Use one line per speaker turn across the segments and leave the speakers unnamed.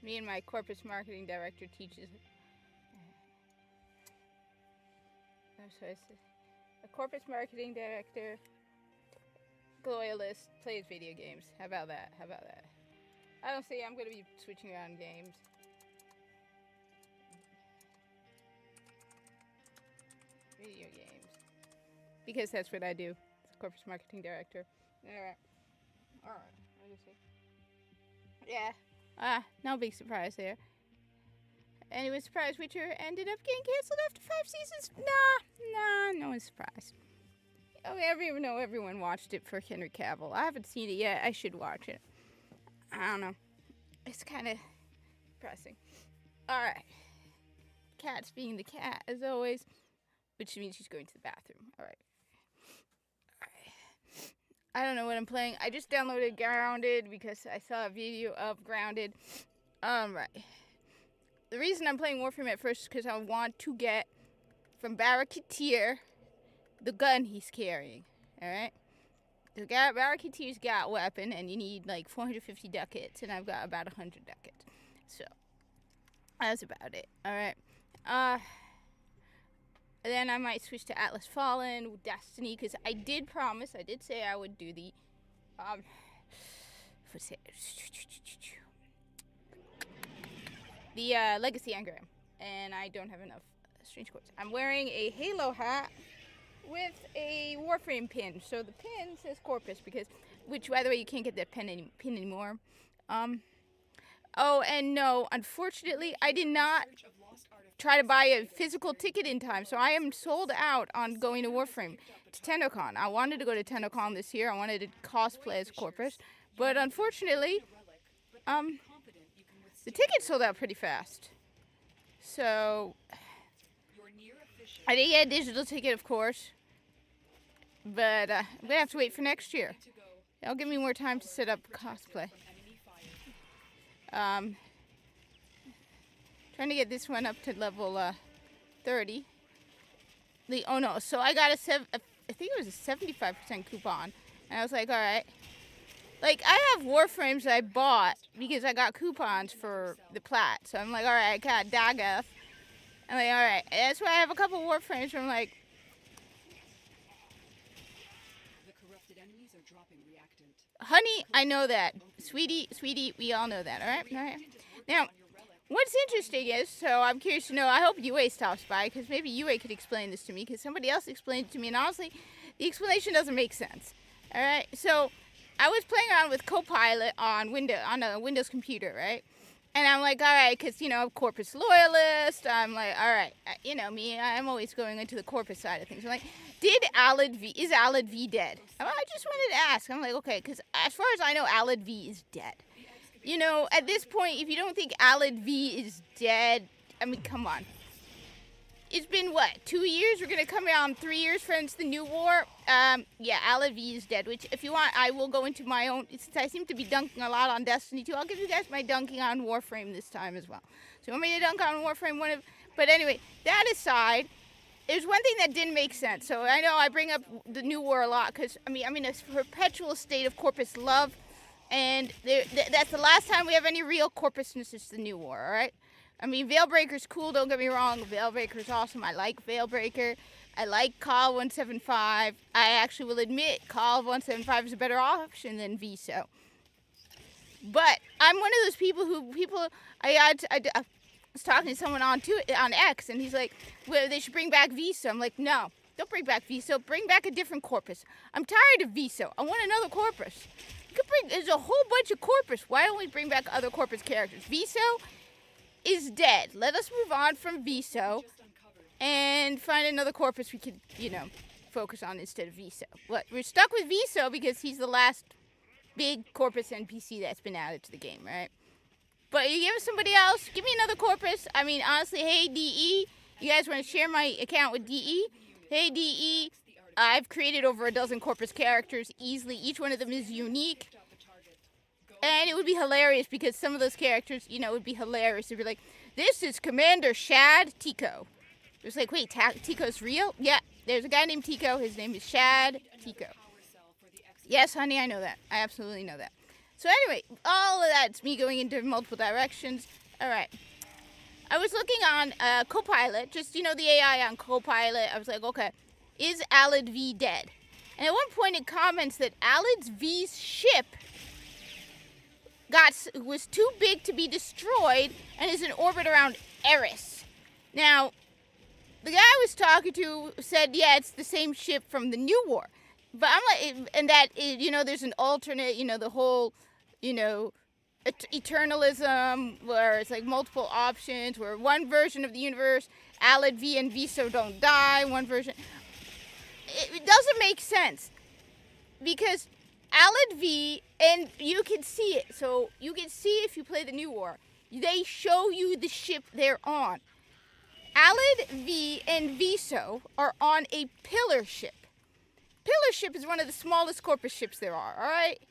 Me and my Corpus marketing director teaches. I'm sorry. A Corpus marketing director, Loyalist, plays video games. How about that? How about that? I don't see. I'm going to be switching around games. Video games. Because that's what I do. It's a Corpus marketing director. Alright. Alright. Let me see. Yeah. No big surprise there. Anyone surprised Witcher ended up getting canceled after 5 seasons? Nah, no one's surprised. Oh, everyone watched it for Henry Cavill. I haven't seen it yet. I should watch it. I don't know. It's kind of depressing. Alright. Cat's being the cat, as always. Which means she's going to the bathroom. Alright. I don't know what I'm playing. I just downloaded Grounded because I saw a video of Grounded. Right. The reason I'm playing Warframe at first is because I want to get from Barraketeer the gun he's carrying. Alright? The Barraketeer's got a weapon and you need like 450 ducats and I've got about 100 ducats. So, that's about it. Alright. Then I might switch to Atlas Fallen, Destiny, because I did say I would do the, Legacy Engram, and I don't have enough strange quotes. I'm wearing a Halo hat with a Warframe pin, so the pin says Corpus, which, by the way, you can't get that pin anymore. Oh, and no, unfortunately, I did not try to buy a physical ticket in time, so I am sold out on going to Warframe, to TennoCon. I wanted to go to TennoCon this year. I wanted to cosplay as Corpus, but unfortunately, the ticket sold out pretty fast. So, I did get a digital ticket, of course, but I'm going to have to wait for next year. It'll give me more time to set up cosplay. Trying to get this one up to level 30. Oh no, so I got I think it was a 75% coupon. And I was like, alright. Like, I have Warframes that I bought because I got coupons for the plat. So I'm like, alright, I got Dagoth. I'm like, alright. That's why I have a couple Warframes where I'm like, honey, I know that. Sweetie, we all know that, alright? Now, what's interesting is, so I'm curious to know, I hope Yue stops by, because maybe Yue could explain this to me, because somebody else explained it to me, and honestly, the explanation doesn't make sense. Alright, so I was playing around with Copilot on a Windows computer, right? And I'm like, alright, because, Corpus Loyalist, I'm like, alright, me, I'm always going into the Corpus side of things. I'm like, is Alad V dead? I just wanted to ask. I'm like, okay, because as far as I know, Alad V is dead. At this point, if you don't think Alad V is dead, I mean, come on. It's been, 2 years? We're going to come on 3 years since the New War? Yeah, Alad V is dead, which, if you want, I will go into my own, since I seem to be dunking a lot on Destiny 2, I'll give you guys my dunking on Warframe this time as well. So you want me to dunk on Warframe? But anyway, that aside, there's one thing that didn't make sense. So I know I bring up the New War a lot, because, I'm in a perpetual state of Corpus love. And that's the last time we have any real Corpusness since the New War, alright? Veilbreaker's cool, don't get me wrong. Veilbreaker's awesome. I like Veilbreaker. I like Call 175. I actually will admit Call 175 is a better option than VSO. But I'm one of those people I was talking to someone on X, and he's like, well, they should bring back VSO. I'm like, no, don't bring back VSO. Bring back a different Corpus. I'm tired of VSO. I want another Corpus. There's a whole bunch of Corpus. Why don't we bring back other Corpus characters? VSO is dead. Let us move on from VSO and find another Corpus we could, focus on instead of VSO. We're stuck with VSO because he's the last big Corpus NPC that's been added to the game, right? But you give us somebody else, give me another Corpus. Honestly, hey, DE, you guys want to share my account with DE? Hey, DE. I've created over a dozen Corpus characters easily. Each one of them is unique. And it would be hilarious because some of those characters, it would be hilarious. It'd be like, this is Commander Shad Tico. It was like, wait, Tico's real? Yeah, there's a guy named Tico. His name is Shad Tico. Yes, honey, I know that. I absolutely know that. So anyway, all of that's me going into multiple directions. All right. I was looking on Copilot, just, the AI on Copilot. I was like, okay, is Alad V dead? And at one point it comments that Alad V's ship was too big to be destroyed and is in orbit around Eris. Now, the guy I was talking to said, yeah, it's the same ship from the New War. But I'm like, and that, there's an alternate, the whole, eternalism, where it's like multiple options, where one version of the universe, Alad V and Viso don't die, one version. It doesn't make sense. Because Alad V, and you can see it, so you can see if you play the New War, they show you the ship they're on. Alad V and Viso are on a pillar ship. Pillar ship is one of the smallest Corpus ships there are, alright?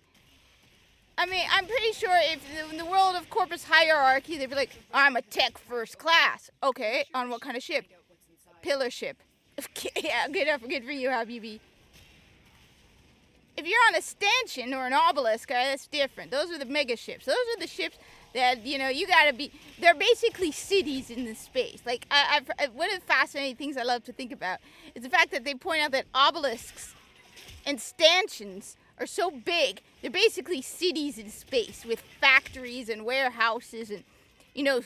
I mean, I'm pretty sure if in the world of Corpus hierarchy, they'd be like, I'm a tech first class. Okay, on what kind of ship? Pillar ship. Yeah, good for you, Habibi. If you're on a stanchion or an obelisk, that's different. Those are the mega ships. Those are the ships that, you gotta be, they're basically cities in the space. Like, one of the fascinating things I love to think about is the fact that they point out that obelisks and stanchions are so big, they're basically cities in space with factories and warehouses and,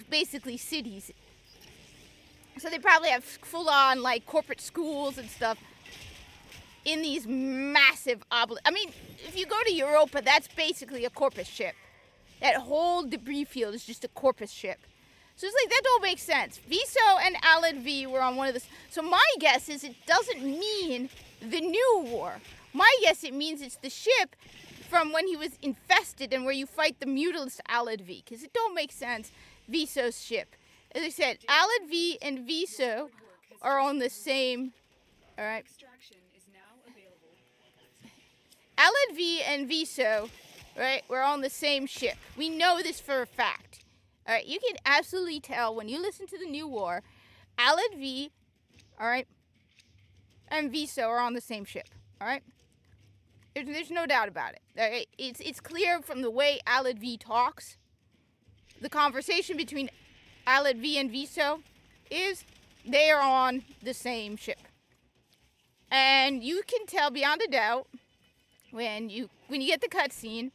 basically cities. So they probably have full-on, like, corporate schools and stuff in these massive obelisks. I mean, if you go to Europa, that's basically a Corpus ship. That whole debris field is just a Corpus ship. So it's like, that don't make sense. Viso and Alad V were on one of the... So my guess is it doesn't mean the New War. My guess it means it's the ship from when he was infested and where you fight the mutalist Alad V. Because it don't make sense, Viso's ship. As I said, Alad V and Viso are on the same... Alright. Alad V and Viso, right, we're on the same ship. We know this for a fact. Alright, you can absolutely tell when you listen to the New War, Alad V, alright, and Viso are on the same ship. Alright? There's no doubt about it. Alright? It's clear from the way Alad V talks. The conversation between Alad V and Viso is they are on the same ship. And you can tell beyond a doubt when you get the cutscene,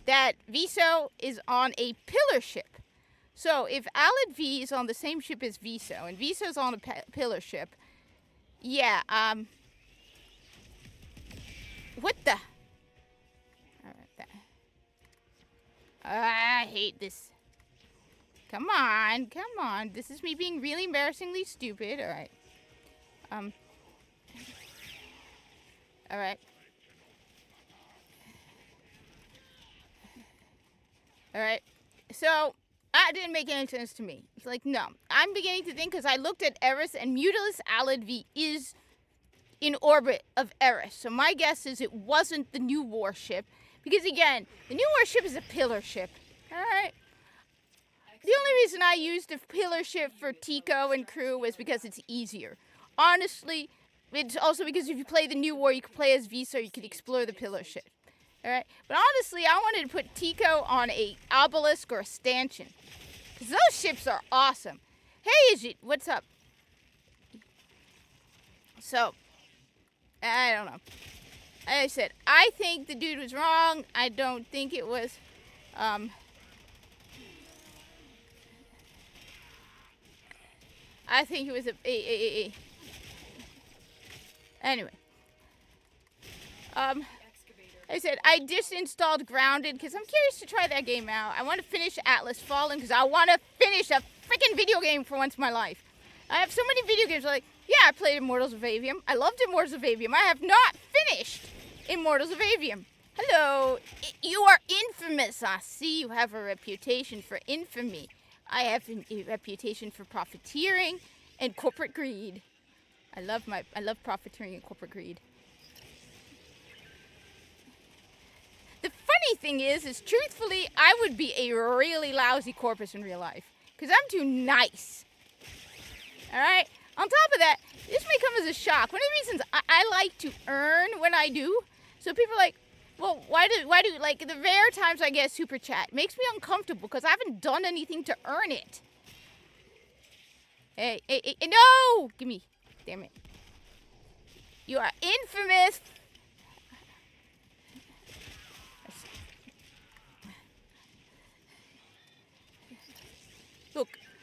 that Viso is on a pillar ship. So if Alad V is on the same ship as Viso, and Viso's on a pillar ship, yeah, what the? I hate this. Come on. This is me being really embarrassingly stupid. Alright. Alright. Alright. So, that didn't make any sense to me. It's like, no. I'm beginning to think, because I looked at Eris, and mutalist Alad V is in orbit of Eris. So my guess is it wasn't the New Warship. Because again, the New Warship is a pillar ship. Alright. The only reason I used a pillar ship for Tico and crew was because it's easier. Honestly, it's also because if you play the New War, you can play as Viso, you can explore the pillar ship. Alright? But honestly, I wanted to put Tico on a obelisk or a stanchion. Because those ships are awesome. Hey, Ajit, what's up? So, I don't know. Like I said, I think the dude was wrong. I don't think it was, I think it was anyway. I said, I disinstalled Grounded because I'm curious to try that game out. I want to finish Atlas Fallen because I want to finish a freaking video game for once in my life. I have so many video games like, yeah, I played Immortals of Avium. I loved Immortals of Avium. I have not finished Immortals of Avium. Hello. You are infamous. I see you have a reputation for infamy. I have a reputation for profiteering and corporate greed. I love profiteering and corporate greed. The funny thing is truthfully, I would be a really lousy Corpus in real life. Because I'm too nice. Alright? On top of that, this may come as a shock. One of the reasons I like to earn when I do, so people are like, Well, why do, like, the rare times I get a super chat, it makes me uncomfortable because I haven't done anything to earn it. Hey, no! Give me. Damn it. You are infamous.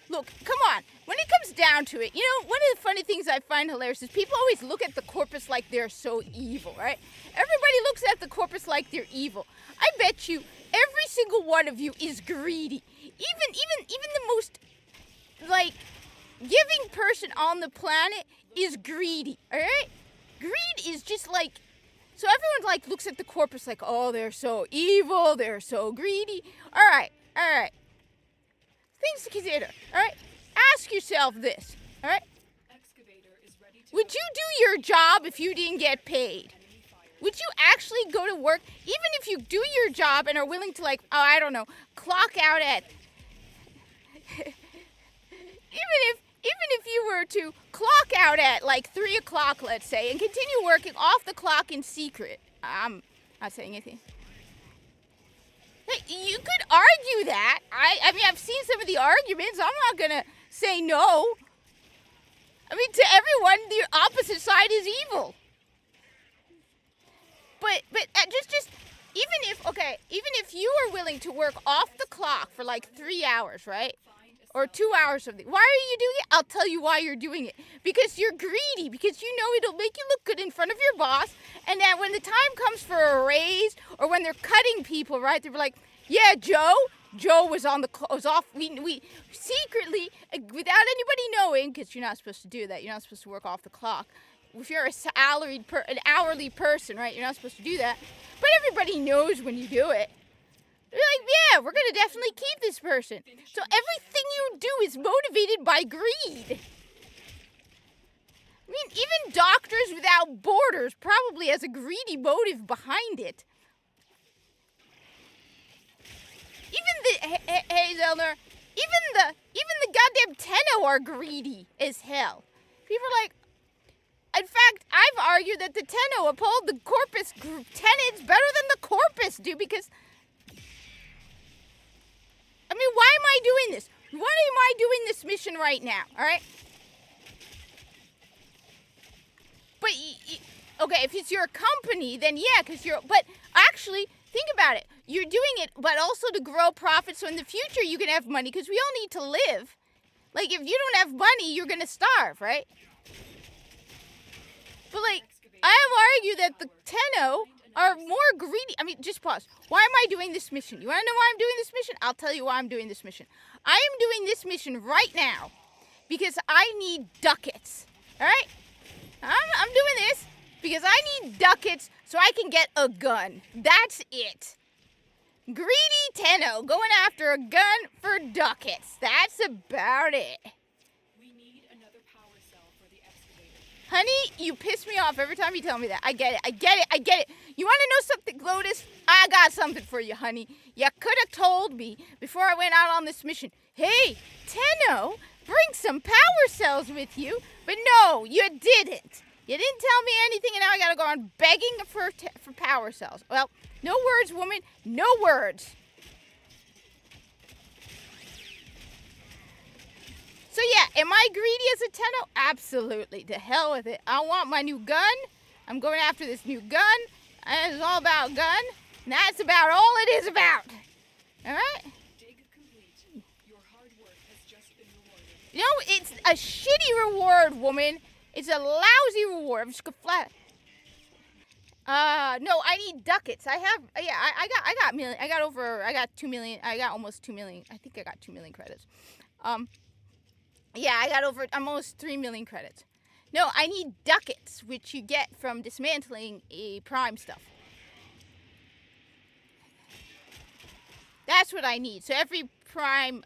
Look, come on. When it comes down to it, you know, one of the funny things I find hilarious is people always look at the Corpus like they're so evil, right? Everybody looks at the Corpus like they're evil. I bet you every single one of you is greedy. Even the most, like, giving person on the planet is greedy, all right? Greed is just like, so everyone, like, looks at the Corpus like, oh, they're so evil, they're so greedy. All right. Things to consider, all right? Ask yourself this, all right? Would you do your job if you didn't get paid? Would you actually go to work, even if you do your job and are willing to, like, oh, I don't know, clock out at, even if you were to clock out at, like, 3 o'clock, let's say, and continue working off the clock in secret. I'm not saying anything. Hey, you could argue that. I mean, I've seen some of the arguments. I'm not going to say no. I mean, to everyone, the opposite side is evil. But just even if you are willing to work off the clock for like 3 hours, right? Or 2 hours or something. Why are you doing it? I'll tell you why you're doing it. Because you're greedy. Because you know it'll make you look good in front of your boss. And that when the time comes for a raise or when they're cutting people, right? They're like, yeah, Joe was off. We secretly, without anybody knowing, because you're not supposed to do that. You're not supposed to work off the clock. If you're an hourly person, right? You're not supposed to do that. But everybody knows when you do it. They're like, yeah, we're going to definitely keep this person. So everything you do is motivated by greed. I mean, even Doctors Without Borders probably has a greedy motive behind it. Hey, Zelner, even the goddamn Tenno are greedy as hell. People are like, in fact, I've argued that the Tenno uphold the Corpus tenets better than the Corpus do because, I mean, why am I doing this? Why am I doing this mission right now, all right? But, okay, if it's your company, then yeah, but actually, think about it. You're doing it, but also to grow profits so in the future you can have money because we all need to live. Like, if you don't have money, you're going to starve, right? But, like, I have argued that the Tenno are more greedy. I mean, just pause. Why am I doing this mission? You want to know why I'm doing this mission? I'll tell you why I'm doing this mission. I am doing this mission right now because I need ducats, all right? I'm doing this because I need ducats so I can get a gun. That's it. Greedy Tenno going after a gun for ducats. That's about it.
We need another power cell for the excavator.
Honey, you piss me off every time you tell me that. I get it. You want to know something, Lotus? I got something for you, honey. You could have told me before I went out on this mission, hey, Tenno, bring some power cells with you. But no, you didn't. You didn't tell me anything, and now I got to go on begging for power cells. Well, no words, woman. No words. So yeah, am I greedy as a Tenno? Absolutely. To hell with it. I want my new gun. I'm going after this new gun. It's all about gun. And that's about all it is about. All right?
Dig complete. Your hard work has just been rewarded.
You know, it's a shitty reward, woman. It's a lousy reward. I'm just gonna flat. No, I need ducats. I got 2 million. I got almost 2 million. I think I got 2 million credits. Yeah, I got almost 3 million credits. No, I need ducats, which you get from dismantling a prime stuff. That's what I need. So every prime,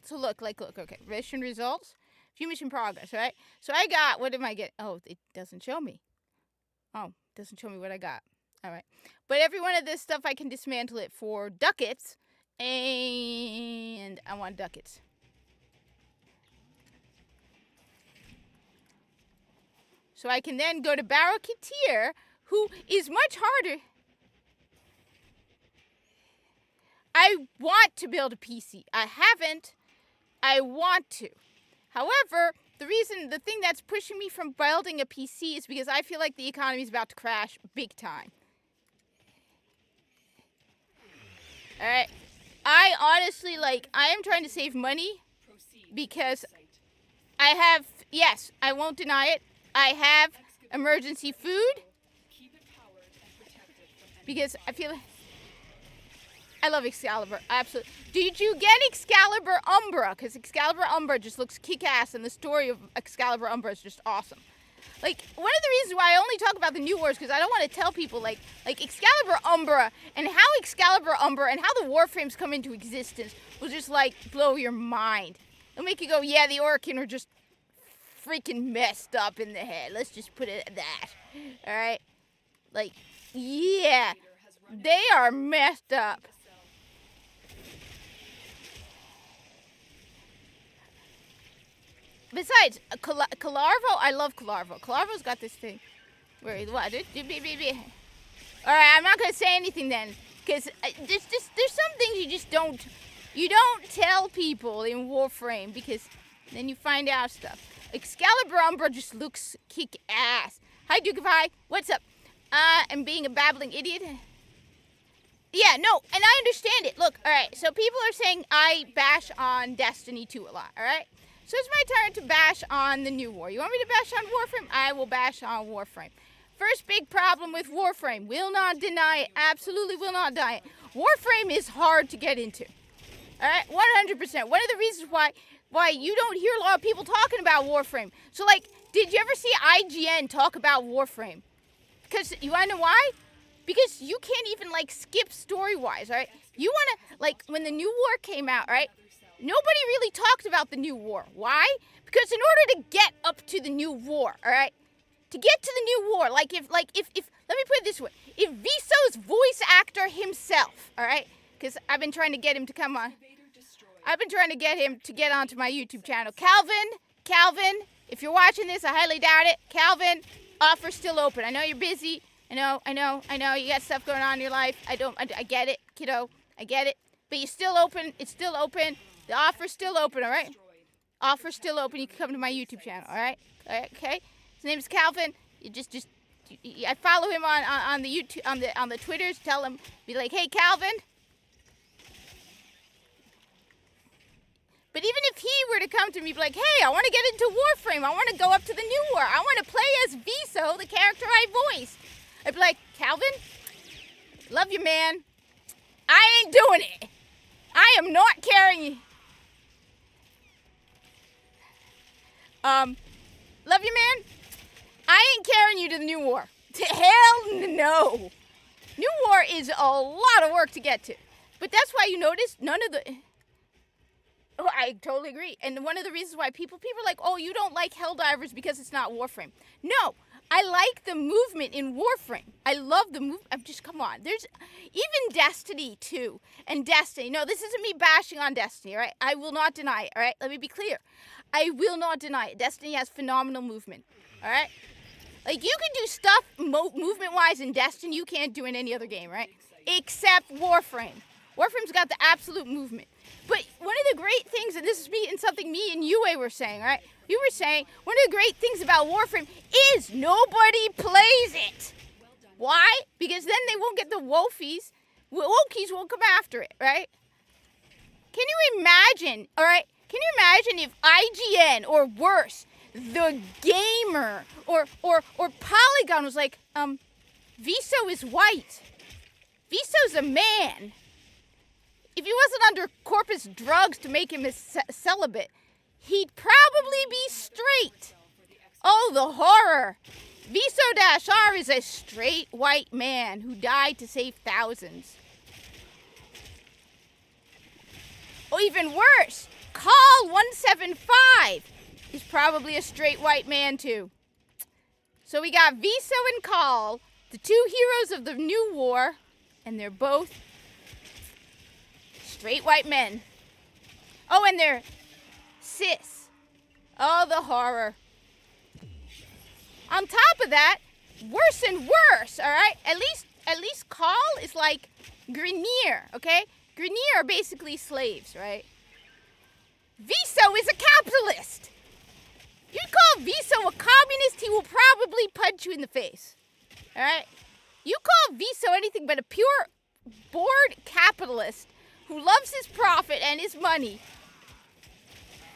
so look, okay, mission results, view mission progress, right? So I got, what did I get? Oh, it doesn't show me. Oh, it doesn't show me what I got. All right. But every one of this stuff, I can dismantle it for ducats, and I want ducats. So I can then go to Barrow Katir, who is much harder. I want to build a PC. I haven't. I want to. However, the thing that's pushing me from building a PC is because I feel like the economy is about to crash big time. Alright. I honestly, I am trying to save money because I have, yes, I won't deny it, I have emergency food because I feel I love Excalibur, absolutely. Did you get Excalibur Umbra? Because Excalibur Umbra just looks kick-ass, and the story of Excalibur Umbra is just awesome. One of the reasons why I only talk about the new wars, because I don't want to tell people, Excalibur Umbra, and how Excalibur Umbra, and how the Warframes come into existence will just, blow your mind. It'll make you go, yeah, the Orokin are just freaking messed up in the head. Let's just put it at that. Alright? Yeah. They are messed up. Besides, Calarvo, I love Calarvo. Calarvo's got this thing. Where what? Alright, I'm not gonna say anything then, because there's some things you don't tell people in Warframe, because then you find out stuff. Excalibur Umbra just looks kick ass. Hi Dukify, what's up? I'm being a babbling idiot. Yeah, no, and I understand it. Look, alright, so people are saying I bash on Destiny 2 a lot, alright? So it's my turn to bash on the new war. You want me to bash on Warframe? I will bash on Warframe. First big problem with Warframe. Will not deny it. Absolutely will not deny it. Warframe is hard to get into. Alright? 100%. One of the reasons why you don't hear a lot of people talking about Warframe. So, did you ever see IGN talk about Warframe? Because, you want to know why? Because you can't even, skip story-wise, alright? You want to, when the new war came out, right? Nobody really talked about the new war. Why? Because in order to get up to the new war, all right? To get to the new war, if let me put it this way. If Viso's voice actor himself, all right? Because I've been trying to get him to come on. I've been trying to get him to get onto my YouTube channel. Calvin, if you're watching this, I highly doubt it. Calvin, offer's still open. I know you're busy. I know. You got stuff going on in your life. I get it, kiddo. I get it. But you're still open. It's still open. The offer's still open, all right? Offer's still open. You can come to my YouTube channel, all right? Okay. His name's Calvin. I follow him on the YouTube on the Twitters. Tell him, be like, hey, Calvin. But even if he were to come to me, be like, hey, I want to get into Warframe. I want to go up to the new war. I want to play as Viso, the character I voice. I'd be like, Calvin, love you, man. I ain't doing it. I am not carrying you. Love you, man. I ain't carrying you to the new war. Hell no. New war is a lot of work to get to. But that's why you notice none of the... Oh, I totally agree. And one of the reasons why people are like, oh, you don't like Helldivers because it's not Warframe. No, I like the movement in Warframe. I love the movement. Just, come on. There's even Destiny 2 and Destiny. No, this isn't me bashing on Destiny, all right? I will not deny it, all right? Let me be clear. I will not deny it. Destiny has phenomenal movement, all right? You can do stuff movement-wise in Destiny you can't do in any other game, right? Except Warframe. Warframe's got the absolute movement. But one of the great things, and this is something me and Yue were saying, right? You were saying, one of the great things about Warframe is nobody plays it. Why? Because then they won't get the Wokies. Wokies won't come after it, right? Can you imagine, all right? Can you imagine if IGN, or worse, The Gamer, or Polygon was like, Viso is white. Viso's a man. If he wasn't under Corpus drugs to make him a celibate, he'd probably be straight. Oh, the horror. Viso-R is a straight white man who died to save thousands. Or even worse, Call 175 is probably a straight white man too. So we got Viso and Call, the two heroes of the new war, and they're both straight white men. Oh, and they're cis. Oh, the horror. On top of that, worse and worse, all right? At least Call is like Grenier, okay? Grineer are basically slaves, right? Viso is a capitalist. You call Viso a communist, he will probably punch you in the face. Alright? You call Viso anything but a pure, bored capitalist who loves his profit and his money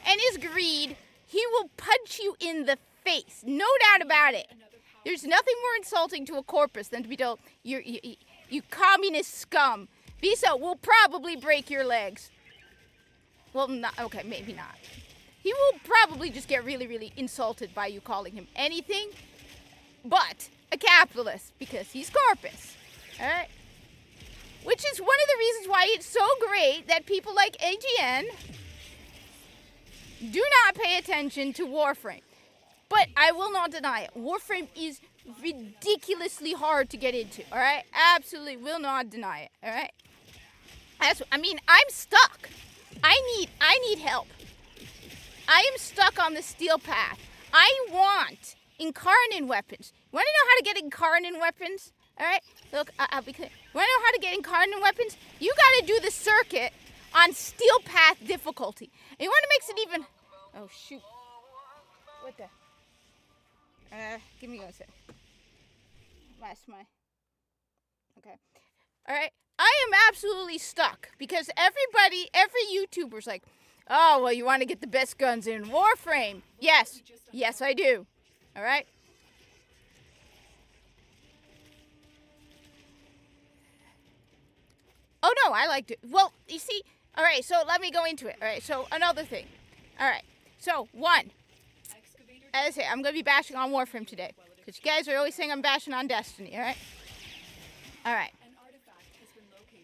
and his greed, he will punch you in the face. No doubt about it. There's nothing more insulting to a corpus than to be told, you communist scum. Viso will probably break your legs. Well, not, okay, maybe not. He will probably just get really, really insulted by you calling him anything but a capitalist because he's Corpus. Alright? Which is one of the reasons why it's so great that people like AGN do not pay attention to Warframe. But I will not deny it. Warframe is ridiculously hard to get into. Alright? Absolutely will not deny it. Alright? I'm stuck. I need help. I am stuck on the steel path. I want Incarnate weapons. You want to know how to get Incarnate weapons? Alright? Look, I'll be clear. You want to know how to get Incarnate weapons? You got to do the circuit on steel path difficulty. And you want to make it even... Oh, shoot. What the... give me 1 sec. Lost my... Okay. Alright. I am absolutely stuck because every YouTuber's like, oh, well, you want to get the best guns in Warframe. Yes. Yes, I do. All right? Oh, no, I liked it. Well, you see, all right, so let me go into it. All right, so another thing. All right, so one, as I say, I'm going to be bashing on Warframe today because you guys are always saying I'm bashing on Destiny, all right? All right.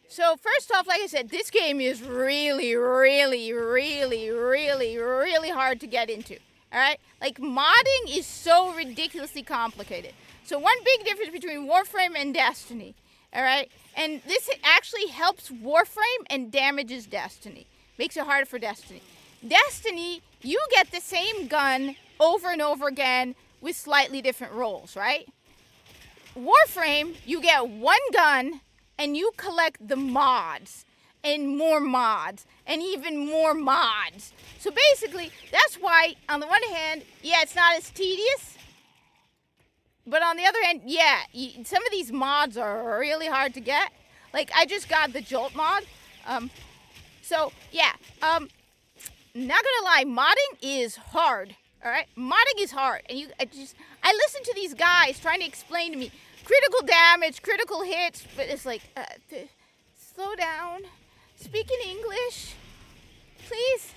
So first off, like I said, this game is really, really, really, really, really hard to get into. All right? Like, modding is so ridiculously complicated. So one big difference between Warframe and Destiny. All right? And this actually helps Warframe and damages Destiny. Makes it harder for Destiny. Destiny, you get the same gun over and over again with slightly different rolls, right? Warframe, you get one gun and you collect the mods and more mods and even more mods. So basically, that's why, on the one hand, yeah, it's not as tedious. But on the other hand, yeah, some of these mods are really hard to get. Like, I just got the Jolt mod. So, yeah. Not gonna lie, modding is hard. Alright? Modding is hard. And I listen to these guys trying to explain to me critical damage, critical hits, but it's like, slow down. Speak in English. Please.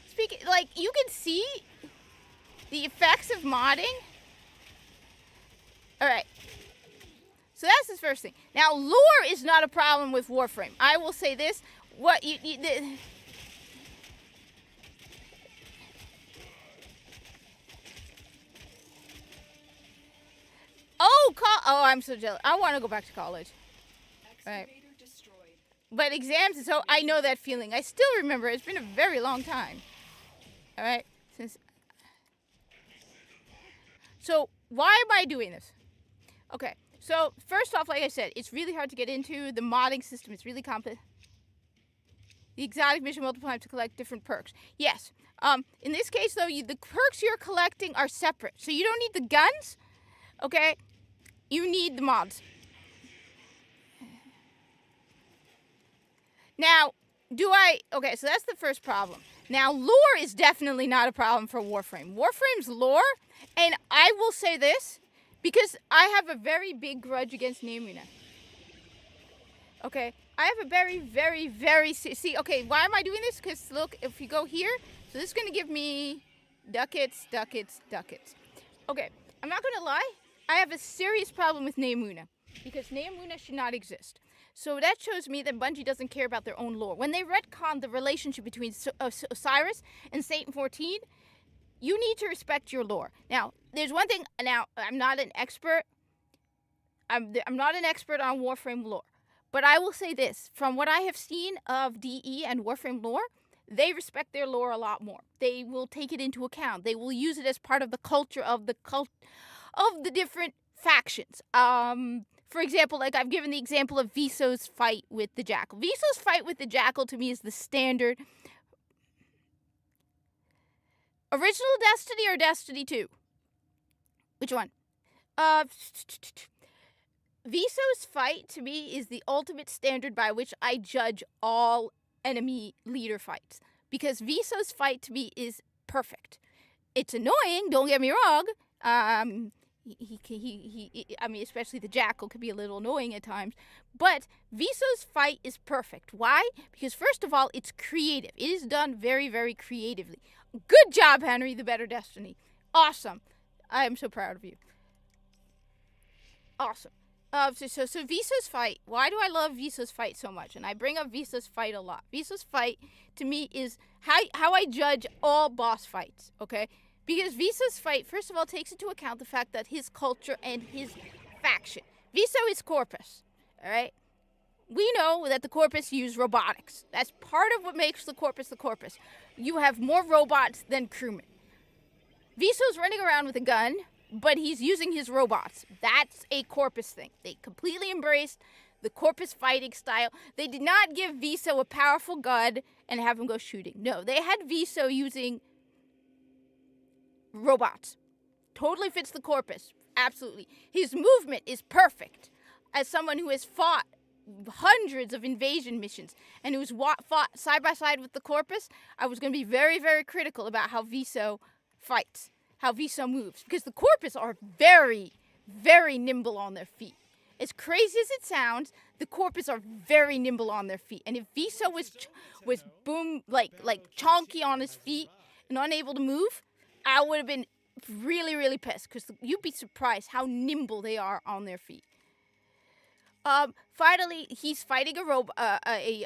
Speak, like, you can see the effects of modding. Alright. So that's the first thing. Now, lore is not a problem with Warframe. I will say this. Oh, I'm so jealous. I want to go back to college. Right. But exams, so I know that feeling. I still remember. It's been a very long time. All right. So why am I doing this? Okay. So first off, like I said, it's really hard to get into. The modding system is really complex. The exotic mission multiple times to collect different perks. Yes. In this case, though, the perks you're collecting are separate. So you don't need the guns. Okay. You need the mods. Now, okay, so that's the first problem. Now, lore is definitely not a problem for Warframe. Warframe's lore, and I will say this, because I have a very big grudge against Namuna. Okay, I have a very, very, very, see, okay, why am I doing this? Because look, if you go here, so this is going to give me ducats. Okay, I'm not going to lie. I have a serious problem with Namuna because Namuna should not exist. So that shows me that Bungie doesn't care about their own lore. When they retcon the relationship between Osiris and Satan 14, you need to respect your lore. Now, there's one thing. Now, I'm not an expert. I'm not an expert on Warframe lore. But I will say this. From what I have seen of DE and Warframe lore, they respect their lore a lot more. They will take it into account. They will use it as part of the culture of the different factions. for example, like I've given the example of Viso's fight with the Jackal. Viso's fight with the Jackal to me is the standard. Original Destiny or Destiny 2? Which one? Viso's fight to me is the ultimate standard by which I judge all enemy leader fights. Because Viso's fight to me is perfect. It's annoying, don't get me wrong. I mean, especially the Jackal could be a little annoying at times. But Viso's fight is perfect. Why? Because first of all, it's creative. It is done very, very creatively. Good job, Henry, the better Destiny. Awesome. I am so proud of you. Awesome. So Viso's fight. Why do I love Viso's fight so much? And I bring up Viso's fight a lot. Viso's fight, to me, is how I judge all boss fights, okay? Because Viso's fight, first of all, takes into account the fact that his culture and his faction. Viso is Corpus, all right? We know that the Corpus use robotics. That's part of what makes the Corpus the Corpus. You have more robots than crewmen. Viso's running around with a gun, but he's using his robots. That's a Corpus thing. They completely embraced the Corpus fighting style. They did not give Viso a powerful gun and have him go shooting. No, they had Viso using robots. Totally fits the Corpus. Absolutely. His movement is perfect. As someone who has fought hundreds of invasion missions and who's fought side by side with the Corpus, I was going to be very, very critical about how Viso fights, how Viso moves, because the Corpus are very, very nimble on their feet. As crazy as it sounds, the Corpus are very nimble on their feet. And if Viso was boom, like chonky on his feet and unable to move, I would have been really, really pissed, because you'd be surprised how nimble they are on their feet. Finally, he's fighting a robot. I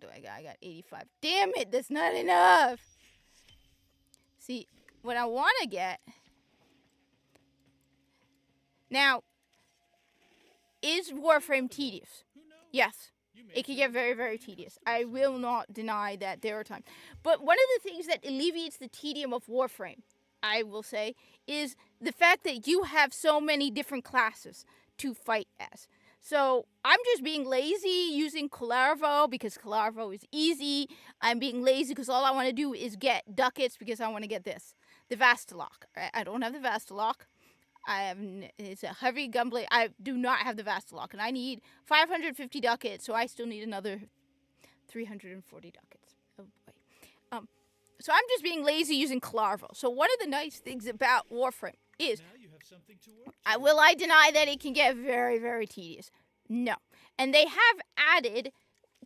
got 85. Damn it, that's not enough. See, what I want to get now, is Warframe tedious? Yes. It can get very, very tedious. I will not deny that there are times. But one of the things that alleviates the tedium of Warframe, I will say, is the fact that you have so many different classes to fight as. So I'm just being lazy using Calarvo because Calarvo is easy. I'm being lazy because all I want to do is get ducats because I want to get this. The Vastalok. I don't have the Vastalok. It's a heavy gunblade. I do not have the Vastalok, and I need 550 ducats, so I still need another 340 ducats. Oh boy. So I'm just being lazy using Calarvo. So one of the nice things about Warframe is, will I deny that it can get very, very tedious? No. And they have added,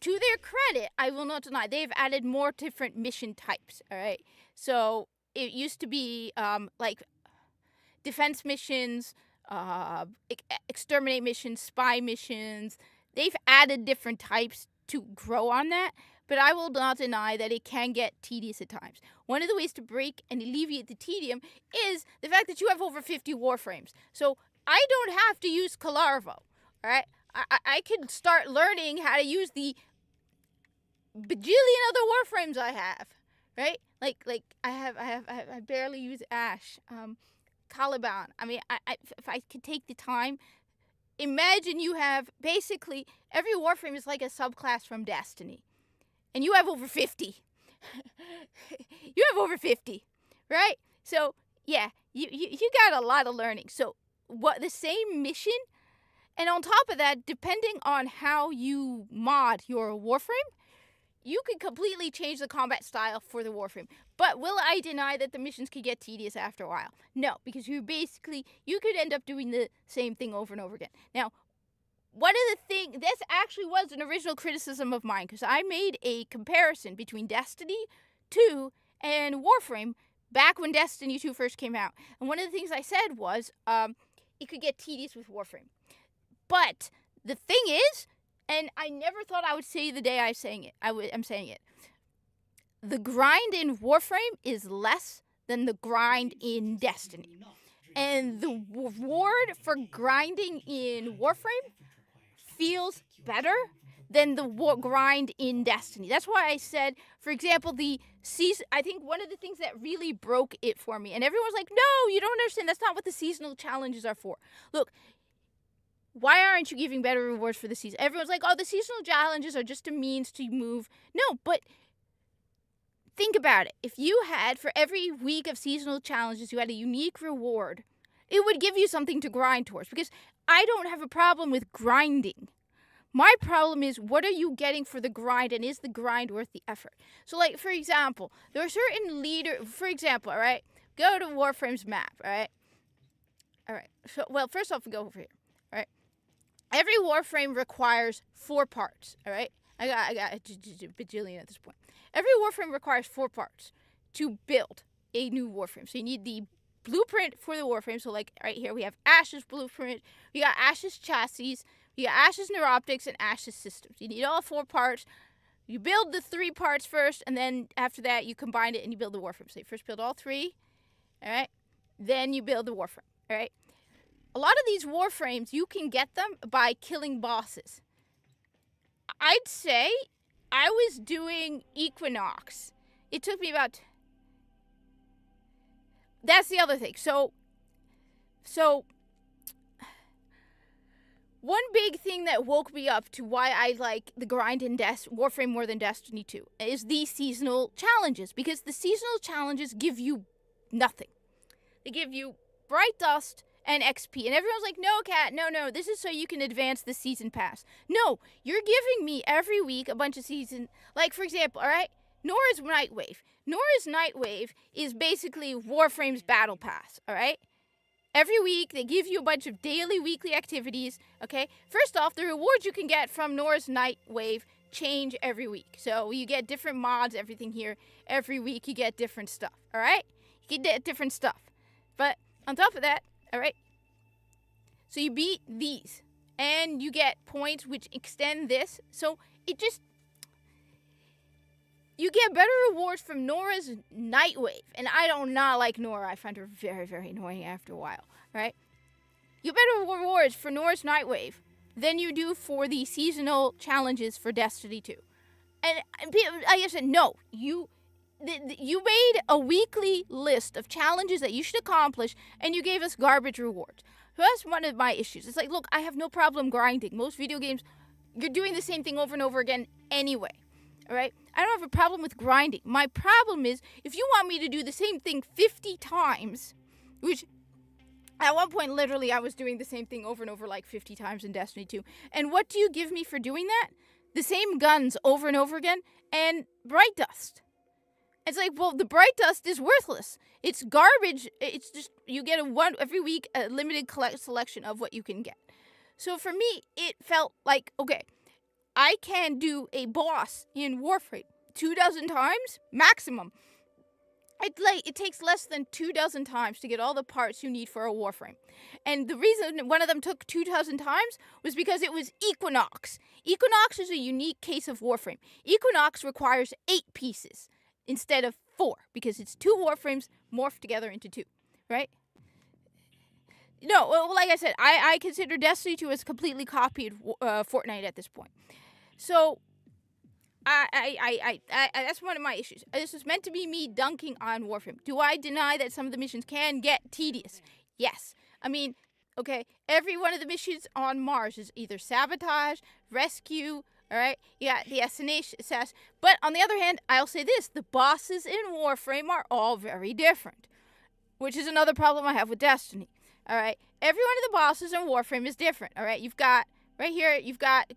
to their credit, I will not deny, they've added more different mission types, all right? So it used to be like defense missions, exterminate missions, spy missions. They've added different types to grow on that, but I will not deny that it can get tedious at times. One of the ways to break and alleviate the tedium is the fact that you have over 50 Warframes. So I don't have to use Calarvo, all right? I can start learning how to use the bajillion other Warframes I have, right? Like I barely use Ash. Caliban. I mean, if I could take the time, imagine you have basically every Warframe is like a subclass from Destiny, and you have over 50. You have over 50, right? So yeah, you got a lot of learning. So what the same mission, and on top of that, depending on how you mod your Warframe, you could completely change the combat style for the Warframe. But will I deny that the missions could get tedious after a while? No, because you could end up doing the same thing over and over again. Now, one of the things, this actually was an original criticism of mine, because I made a comparison between Destiny 2 and Warframe back when Destiny 2 first came out. And one of the things I said was, it could get tedious with Warframe. But the thing is, and I never thought I would say the day I'm saying it. I'm saying it. The grind in Warframe is less than the grind in Destiny. And the reward for grinding in Warframe feels better than the grind in Destiny. That's why I said, for example, the season. I think one of the things that really broke it for me, and everyone's like, "No, you don't understand. That's not what the seasonal challenges are for." Look, why aren't you giving better rewards for the season? Everyone's like, "Oh, the seasonal challenges are just a means to move." No, but think about it. If you had, for every week of seasonal challenges, you had a unique reward, it would give you something to grind towards. Because I don't have a problem with grinding. My problem is, what are you getting for the grind, and is the grind worth the effort? So, like, for example, there are certain for example, all right, go to Warframe's map, all right? All right, so, well, first off, we go over here, all right? Every Warframe requires 4 parts, all right? I got a bajillion at this point. Every Warframe requires 4 parts to build a new Warframe. So you need the blueprint for the Warframe. So, like, right here, we have Ash's blueprint, we got Ash's chassis, we got Ash's neuroptics, and Ash's systems. You need all 4 parts. You build the 3 parts first, and then after that, you combine it and you build the Warframe. So you first build all 3, all right? Then you build the Warframe, all right? A lot of these Warframes, you can get them by killing bosses. I'd say I was doing Equinox. It took me about... That's the other thing. So one big thing that woke me up to why I like the grind in Warframe more than Destiny 2 is the seasonal challenges. Because the seasonal challenges give you nothing. They give you Bright Dust and XP. And everyone's like, "No, Kat, no, this is so you can advance the season pass." No, you're giving me every week a bunch of season... Like, for example, all right, Nora's Nightwave. Nora's Nightwave is basically Warframe's battle pass, all right? Every week, they give you a bunch of daily, weekly activities, okay? First off, the rewards you can get from Nora's Nightwave change every week. So you get different mods, everything here. Every week, you get different stuff, all right? You get different stuff. But on top of that, all right, so you beat these, and you get points which extend this. So it just... You get better rewards from Nora's Nightwave. And I do not like Nora. I find her very, very annoying after a while, right? You get better rewards for Nora's Nightwave than you do for the seasonal challenges for Destiny 2. And like I said, no, you made a weekly list of challenges that you should accomplish, and you gave us garbage rewards. So that's one of my issues. It's like, look, I have no problem grinding. Most video games, you're doing the same thing over and over again anyway. All right? I don't have a problem with grinding. My problem is, if you want me to do the same thing 50 times, which at one point, literally, I was doing the same thing over and over like 50 times in Destiny 2. And what do you give me for doing that? The same guns over and over again and Bright Dust. It's like, well, the Bright Dust is worthless. It's garbage. It's just, you get every week, a limited selection of what you can get. So for me, it felt like, okay, I can do a boss in Warframe 24 times maximum. It takes less than 24 times to get all the parts you need for a Warframe. And the reason one of them took 24 times was because it was Equinox. Equinox is a unique case of Warframe. Equinox requires 8 pieces instead of 4 because it's 2 Warframes morphed together into 2, right? No, well, like I said, I consider Destiny 2 as completely copied Fortnite at this point. So, I that's one of my issues. This is meant to be me dunking on Warframe. Do I deny that some of the missions can get tedious? Yes. I mean, okay, every one of the missions on Mars is either sabotage, rescue, all right? You got the assassination. But on the other hand, I'll say this. The bosses in Warframe are all very different, which is another problem I have with Destiny. All right? Every one of the bosses in Warframe is different, all right? You've got, right here, you've got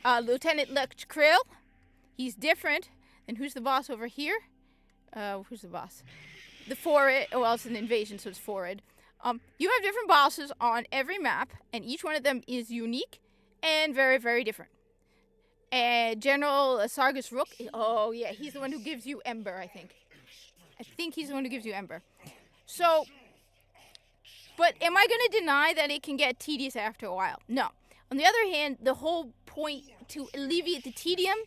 Lieutenant Lech Krill. He's different. And who's the boss over here? Who's the boss? The Forid. Oh, well, it's an invasion, so it's Forid. You have different bosses on every map, and each one of them is unique and very, very different. And General Sargus Rook. Oh, yeah, he's the one who gives you Ember, I think. I think he's the one who gives you Ember. So, but am I going to deny that it can get tedious after a while? No. On the other hand, the whole point to alleviate the tedium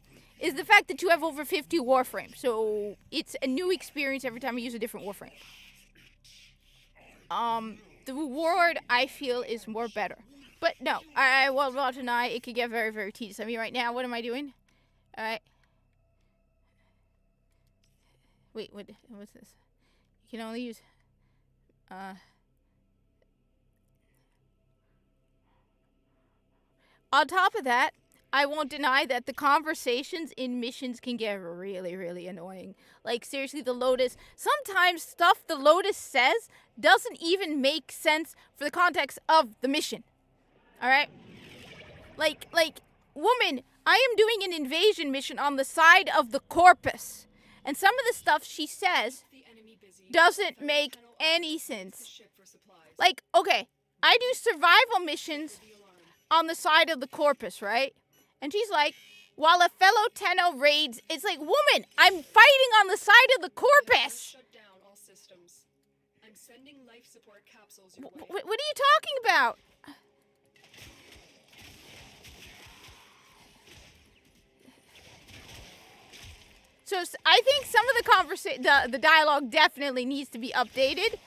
is the fact that you have over 50 Warframes. So it's a new experience every time you use a different Warframe. The reward, I feel, is more better. But no, I will not deny it could get very, very tedious. I mean, right now, what am I doing? All right. Wait, what's this? You can only use, on top of that, I won't deny that the conversations in missions can get really, really annoying. Like, seriously, the Lotus, sometimes stuff the Lotus says doesn't even make sense for the context of the mission. Alright? Like, woman, I am doing an invasion mission on the side of the Corpus. And some of the stuff she says doesn't make any sense. Like, okay, I do survival missions on the side of the Corpus, right? And she's like, while a fellow Tenno raids, it's like, woman, I'm fighting on the side of the Corpus.
Shut down all systems. I'm sending life support capsules your way.
What are you talking about? So I think some of the dialogue definitely needs to be updated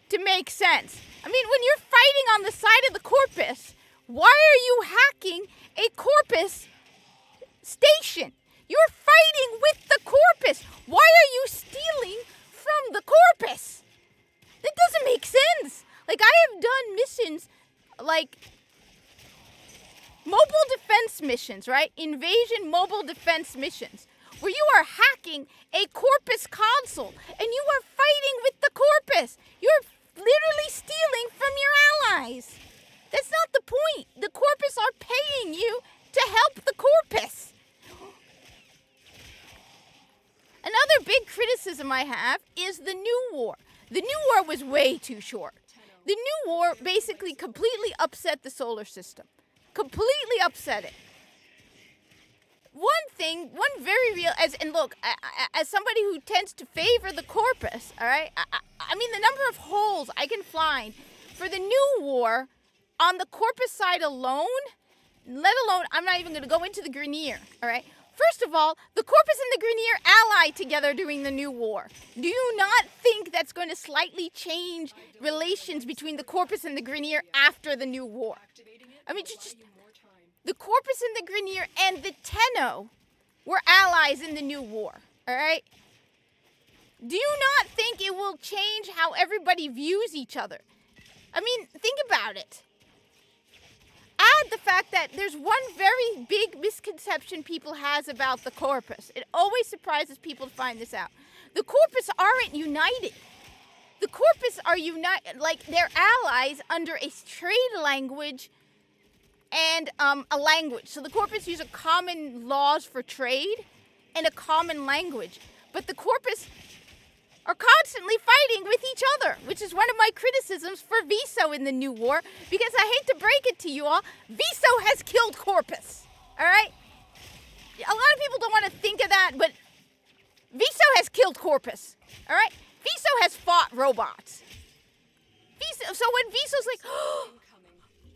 to make sense. I mean, when you're fighting on the side of the Corpus, why are you hacking a Corpus station? You're fighting with the Corpus. Why are you stealing from the Corpus? That doesn't make sense. Like, I have done missions, like, mobile defense missions, right? Invasion mobile defense missions, where you are hacking a Corpus console, and you are fighting with the Corpus. You're literally stealing from your allies. That's not the point. The Corpus are paying you to help the Corpus. Another big criticism I have is the New War. The New War was way too short. The New War basically completely upset the solar system. Completely upset it. One very real, and look, as somebody who tends to favor the Corpus, all right, I mean, the number of holes I can find for the New War on the Corpus side alone, let alone, I'm not even going to go into the Grenier, all right? First of all, the Corpus and the Grenier ally together during the New War. Do you not think that's going to slightly change relations between the Corpus and the Grenier after the New War? I mean, just the Corpus and the Grenier and the Tenno were allies in the New War, all right? Do you not think it will change how everybody views each other? I mean, think about it. Add the fact that there's one very big misconception people has about the Corpus. It always surprises people to find this out. The Corpus aren't united. The Corpus are united, like they're allies under a trade language and a language. So the Corpus use a common laws for trade and a common language. But the Corpus are constantly fighting with each other, which is one of my criticisms for Viso in the New War, because I hate to break it to you all, Viso has killed Corpus, all right? A lot of people don't want to think of that, but Viso has killed Corpus, all right? Viso has fought robots. So when Viso's like, oh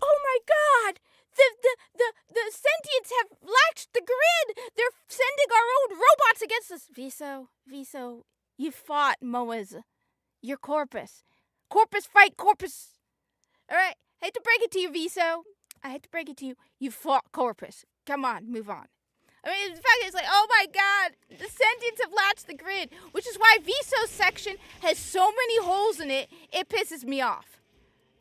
my God, the sentients have latched the grid. They're sending our own robots against us. Viso, you fought Moa's. You're Corpus. Corpus fight Corpus. All right. I hate to break it to you, Viso. I hate to break it to you. You fought Corpus. Come on, move on. I mean, the fact is like, oh my God, the sentients have latched the grid, which is why Viso's section has so many holes in it, it pisses me off.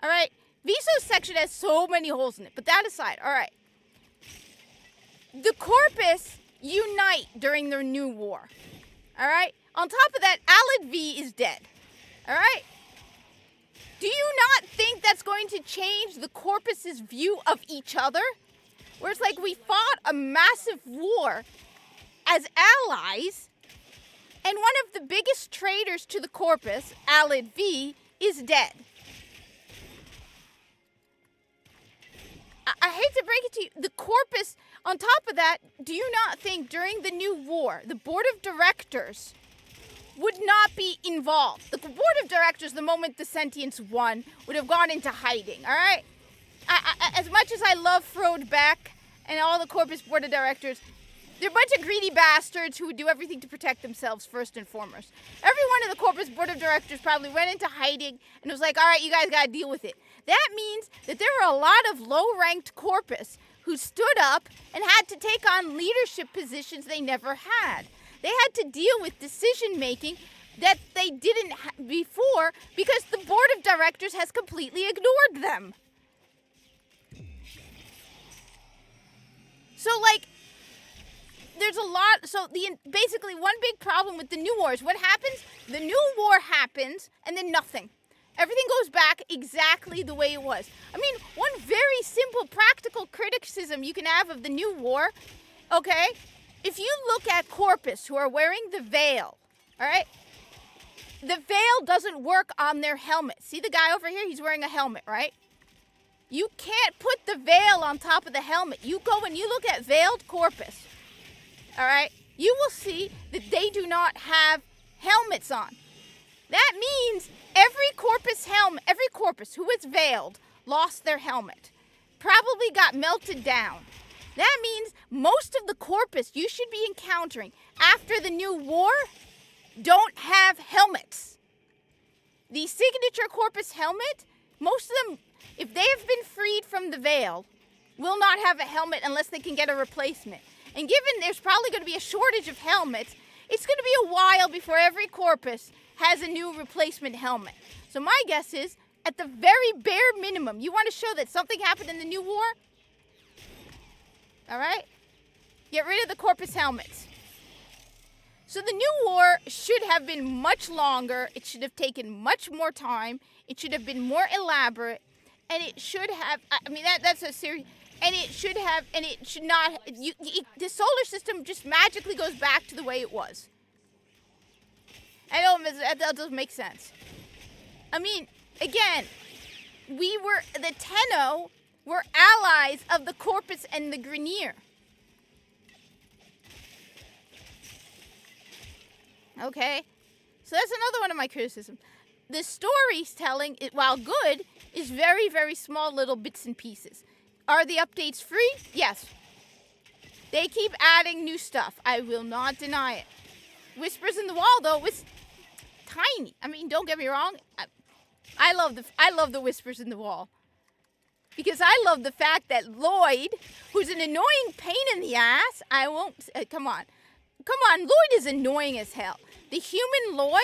All right? Viso's section has so many holes in it, but that aside, all right. The Corpus unite during their New War. All right? On top of that, Alid V is dead. All right? Do you not think that's going to change the Corpus's view of each other? Where it's like we fought a massive war as allies, and one of the biggest traitors to the Corpus, Alid V, is dead. I hate to break it to you, the Corpus, on top of that, do you not think during the New War, the board of directors would not be involved? The board of directors, the moment the sentients won, would have gone into hiding, all right? As much as I love Frode Beck and all the Corpus board of directors, They're a bunch of greedy bastards who would do everything to protect themselves first and foremost. Everyone in the Corpus board of directors probably went into hiding and was like, all right, you guys got to deal with it. That means that there were a lot of low-ranked Corpus who stood up and had to take on leadership positions they never had. They had to deal with decision-making that they didn't before because the board of directors has completely ignored them. So, like, there's a lot, so basically one big problem with the new war is what happens? The new war happens and then nothing. Everything goes back exactly the way it was. I mean, one very simple practical criticism you can have of the new war, okay? If you look at Corpus who are wearing the veil, all right? The veil doesn't work on their helmet. See the guy over here? He's wearing a helmet, right? You can't put the veil on top of the helmet. You go and you look at veiled Corpus, all right? You will see that they do not have helmets on. That means every Corpus who is veiled lost their helmet. Probably got melted down. That means most of the Corpus you should be encountering after the new war don't have helmets. The signature Corpus helmet, most of them, if they have been freed from the veil, will not have a helmet unless they can get a replacement. And given there's probably going to be a shortage of helmets, it's going to be a while before every Corpus has a new replacement helmet. So my guess is, at the very bare minimum, you want to show that something happened in the new war? All right? Get rid of the Corpus helmets. So the new war should have been much longer. It should have taken much more time. It should have been more elaborate. And it should have, I mean, that's a serious, and it should have, and it should not, the solar system just magically goes back to the way it was. I know that doesn't make sense. I mean, again, the Tenno were allies of the Corpus and the Grineer. Okay? So that's another one of my criticisms. The storytelling, while good, is very, very small little bits and pieces. Are the updates free? Yes. They keep adding new stuff. I will not deny it. Whispers in the Wall, though, was tiny. I mean, don't get me wrong. I love the Whispers in the Wall. Because I love the fact that Lloyd, who's an annoying pain in the ass, come on, Lloyd is annoying as hell. The human Lloyd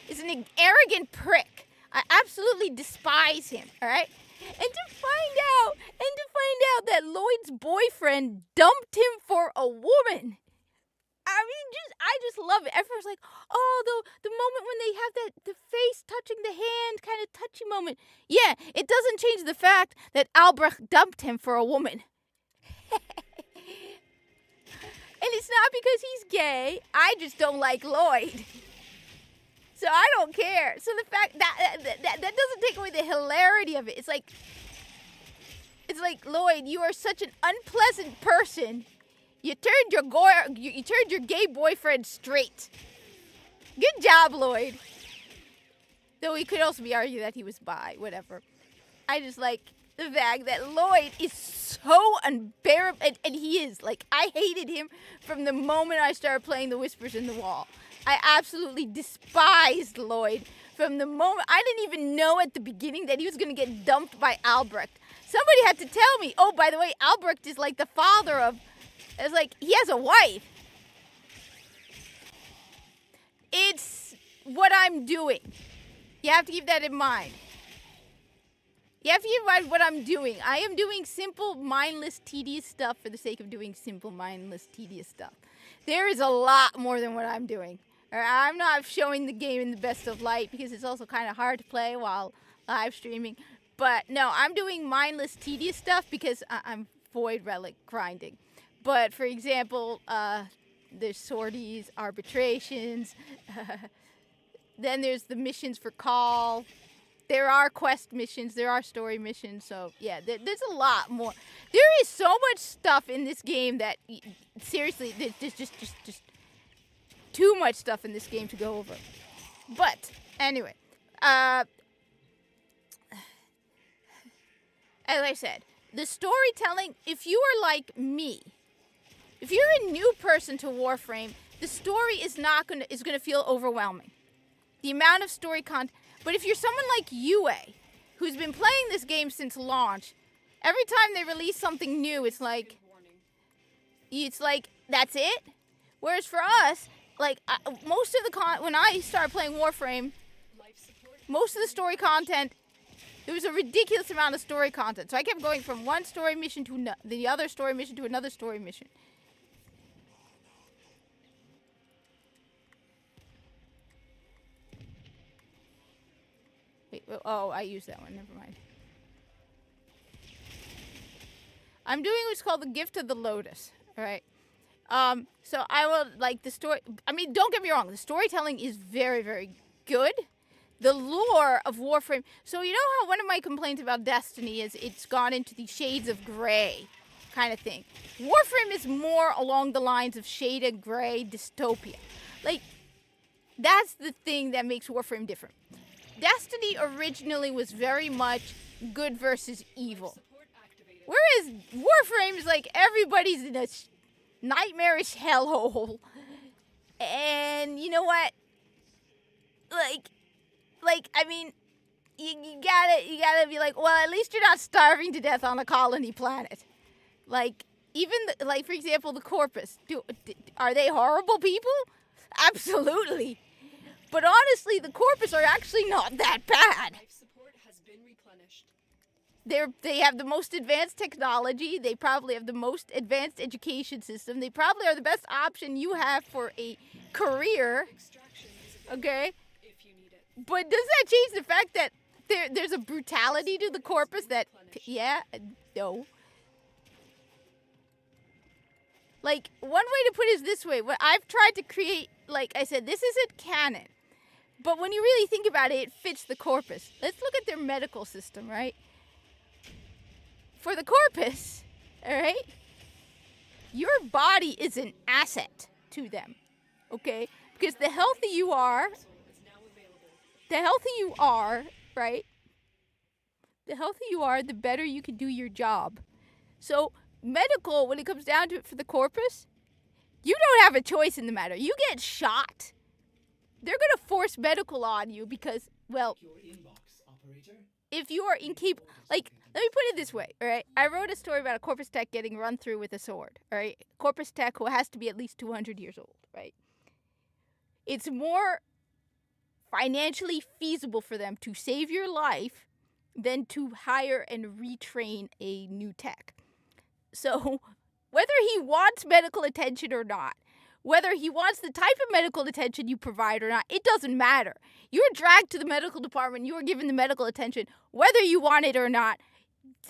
is an arrogant prick. I absolutely despise him, all right? And to find out that Lloyd's boyfriend dumped him for a woman. I mean, I just love it. Everyone's like, oh, the moment when they have the face touching the hand kind of touchy moment. Yeah, it doesn't change the fact that Albrecht dumped him for a woman. And it's not because he's gay. I just don't like Lloyd. So I don't care. So the fact that doesn't take away the hilarity of it. It's like, Lloyd, you are such an unpleasant person. You turned your gay boyfriend straight. Good job, Lloyd. Though he could also be argued that he was bi, whatever. I just like the fact that Lloyd is so unbearable, and he is. Like, I hated him from the moment I started playing the Whispers in the Wall. I absolutely despised Lloyd from the moment. I didn't even know at the beginning that he was going to get dumped by Albrecht. Somebody had to tell me, oh, by the way, Albrecht is like the father of, it's like, he has a wife. It's what I'm doing. You have to keep that in mind. You have to keep in mind what I'm doing. I am doing simple, mindless, tedious stuff for the sake of doing simple, mindless, tedious stuff. There is a lot more than what I'm doing. I'm not showing the game in the best of light because it's also kind of hard to play while live streaming. But no, I'm doing mindless, tedious stuff because I'm void relic grinding. But for example, there's sorties, arbitrations. Then there's the missions for call. There are quest missions. There are story missions. So yeah, there's a lot more. There is so much stuff in this game that seriously, there's just too much stuff in this game to go over. But anyway, as I said, the storytelling, if you are like me, If you're a new person to Warframe, the story is gonna feel overwhelming. The amount of story content. But if you're someone like UA, who's been playing this game since launch, every time they release something new, it's like that's it. Whereas for us, like most of the when I started playing Warframe, most of the story content, there was a ridiculous amount of story content. So I kept going from one story mission to the other story mission to another story mission. Wait, oh, I used that one. Never mind. I'm doing what's called the Gift of the Lotus. All right. So I will like the story. I mean, don't get me wrong. The storytelling is very, very good. The lore of Warframe. So you know how one of my complaints about Destiny is it's gone into the shades of gray kind of thing. Warframe is more along the lines of shaded gray dystopia. Like, that's the thing that makes Warframe different. Destiny originally was very much good versus evil. Whereas Warframe is like everybody's in a nightmarish hellhole. And you know what? Like I mean, you gotta be like, well, at least you're not starving to death on a colony planet. Like, even, for example, the Corpus. Are they horrible people? Absolutely. But honestly, the Corpus are actually not that bad.
Life support has been replenished.
They have the most advanced technology. They probably have the most advanced education system. They probably are the best option you have for a career.
Extraction is available
Okay?
if you need it.
But does that change the fact that there's a brutality to the Corpus that, yeah, no. Like, one way to put it is this way. What I've tried to create, like I said, this isn't canon. But when you really think about it, it fits the Corpus. Let's look at their medical system, right? For the Corpus, all right, your body is an asset to them, okay? Because the healthier you are, right? The healthier you are, the better you can do your job. So medical, when it comes down to it for the Corpus, you don't have a choice in the matter. You get shot, they're going to force medical on you because, well, if you are incapable, like, let me put it this way, all right? I wrote a story about a Corpus Tech getting run through with a sword, all right? Corpus Tech, who has to be at least 200 years old, right? It's more financially feasible for them to save your life than to hire and retrain a new tech. So whether he wants medical attention or not, whether he wants the type of medical attention you provide or not, it doesn't matter. You're dragged to the medical department. You are given the medical attention, whether you want it or not.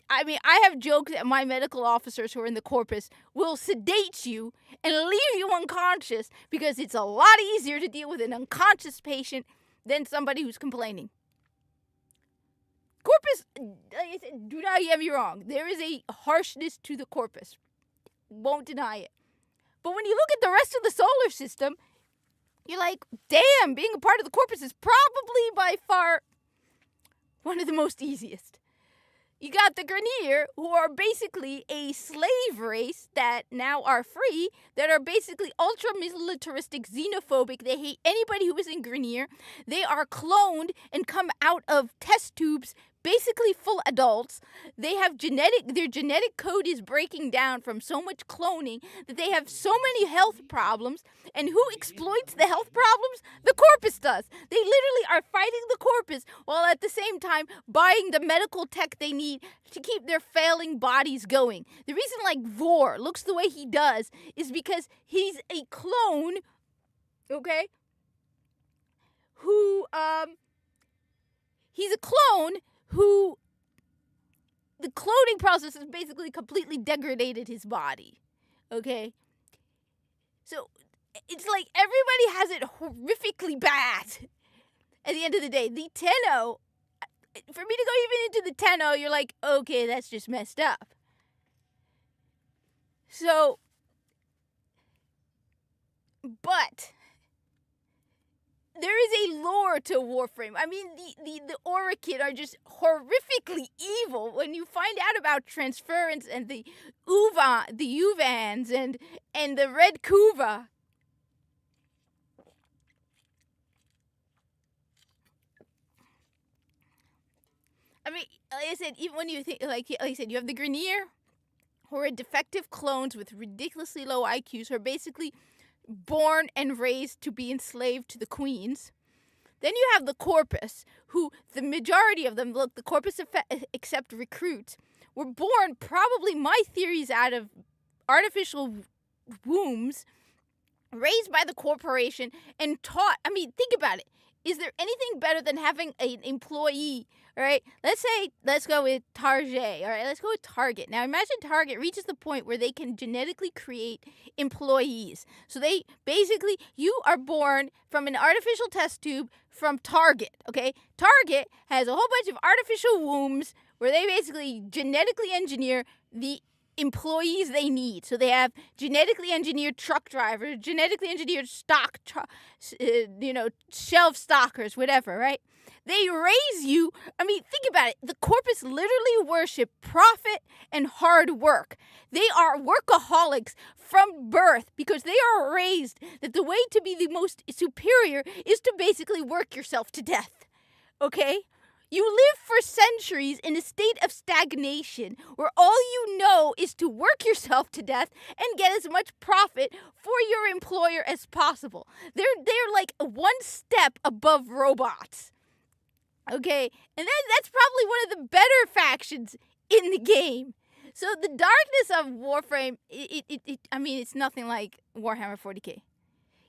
I mean, I have joked that my medical officers who are in the Corpus will sedate you and leave you unconscious because it's a lot easier to deal with an unconscious patient than somebody who's complaining. Corpus, like I said, do not get me wrong. There is a harshness to the Corpus. Won't deny it. But when you look at the rest of the solar system, you're like, damn, being a part of the Corpus is probably by far one of the most easiest. You got the Grenier, who are basically a slave race that now are free, that are basically ultra-militaristic, xenophobic. They hate anybody who is in Grenier. They are cloned and come out of test tubes, basically full adults. They have their genetic code is breaking down from so much cloning that they have so many health problems. And who exploits the health problems? The Corpus does. They literally are fighting the Corpus while at the same time buying the medical tech they need to keep their failing bodies going. The reason like Vor looks the way he does is because he's a clone, okay? He's a clone who the cloning process has basically completely degraded his body, okay? So it's like everybody has it horrifically bad at the end of the day. The Tenno, for me to go even into the Tenno, you're like, okay, that's just messed up. So, but there is a lore to Warframe. I mean, the Orikid are just horrifically evil when you find out about transference and the Uvans and the Red Kuva. I mean, like I said, even when you think, like I said, you have the Grineer, who are defective clones with ridiculously low IQs, who are basically born and raised to be enslaved to the queens. Then you have the Corpus, who the majority of them, look, the Corpus except recruits, were born, probably my theories, out of artificial wombs, raised by the corporation and taught. I mean, think about it. Is there anything better than having an employee? All right, let's go with Target. All right, let's go with Target. Now imagine Target reaches the point where they can genetically create employees. So they basically, you are born from an artificial test tube from Target, okay? Target has a whole bunch of artificial wombs where they basically genetically engineer the employees they need. So they have genetically engineered truck drivers, genetically engineered shelf stockers, whatever, right? They raise you. I mean, think about it. The Corpus literally worship profit and hard work. They are workaholics from birth because they are raised that the way to be the most superior is to basically work yourself to death. Okay? You live for centuries in a state of stagnation where all you know is to work yourself to death and get as much profit for your employer as possible. They're like one step above robots. Okay, and that's probably one of the better factions in the game. So the darkness of Warframe, I mean, it's nothing like Warhammer 40k.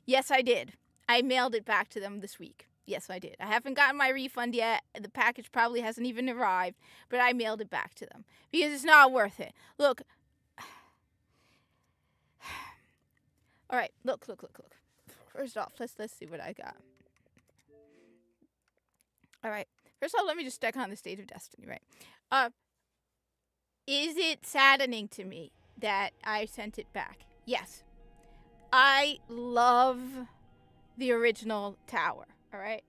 Yes, I did. I mailed it back to them this week. Yes, I did. I haven't gotten my refund yet. The package probably hasn't even arrived, but I mailed it back to them because it's not worth it. Look. All right, look. First off, let's see what I got. All right. First of all, let me just check on the state of Destiny, right? Is it saddening to me that I sent it back? Yes. I love the original tower, all right?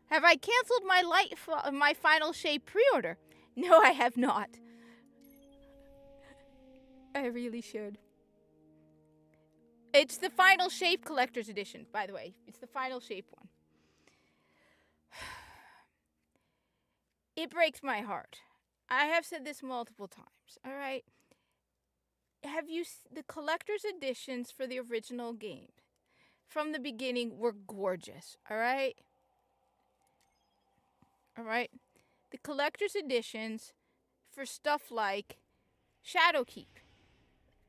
Have I canceled my Final Shape pre-order? No, I have not. I really should. It's the Final Shape Collector's Edition, by the way. It's the Final Shape one. It breaks my heart. I have said this multiple times, all right? The collector's editions for the original game from the beginning were gorgeous, all right? All right? The collector's editions for stuff like Shadowkeep,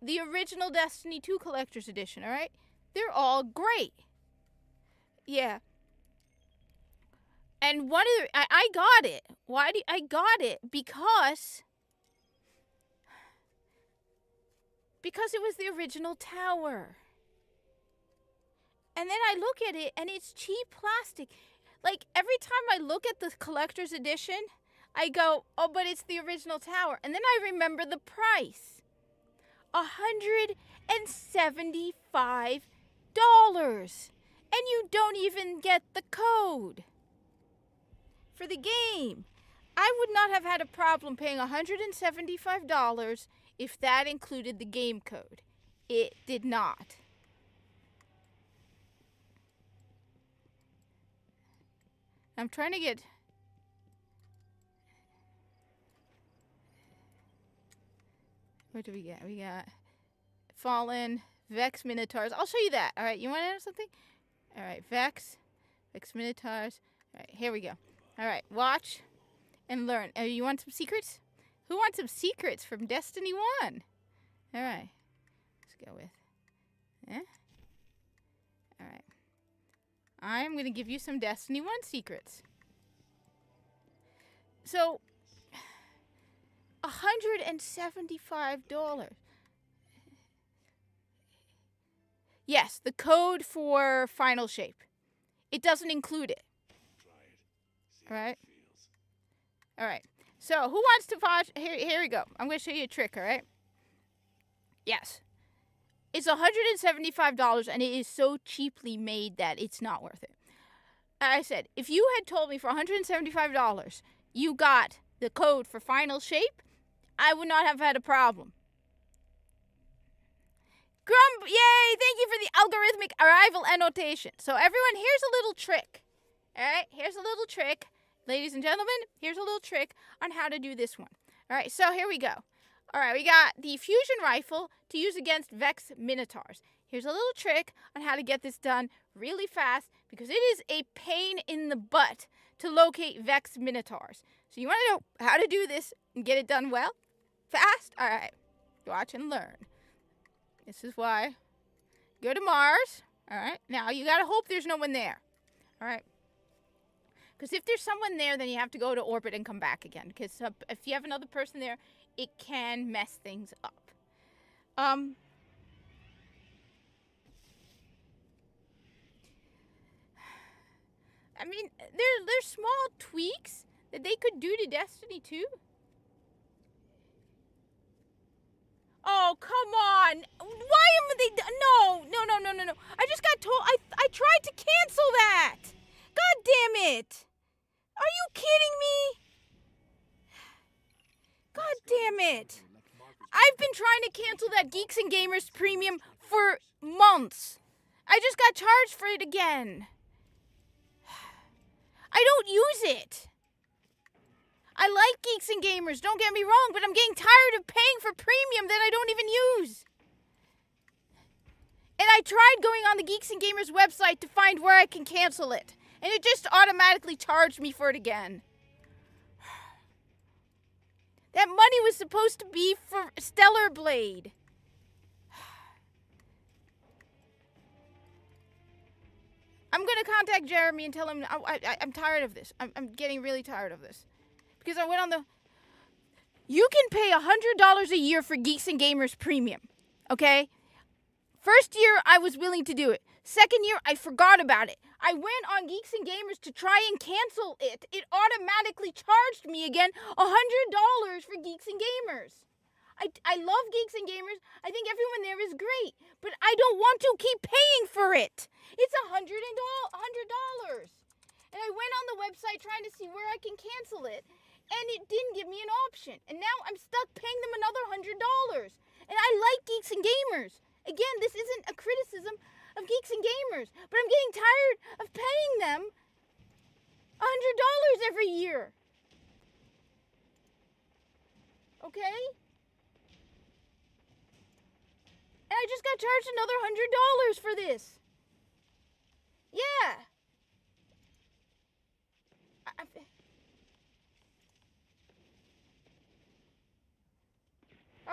the original Destiny 2 collector's edition, all right? They're all great. Yeah. And one of the, I got it. I got it because it was the original tower. And then I look at it and it's cheap plastic. Like every time I look at the collector's edition, I go, oh, but it's the original tower. And then I remember the price. $175. And you don't even get the code for the game. I would not have had a problem paying $175 if that included the game code. It did not. I'm trying to get... What do we get? We got Fallen, Vex Minotaurs. I'll show you that. All right, you want to know something? All right, Vex Minotaurs. All right, here we go. All right, watch and learn. You want some secrets? Who wants some secrets from Destiny 1? All right, let's go with. All right. I'm going to give you some Destiny 1 secrets. So, $175. Yes, the code for Final Shape. It doesn't include it. All right. All right. So, who wants to watch? Here we go. I'm going to show you a trick, all right? Yes. It's $175, and it is so cheaply made that it's not worth it. I said, if you had told me for $175 you got the code for final shape, I would not have had a problem. Yay, thank you for the algorithmic arrival annotation. So everyone, here's a little trick. All right, here's a little trick. Ladies and gentlemen, here's a little trick on how to do this one. All right, so here we go. All right, we got the fusion rifle to use against Vex Minotaurs. Here's a little trick on how to get this done really fast because it is a pain in the butt to locate Vex Minotaurs. So you want to know how to do this and get it done well? Fast? All right, watch and learn. This is why. Go to Mars. All right, now you got to hope there's no one there. All right. Because if there's someone there, then you have to go to orbit and come back again. Because if you have another person there, it can mess things up. I mean, there's small tweaks that they could do to Destiny 2. Oh, come on. Why haven't they done? No. I just got told. I tried to cancel that. God damn it. Are you kidding me? God damn it. I've been trying to cancel that Geeks and Gamers premium for months. I just got charged for it again. I don't use it. I like Geeks and Gamers, don't get me wrong, but I'm getting tired of paying for premium that I don't even use. And I tried going on the Geeks and Gamers website to find where I can cancel it. And it just automatically charged me for it again. That money was supposed to be for Stellar Blade. I'm going to contact Jeremy and tell him I'm tired of this. I'm getting really tired of this. Because I went on the... You can pay $100 a year for Geeks and Gamers Premium. Okay? First year, I was willing to do it. Second year, I forgot about it. I went on Geeks and Gamers to try and cancel it. It automatically charged me again $100 for Geeks and Gamers. I love Geeks and Gamers. I think everyone there is great. But I don't want to keep paying for it. It's $100. And I went on the website trying to see where I can cancel it. And it didn't give me an option. And now I'm stuck paying them another $100. And I like Geeks and Gamers. Again, this isn't a criticism of Geeks and Gamers. But I'm getting tired of paying them $100 every year. Okay? And I just got charged another $100 for this. Yeah.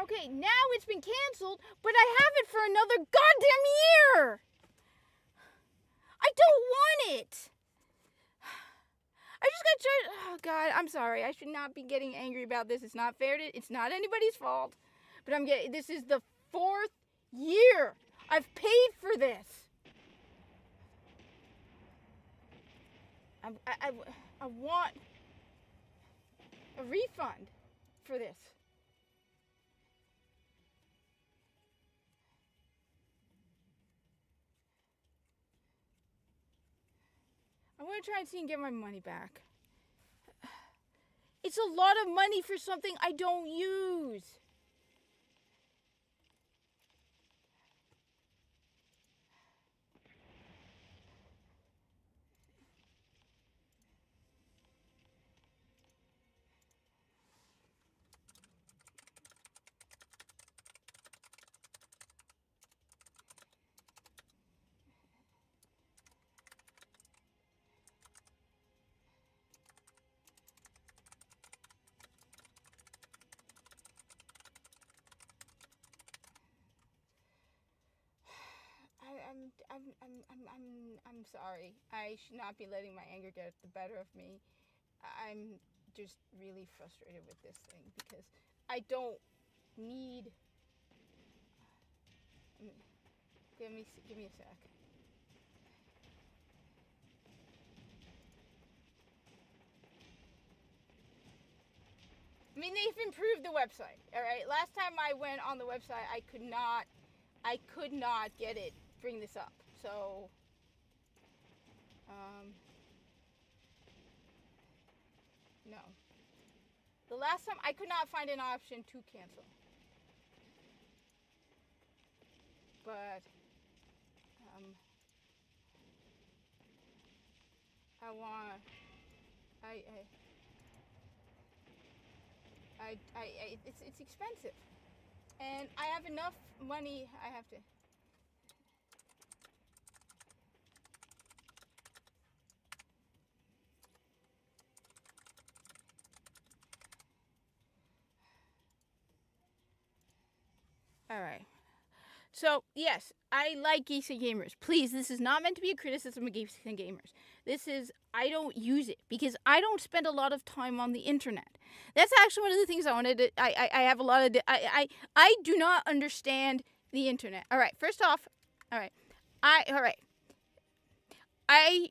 Okay, now it's been canceled, but I have it for another goddamn year. I don't want it. I just got charged. Oh, God, I'm sorry. I should not be getting angry about this. It's not fair. It's not anybody's fault. But this is the 4th year I've paid for this. I want a refund for this. I want to try and see and get my money back. It's a lot of money for something I don't use. I'm sorry. I should not be letting my anger get the better of me. I'm just really frustrated with this thing because I don't need. Give me a sec. I mean, they've improved the website. All right. Last time I went on the website, I could not get it. Bring this up. So, No. The last time I could not find an option to cancel. But I want it's expensive. And I have enough money. I have to. All right. So, yes, I like Geeks and Gamers. Please, this is not meant to be a criticism of Geeks and Gamers. This is, I don't use it because I don't spend a lot of time on the internet. That's actually one of the things I wanted to, I have a lot of, I do not understand the internet. All right, first off, all right, all right, I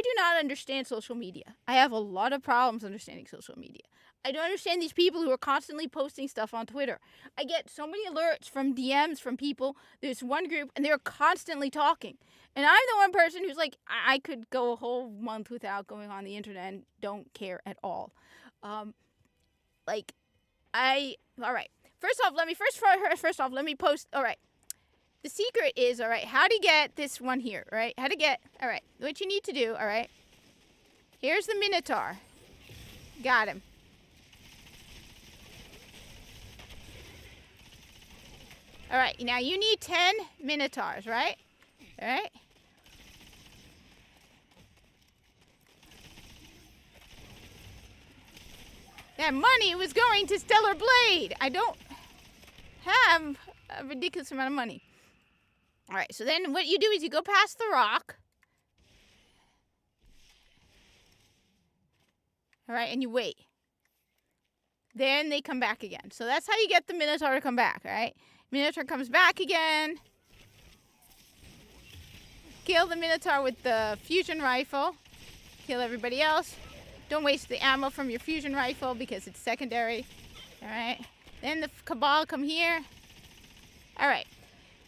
do not understand social media. I have a lot of problems understanding social media. I don't understand these people who are constantly posting stuff on Twitter. I get so many alerts from DMs from people. There's one group, and they're constantly talking. And I'm the one person who's like, I could go a whole month without going on the internet and don't care at all. All right. First off, let me post. All right. The secret is, all right, how to get this one here, right? All right, what you need to do, all right? Here's the Minotaur. Got him. All right, now you need 10 Minotaurs, right? All right. That money was going to Stellar Blade. I don't have a ridiculous amount of money. All right, so then what you do is you go past the rock. All right, and you wait. Then they come back again. So that's how you get the Minotaur to come back, all right? Minotaur comes back again. Kill the Minotaur with the fusion rifle. Kill everybody else. Don't waste the ammo from your fusion rifle because it's secondary. All right. Then the Cabal come here. All right.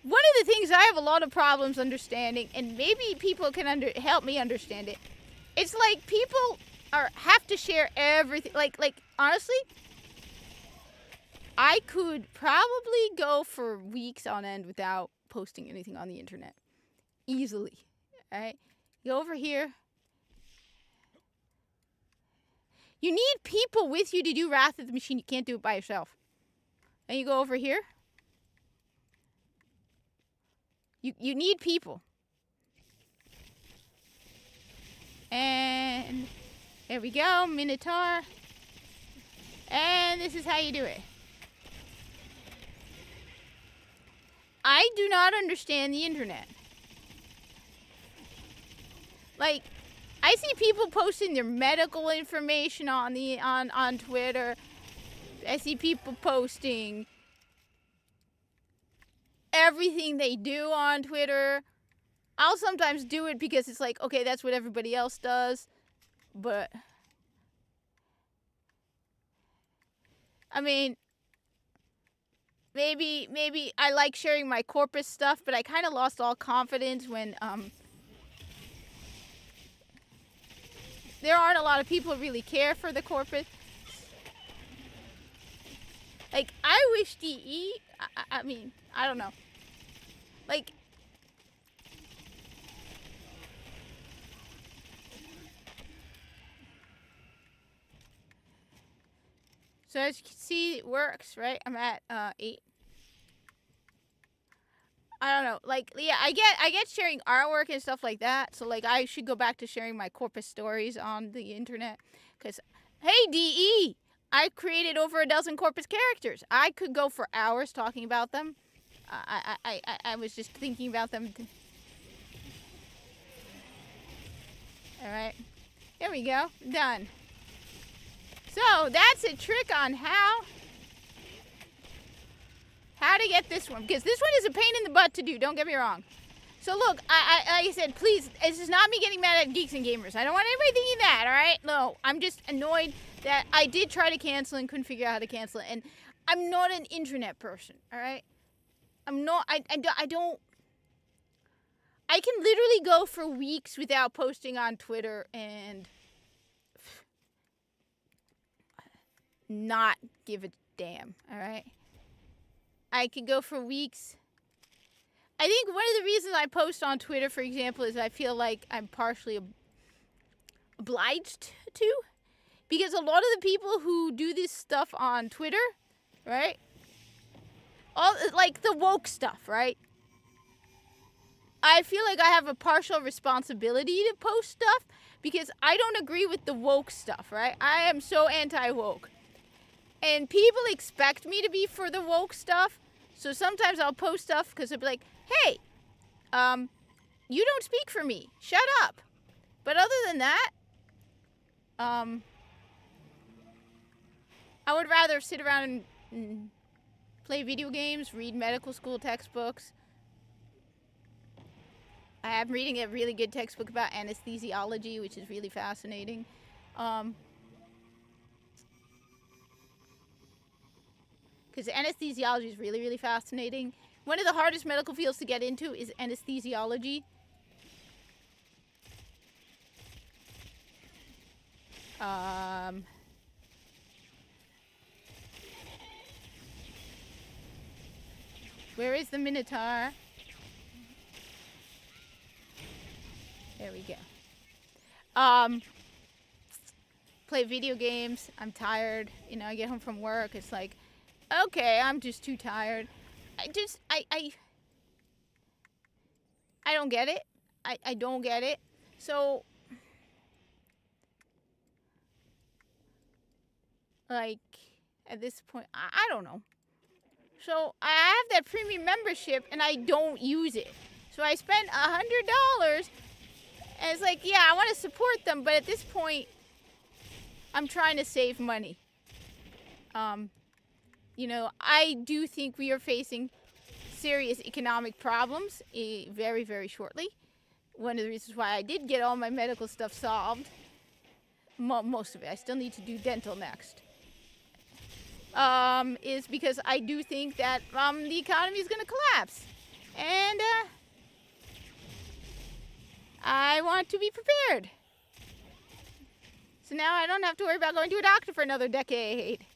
One of the things I have a lot of problems understanding, and maybe people can help me understand it. It's like people have to share everything. Like honestly, I could probably go for weeks on end without posting anything on the internet. Easily. All right. Go over here. You need people with you to do Wrath of the Machine. You can't do it by yourself. And you go over here. You need people. And there we go, Minotaur. And this is how you do it. I do not understand the internet. Like, I see people posting their medical information on Twitter. I see people posting everything they do on Twitter. I'll sometimes do it because it's like, okay, that's what everybody else does. But I mean, maybe I like sharing my Corpus stuff, but I kind of lost all confidence when there aren't a lot of people who really care for the Corpus. Like, I wish DE, I mean, I don't know. Like, so as you can see, it works, right? I'm at 8. I don't know. Like, yeah, I get sharing artwork and stuff like that. So, like, I should go back to sharing my Corpus stories on the internet. Because, hey, DE, I created over a dozen Corpus characters. I could go for hours talking about them. I was just thinking about them. All right. There we go. Done. So, that's a trick on how to get this one. Because this one is a pain in the butt to do. Don't get me wrong. So, look, like I said, please, this is not me getting mad at Geeks and Gamers. I don't want anybody thinking that, all right? No, I'm just annoyed that I did try to cancel and couldn't figure out how to cancel it. And I'm not an internet person, all right? I'm not, I don't, I can literally go for weeks without posting on Twitter and not give a damn, all right? I could go for weeks. I think one of the reasons I post on Twitter, for example, is I feel like I'm partially obliged to. Because a lot of the people who do this stuff on Twitter, right? All like the woke stuff, right? I feel like I have a partial responsibility to post stuff because I don't agree with the woke stuff, right? I am so anti-woke. And people expect me to be for the woke stuff. So sometimes I'll post stuff because they'll be like, hey, you don't speak for me. Shut up. But other than that, I would rather sit around and play video games, read medical school textbooks. I am reading a really good textbook about anesthesiology, which is really fascinating. Because anesthesiology is really, really fascinating. One of the hardest medical fields to get into is anesthesiology. Where is the Minotaur? There we go. Play video games. I'm tired. You know, I get home from work. It's like, okay, I'm just too tired. I don't get it. I don't get it. So, like, at this point, I don't know. So, I have that premium membership, and I don't use it. So, I spent $100, and it's like, yeah, I want to support them, but at this point, I'm trying to save money. You know, I do think we are facing serious economic problems very, very shortly. One of the reasons why I did get all my medical stuff solved, most of it, I still need to do dental next, is because I do think that the economy is going to collapse. And I want to be prepared. So now I don't have to worry about going to a doctor for another decade.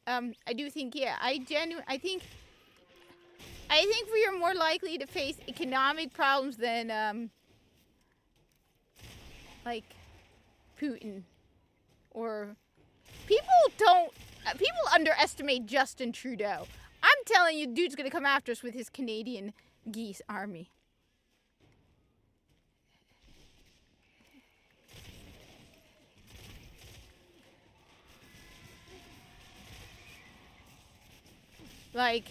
I do think, yeah, I think we are more likely to face economic problems than, like, Putin. Or, people underestimate Justin Trudeau. I'm telling you, dude's gonna come after us with his Canadian geese army. Like,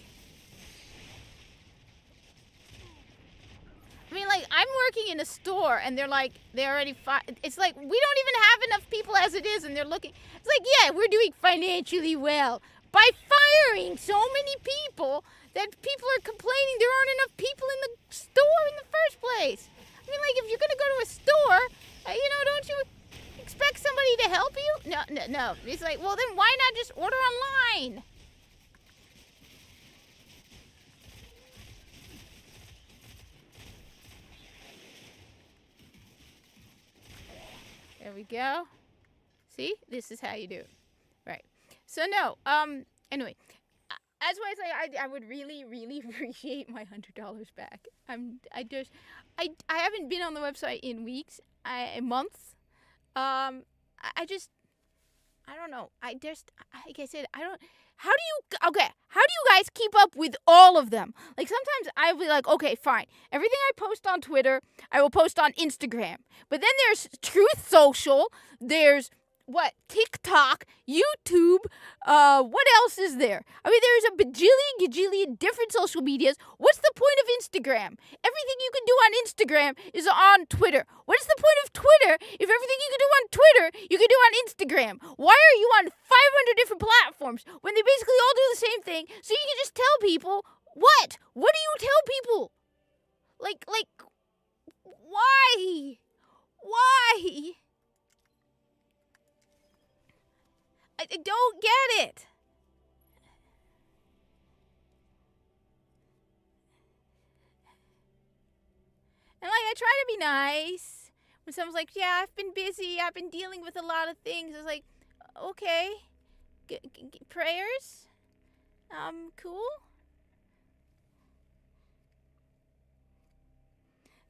I mean, like, I'm working in a store, and they're like, they already, it's like, we don't even have enough people as it is, and they're looking, it's like, yeah, we're doing financially well by firing so many people that people are complaining there aren't enough people in the store in the first place. I mean, like, if you're gonna go to a store, you know, don't you expect somebody to help you? No. It's like, well, then why not just order online? There we go. See? This is how you do it. Right. So, no. Anyway. As I say, I would really, really appreciate my $100 back. I haven't been on the website in weeks. Months. I don't know. Like I said, how do you guys keep up with all of them? Like, sometimes I'll be like, okay, fine. Everything I post on Twitter, I will post on Instagram. But then there's Truth Social. There's, TikTok, YouTube. What else is there? I mean, there's a gajillion different social medias. What's the point of Instagram? Everything you can do on Instagram is on Twitter. What is the point of Twitter if everything you can do on Twitter, you can do on Instagram? Why are you on 500 different platforms when they basically all do the same thing? So you can just tell people, what? What do you tell people? Like, why? Why? I don't get it. And, like, I try to be nice. When someone's like, yeah, I've been busy, I've been dealing with a lot of things. It's like, Okay. Prayers? Cool.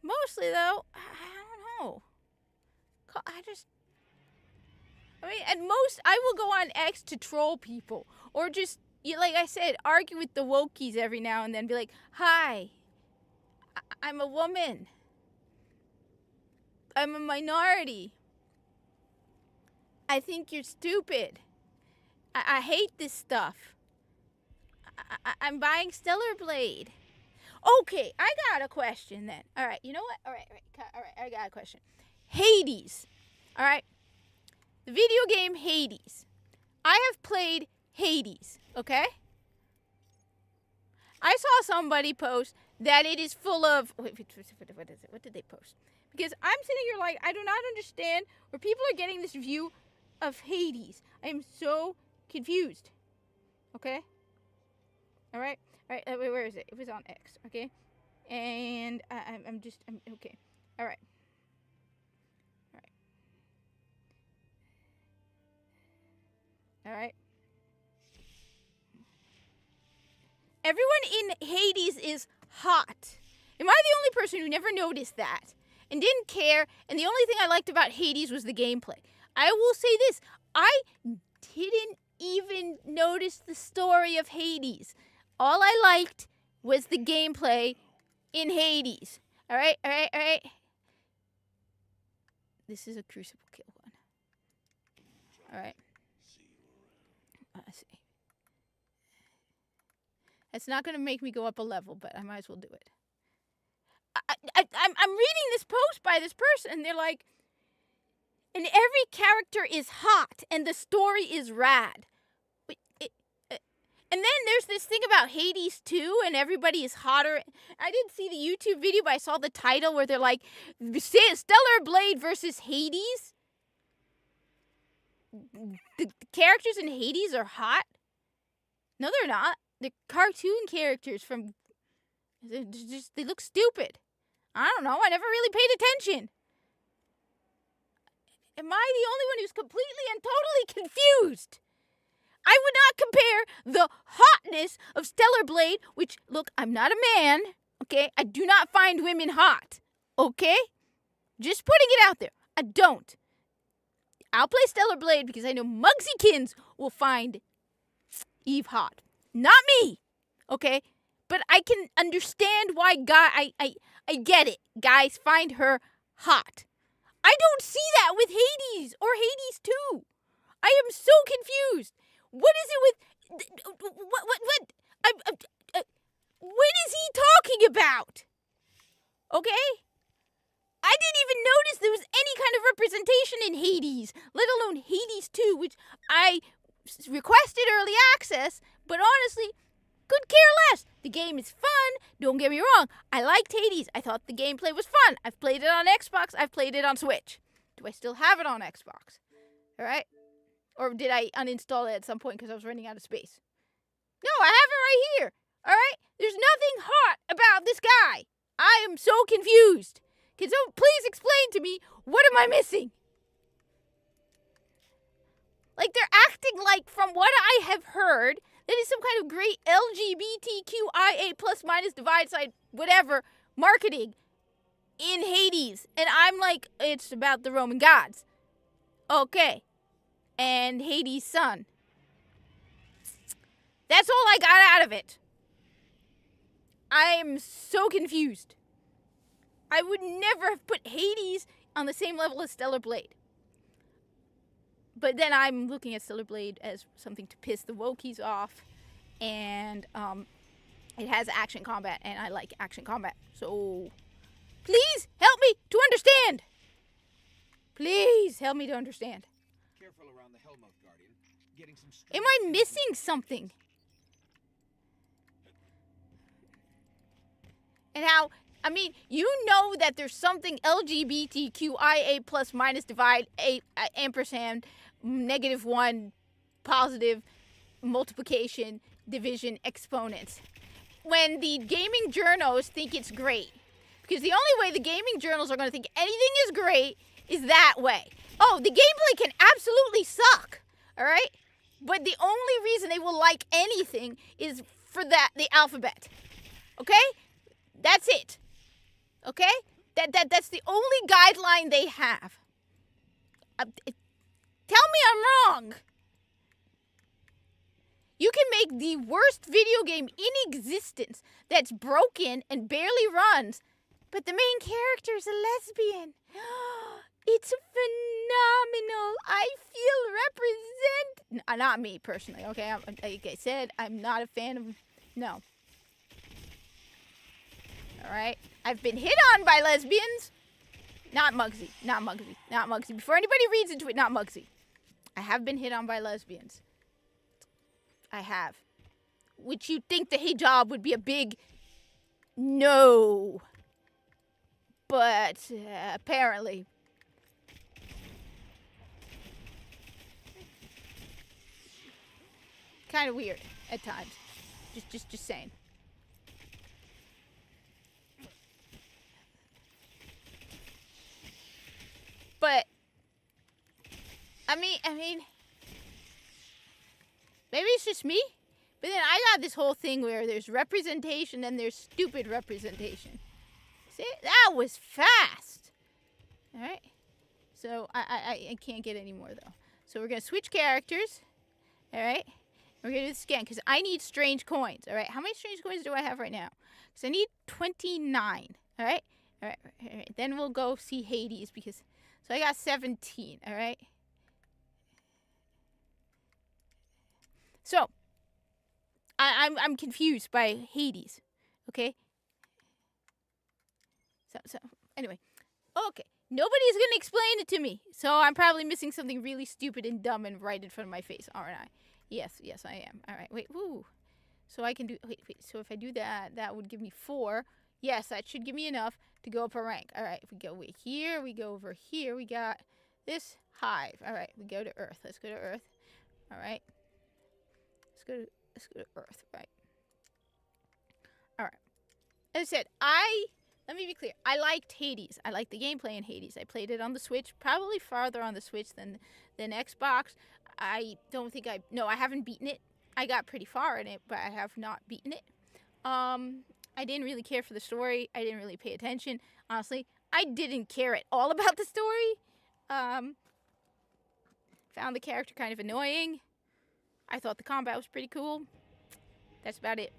Mostly, though, I don't know. I mean, at most, I will go on X to troll people. Or just, like I said, argue with the wokies every now and then. Be like, hi, I'm a woman. I'm a minority. I think you're stupid. I hate this stuff. I'm buying Stellar Blade. Okay, I got a question then. All right, you know what? All right, I got a question. Hades. All right. The video game Hades. I have played Hades, okay? I saw somebody post that it is full of... Wait, what is it? What did they post? Because I'm sitting here like, I do not understand where people are getting this view of Hades. I am so confused. Okay? All right, where is it? It was on X, okay? And I'm okay. All right. All right. Everyone in Hades is hot. Am I the only person who never noticed that and didn't care? And the only thing I liked about Hades was the gameplay. I will say this. I didn't even notice the story of Hades. All I liked was the gameplay in Hades. All right. This is a Crucible kill one. All right. Let's see. It's not going to make me go up a level, but I might as well do it. I'm reading this post by this person, and they're like, and every character is hot, and the story is rad. And then there's this thing about Hades 2, and everybody is hotter. I didn't see the YouTube video, but I saw the title where they're like, Stellar Blade versus Hades. The characters in Hades are hot? No, they're not. They're cartoon characters from... they look stupid. I don't know. I never really paid attention. Am I the only one who's completely and totally confused? I would not compare the hotness of Stellar Blade, which, look, I'm not a man, okay? I do not find women hot, okay? Just putting it out there. I don't. I'll play Stellar Blade because I know Muggsykins will find Eve hot. Not me, okay? But I can understand why I get it. Guys find her hot. I don't see that with Hades or Hades 2. I am so confused. What is it with... What is he talking about? Okay? I didn't even notice there was any kind of representation in Hades, let alone Hades 2, which I requested early access, but honestly, could care less. The game is fun, don't get me wrong. I liked Hades. I thought the gameplay was fun. I've played it on Xbox. I've played it on Switch. Do I still have it on Xbox? All right? Or did I uninstall it at some point because I was running out of space? No, I have it right here. All right? There's nothing hot about this guy. I am so confused. Can someone please explain to me, what am I missing? Like, they're acting like, from what I have heard, that is some kind of great LGBTQIA plus minus divide side, whatever, marketing in Hades. And I'm like, it's about the Roman gods. Okay. And Hades' son. That's all I got out of it. I am so confused. I would never have put Hades on the same level as Stellar Blade. But then I'm looking at Stellar Blade as something to piss the wokies off. And it has action combat, and I like action combat. So, please help me to understand. Please help me to understand.
Careful around the Hellmouth Guardian. Getting some
Am I missing something? And how, I mean, you know that there's something LGBTQIA plus minus divide ampersand -1 positive multiplication division exponents. When the gaming journals think it's great. Because the only way the gaming journals are going to think anything is great is that way. Oh, the gameplay can absolutely suck. All right? But the only reason they will like anything is for the alphabet. Okay? That's it. Okay? That's the only guideline they have. Tell me I'm wrong. You can make the worst video game in existence that's broken and barely runs, but the main character is a lesbian. It's phenomenal. I feel not me personally, okay? Like I said, I'm not a fan of... No. Alright? I've been hit on by lesbians. Not Muggsy. Not Muggsy. Not Muggsy. Before anybody reads into it, not Muggsy. I have been hit on by lesbians. I have. Which you'd think the hijab would be a big no. But apparently... kind of weird at times. Just saying. But I mean, maybe it's just me. But then I got this whole thing where there's representation and there's stupid representation. See, that was fast. All right. So I can't get any more though. So we're gonna switch characters. All right. We're going to do this again because I need strange coins, all right? How many strange coins do I have right now? Because I need 29, all right? All right. Then we'll go see Hades because... So I got 17, all right? So, I'm confused by Hades, okay? So anyway. Okay. Nobody's going to explain it to me. So I'm probably missing something really stupid and dumb and right in front of my face, aren't I? Yes, I am. All right, wait, woo. So I can do, wait. So if I do that, that would give me 4. Yes, that should give me enough to go up a rank. All right, if we go here, we go over here. We got this hive. All right, we go to Earth. Let's go to Earth. All right. Let's go to Earth, right. All right. As I said, let me be clear. I liked Hades. I liked the gameplay in Hades. I played it on the Switch, probably farther on the Switch than Xbox. I don't think I haven't beaten it. I got pretty far in it, but I have not beaten it. I didn't really care for the story. I didn't really pay attention. Honestly, I didn't care at all about the story. Found the character kind of annoying. I thought the combat was pretty cool. That's about it.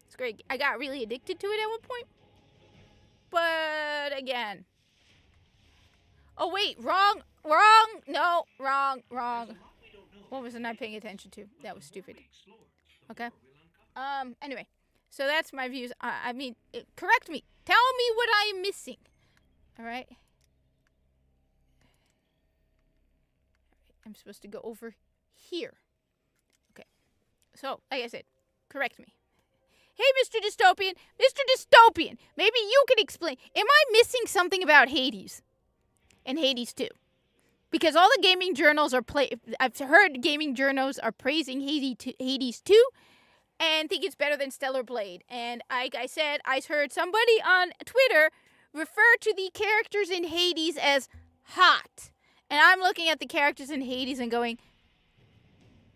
It's great. I got really addicted to it at one point. But again. Oh wait, wrong. No, wrong. What was I not paying attention to? That was stupid. Okay. Anyway, so that's my views. I mean, correct me. Tell me what I am missing. All right. I'm supposed to go over here. Okay. So, like I said, correct me. Hey, Mr. Dystopian. Mr. Dystopian. Maybe you can explain. Am I missing something about Hades? And Hades 2? Because all the gaming journals I've heard gaming journals are praising Hades 2 and think it's better than Stellar Blade. And like I said, I heard somebody on Twitter refer to the characters in Hades as hot. And I'm looking at the characters in Hades and going,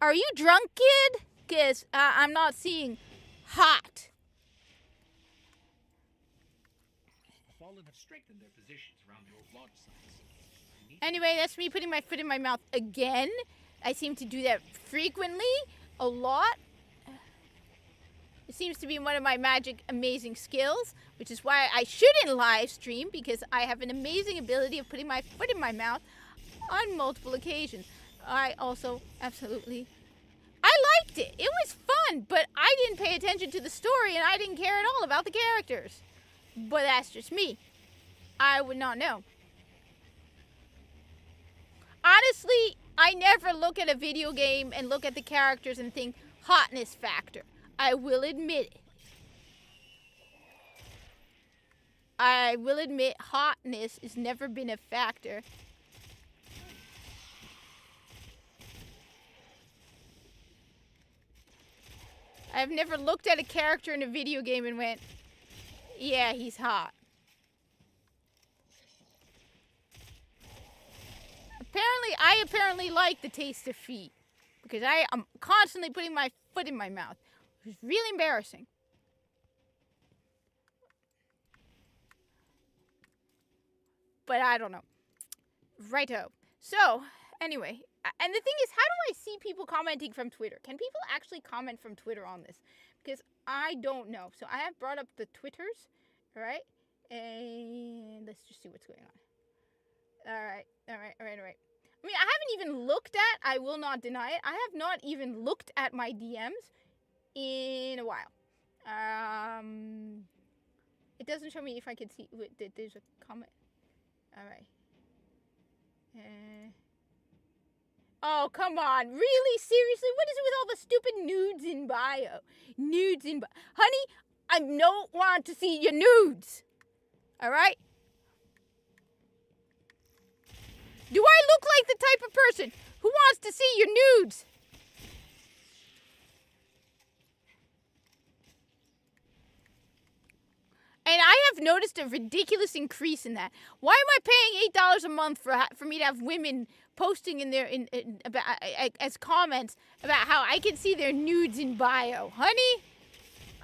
are you drunk, kid? Because I'm not seeing hot.
Fallen have strengthened their positions around the old launch sites.
Anyway, that's me putting my foot in my mouth again. I seem to do that frequently, a lot. It seems to be one of my magic, amazing skills, which is why I shouldn't live stream, because I have an amazing ability of putting my foot in my mouth on multiple occasions. I also absolutely... I liked it. It was fun, but I didn't pay attention to the story, and I didn't care at all about the characters. But that's just me. I would not know. Honestly, I never look at a video game and look at the characters and think hotness factor. I will admit it. I will admit hotness has never been a factor. I've never looked at a character in a video game and went, yeah, he's hot. I apparently like the taste of feet. Because I am constantly putting my foot in my mouth. Which is really embarrassing. But I don't know. Righto. So, anyway. And the thing is, how do I see people commenting from Twitter? Can people actually comment from Twitter on this? Because I don't know. So I have brought up the Twitters. Alright? And let's just see what's going on. Alright. I mean, I haven't even looked at, I will not deny it, I have not even looked at my DMs in a while. It doesn't show me if I can see, there's a comment. Alright. Oh, come on. Really? Seriously? What is it with all the stupid nudes in bio? Nudes in bio. Honey, I don't want to see your nudes. Alright? Do I look like the type of person who wants to see your nudes? And I have noticed a ridiculous increase in that. Why am I paying $8 a month for me to have women posting in their about as comments about how I can see their nudes in bio? Honey,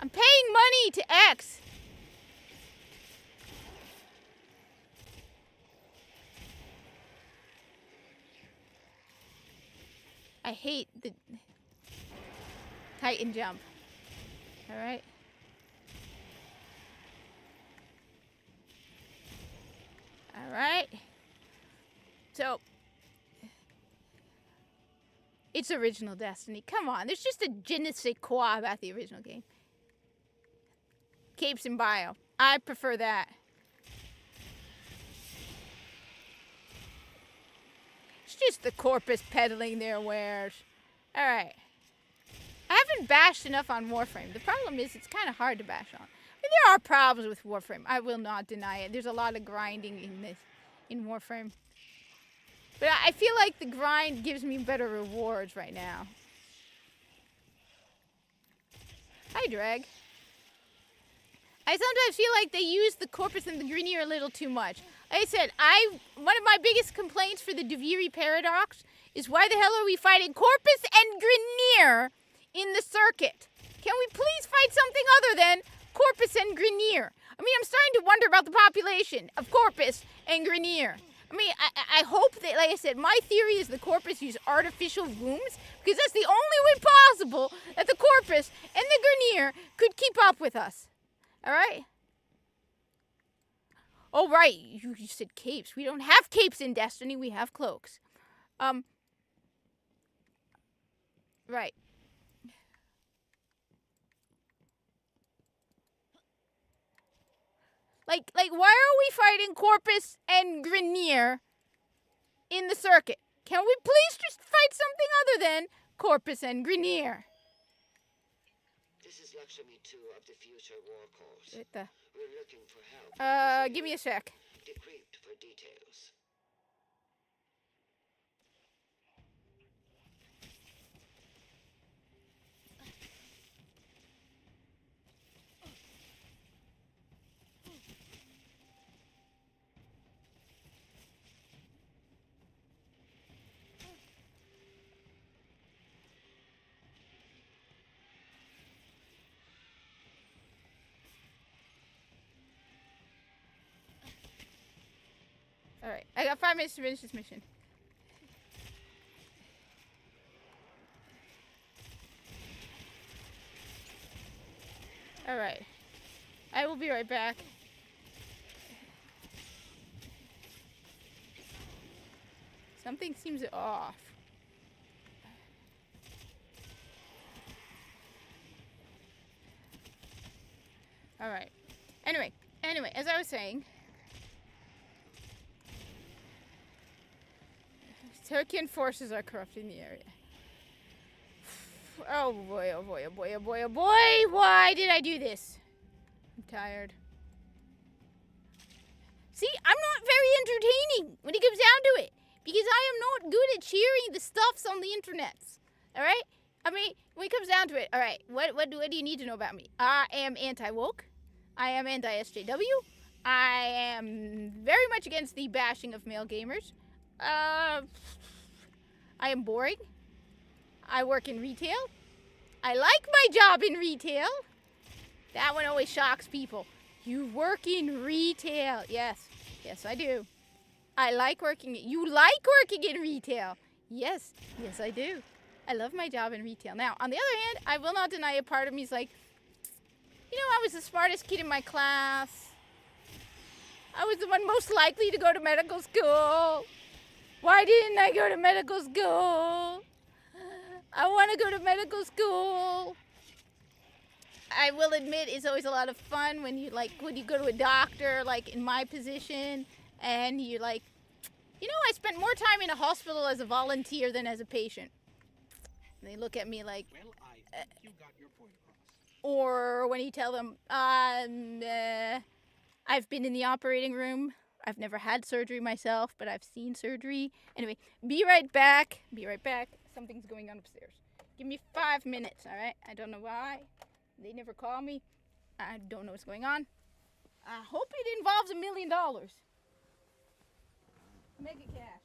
I'm paying money to X. I hate the Titan jump. Alright. Alright. So, it's original Destiny. Come on, there's just a je ne sais quoi about the original game. Capes in bio. I prefer that. It's just the Corpus peddling their wares. Alright. I haven't bashed enough on Warframe. The problem is it's kind of hard to bash on. I mean, there are problems with Warframe. I will not deny it. There's a lot of grinding in Warframe. But I feel like the grind gives me better rewards right now. Hi, Drag. I sometimes feel like they use the Corpus and the Grenier a little too much. Like I said, one of my biggest complaints for the Duviri paradox is why the hell are we fighting Corpus and Grenier in the circuit? Can we please fight something other than Corpus and Grenier? I mean, I'm starting to wonder about the population of Corpus and Grenier. I mean, I hope that, like I said, my theory is the Corpus use artificial wombs because that's the only way possible that the Corpus and the Grenier could keep up with us. All right? Oh, right. You said capes. We don't have capes in Destiny. We have cloaks. Right. Like, why are we fighting Corpus and Grenier in the circuit? Can we please just fight something other than Corpus and Grenier?
This is Lakshmi 2 of the Future War Corps.
What the?
We're looking for help.
Give me a sec.
Decrypt for details.
Alright, I got 5 minutes to finish this mission. Alright. I will be right back. Something seems off. Alright. Anyway, as I was saying, Turkian forces are corrupting the area. Oh boy, oh boy, oh boy, oh boy, oh boy! Why did I do this? I'm tired. See, I'm not very entertaining when it comes down to it. Because I am not good at cheering the stuffs on the internets. Alright? I mean, when it comes down to it, alright, what do you need to know about me? I am anti-woke. I am anti-SJW. I am very much against the bashing of male gamers. I am boring. I work in retail. I like my job in retail. That one always shocks people. You work in retail. Yes. Yes, I do. I like working. You like working in retail. Yes. Yes, I do. I love my job in retail. Now, on the other hand, I will not deny a part of me is like, I was the smartest kid in my class. I was the one most likely to go to medical school. Why didn't I go to medical school? I want to go to medical school. I will admit it's always a lot of fun when you go to a doctor, like in my position, and you're like, I spent more time in a hospital as a volunteer than as a patient. And they look at me like,
Well, I think you got your point across.
or when you tell them, I've been in the operating room. I've never had surgery myself, but I've seen surgery. Anyway, be right back. Be right back. Something's going on upstairs. Give me 5 minutes, all right? I don't know why. They never call me. I don't know what's going on. I hope it involves $1 million. Mega cash.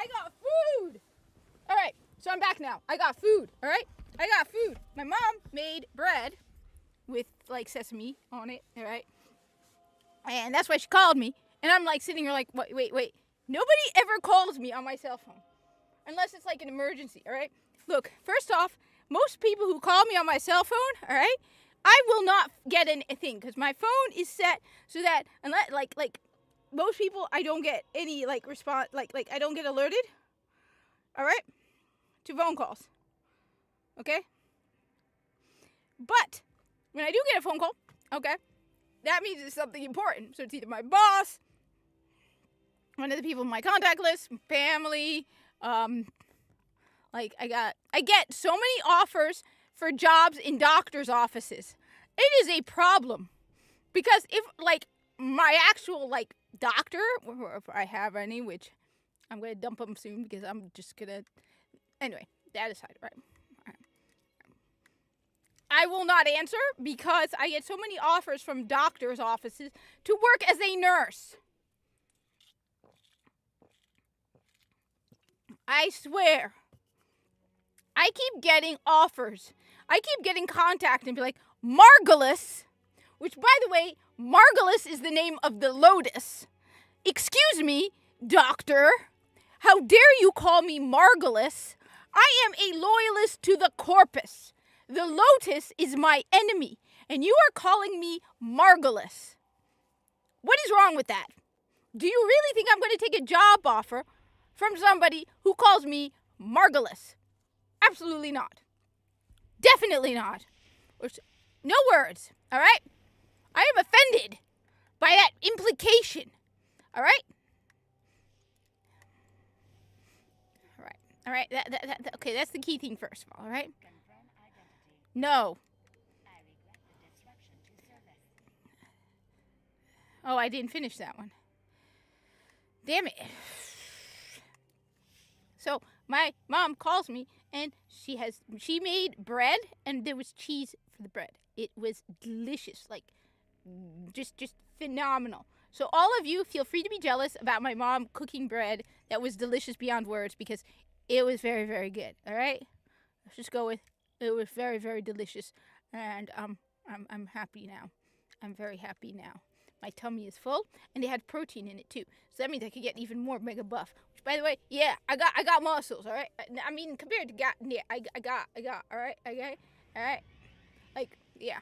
I got food. All right, so I'm back now. I got food. All right, I got food. My mom made bread with like sesame on it. All right, and that's why she called me. And I'm like sitting here like, wait. Nobody ever calls me on my cell phone unless it's like an emergency. All right. Look, first off, most people who call me on my cell phone, all right, I will not get anything because my phone is set so that unless like most people, I don't get any like response, like I don't get alerted. All right, to phone calls. Okay. But when I do get a phone call, okay, that means it's something important. So it's either my boss, one of the people in my contact list, family. Like I get so many offers for jobs in doctor's offices. It is a problem because if like my actual like doctor, or if I have any, which I'm gonna dump them soon because I'm just gonna. Anyway, that aside, right? I will not answer because I get so many offers from doctor's offices to work as a nurse. I swear. I keep getting offers. I keep getting contacted and be like, Margulis, which by the way, Margulis is the name of the lotus. Excuse me, doctor. How dare you call me Margulis? I am a loyalist to the Corpus. The lotus is my enemy, and you are calling me Margulis. What is wrong with that? Do you really think I'm going to take a job offer from somebody who calls me Margulis? Absolutely not. Definitely not. No words, all right? I am offended by that implication, all right? All right, okay, that's the key thing first of all right? No. Oh, I didn't finish that one. Damn it. So my mom calls me and she made bread and there was cheese for the bread. It was delicious, like just phenomenal. So all of you feel free to be jealous about my mom cooking bread that was delicious beyond words because it was very, very good. All right, let's just go with it was very, very delicious, and I'm happy now. I'm very happy now. My tummy is full, and it had protein in it too. So that means I could get even more mega buff. Which, by the way, yeah, I got muscles. All right. I mean, compared to I got. All right. Okay. All right. Like, yeah.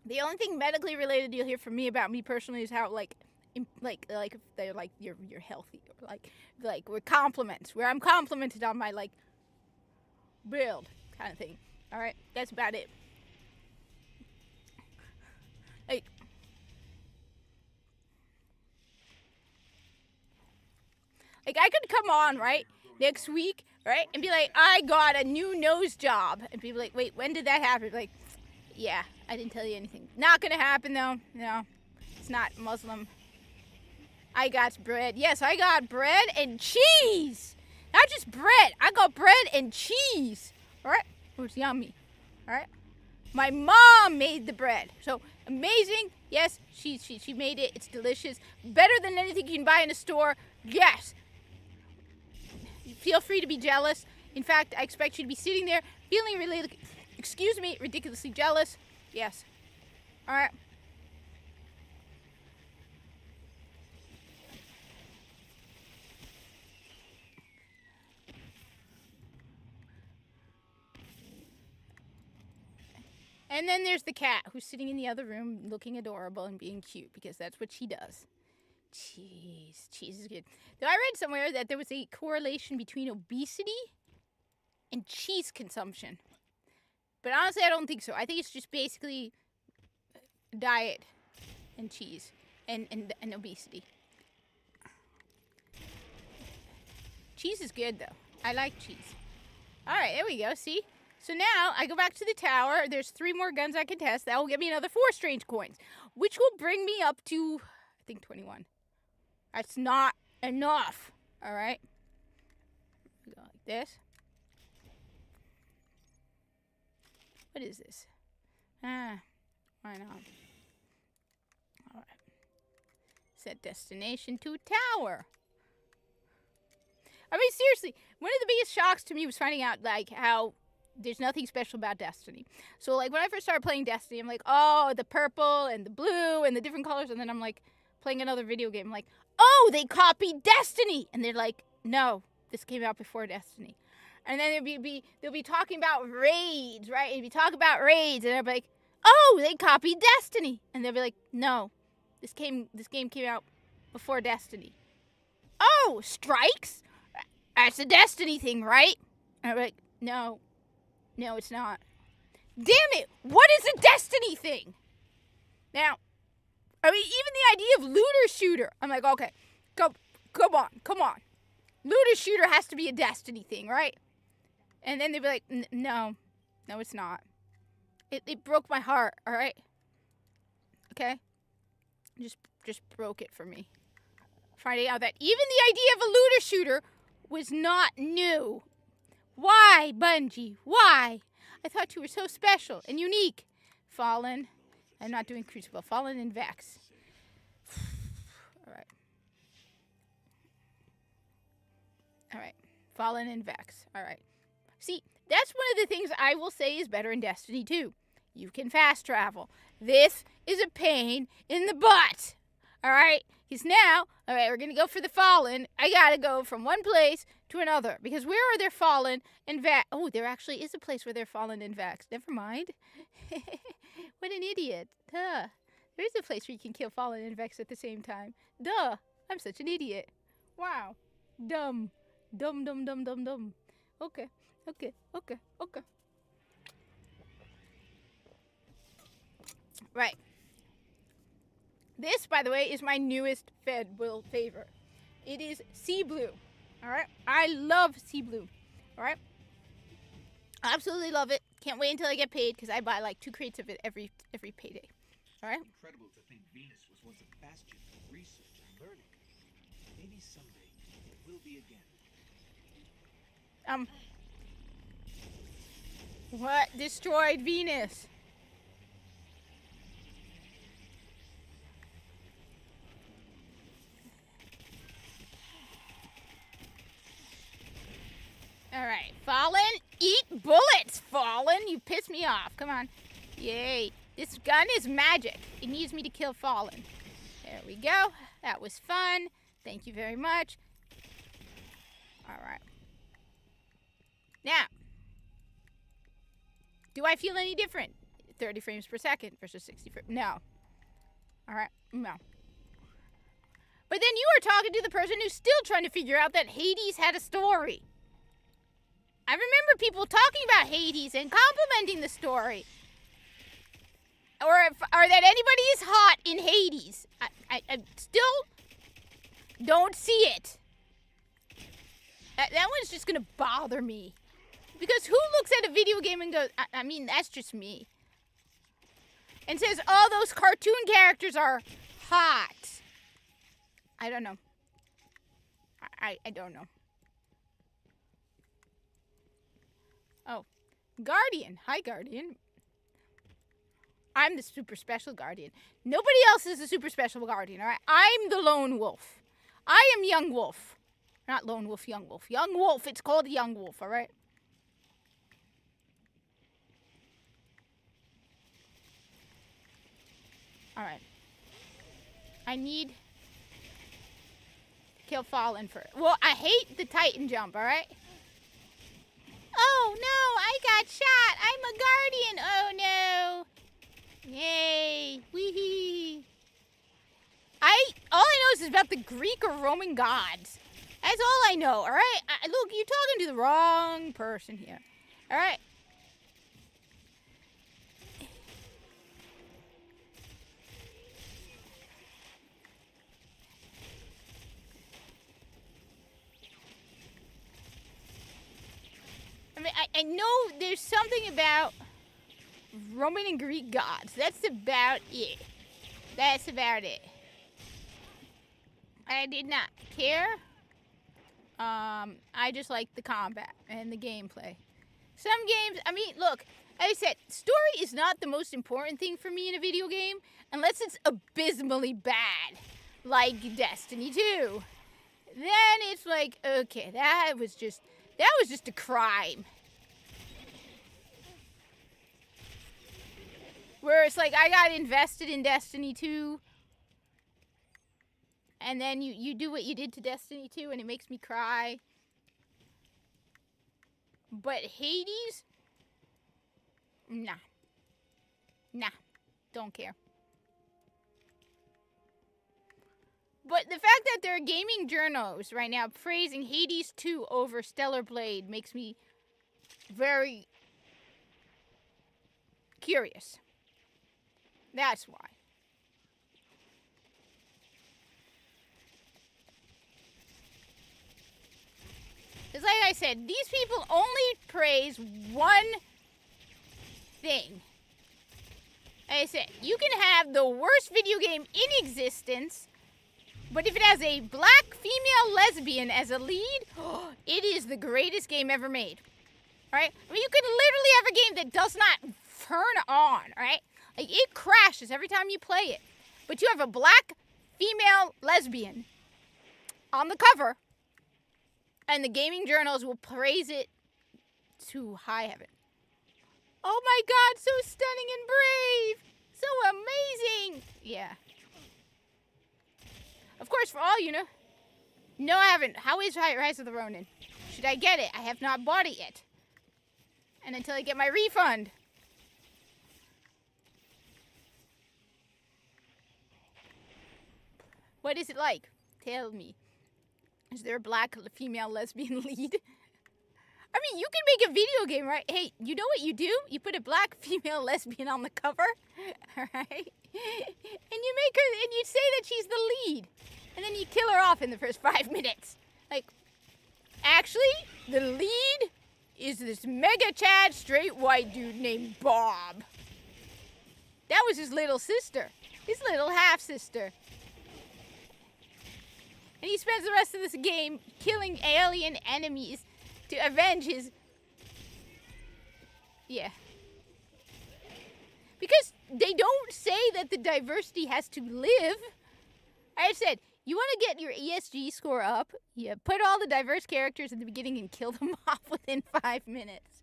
The only thing medically related you'll hear from me about me personally is how like if they're like you're healthy or like we're compliments where I'm complimented on my like build kind of thing. All right. That's about it. Like I could come on, right, next week, right, and be like, I got a new nose job. And people like, wait, when did that happen? Like, yeah, I didn't tell you anything. Not gonna happen, though. No, it's not Muslim. I got bread. Yes, I got bread and cheese. Not just bread. I got bread and cheese. All right? It was yummy. All right? My mom made the bread. So, amazing. Yes, she made it. It's delicious. Better than anything you can buy in a store. Yes. Feel free to be jealous. In fact, I expect you to be sitting there feeling really, ridiculously jealous. Yes. All right. And then there's the cat who's sitting in the other room looking adorable and being cute because that's what she does. Cheese is good. Though I read somewhere that there was a correlation between obesity and cheese consumption. But honestly, I don't think so. I think it's just basically diet and cheese and obesity. Cheese is good, though. I like cheese. All right, there we go. See? So now I go back to the tower. There's 3 more guns I can test. That will get me another 4 strange coins, which will bring me up to, I think, 21. That's not enough. All right? Go like this. What is this? Why not? All right. Set destination to tower. I mean, seriously, one of the biggest shocks to me was finding out, like, how there's nothing special about Destiny. So, like, when I first started playing Destiny, I'm like, oh, the purple and the blue and the different colors. And then I'm, like, playing another video game. I'm like, oh, they copied Destiny. And they're like, no, this came out before Destiny. And then they'll be talking about raids, right? And be talking about raids. And they'll be like, oh, they copied Destiny. And they'll be like, no, this game came out before Destiny. Oh, strikes? That's a Destiny thing, right? And I'm like, no, it's not. Damn it! What is a Destiny thing? Now, I mean, even the idea of looter shooter, I'm like, okay, come on. Looter shooter has to be a Destiny thing, right? And then they'd be like, no, it's not. It broke my heart, all right? Okay? Just broke it for me. Finding out that even the idea of a looter shooter was not new. Why, Bungie? Why? I thought you were so special and unique. Fallen. I'm not doing Crucible. Fallen and Vex. All right. Fallen and Vex. All right. See, that's one of the things I will say is better in Destiny 2. You can fast travel. This is a pain in the butt. All right? Because now, all right, we're going to go for the Fallen. I got to go from one place to another. Because where are there Fallen and Vex? Oh, there actually is a place where they're Fallen and Vex. Never mind. What an idiot. Duh. There is a place where you can kill Fallen and Vex at the same time. Duh. I'm such an idiot. Wow. Dumb. Dumb. Okay. Right. This, by the way, is my newest Fed Will favor. It is Sea Blue. All right? I love Sea Blue. All right? I absolutely love it. Can't wait until I get paid because I buy like 2 crates of it every payday. All right?
Incredible to think Venus was once a bastion of research and learning. Maybe someday it will be again.
What destroyed Venus? All right, Fallen, eat bullets, Fallen. You piss me off. Come on. Yay. This gun is magic. It needs me to kill Fallen. There we go. That was fun. Thank you very much. All right. Now, do I feel any different? 30 frames per second versus 60 frames. No. All right. No. But then you are talking to the person who's still trying to figure out that Hades had a story. I remember people talking about Hades and complimenting the story. Or that anybody is hot in Hades. I still don't see it. That one's just going to bother me. Because who looks at a video game and goes, I mean, that's just me. And says, oh, those cartoon characters are hot. I don't know. I don't know. Oh, Guardian. Hi, Guardian. I'm the super special Guardian. Nobody else is the super special Guardian, all right? I'm the lone wolf. I am Young Wolf. Not lone wolf, Young Wolf. Young Wolf, it's called Young Wolf, all right? All right. I need to kill Fallen first. Well, I hate the Titan jump, all right? Oh, no, I got shot. I'm a Guardian. Oh, no. Yay. Wee-hee. All I know is about the Greek or Roman gods. That's all I know, all right? Look, you're talking to the wrong person here. All right? I mean, I know there's something about Roman and Greek gods. That's about it. That's about it. I did not care. I just like the combat and the gameplay. Some games, I mean, look, as I said, story is not the most important thing for me in a video game unless it's abysmally bad. like Destiny 2. Then it's like, okay, that was just a crime. Where it's like, I got invested in Destiny 2, and then you do what you did to Destiny 2, and it makes me cry. But Hades? Nah. Don't care. But the fact that there are gaming journals right now praising Hades 2 over Stellar Blade makes me very curious. That's why. It's like I said, these people only praise one thing. Like I said, you can have the worst video game in existence, but if it has a black female lesbian as a lead, it is the greatest game ever made. Right? I mean, you could literally have a game that does not turn on, right? Like, it crashes every time you play it. But you have a black female lesbian on the cover, and the gaming journals will praise it to high heaven. Oh my god, so stunning and brave! So amazing! Yeah. Of course, for all you know. No, I haven't. How is Rise of the Ronin? Should I get it? I have not bought it yet. And until I get my refund. What is it like? Tell me. Is there a black female lesbian lead? I mean, you can make a video game, right? Hey, you know what you do? You put a black female lesbian on the cover, alright? And you make her, and you say that she's the lead. And then you kill her off in the first 5 minutes. Like, actually, the lead is this mega Chad straight white dude named Bob. That was his little sister. His little half-sister. And he spends the rest of this game killing alien enemies to avenge his... Yeah. Because they don't say that the diversity has to live. I said, you want to get your ESG score up, you put all the diverse characters in the beginning and kill them off within 5 minutes.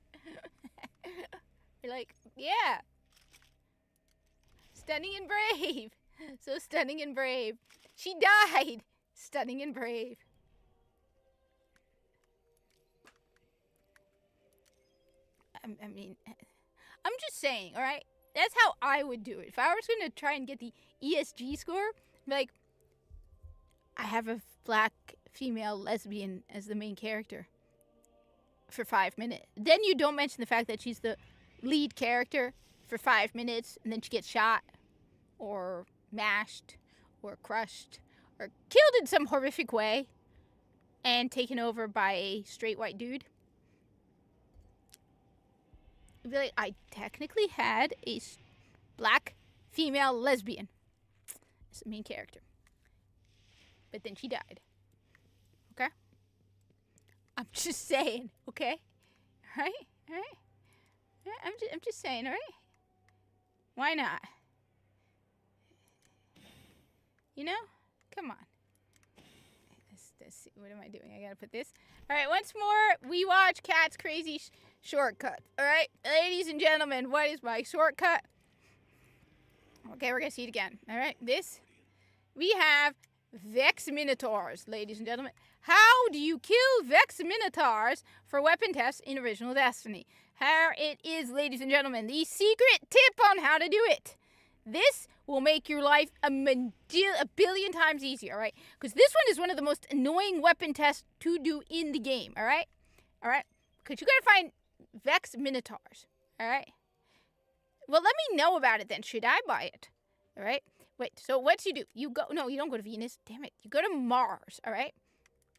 You're like, yeah. Stunning and brave. So stunning and brave. She died. Stunning and brave. I mean, I'm just saying, all right? That's how I would do it. If I was going to try and get the ESG score, like, I have a black female lesbian as the main character for 5 minutes. Then you don't mention the fact that she's the lead character for 5 minutes, and then she gets shot, or mashed, or crushed, or killed in some horrific way, and taken over by a straight white dude. You'd be like, I technically had a black female lesbian as the main character. But then she died. Okay? I'm just saying, okay? Alright? Alright? I'm just saying, alright? Why not? You know? Come on. Let's see. What am I doing? I gotta put this. Alright, once more, we watch Cat's crazy shortcut. Alright? Ladies and gentlemen, what is my shortcut? Okay, we're gonna see it again. Alright? This. We have Vex Minotaurs, ladies and gentlemen. How do you kill Vex Minotaurs for weapon tests in original Destiny? Here it is, ladies and gentlemen. The secret tip on how to do it. This will make your life a billion times easier, all right? Because this one is one of the most annoying weapon tests to do in the game, all right? All right? Because you got to find Vex Minotaurs, all right? Well, let me know about it then. Should I buy it? All right? Wait, so what do? You go, no, you don't go to Venus. Damn it. You go to Mars, all right?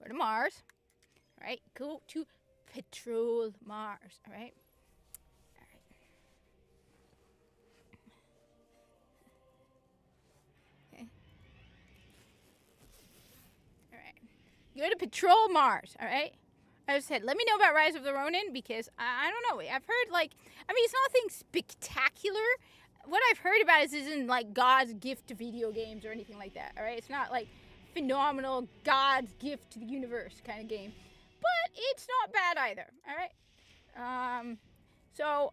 Go to Mars. All right? Go to patrol Mars, all right? Go to patrol Mars, all right? I said, let me know about Rise of the Ronin because I don't know. I've heard, like, I mean, it's nothing spectacular what I've heard about is isn't like God's gift to video games or anything like that. All right, it's not like phenomenal God's gift to the universe kind of game, but it's not bad either. All right. So.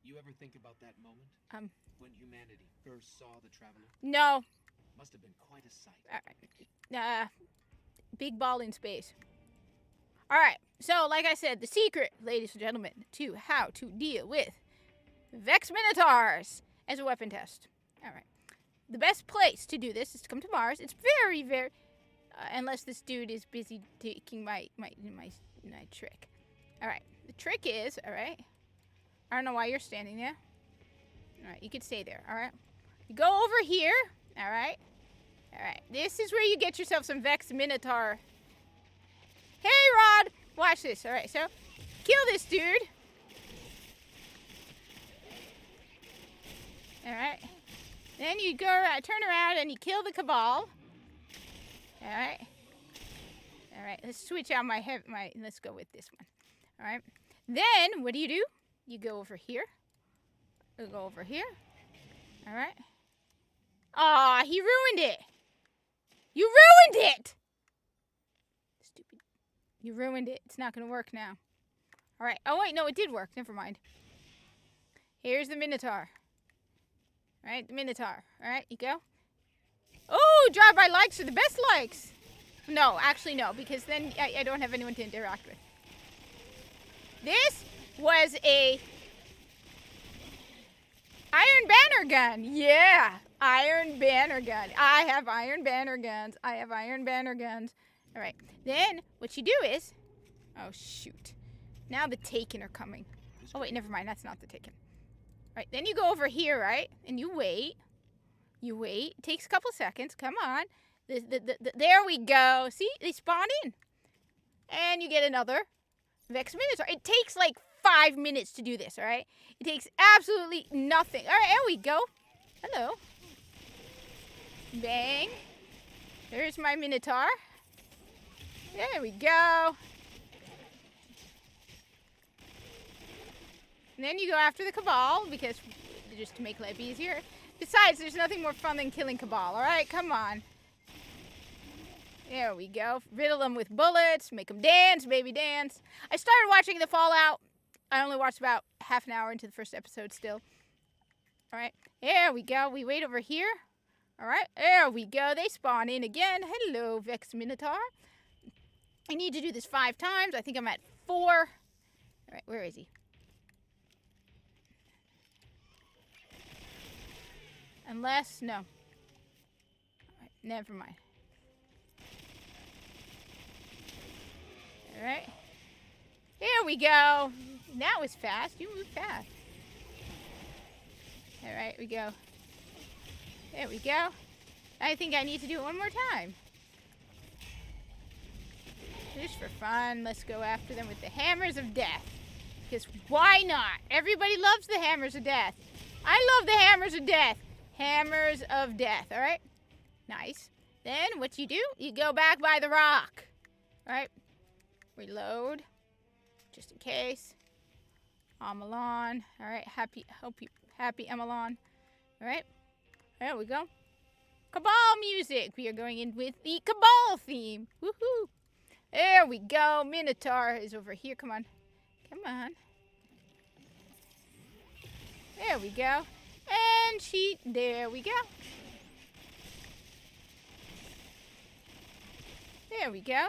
You ever think about that moment? When humanity first saw the traveler?
No.
Must have been quite a sight.
All right. Big ball in space. All right. So, like I said, the secret, ladies and gentlemen, to how to deal with Vex Minotaurs as a weapon test. All right. The best place to do this is to come to Mars. It's very, very, unless this dude is busy taking my trick. All right. The trick is, all right. I don't know why you're standing there. All right, you can stay there, all right? You go over here, all right? All right, this is where you get yourself some Vex Minotaur. Hey, Rod, watch this. All right, so kill this dude. All right. Then you go around, turn around, and you kill the Cabal. All right. All right, let's switch out let's go with this one. All right. Then, what do? You go over here. You go over here. All right. Aw, he ruined it. You ruined it! Stupid. You ruined it. It's not going to work now. All right. Oh, wait. No, it did work. Never mind. Here's the Minotaur. All right, the Minotaur. All right, you go. Oh, drive-by likes are the best likes. No, actually, no, because then I don't have anyone to interact with. This was a Iron Banner gun. Yeah, Iron Banner gun. I have Iron Banner guns. All right. Then what you do is, oh shoot. Now the Taken are coming. Oh wait, never mind. That's not the Taken. All right. Then you go over here, right? And you wait. It takes a couple seconds. Come on. There we go. See, they spawn in, and you get another Vex Minotaur. It takes like 5 minutes to do this, all right? It takes absolutely nothing. All right, there we go. Hello. Bang. There's my Minotaur. There we go. And then you go after the Cabal, because just to make life easier. Besides, there's nothing more fun than killing Cabal, all right? Come on. There we go. Riddle them with bullets. Make them dance, baby dance. I started watching the Fallout. I only watched about half an hour into the first episode still. All right. There we go. We wait over here. All right. There we go. They spawn in again. Hello, Vex Minotaur. I need to do this 5 times. I think I'm at 4. All right. Where is he? Unless, no. All right. Never mind. All right. Here we go. That was fast. You moved fast. All right, we go. There we go. I think I need to do it one more time. Just for fun, let's go after them with the Hammers of Death. Because why not? Everybody loves the Hammers of Death. I love the Hammers of Death. Hammers of Death, all right? Nice. Then what you do, you go back by the rock. All right? Reload, just in case. Amalon. All right, happy Amalon. All right, there we go. Cabal music. We are going in with the Cabal theme. Woohoo! There we go. Minotaur is over here. Come on. There we go. And there we go. There we go.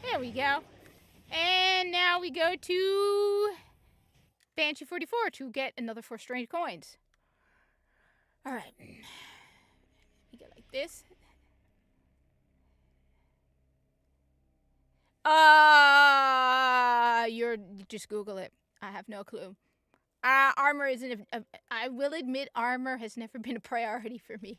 There we go. And now we go to Banshee 44 to get another 4 strange coins. All right. We go like this. You just Google it. I have no clue. Armor isn't I will admit armor has never been a priority for me.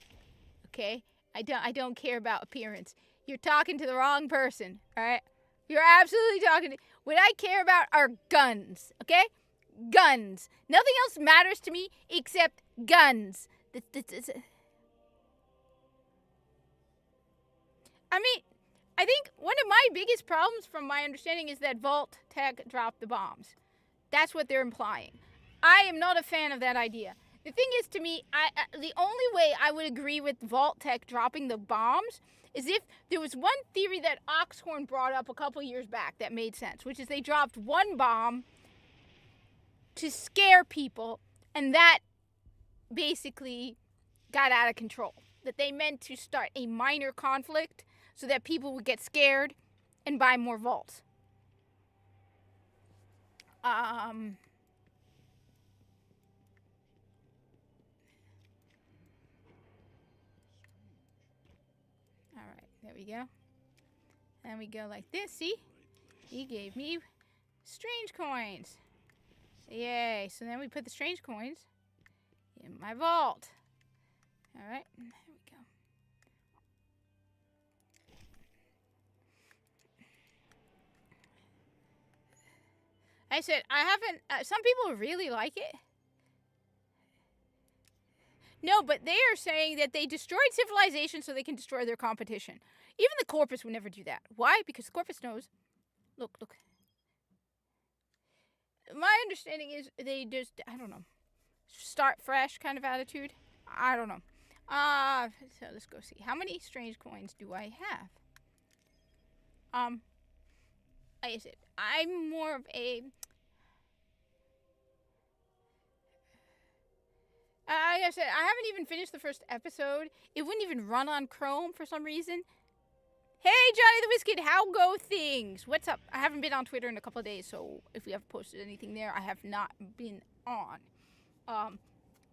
Okay? I don't care about appearance. You're talking to the wrong person, all right? You're absolutely talking to... What I care about are guns, okay? Guns. Nothing else matters to me except guns. I mean, I think one of my biggest problems, from my understanding, is that Vault Tech dropped the bombs. That's what they're implying. I am not a fan of that idea. The thing is, to me, the only way I would agree with Vault Tech dropping the bombs is if there was one theory that Oxhorn brought up a couple years back that made sense, which is they dropped one bomb to scare people, and that basically got out of control. That they meant to start a minor conflict so that people would get scared and buy more vaults. Alright, there we go. And we go like this, see? He gave me strange coins. Yay, so then we put the strange coins in my vault. Alright, there we go. I said, I haven't, some people really like it. No, but they are saying that they destroyed civilization so they can destroy their competition. Even the Corpus would never do that. Why? Because the Corpus knows. Look. My understanding is they just, I don't know, start fresh kind of attitude. I don't know. So let's go see. How many strange coins do I have? Like I said, I'm more of a... like I said, I haven't even finished the first episode. It wouldn't even run on Chrome for some reason. Hey, Johnny the Whisket, how go things? What's up? I haven't been on Twitter in a couple of days, so if we have posted anything there, I have not been on.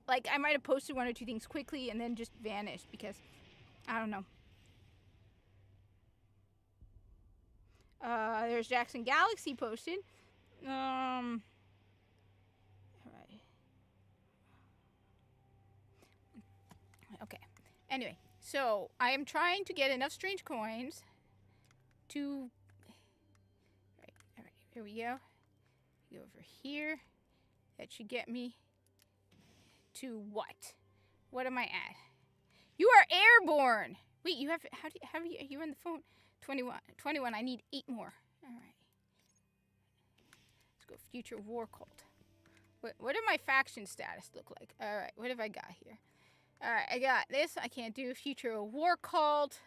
Like, I might have posted one or two things quickly and then just vanished because, I don't know. There's Jackson Galaxy posted. Alright. Okay. Anyway, so I am trying to get enough strange coins to... Alright, here we go. Go over here. That should get me to what? What am I at? You are airborne! Wait, you have... How do you on the phone? 21. I need 8 more. Alright. Let's go Future War Cult. What do my faction status look like? Alright, what have I got here? Alright, I got this. I can't do Future War Cult.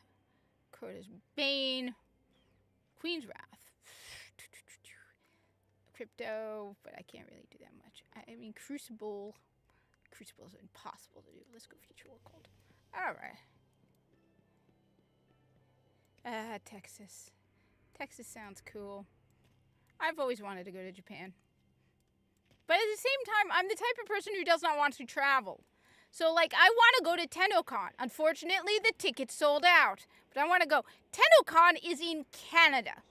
Crota's Bane. Queen's Wrath. Crypto, but I can't really do that much. I mean, Crucible. Crucible is impossible to do. Let's go Future War Cult. Alright. Texas. Texas sounds cool. I've always wanted to go to Japan. But at the same time, I'm the type of person who does not want to travel. So, like, I want to go to TennoCon. Unfortunately, the tickets sold out. But I want to go. TennoCon is in Canada.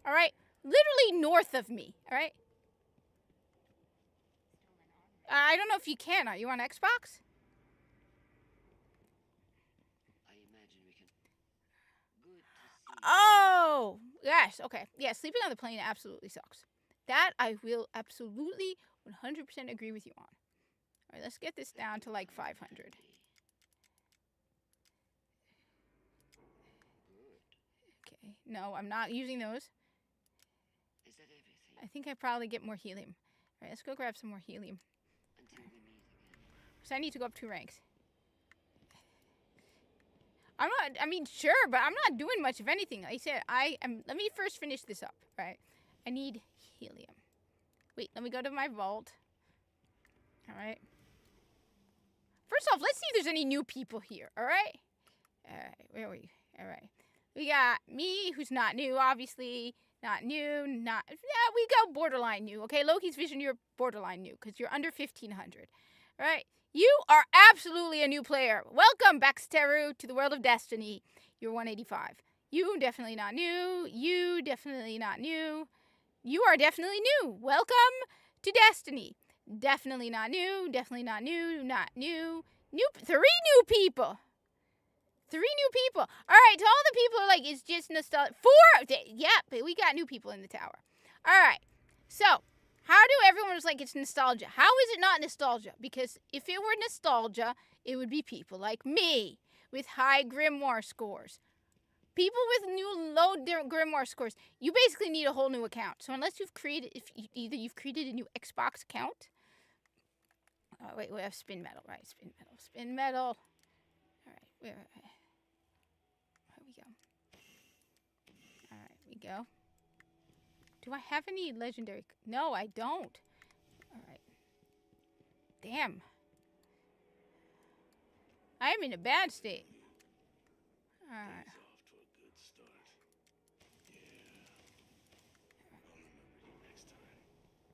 Alright? Literally north of me. Alright? I don't know if you can. Are you on Xbox? Oh, yes, okay. Yeah, sleeping on the plane absolutely sucks. That I will absolutely 100% agree with you on. All right, let's get this down to like 500. Okay, no, I'm not using those.
Is that everything?
I think I probably get more helium. All right, let's go grab some more helium.
Until we meet again.
So I need to go up 2 ranks. I mean, sure, but I'm not doing much of anything. Like I said, let me first finish this up, right? I need helium. Wait, let me go to my vault. All right. First off, let's see if there's any new people here, all right? All right, where are we? All right. We got me, who's not new, obviously. Not new, yeah, we go borderline new, okay? Loki's Vision, you're borderline new, because you're under 1,500, all right? You are absolutely a new player. Welcome, Baxteru, to the world of Destiny. You're 185. You definitely not new. You definitely not new. You are definitely new. Welcome to Destiny. Definitely not new. Definitely not new. Not new. 3 new people. 3 new people. All right, to all the people who are like, it's just nostalgia. 4. Yeah, but we got new people in the tower. All right, so... How do everyone was like, it's nostalgia? How is it not nostalgia? Because if it were nostalgia, it would be people like me with high grimoire scores. people with new low Grimoire scores, you basically need a whole new account. So unless you've created, either you've created a new Xbox account. Oh, wait, we have spin metal, right? Spin metal. All right, where we go. All right, we go. Do I have any legendary? No, I don't. All right. Damn. I am in a bad state. All right.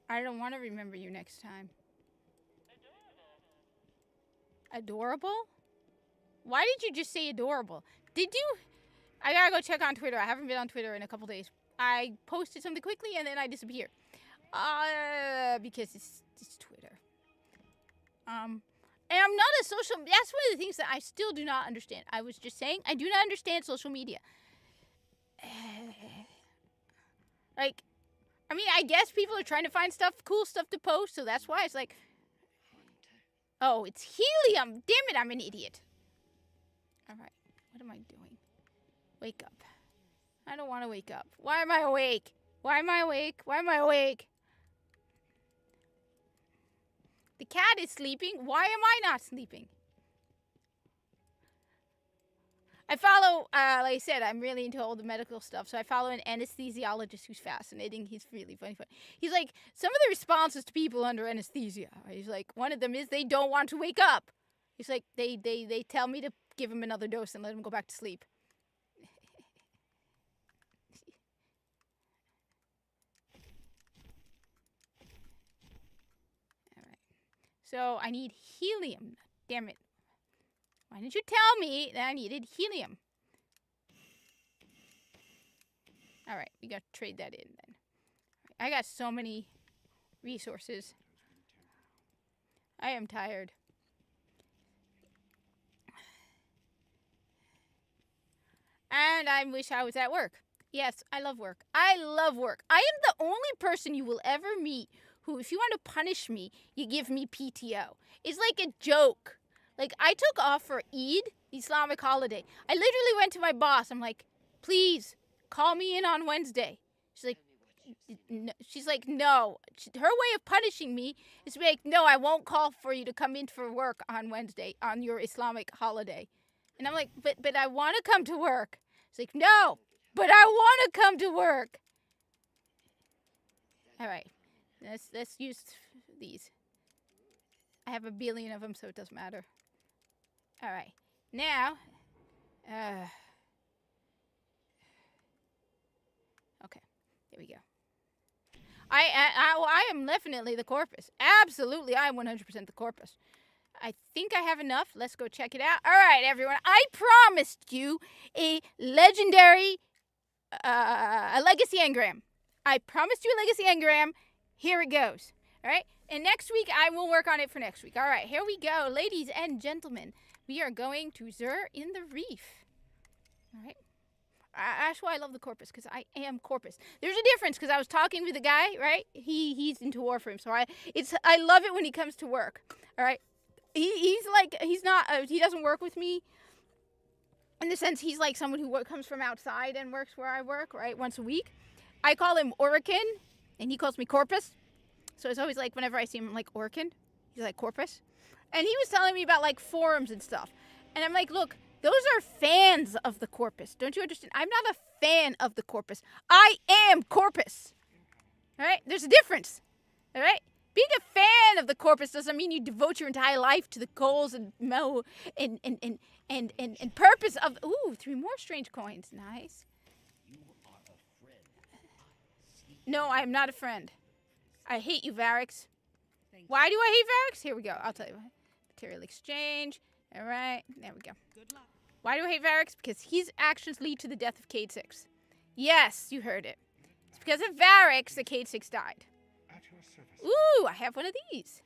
I don't want to remember you next time. Adorable? Why did you just say adorable? Did you? I gotta go check on Twitter. I haven't been on Twitter in a couple days. I posted something quickly and then I disappear. Because it's Twitter. And I'm not a social. That's one of the things that I still do not understand. I was just saying I do not understand social media. Like, I mean, I guess people are trying to find cool stuff to post, so that's why it's like, oh, it's helium. Damn it, I'm an idiot. All right, what am I doing? Wake up. I don't want to wake up. Why am I awake? Why am I awake? Why am I awake? The cat is sleeping. Why am I not sleeping? I follow, like I said, I'm really into all the medical stuff, so I follow an anesthesiologist who's fascinating. He's really funny. He's like, some of the responses to people under anesthesia. He's like, one of them is they don't want to wake up. He's like, they tell me to give him another dose and let him go back to sleep. All right. So I need helium. Damn it. Why didn't you tell me that I needed helium? All right, we got to trade that in then. I got so many resources. I am tired. And I wish I was at work. Yes, I love work. I love work. I am the only person you will ever meet who, if you want to punish me, you give me PTO. It's like a joke. Like, I took off for Eid, Islamic holiday. I literally went to my boss. I'm like, please, call me in on Wednesday. She's like, no. Her way of punishing me is to be like, no, I won't call for you to come in for work on Wednesday, on your Islamic holiday. And I'm like, but I want to come to work. She's like, no, but I want to come to work. All right, let's use these. I have a billion of them, so it doesn't matter. All right, now, okay, there we go. I am definitely the Corpus. Absolutely, I am 100% the Corpus. I think I have enough. Let's go check it out. All right, everyone. I promised you a legendary, a legacy engram. I promised you a legacy engram. Here it goes. All right. And next week, I will work on it for next week. All right, here we go. Ladies and gentlemen, we are going to Zur in the Reef. All right. That's why I love the Corpus, because I am Corpus. There's a difference, because I was talking with a guy, right? He's into Warframe, so I love it when he comes to work. All right. He doesn't work with me in the sense he's like someone who comes from outside and works where I work, right, once a week. I call him Orican, and he calls me Corpus. So it's always like whenever I see him, I'm like, Orican? He's like, Corpus? And he was telling me about like forums and stuff. And I'm like, look, those are fans of the Corpus. Don't you understand? I'm not a fan of the Corpus. I am Corpus. All right? There's a difference. All right? Being a fan of the Corpus doesn't mean you devote your entire life to the goals and purpose of. Ooh, 3 more strange coins. Nice. No, I am not a friend. I hate you, Varix. Why do I hate Varix? Here we go. I'll tell you. Material exchange. All right. There we go.
Good luck.
Why do I hate Varix? Because his actions lead to the death of Cade 6. Yes, you heard it. It's because of Varix that Cade 6 died. Ooh, I have one of these.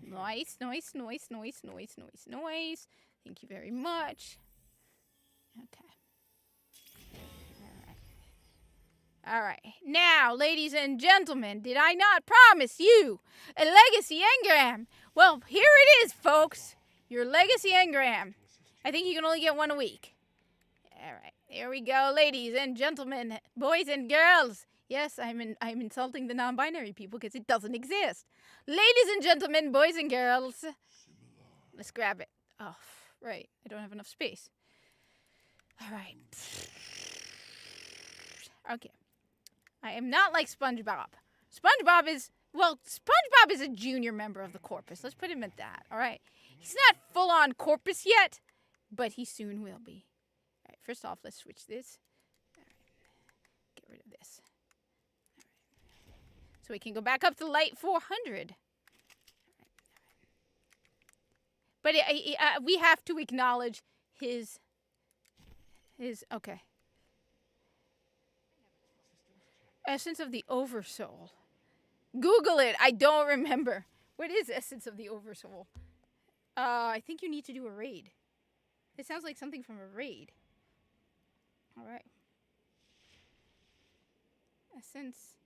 Nice, nice, nice, nice, nice, nice, nice. Thank you very much. Okay. All right. Now, ladies and gentlemen, did I not promise you a legacy engram? Well, here it is, folks. Your legacy engram. I think you can only get one a week. All right. Here we go, ladies and gentlemen, boys and girls. Yes, I'm insulting the non-binary people because it doesn't exist. Ladies and gentlemen, boys and girls. Let's grab it. Oh, right. I don't have enough space. All right. Okay. I am not like SpongeBob. SpongeBob is a junior member of the Corpus. Let's put him at that. All right. He's not full on Corpus yet, but he soon will be. All right. First off, let's switch this. All right. Get rid of this. All right. So we can go back up to light 400. But we have to acknowledge his okay. Essence of the Oversoul. Google it. I don't remember. What is Essence of the Oversoul? I think you need to do a raid. It sounds like something from a raid. All right. Essence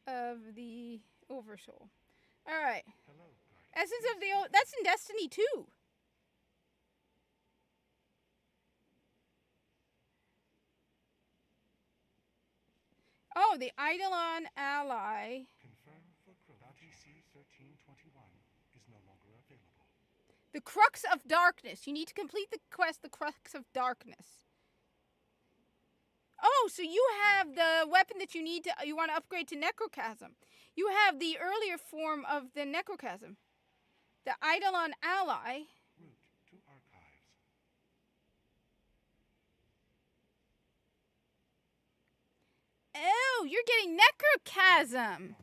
of the Oversoul. All right. Essence of the that's in Destiny 2. Oh, the Eidolon ally.
Confirmed for RTC 1321 is no longer available.
The Crux of Darkness. You need to complete the quest, the Crux of Darkness. Oh, so you have the weapon that you want to upgrade to Necrochasm. You have the earlier form of the Necrochasm. The Eidolon ally.
Route to archives.
Oh, you're getting Necrochasm.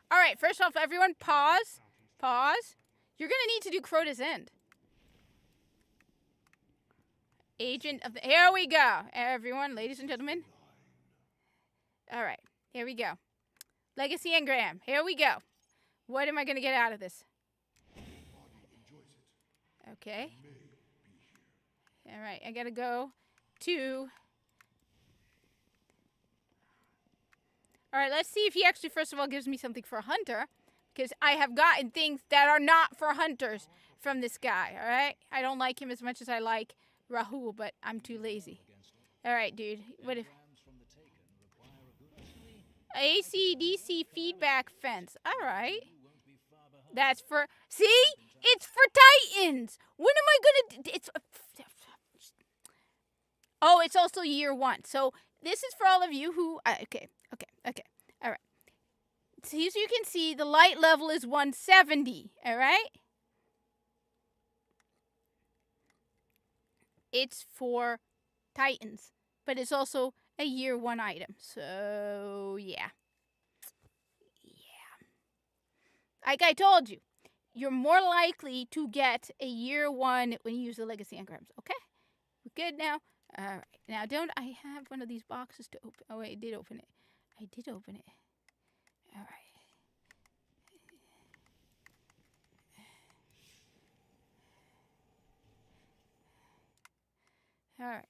All right, first off, everyone, pause. Pause. You're going to need to do Crota's End. Agent of the... Here we go, everyone, ladies and gentlemen. All right, here we go. Legacy Engram, here we go. What am I going to get out of this? Okay. All right, I got to go to... All right, let's see if he actually, first of all, gives me something for a hunter. Because I have gotten things that are not for hunters from this guy, all right? I don't like him as much as I like Rahul, but I'm too lazy. All right, dude. What if... AC/DC feedback fence. All right. That's for... See? It's for Titans. When am I going to... It's... Oh, it's also year 1. So this is for all of you who... Okay. All right. So as you can see, the light level is 170. All right? It's for Titans. But it's also a year 1 item. So, yeah. Like I told you, you're more likely to get a year 1 when you use the Legacy Engrams. Okay? We're good now? All right. Now, don't I have one of these boxes to open? Oh, wait, I did open it. All right. All right.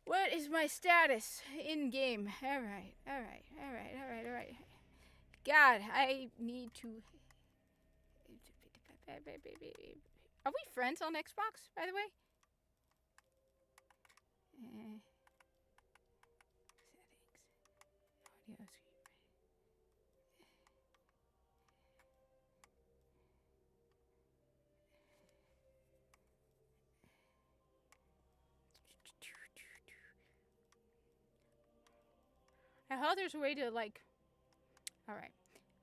What is my status in game? All right. God, I need to... Are we friends on Xbox, by the way? Settings. Audio. I hope there's a way to, like... Alright.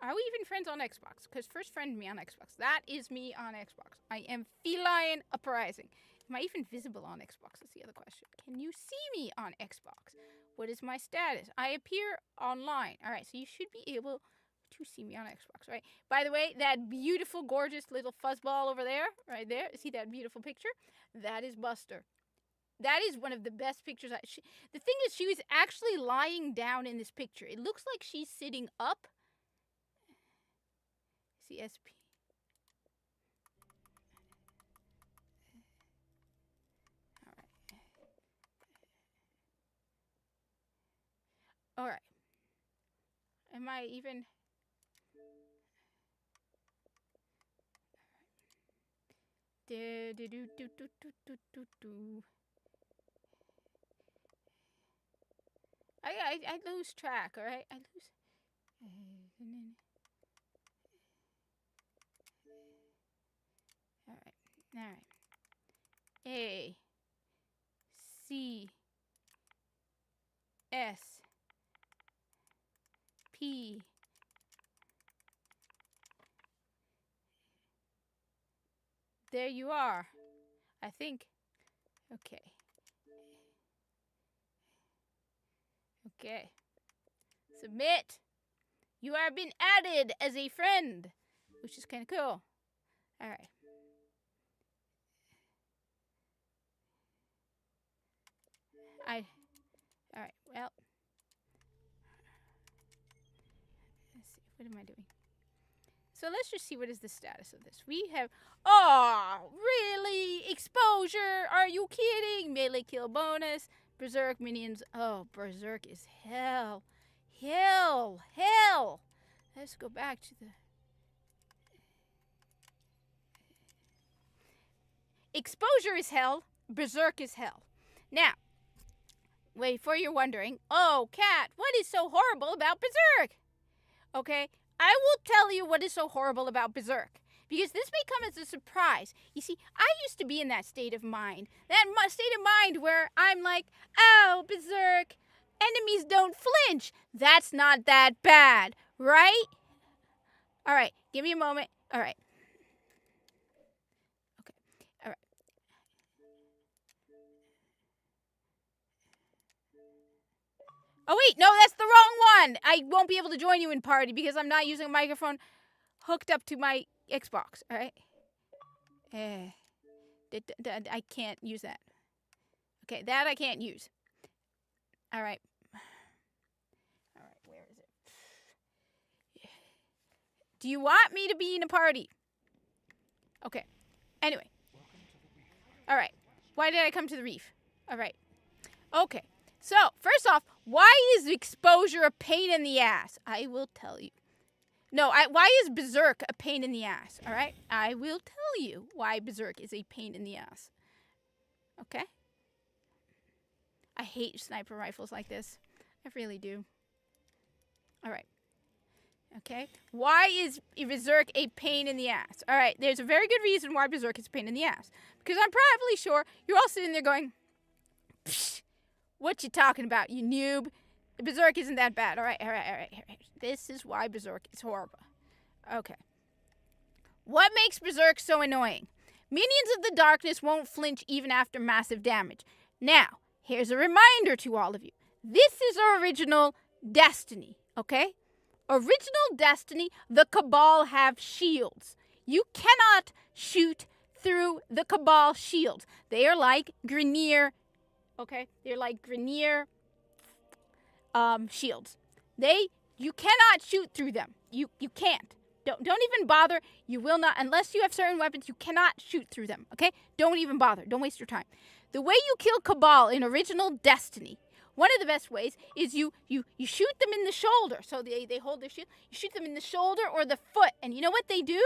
Are we even friends on Xbox? Because first friend me on Xbox. That is me on Xbox. I am Feline Uprising. Am I even visible on Xbox? That's the other question. Can you see me on Xbox? What is my status? I appear online. Alright, so you should be able to see me on Xbox, right? By the way, that beautiful, gorgeous little fuzzball over there, right there. See that beautiful picture? That is Buster. That is one of the best pictures. The thing is, she was actually lying down in this picture. It looks like she's sitting up. CSP. All right. Am I even... I lose track, all right? I lose. All right. All right. A C S P There you are. I think. Okay. Okay. Submit. You have been added as a friend, which is kind of cool. All right. All right. Well, let's see. What am I doing? So let's just see what is the status of this. We have, oh, really? Exposure? Are you kidding? Melee kill bonus. Berserk minions. Oh, Berserk is hell. Hell. Hell. Let's go back to the... Exposure is hell. Berserk is hell. Now, wait, for you're wondering, oh, Cat, what is so horrible about Berserk? Okay, I will tell you what is so horrible about Berserk, because this may come as a surprise. You see, I used to be in that state of mind, where I'm like, oh, Berserk, enemies don't flinch. That's not that bad, right? All right, give me a moment. All right. Okay, all right. Oh, wait, no, that's the wrong one. I won't be able to join you in party because I'm not using a microphone hooked up to my Xbox, all right? I can't use that. Okay, that I can't use. All right. All right, where is it? Do you want me to be in a party? Okay. Anyway. All right. Why did I come to the reef? All right. Okay. So, first off, why is exposure a pain in the ass? I will tell you. No, why is Berserk a pain in the ass? All right? I will tell you why Berserk is a pain in the ass. Okay? I hate sniper rifles like this. I really do. All right. Okay? Why is Berserk a pain in the ass? All right, there's a very good reason why Berserk is a pain in the ass. Because I'm probably sure you're all sitting there going, psh, what you talking about, you noob? Berserk isn't that bad. All right. This is why Berserk is horrible. Okay. What makes Berserk so annoying? Minions of the darkness won't flinch even after massive damage. Now, here's a reminder to all of you. This is original Destiny, okay? Original Destiny, the Cabal have shields. You cannot shoot through the Cabal shields. They are like Grineer, okay? They're like Grineer shields. You cannot shoot through them. You can't. Don't even bother. You will not, unless you have certain weapons, you cannot shoot through them, okay? Don't even bother. Don't waste your time. The way you kill Cabal in original Destiny, one of the best ways is you shoot them in the shoulder. So they hold their shield. You shoot them in the shoulder or the foot. And you know what they do?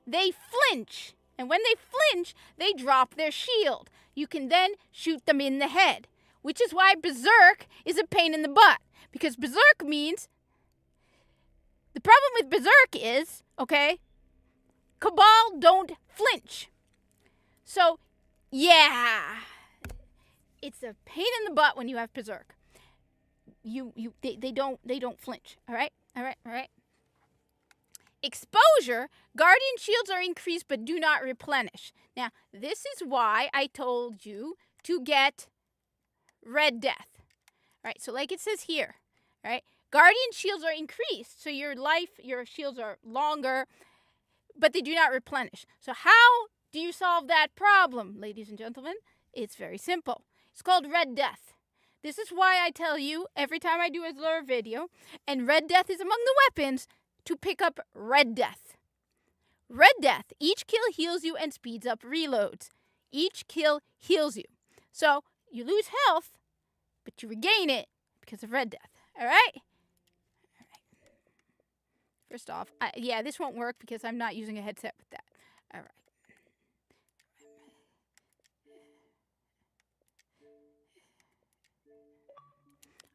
They flinch. And when they flinch, they drop their shield. You can then shoot them in the head. Which is why Berserk is a pain in the butt. Because Berserk means... The problem with Berserk is, okay, Cabal don't flinch. So, yeah... It's a pain in the butt when you have Berserk. They don't flinch. All right. Exposure, Guardian shields are increased but do not replenish. Now, this is why I told you to get Red Death. All right. So, like it says here, all right, Guardian shields are increased, so your shields are longer, but they do not replenish. So, how do you solve that problem, ladies and gentlemen? It's very simple. It's called Red Death. This is why I tell you every time I do a lure video, and Red Death is among the weapons, to pick up Red Death. Red Death, each kill heals you and speeds up reloads. Each kill heals you. So, you lose health, but you regain it because of Red Death. All right? First off, this won't work because I'm not using a headset with that. All right.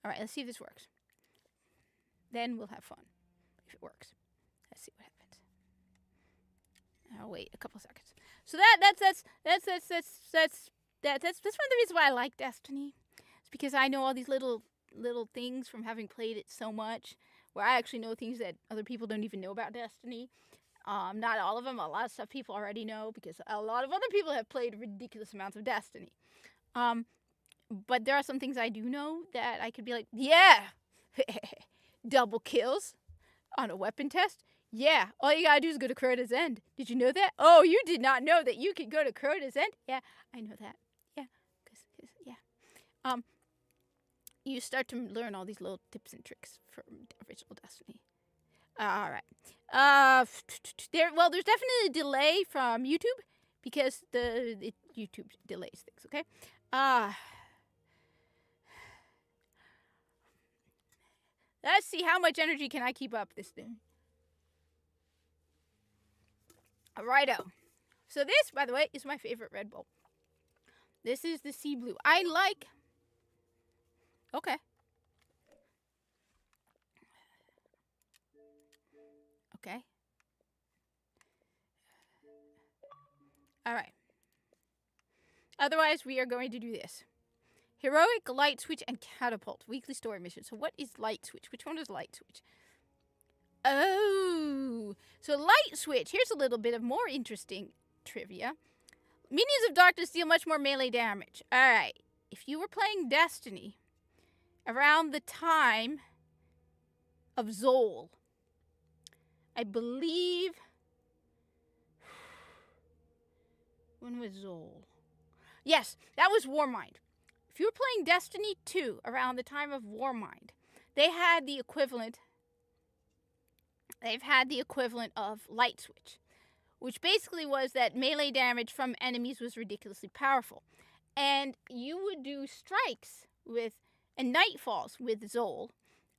All right, let's see if this works. Then we'll have fun if it works. Let's see what happens. I'll wait a couple seconds. So that's one of the reasons why I like Destiny. It's because I know all these little things from having played it so much, where I actually know things that other people don't even know about Destiny. Not all of them. A lot of stuff people already know because a lot of other people have played ridiculous amounts of Destiny. But there are some things I do know that I could be like, yeah, double kills on a weapon test. Yeah, all you gotta do is go to Crota's End. Did you know that? Oh, you did not know that you could go to Crota's End? Yeah, I know that. Yeah, yeah. You start to learn all these little tips and tricks from original Destiny. All right. There's definitely a delay from YouTube because YouTube delays things. Okay. Let's see how much energy can I keep up this thing. Righto. So this, by the way, is my favorite Red Bull. This is the Sea Blue. I like... Okay. Okay. All right. Otherwise, we are going to do this. Heroic, Light Switch, and Catapult. Weekly story mission. So what is Light Switch? Which one is Light Switch? Oh, so Light Switch. Here's a little bit of more interesting trivia. Minions of Darkness deal much more melee damage. Alright, if you were playing Destiny around the time of Zol, I believe... When was Zol? Yes, that was Warmind. If you were playing Destiny 2 around the time of Warmind, they had the equivalent... They've had the equivalent of Light Switch, which basically was that melee damage from enemies was ridiculously powerful. And you would do strikes with, and nightfalls with Zol,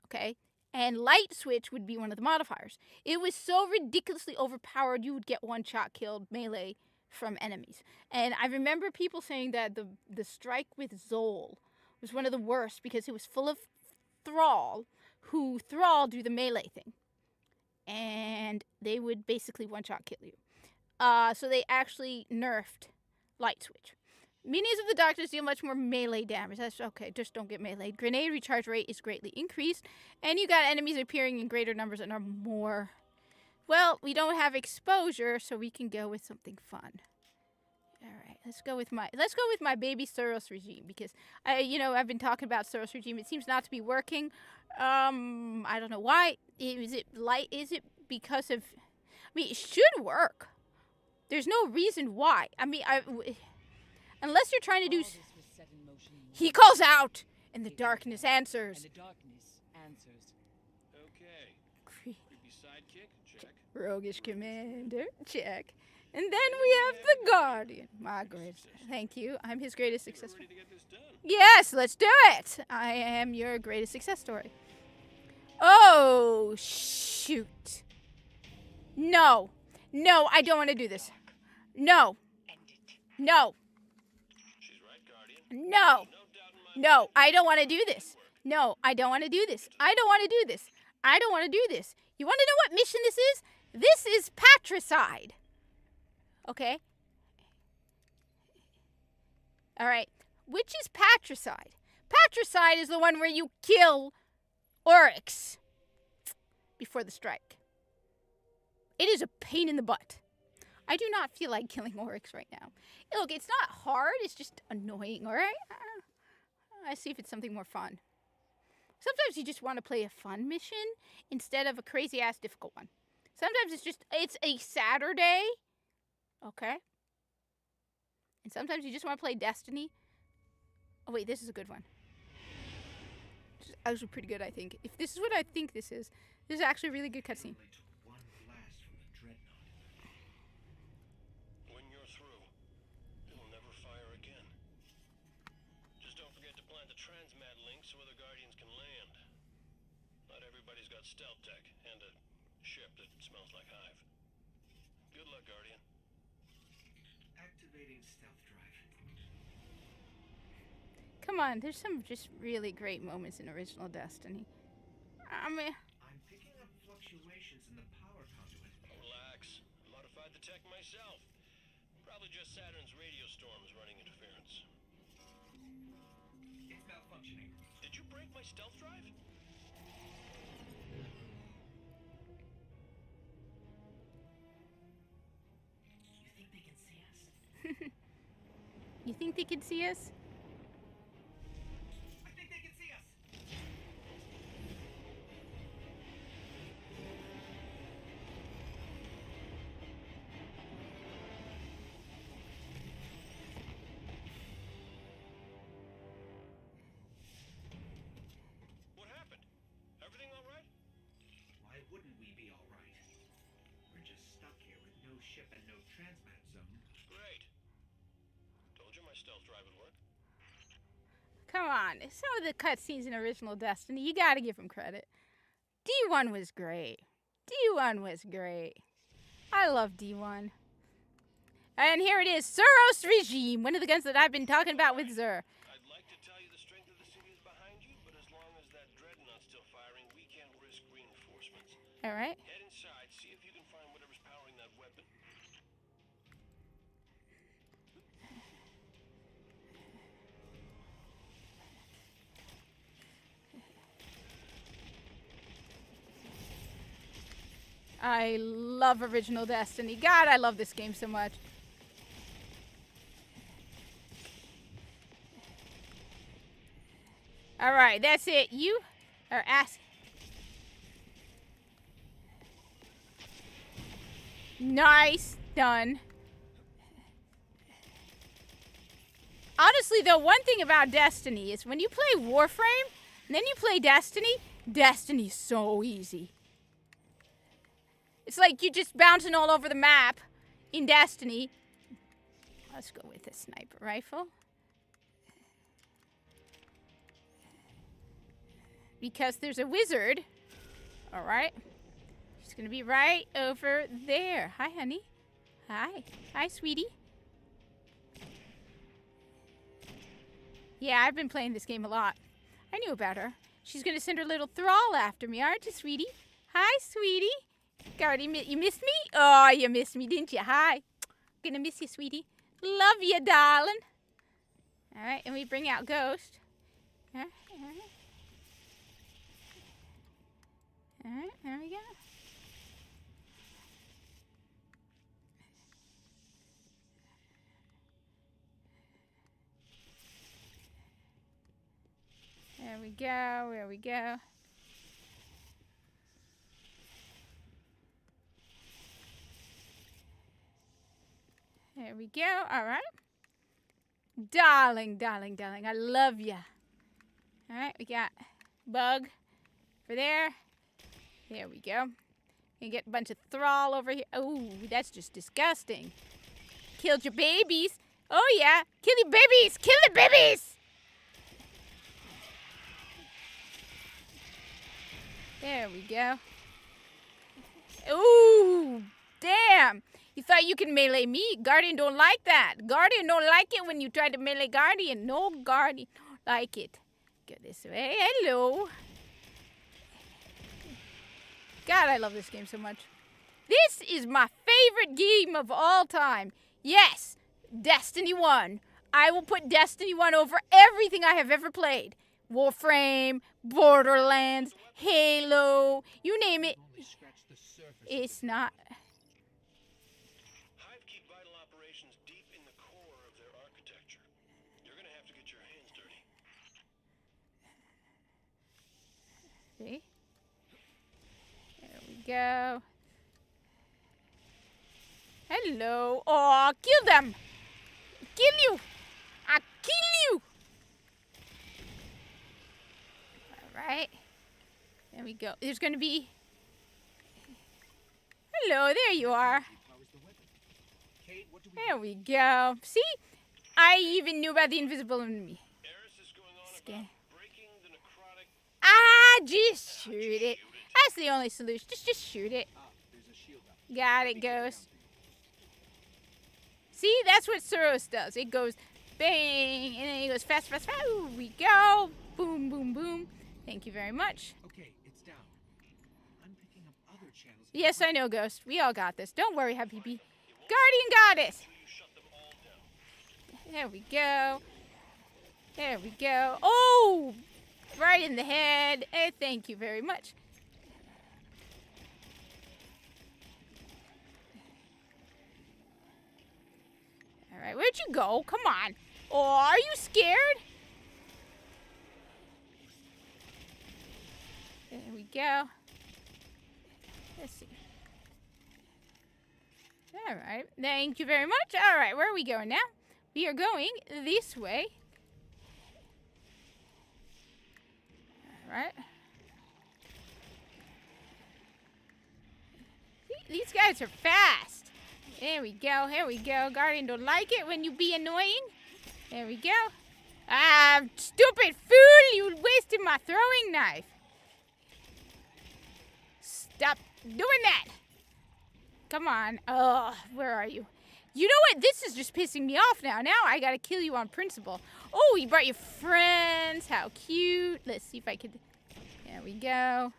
okay? And Light Switch would be one of the modifiers. It was so ridiculously overpowered, you would get one-shot killed melee from enemies. And I remember people saying that the strike with Zol was one of the worst because it was full of Thrall, who Thrall do the melee thing. And they would basically one-shot kill you. So they actually nerfed Light Switch. Minions of the Darkness deal much more melee damage. That's okay, just don't get melee. Grenade recharge rate is greatly increased. And you got enemies appearing in greater numbers and are more... Well, we don't have exposure, so we can go with something fun. Alright, let's go with my baby Suros regime, because I've been talking about Suros regime. It seems not to be working. I don't know why. Is it because of... I mean, it should work. There's no reason why. I mean, unless you're trying to do... He calls out, and the darkness answers.
Okay. Creepy sidekick, check.
Roguish commander, check. And then we have the Guardian. My greatest... Thank you. I'm his greatest success story.
Ready to get this done?
Yes, let's do it. I am your greatest success story. Oh, shoot. No. No, I don't want to do this. No. No.
She's right, Guardian.
No.
No doubt in my
No, I don't want to do this. No, I don't want to do this. I don't want to do this. I don't want to do this. You want to know what mission this is? This is patricide. Okay? All right. Which is patricide? Patricide is the one where you kill Oryx before the strike. It is a pain in the butt. I do not feel like killing Oryx right now. Look, it's not hard. It's just annoying, all right? Let's see if it's something more fun. Sometimes you just want to play a fun mission instead of a crazy-ass difficult one. Sometimes it's a Saturday, okay? And sometimes you just want to play Destiny. Oh, wait, this is a good one. This is actually pretty good, I think. If this is what I think this is actually a really good cutscene.
One blast from the dreadnought. When you're through, it'll never fire again. Just don't forget to plant the transmat link so other Guardians can land. Not everybody's got stealth tech and a ship that smells like hive. Good luck, Guardian. Activating stealth drive.
Come on, there's some just really great moments in original Destiny. I mean,
I'm picking up fluctuations in the power conduit.
Relax. Modified the tech myself. Probably just Saturn's radio storms running interference.
It's malfunctioning.
Did you break my stealth drive?
You think they can see us?
you think they can see us?
I think they can see us!
What happened? Everything all right?
Why wouldn't we be all right? We're just stuck here with no ship and no transmat zone.
Great. Told you my stealth drive would work.
Come on, some of the cutscenes in original Destiny, you gotta give them credit. D1 was great. D1 was great. I love D1. And here it is, Suros Regime, one of the guns that I've been talking about with Zur.
I'd like to tell you the strength of the city is behind you, but as long as that dreadnought's still firing, we can't risk reinforcements.
All right.
Head inside, see if you can find whatever's powering that weapon.
I love original Destiny. God, I love this game so much. All right, that's it. You are asking. Nice. Done. Honestly, though, one thing about Destiny is when you play Warframe and then you play Destiny, Destiny's so easy. It's like you're just bouncing all over the map in Destiny. Let's go with a sniper rifle. Because there's a wizard. All right. She's going to be right over there. Hi, honey. Hi. Hi, sweetie. Yeah, I've been playing this game a lot. I knew about her. She's going to send her little thrall after me, aren't you, sweetie? Hi, sweetie. Guardy, you missed me? Oh, you missed me, didn't you? Hi. Gonna miss you, sweetie. Love you, darling. All right, and we bring out Ghost. All right, all right. All right, there we go. There we go, there we go. There we go, all right. Darling, darling, darling, I love ya. All right, we got Bug for there. There we go. And get a bunch of thrall over here. Oh, that's just disgusting. Killed your babies. Oh, yeah. Kill your babies. Kill the babies. There we go. Ooh, damn. You thought you could melee me? Guardian don't like that. Guardian don't like it when you try to melee Guardian. No Guardian don't like it. Go this way. Hello. God, I love this game so much. This is my favorite game of all time. Yes, Destiny 1. I will put Destiny 1 over everything I have ever played. Warframe, Borderlands, Halo, you name it. It's not.
Hive keep vital operations deep in the core of their architecture. You're gonna have to get your hands dirty.
See? There we go. Hello. Oh, kill them. Kill you. I kill you. All right. There we go. There's going to be... Hello, there you are. There we go. See? I even knew about the invisible enemy.
Eris is going on about breaking the necrotic.
Ah, just shoot it. That's the only solution. Just shoot it. Got it, Ghost. See, that's what Suros does. It goes Bang! And then he goes fast, fast, fast. Ooh, we go. Boom, boom, boom. Thank you very much.
Okay, it's down. I'm picking up other channels.
Yes, I know, Ghost. We all got this. Don't worry, Habibi. Guardian got it. There we go. There we go. Oh! Right in the head. Thank you very much. Alright, where'd you go? Come on. Oh, are you scared? There we go. Let's see. Alright, thank you very much. Alright, where are we going now? We are going this way. Alright. These guys are fast. There we go, here we go. Guardian don't like it when you be annoying. There we go. Ah, stupid fool! You wasted my throwing knife. Stop doing that. Come on. Oh, where are you? You know what? This is just pissing me off now. Now I gotta kill you on principle. Oh, you brought your friends. How cute. Let's see if I could... There we go.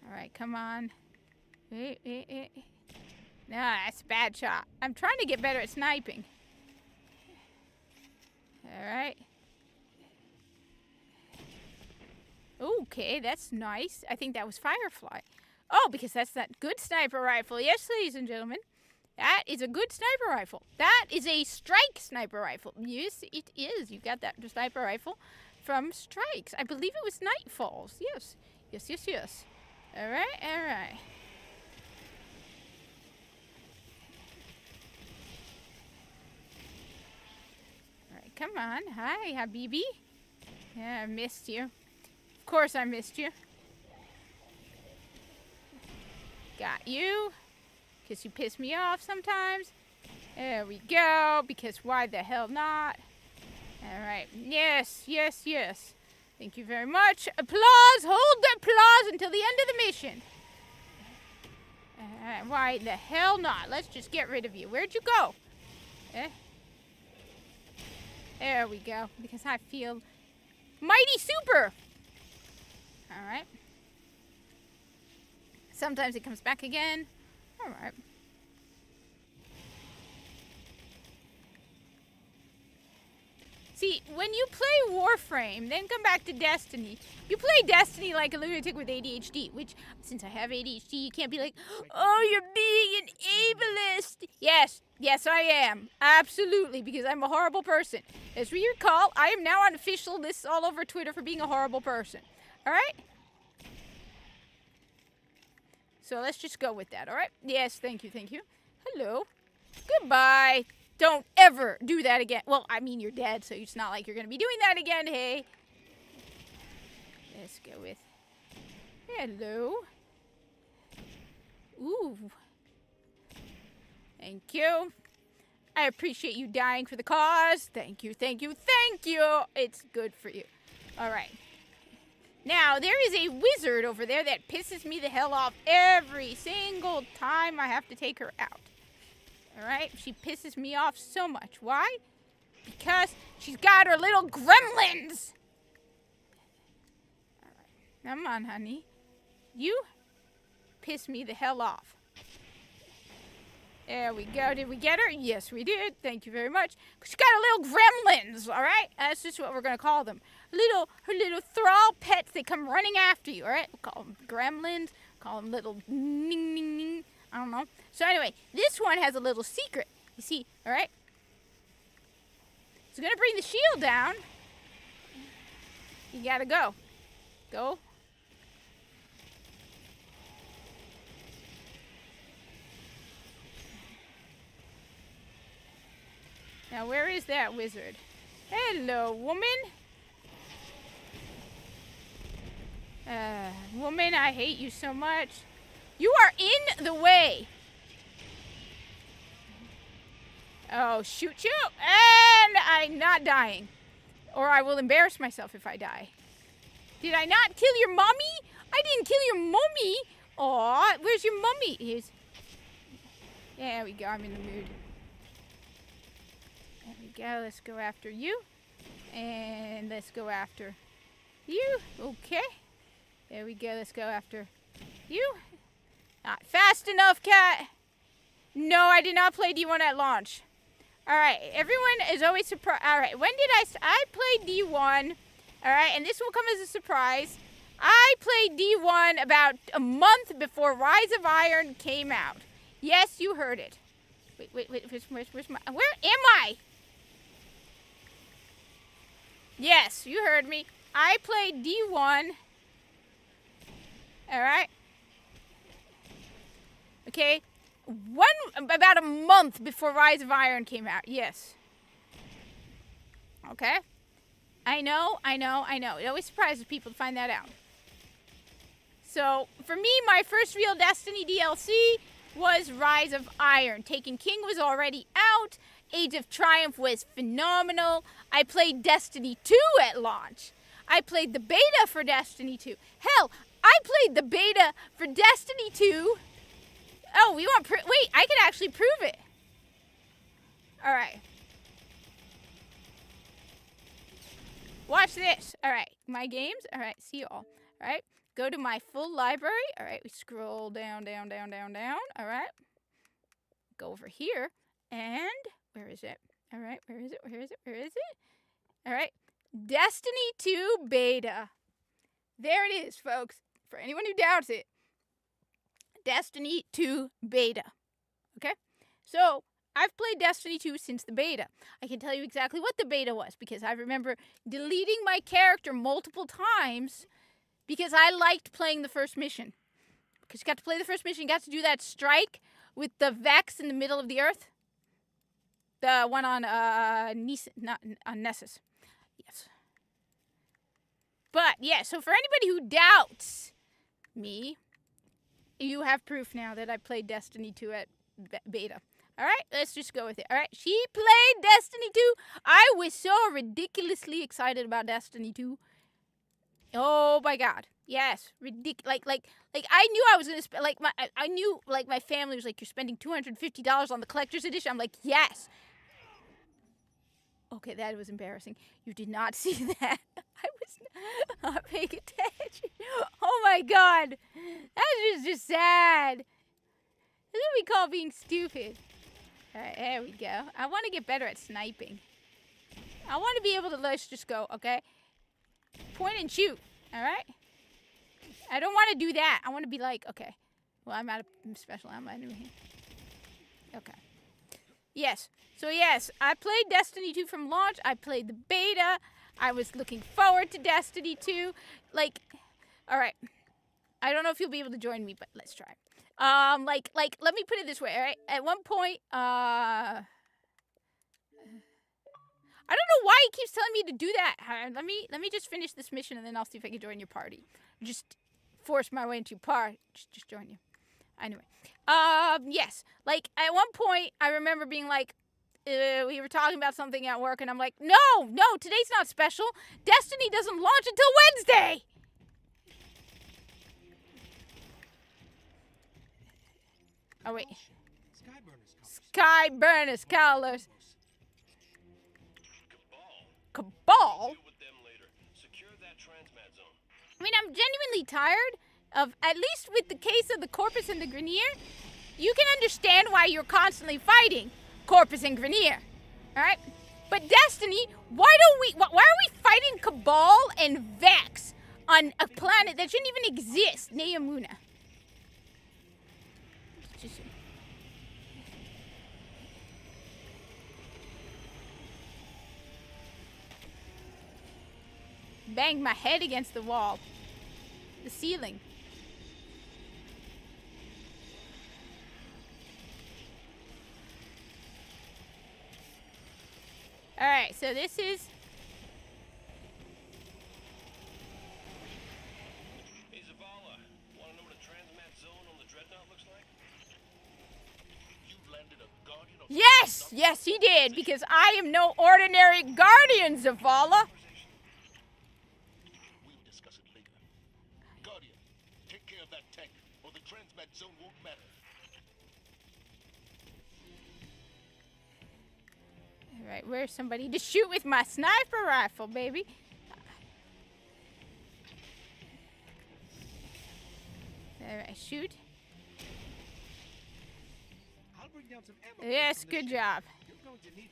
Alright, come on. No, that's a bad shot. I'm trying to get better at sniping. Alright. Okay, that's nice. I think that was Firefly. Oh, because that's that good sniper rifle. Yes, ladies and gentlemen. That is a good sniper rifle. That is a strike sniper rifle. Yes, it is. You got that sniper rifle from Strikes. I believe it was Nightfalls. Yes. Yes, yes, yes. Alright, alright. Alright, come on. Hi, Habibi. Yeah, I missed you. Of course I missed you. Got you. Because you piss me off sometimes. There we go. Because why the hell not? Alright. Yes, yes, yes. Thank you very much. Applause. Hold the applause until the end of the mission. Why the hell not? Let's just get rid of you. Where'd you go? There we go. Because I feel mighty super. Alright. Sometimes it comes back again. Alright. See, when you play Warframe, then come back to Destiny, you play Destiny like a lunatic with ADHD, which, since I have ADHD, you can't be like, oh, you're being an ableist. Yes, yes, I am. Absolutely, because I'm a horrible person. As we recall, I am now on official lists all over Twitter for being a horrible person. Alright? So let's just go with that, alright? Yes, thank you, thank you. Hello. Goodbye. Don't ever do that again. Well, I mean, you're dead, so it's not like you're going to be doing that again, hey. Let's go with... Hello. Ooh. Thank you. I appreciate you dying for the cause. Thank you, thank you, thank you. It's good for you. Alright. Now, there is a wizard over there that pisses me the hell off every single time I have to take her out. Alright? She pisses me off so much. Why? Because she's got her little gremlins! Alright. Come on, honey. You piss me the hell off. There we go. Did we get her? Yes, we did. Thank you very much. She's got her little gremlins, alright? That's just what we're going to call them. Her little thrall pets, they come running after you, alright? We'll call them gremlins. Call them little ning ning ning. I don't know. So anyway, this one has a little secret. You see, alright? It's going to bring the shield down. You gotta go. Go. Now, where is that wizard? Hello, woman. Woman, I hate you so much. You are in the way. Oh, shoot, shoot. And I'm not dying. Or I will embarrass myself if I die. Did I not kill your mommy? I didn't kill your mommy. Aw, where's your mummy? There we go, I'm in the mood. There we go. Let's go after you. And let's go after you. Okay. There we go. Let's go after you. Not fast enough, cat. No, I did not play D1 at launch. Alright, everyone is always surprised. Alright, when did I played D1. Alright, and this will come as a surprise. I played D1 about a month before Rise of Iron came out. Yes, you heard it. Wait, where's my, where am I? Yes, you heard me. I played D1. Alright. Okay. About a month before Rise of Iron came out. Yes. Okay. I know. It always surprises people to find that out. So, for me, my first real Destiny DLC was Rise of Iron. Taken King was already out. Age of Triumph was phenomenal. I played Destiny 2 at launch. I played the beta for Destiny 2. Hell, I played the beta for Destiny 2. Oh, we want wait, I could actually prove it. Alright. Watch this. Alright, my games. Alright, see you all. Alright, go to my full library. Alright, we scroll down. Alright. Go over here. And, where is it? Alright, where is it? Alright, Destiny 2 beta. There it is, folks. For anyone who doubts it. Destiny 2 beta. Okay? So, I've played Destiny 2 since the beta. I can tell you exactly what the beta was because I remember deleting my character multiple times because I liked playing the first mission. Because you got to play the first mission, you got to do that strike with the Vex in the middle of the earth. The one on Nessus. Yes. But, yeah, so for anybody who doubts me, you have proof now that I played Destiny 2 at beta. Alright, let's just go with it. Alright, she played Destiny 2. I was so ridiculously excited about Destiny 2. Oh my god. Yes, ridiculous. Like I knew I was going to spend, I knew, my family was like, you're spending $250 on the collector's edition. I'm like, yes. Okay, that was embarrassing. You did not see that. I was not paying attention. Oh my god. That is just sad. That's what we call being stupid. Alright, there we go. I want to get better at sniping. I want to be able to just go, okay? Point and shoot, alright? I don't want to do that. I want to be like, okay. Well, I'm out of special ammo anyway. Okay. Yes. So, yes, I played Destiny 2 from launch. I played the beta. I was looking forward to Destiny 2. Alright. I don't know if you'll be able to join me, but let's try. Let me put it this way, alright? At one point, I don't know why he keeps telling me to do that. Let me just finish this mission and then I'll see if I can join your party. Just force my way into your party. Just join you. Anyway. Yes. At one point, I remember being like, we were talking about something at work and I'm like, no, today's not special. Destiny doesn't launch until Wednesday. Oh, wait. Skyburner's colors. Cabal? I mean, I'm genuinely tired of, at least with the case of the Corpus and the Grenier, you can understand why you're constantly fighting Corpus and Grenier. Alright? But Destiny, why are we fighting Cabal and Vex on a planet that shouldn't even exist, Neomuna? Banged my head against the wall. The ceiling. Alright, so this is...
Hey, Zavala, wanna know what a transmat zone on the Dreadnought looks like? You landed a Guardian of...
Yes, he did, because I am no ordinary Guardian, Zavala.
We'll discuss it later. Guardian, take care of that tank, or the transmat zone won't matter.
Alright, where's somebody to shoot with my sniper rifle, baby? Alright, shoot.
I'll bring down some ammo.
Yes, good job.
You're going to need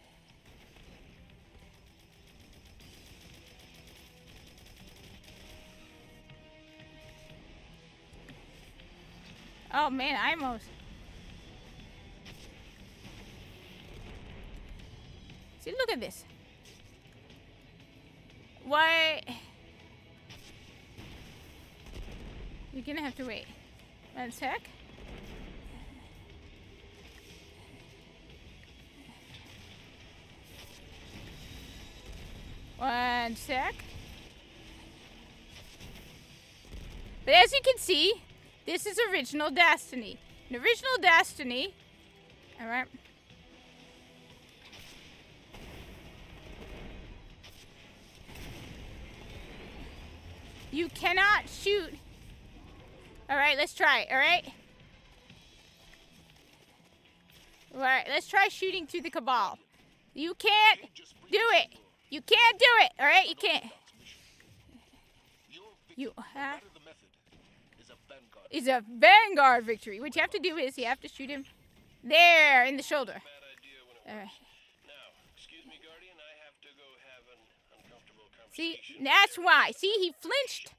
Oh man, I almost. See, look at this. Why? You're gonna have to wait. 1 sec. One sec. But as you can see, this is original Destiny. In original Destiny, alright. You cannot shoot. Alright, let's try it, alright? Alright, let's try shooting through the Cabal. You can't do it. You can't do it, alright? You can't. You have. Is a Vanguard victory. What you have to do is you have to shoot him there in the shoulder.
Bad idea when it
Alright.
Now, excuse me, Guardian, I have to go have an uncomfortable
See,
conversation.
that's why. See, he flinched.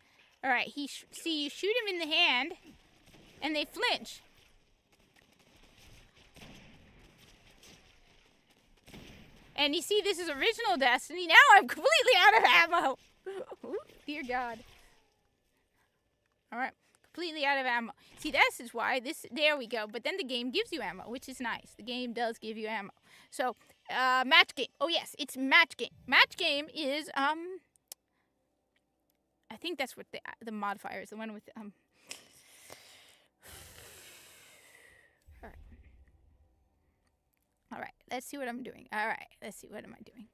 Alright, see, you shoot him in the hand, and they flinch. And you see, this is original Destiny. Now I'm completely out of ammo. Ooh, dear God. Alright, completely out of ammo. See, this is why there we go. But then the game gives you ammo, which is nice. The game does give you ammo. So, match game. Oh yes, it's match game. Match game is, I think that's what the modifier is. The one with, Alright, let's see what I'm doing. Alright, let's see, what am I doing?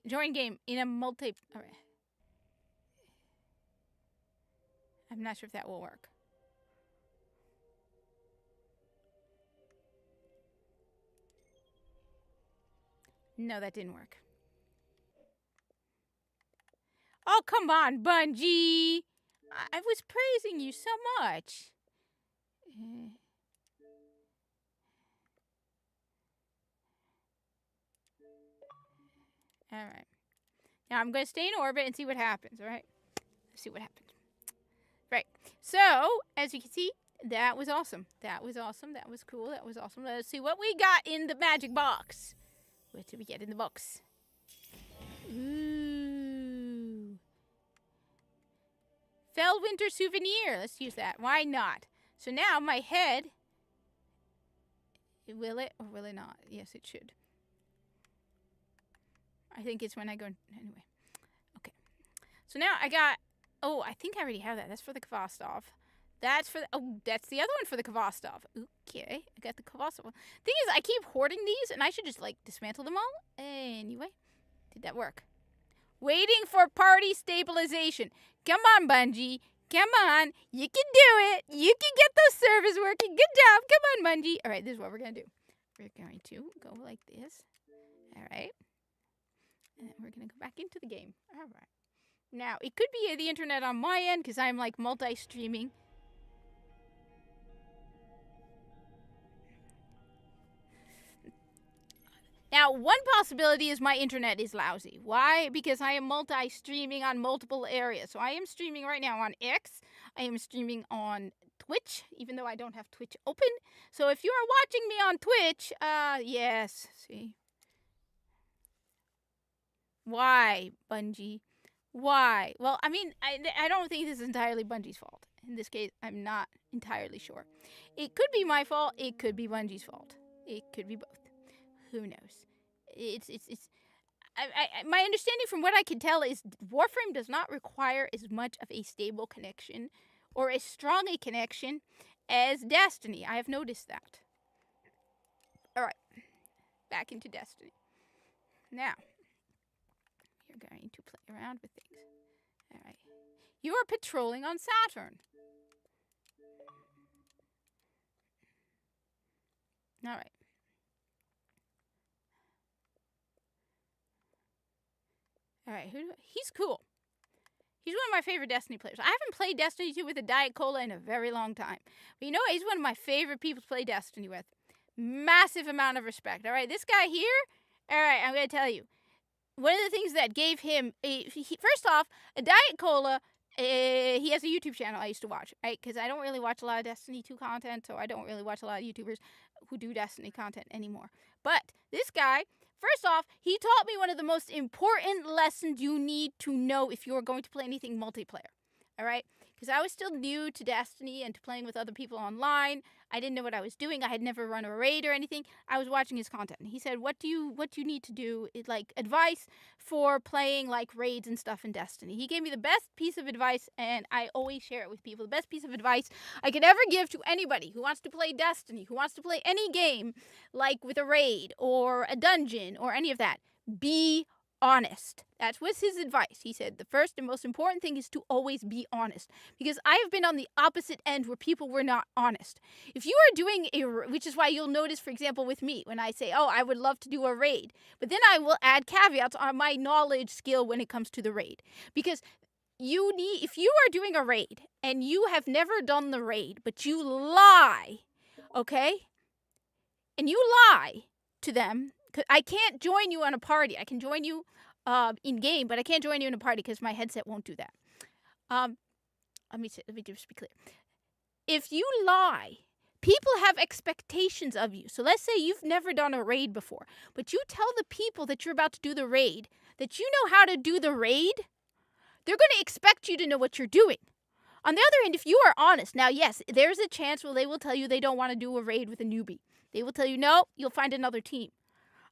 Join game in a multi. Alright. I'm not sure if that will work. No, that didn't work. Oh, come on, Bungie! I was praising you so much. Alright. Now I'm going to stay in orbit and see what happens, alright? Let's see what happens. Right. So, as you can see, that was awesome. That was awesome. That was cool. That was awesome. Let's see what we got in the magic box. What did we get in the box? Ooh. Fellwinter souvenir. Let's use that. Why not? So now my head. Will it or will it not? Yes, it should. I think it's when I go. Anyway. Okay. So now I got. Oh, I think I already have that. That's for the Kvostov. That's for the. Oh, that's the other one for the Kvostov. Okay. I got the Kvostov one. Thing is, I keep hoarding these and I should just like dismantle them all. Anyway. Did that work? Waiting for party stabilization. Come on, Bungie. Come on. You can do it. You can get those servers working. Good job. Come on, Bungie. All right, this is what we're going to do. We're going to go like this. All right. And then we're going to go back into the game. All right. Now, it could be the internet on my end because I'm like multi-streaming. Now, one possibility is my internet is lousy. Why? Because I am multi-streaming on multiple areas. So I am streaming right now on X. I am streaming on Twitch, even though I don't have Twitch open. So if you are watching me on Twitch, yes, see. Why, Bungie? Why? Well, I mean, I don't think this is entirely Bungie's fault. In this case, I'm not entirely sure. It could be my fault. It could be Bungie's fault. It could be both. Who knows? My understanding from what I can tell is Warframe does not require as much of a stable connection or as strong a connection as Destiny. I have noticed that. All right. Back into Destiny. Now, we're going to play around with things. All right. You are patrolling on Saturn. All right. All right, he's cool. He's one of my favorite Destiny players. I haven't played Destiny 2 with a Diet Cola in a very long time. But you know what? He's one of my favorite people to play Destiny with. Massive amount of respect. All right, this guy here, all right, I'm going to tell you. One of the things that gave him, first off, a Diet Cola, he has a YouTube channel I used to watch, right? Because I don't really watch a lot of Destiny 2 content, so I don't really watch a lot of YouTubers who do Destiny content anymore. But this guy, first off, he taught me one of the most important lessons you need to know if you're going to play anything multiplayer, all right? Because I was still new to Destiny and to playing with other people online. I didn't know what I was doing. I had never run a raid or anything. I was watching his content. He said, what do you need to do, like advice for playing like raids and stuff in Destiny. He gave me the best piece of advice, and I always share it with people. The best piece of advice I could ever give to anybody who wants to play Destiny, who wants to play any game, like with a raid or a dungeon or any of that. Be honest. That was his advice. He said the first and most important thing is to always be honest, because I have been on the opposite end where people were not honest. If you are doing which is why you'll notice, for example, with me, when I say, oh, I would love to do a raid, but then I will add caveats on my knowledge skill when it comes to the raid, because if you are doing a raid and you have never done the raid, but you lie, okay, and you lie to them, I can't join you on a party. I can join you in game, but I can't join you in a party because my headset won't do that. Let me just be clear. If you lie, people have expectations of you. So let's say you've never done a raid before, but you tell the people that you're about to do the raid that you know how to do the raid. They're going to expect you to know what you're doing. On the other hand, if you are honest, now yes, there's a chance where they will tell you they don't want to do a raid with a newbie. They will tell you, no, you'll find another team.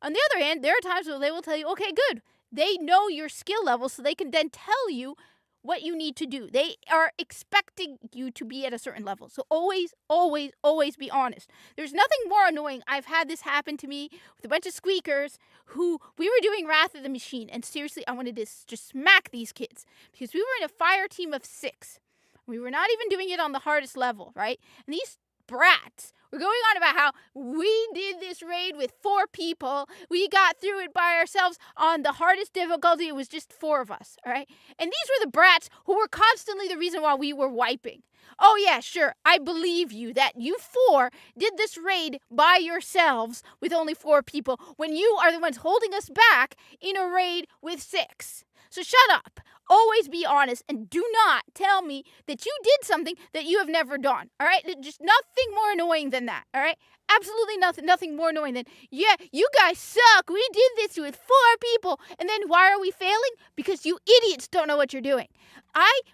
On the other hand, there are times where they will tell you, okay, good. They know your skill level, so they can then tell you what you need to do. They are expecting you to be at a certain level. So always, always, always be honest. There's nothing more annoying. I've had this happen to me with a bunch of squeakers who we were doing Wrath of the Machine. And seriously, I wanted to just smack these kids because we were in a fire team of 6. We were not even doing it on the hardest level, right? And these brats were going on about how we did this raid with 4 people. We got through it by ourselves on the hardest difficulty. It was just 4 of us, all right? And these were the brats who were constantly the reason why we were wiping. Oh, yeah, sure, I believe you that you 4 did this raid by yourselves with only 4 people when you are the ones holding us back in a raid with 6. So shut up. Always be honest and do not tell me that you did something that you have never done, all right? Just nothing more annoying than that, all right? Absolutely nothing more annoying than, yeah, you guys suck. We did this with 4 people. And then why are we failing? Because you idiots don't know what you're doing.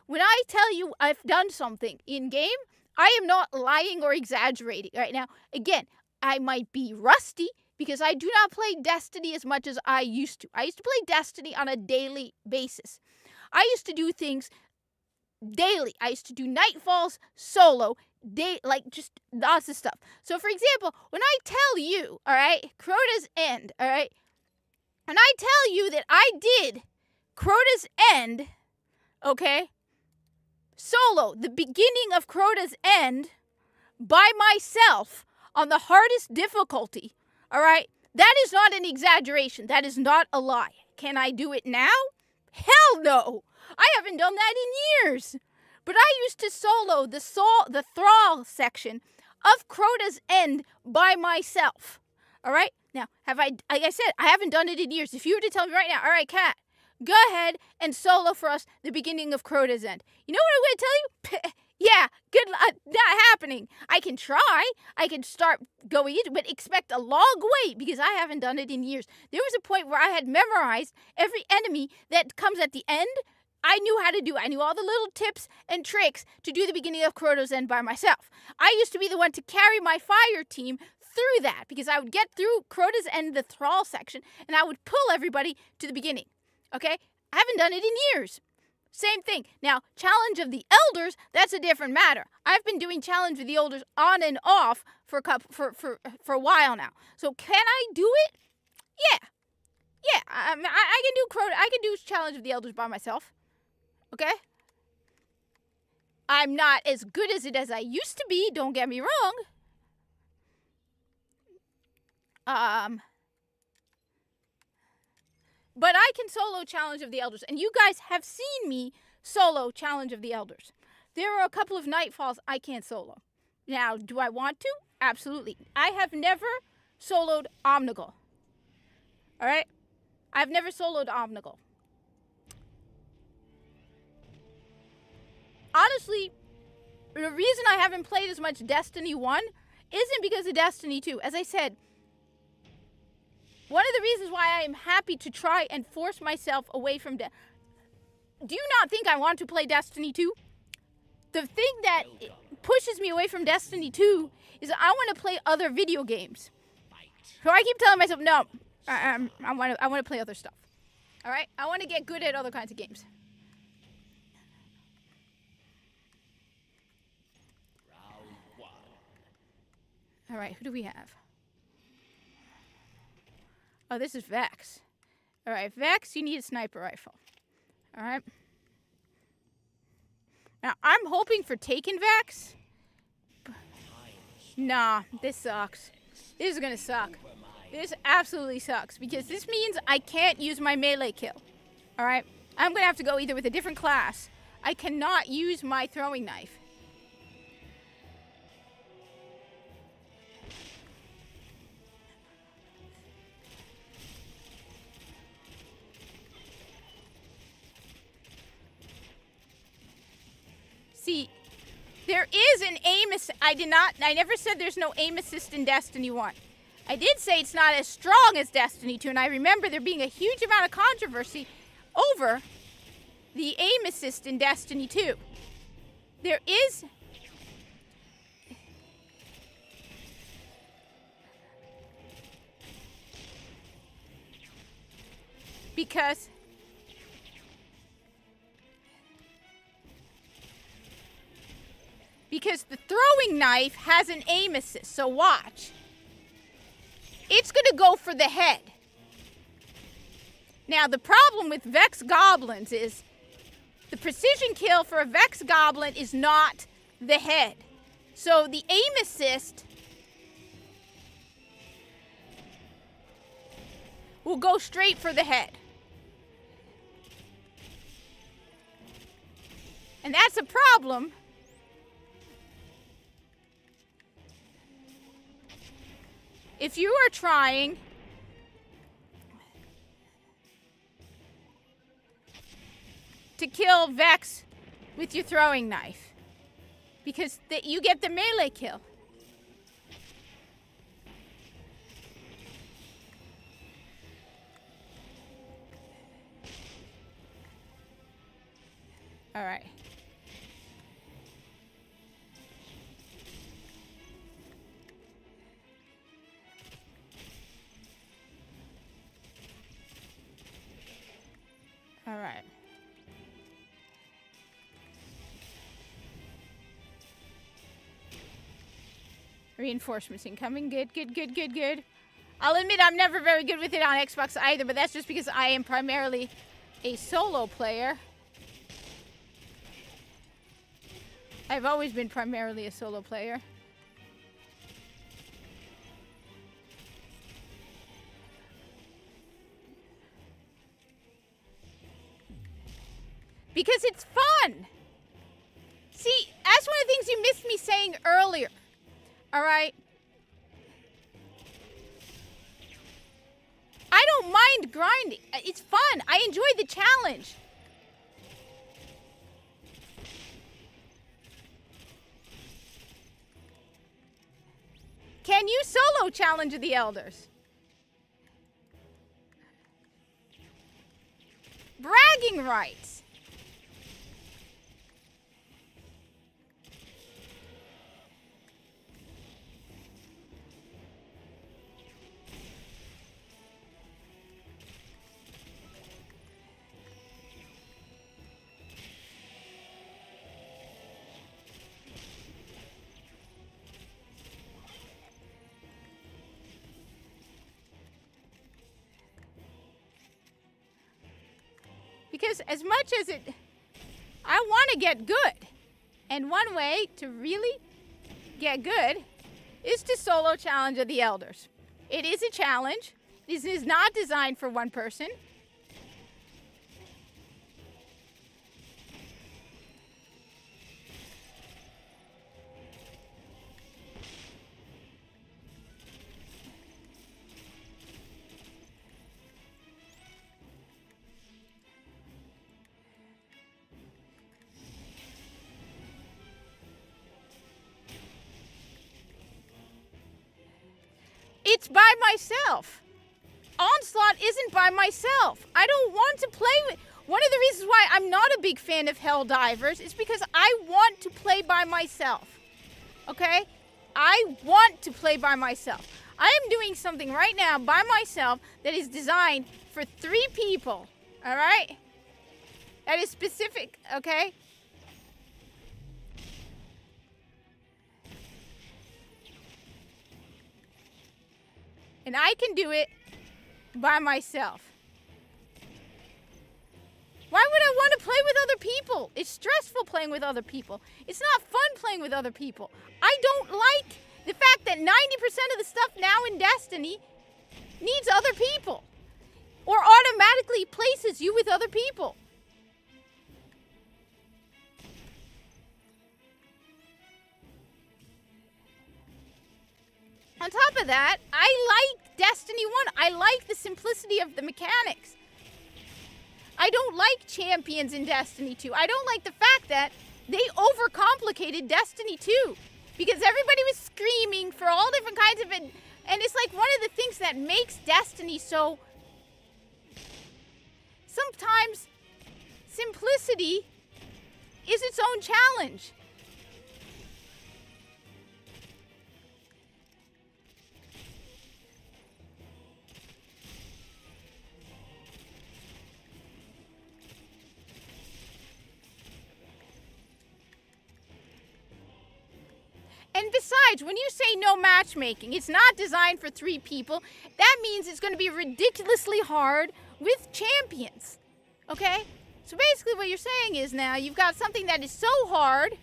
When I tell you I've done something in game, I am not lying or exaggerating right now. Again, I might be rusty because I do not play Destiny as much as I used to. I used to play Destiny on a daily basis. I used to do things daily. I used to do Nightfalls solo, like just lots of stuff. So, for example, when I tell you, all right, Crota's End, all right, and I tell you that I did Crota's End, okay, solo, the beginning of Crota's End, by myself on the hardest difficulty, all right, that is not an exaggeration. That is not a lie. Can I do it now? Hell no! I haven't done that in years. But I used to solo the Thrall section of Crota's End by myself. All right? Now, like I said, I haven't done it in years. If you were to tell me right now, all right, Kat, go ahead and solo for us the beginning of Crota's End. You know what I'm going to tell you? Yeah, good luck. Not happening. I can try. I can start going into, but expect a long wait because I haven't done it in years. There was a point where I had memorized every enemy that comes at the end. I knew how to do. I knew all the little tips and tricks to do the beginning of Crota's End by myself. I used to be the one to carry my fire team through that because I would get through Crota's End, the Thrall section, and I would pull everybody to the beginning. Okay? I haven't done it in years. Same thing. Now, Challenge of the Elders, that's a different matter. I've been doing Challenge of the Elders on and off for a while now. So can I do it? Yeah. Yeah, I can do Challenge of the Elders by myself. Okay? I'm not as good as it as I used to be, don't get me wrong. But I can solo Challenge of the Elders, and you guys have seen me solo Challenge of the Elders. There are a couple of Nightfalls I can't solo. Now, do I want to? Absolutely. I have never soloed Omnigul. Alright? I've never soloed Omnigul. Honestly, the reason I haven't played as much Destiny 1 isn't because of Destiny 2. As I said, one of the reasons why I am happy to try and force myself away from Do you not think I want to play Destiny 2? The thing that pushes me away from Destiny 2 is I want to play other video games. So I keep telling myself, no, I want to play other stuff. All right? I want to get good at other kinds of games. All right, who do we have? Oh, this is Vex. All right, Vex, you need a sniper rifle. All right. Now, I'm hoping for Taken Vex. Nah, this sucks. This is going to suck. This absolutely sucks because this means I can't use my melee kill. All right? I'm going to have to go either with a different class. I cannot use my throwing knife. See, there is an aim assist. I never said there's no aim assist in Destiny 1. I did say it's not as strong as Destiny 2, and I remember there being a huge amount of controversy over the aim assist in Destiny 2. There is... Because... Because the throwing knife has an aim assist, so watch. It's going to go for the head. Now, the problem with Vex Goblins is the precision kill for a Vex Goblin is not the head. So the aim assist will go straight for the head. And that's a problem. If you are trying to kill Vex with your throwing knife, because you get the melee kill. All right. All right. Reinforcements incoming. Good, good, good, good, good. I'll admit I'm never very good with it on Xbox either, but that's just because I am primarily a solo player. I've always been primarily a solo player. Because it's fun. See, that's one of the things you missed me saying earlier. All right? I don't mind grinding. It's fun. I enjoy the challenge. Can you solo Challenge of the Elders? Bragging rights. Because as much as I want to get good. And one way to really get good is to solo Challenge of the Elders. It is a challenge. This is not designed for one person. It's by myself. Onslaught isn't by myself. I don't want to play with... One of the reasons why I'm not a big fan of Helldivers is because I want to play by myself. Okay? I want to play by myself. I am doing something right now by myself that is designed for 3 people. Alright? That is specific, okay? And I can do it by myself. Why would I want to play with other people? It's stressful playing with other people. It's not fun playing with other people. I don't like the fact that 90% of the stuff now in Destiny needs other people. Or automatically places you with other people. On top of that, I like Destiny 1. I like the simplicity of the mechanics. I don't like champions in Destiny 2. I don't like the fact that they overcomplicated Destiny 2. Because everybody was screaming for all different kinds of it. And it's like one of the things that makes Destiny so... Sometimes simplicity is its own challenge. And besides, when you say no matchmaking, it's not designed for 3 people. That means it's going to be ridiculously hard with champions. Okay? So basically what you're saying is now you've got something that is so hard.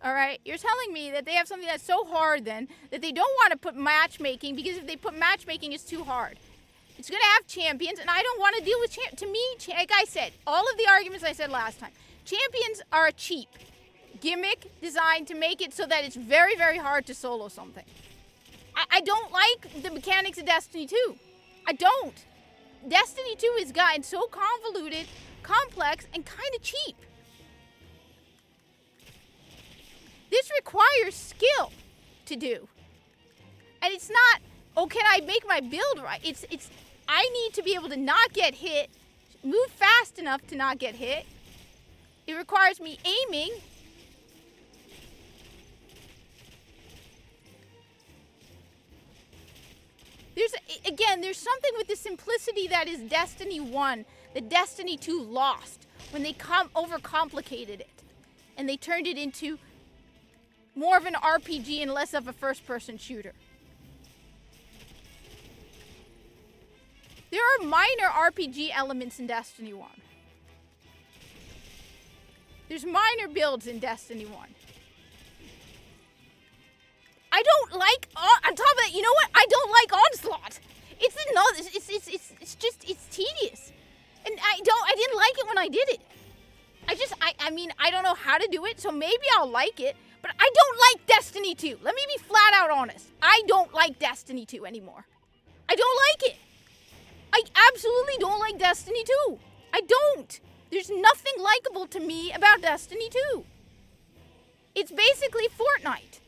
Alright? You're telling me that they have something that's so hard then that they don't want to put matchmaking because if they put matchmaking, it's too hard. It's going to have champions and I don't want to deal with champions. To me, like I said, all of the arguments I said last time, champions are cheap. Gimmick designed to make it so that it's very, very hard to solo something. I don't like the mechanics of Destiny 2. I don't. Destiny 2 has gotten so convoluted, complex, and kind of cheap. This requires skill to do. And it's not, oh, can I make my build right? It's I need to be able to not get hit, move fast enough to not get hit. It requires me aiming. There's something with the simplicity that is Destiny 1 that Destiny 2 lost when they overcomplicated it. And they turned it into more of an RPG and less of a first-person shooter. There are minor RPG elements in Destiny 1. There's minor builds in Destiny 1. I don't like, on top of that, you know what? I don't like Onslaught. It's tedious. And I didn't like it when I did it. I mean, I don't know how to do it, so maybe I'll like it, but I don't like Destiny 2. Let me be flat out honest. I don't like Destiny 2 anymore. I don't like it. I absolutely don't like Destiny 2. I don't. There's nothing likable to me about Destiny 2. It's basically Fortnite.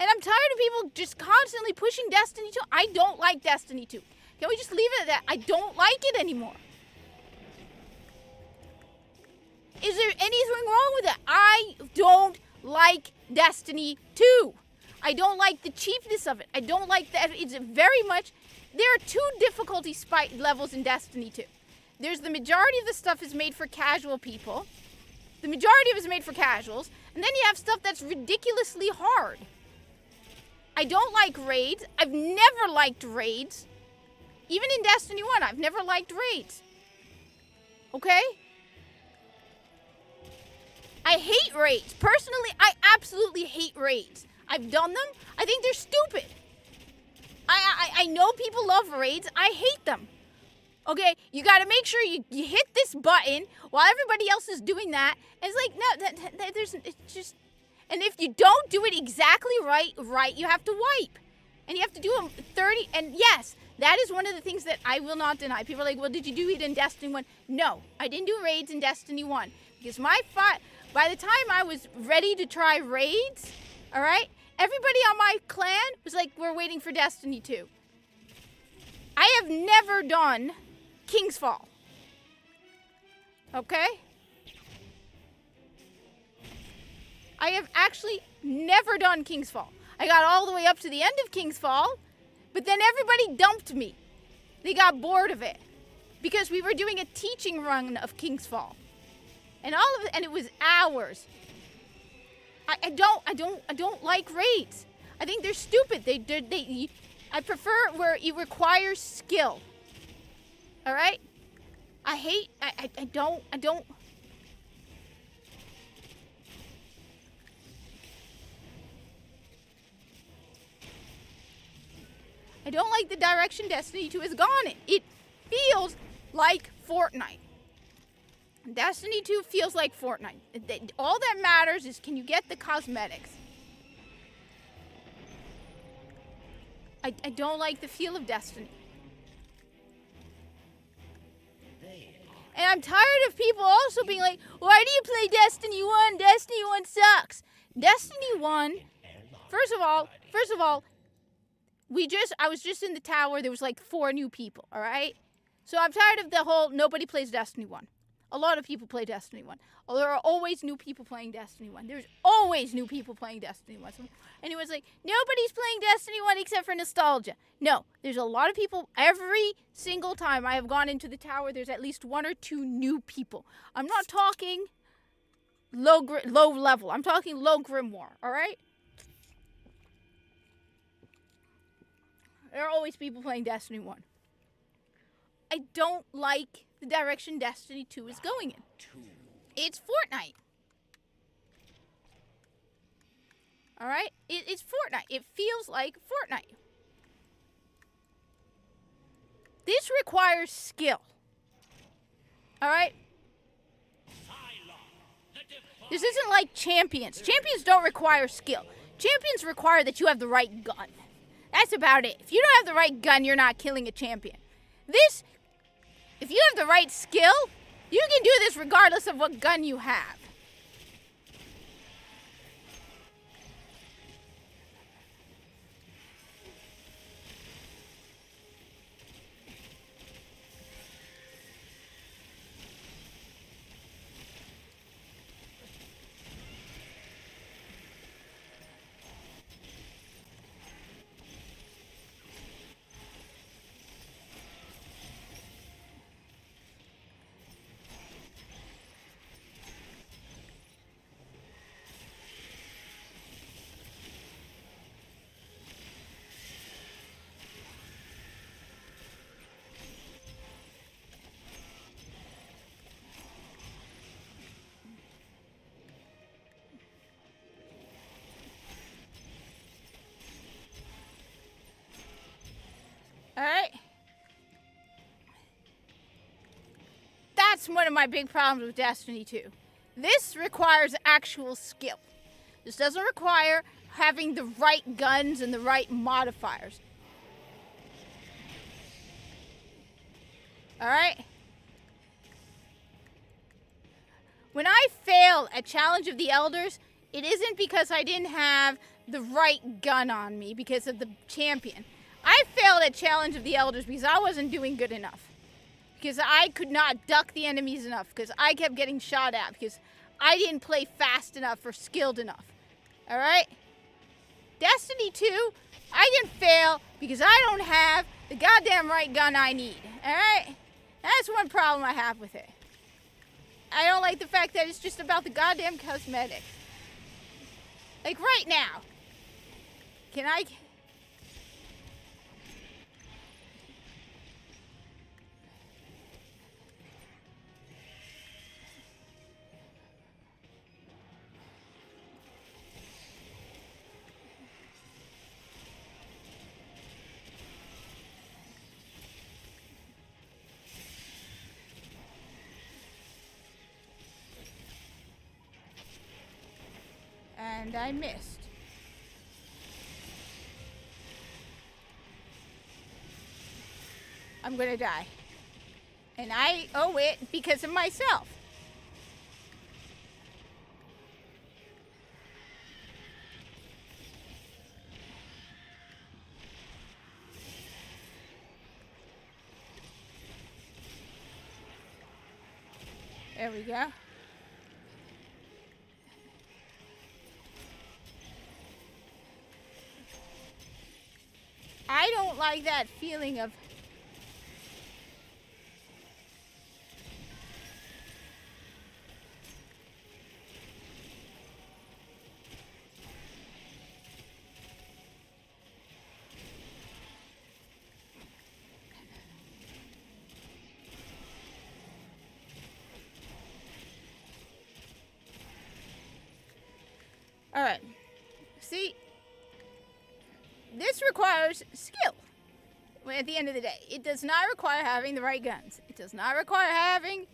And I'm tired of people just constantly pushing Destiny 2. I don't like Destiny 2. Can we just leave it at that? I don't like it anymore. Is there anything wrong with that? I don't like Destiny 2. I don't like the cheapness of it. I don't like that. It's very much... There are 2 difficulty levels in Destiny 2. There's the majority of the stuff is made for casual people. The majority of it is made for casuals. And then you have stuff that's ridiculously hard. I don't like raids. I've never liked raids. Even in Destiny 1, I've never liked raids. Okay? I hate raids. Personally, I absolutely hate raids. I've done them. I think they're stupid. I know people love raids. I hate them. Okay, you got to make sure you hit this button while everybody else is doing that. And it's like, no, it's just, and if you don't do it exactly right, you have to wipe. And you have to do them 30, and yes, that is one of the things that I will not deny. People are like, well, did you do it in Destiny 1? No, I didn't do raids in Destiny 1. Because by the time I was ready to try raids, all right, everybody on my clan was like, we're waiting for Destiny 2. I have never done King's Fall. Okay? I have actually never done King's Fall. I got all the way up to the end of King's Fall, but then everybody dumped me. They got bored of it because we were doing a teaching run of King's Fall. And all of it, and it was hours. I don't like raids. I think they're stupid. I prefer where it requires skill. All right? I don't. I don't like the direction Destiny 2 has gone in. It feels like Fortnite. Destiny 2 feels like Fortnite. All that matters is, can you get the cosmetics? I don't like the feel of Destiny. And I'm tired of people also being like, why do you play Destiny 1? Destiny 1 sucks. Destiny 1, first of all, I was just in the tower. There was like 4 new people, all right? So I'm tired of the whole nobody plays Destiny 1. A lot of people play Destiny 1. There are always new people playing Destiny 1. There's always new people playing Destiny 1. And it was like, nobody's playing Destiny 1 except for nostalgia. No, there's a lot of people. Every single time I have gone into the tower, there's at least 1 or 2 new people. I'm not talking low level. I'm talking low Grimoire, all right? There are always people playing Destiny 1. I don't like the direction Destiny 2 is going in. It's Fortnite. All right? It's Fortnite. It feels like Fortnite. This requires skill. All right? This isn't like Champions. Champions don't require skill. Champions require that you have the right gun. That's about it. If you don't have the right gun, you're not killing a champion. This, if you have the right skill, you can do this regardless of what gun you have. Alright? That's one of my big problems with Destiny 2. This requires actual skill. This doesn't require having the right guns and the right modifiers. Alright? When I fail at Challenge of the Elders, it isn't because I didn't have the right gun on me because of the champion. I failed at Challenge of the Elders because I wasn't doing good enough. Because I could not duck the enemies enough. Because I kept getting shot at. Because I didn't play fast enough or skilled enough. Alright? Destiny 2, I didn't fail because I don't have the goddamn right gun I need. Alright? That's one problem I have with it. I don't like the fact that it's just about the goddamn cosmetics. Like right now. Can I... And I missed. I'm gonna die. And I owe it because of myself. There we go. I don't like that feeling of all right. See, this requires skill. At the end of the day, it does not require having the right guns. It does not require having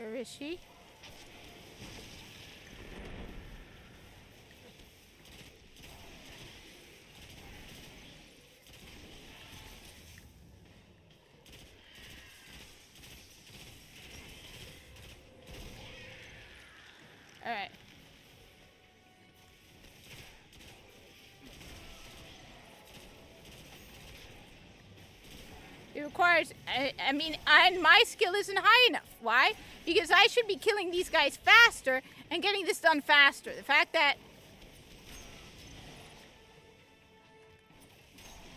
Where is she? All right. It requires, I mean, and my skill isn't high enough. Why? Because I should be killing these guys faster and getting this done faster. The fact that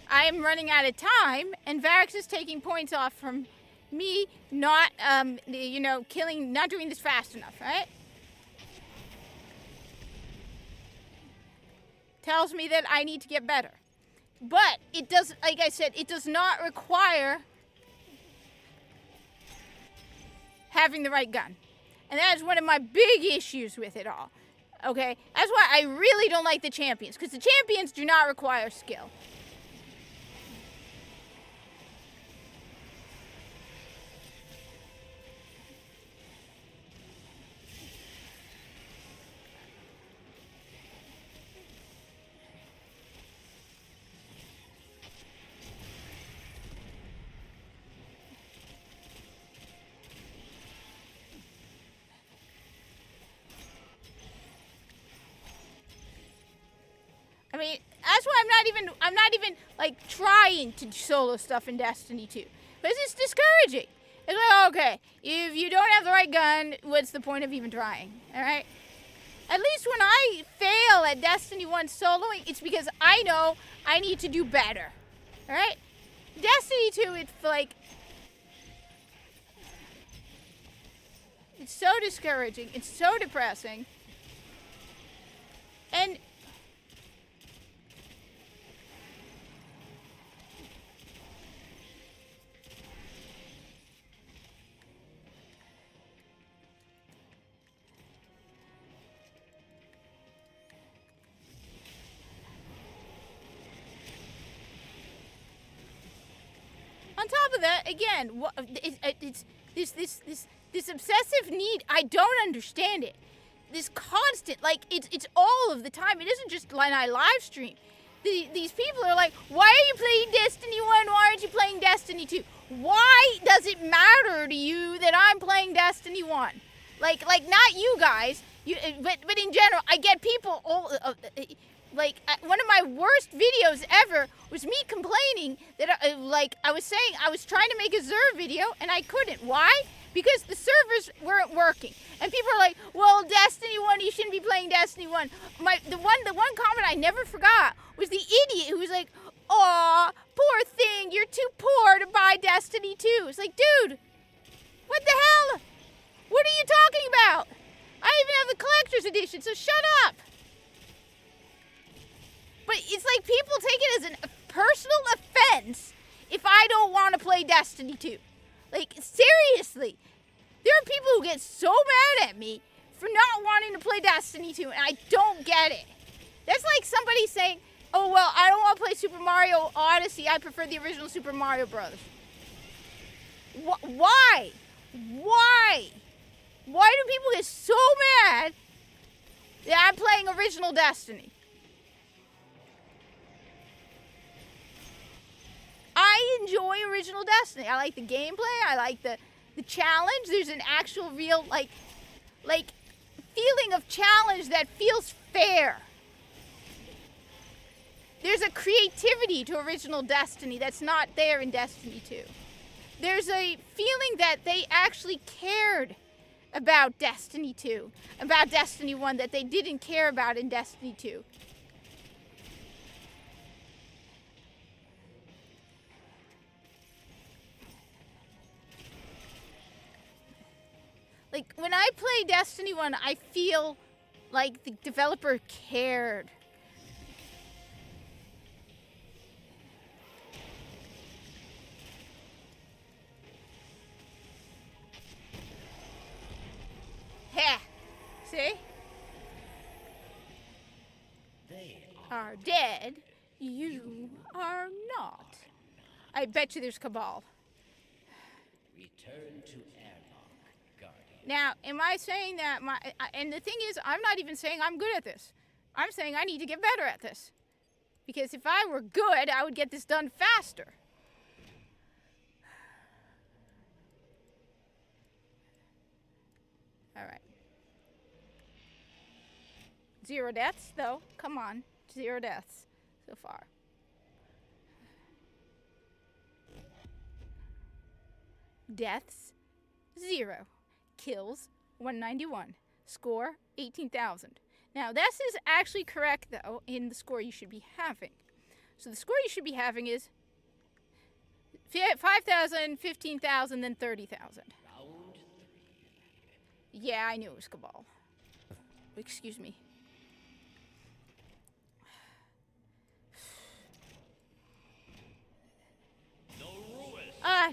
I am running out of time and Varix is taking points off from me not, you know, not doing this fast enough, right? Tells me that I need to get better. But it does, like I said, it does not require having the right gun. And that is one of my big issues with it all. Okay? That's why I really don't like the champions, because the champions do not require skill. I mean, that's why I'm not even like trying to solo stuff in Destiny 2. Because it's discouraging. It's like, okay, if you don't have the right gun, what's the point of even trying? Alright? At least when I fail at Destiny 1 soloing, it's because I know I need to do better. Alright? Destiny 2, it's like, it's so discouraging. It's so depressing. And on top of that, again, it's this obsessive need. I don't understand it. This constant, like, it's all of the time. It isn't just when I live stream. These people are like, why are you playing Destiny 1? Why aren't you playing Destiny 2? Why does it matter to you that I'm playing Destiny 1? Like not you guys, but in general, I get people all. One of my worst videos ever was me complaining that, I was saying I was trying to make a Zerv video and I couldn't. Why? Because the servers weren't working. And people are like, well, Destiny 1, you shouldn't be playing Destiny 1. The one comment I never forgot was the idiot who was like, aw, poor thing, you're too poor to buy Destiny 2. It's like, dude, what the hell? What are you talking about? Collector's Edition, so shut up! But it's like people take it as a personal offense if I don't want to play Destiny 2. Like, seriously. There are people who get so mad at me for not wanting to play Destiny 2, and I don't get it. That's like somebody saying, oh, well, I don't want to play Super Mario Odyssey. I prefer the original Super Mario Bros. Why? Why? Why do people get so mad that I'm playing original Destiny? I enjoy original Destiny. I like the gameplay. I like the challenge. There's an actual real, like feeling of challenge that feels fair. There's a creativity to original Destiny that's not there in Destiny 2. There's a feeling that they actually cared about Destiny 2, about Destiny 1 that they didn't care about in Destiny 2. Like, when I play Destiny 1, I feel like the developer cared. Heh. See?
They
Are dead. You are not. I bet you there's Cabal.
return to airlock, Guardian.
Now, am I saying that and the thing is, I'm not even saying I'm good at this. I'm saying I need to get better at this. Because if I were good, I would get this done faster. All right. 0 deaths, though. Come on. 0 deaths so far. Deaths, 0. Kills, 191. Score, 18,000. Now, this is actually correct, though, in the score you should be having. So the score you should be having is 5,000, 15,000, then 30,000.
Round 3.
Yeah, I knew it was Cabal. Excuse me.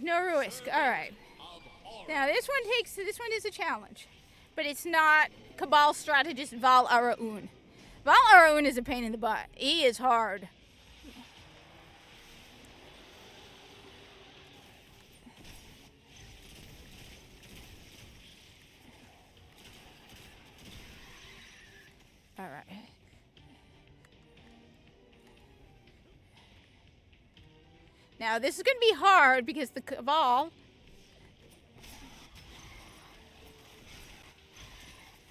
No risk. All right. Now this one is a challenge, but it's not Cabal strategist Val Araun. Val Araun is a pain in the butt. He is hard. All right. Now this is going to be hard because the Cabal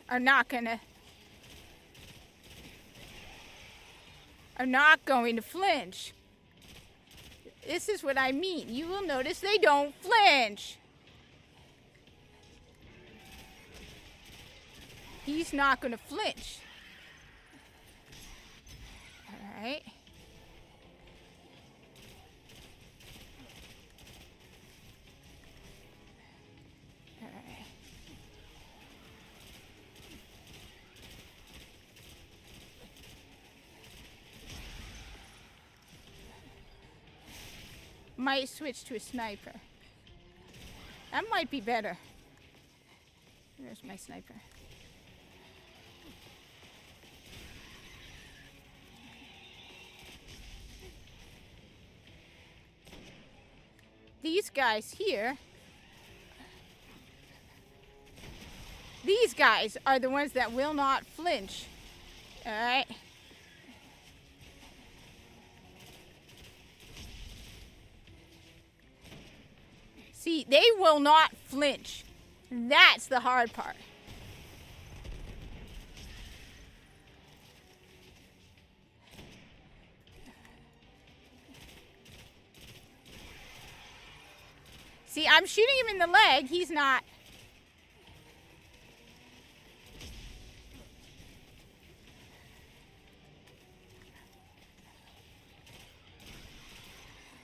are not going to flinch. This is what I mean. You will notice they don't flinch. He's not going to flinch. All right. Might switch to a sniper. That might be better. There's my sniper. These guys here, these guys are the ones that will not flinch. All right. See, they will not flinch. That's the hard part. See, I'm shooting him in the leg. He's not.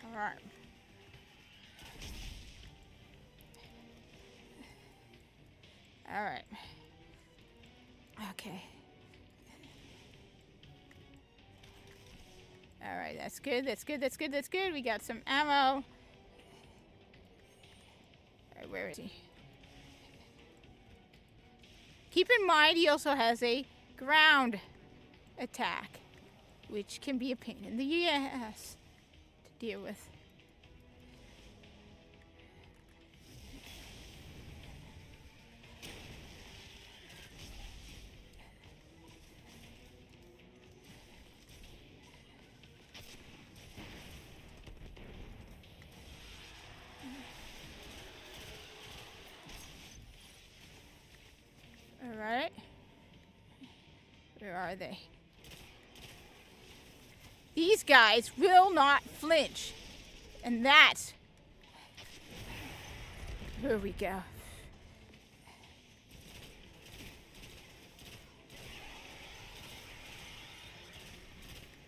All right. All right. Okay. Alright, that's good, that's good, that's good, that's good. We got some ammo. Alright, where is he? Keep in mind he also has a ground attack, which can be a pain in the ass to deal with. Alright. Where are they? These guys will not flinch. And that's... Here we go.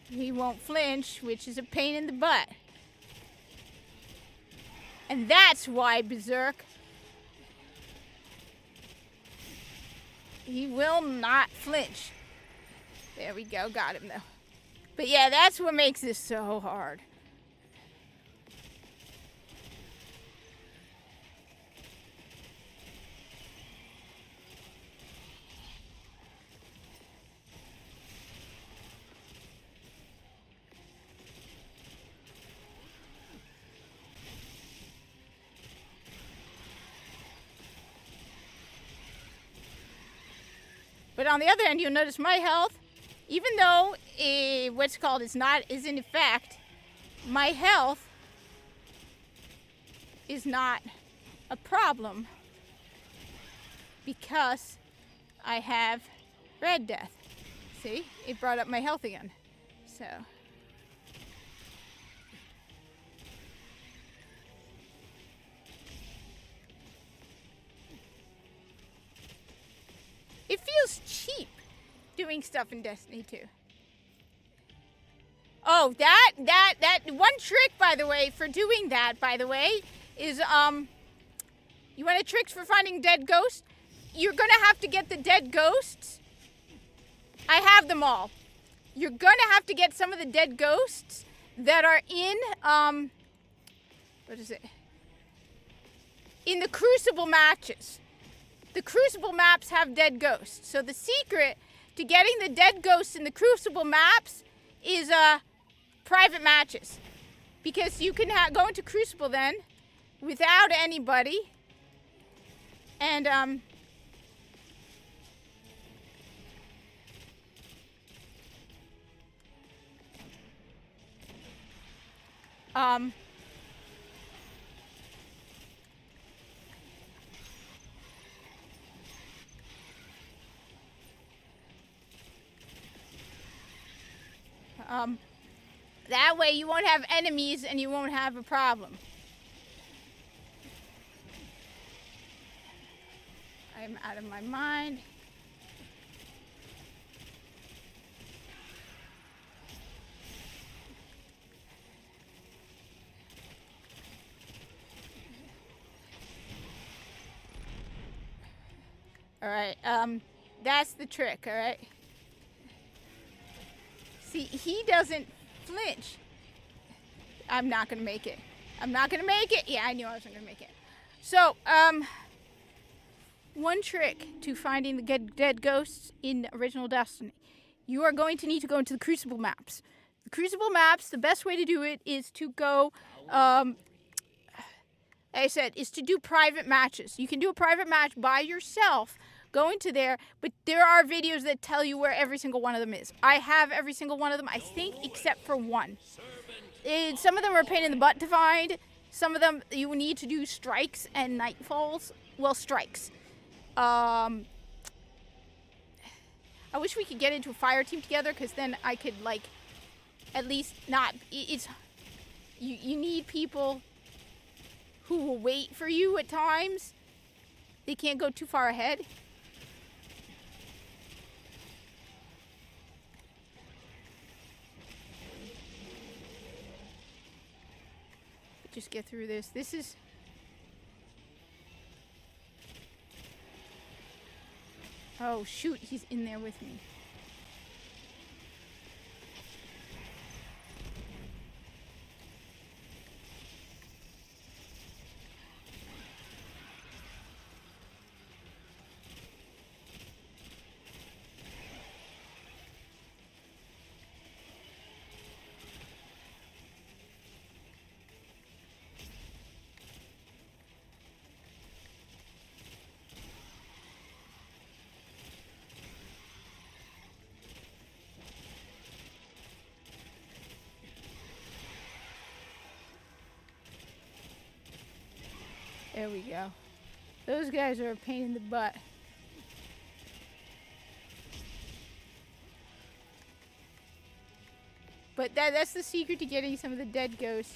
He won't flinch, which is a pain in the butt. And that's why Berserk... He will not flinch. There we go, got him though. But yeah, that's what makes this so hard. But on the other hand, you'll notice my health, even though what's called is in effect, my health is not a problem because I have Red Death. See, it brought up my health again. So. It feels cheap doing stuff in Destiny 2. Oh, that one trick, by the way, for doing that, by the way, is, you want a trick for finding dead ghosts? You're gonna have to get the dead ghosts. I have them all. You're gonna have to get some of the dead ghosts that are in, what is it? In the Crucible matches. The Crucible maps have dead ghosts. So the secret to getting the dead ghosts in the Crucible maps is private matches. Because you can go into Crucible then without anybody. And that way you won't have enemies and you won't have a problem. I'm out of my mind. Alright, that's the trick, alright? See, he doesn't flinch. I'm not gonna make it. I'm not gonna make it. Yeah, I knew I wasn't gonna make it. So, one trick to finding the dead ghosts in original Destiny. You are going to need to go into the Crucible maps. The Crucible maps, the best way to do it is to go, like I said, is to do private matches. You can do a private match by yourself, go into there, but there are videos that tell you where every single one of them is. I have every single one of them, I think, except for one. Some of them are a pain in the butt to find. Some of them you need to do strikes and nightfalls. Well, strikes. I wish we could get into a fire team together, because then I could, like, at least not... You need people who will wait for you at times. They can't go too far ahead. Just get through this. This is... Oh, shoot. He's in there with me. There we go. Those guys are a pain in the butt. But that's the secret to getting some of the dead ghosts.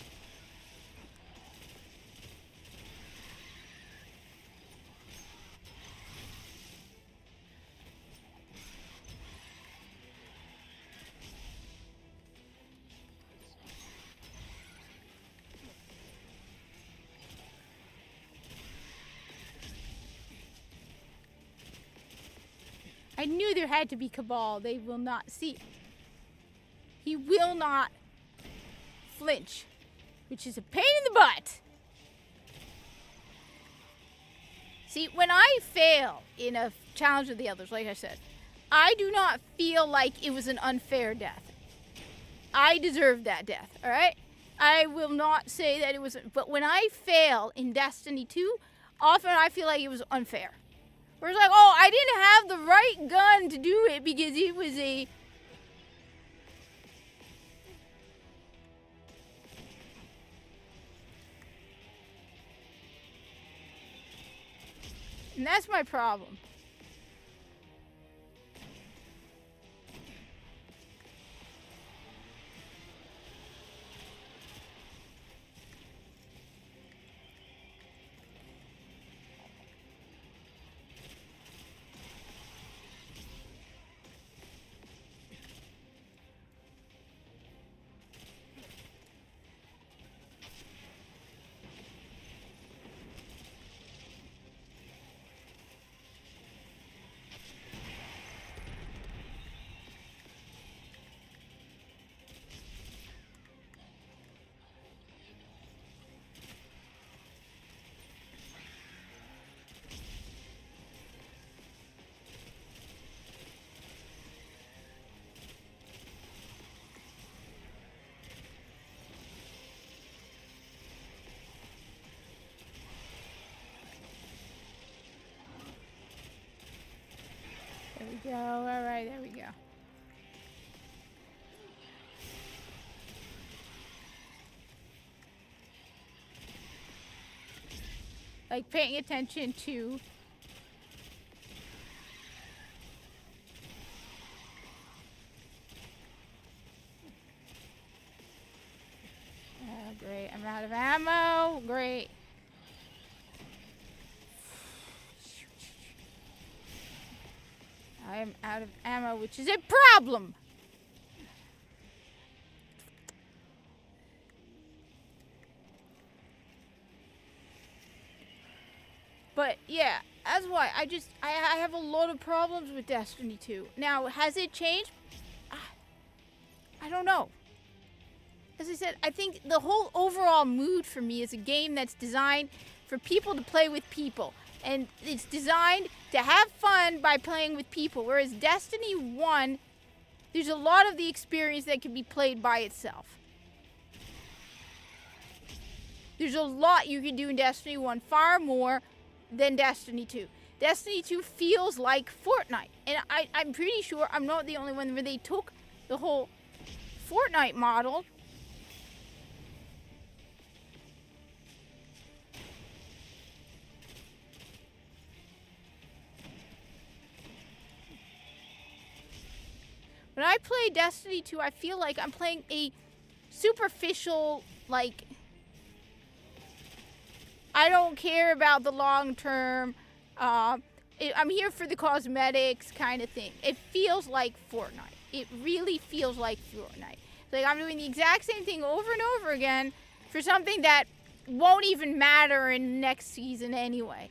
I knew there had to be Cabal. They will not see. He will not flinch, which is a pain in the butt. See, when I fail in a challenge with the others, like I said, I do not feel like it was an unfair death. I deserved that death, all right? I will not say that it was, but when I fail in Destiny 2, often I feel like it was unfair. Where it's like, oh, I didn't have the right gun to do it because it was a... And that's my problem. There we go. All right, there we go. Like paying attention to great. I'm out of ammo. Great. I am out of ammo, which is a problem. But yeah, that's why I have a lot of problems with Destiny 2. Now, has it changed? I don't know. As I said, I think the whole overall mood for me is a game that's designed for people to play with people. And it's designed to have fun by playing with people. Whereas Destiny 1, there's a lot of the experience that can be played by itself. There's a lot you can do in Destiny 1, far more than Destiny 2. Destiny 2 feels like Fortnite. And I'm pretty sure I'm not the only one where they took the whole Fortnite model when I play Destiny 2, I feel like I'm playing a superficial, like, I don't care about the long term, I'm here for the cosmetics kind of thing. It feels like Fortnite. It really feels like Fortnite. Like I'm doing the exact same thing over and over again for something that won't even matter in next season anyway.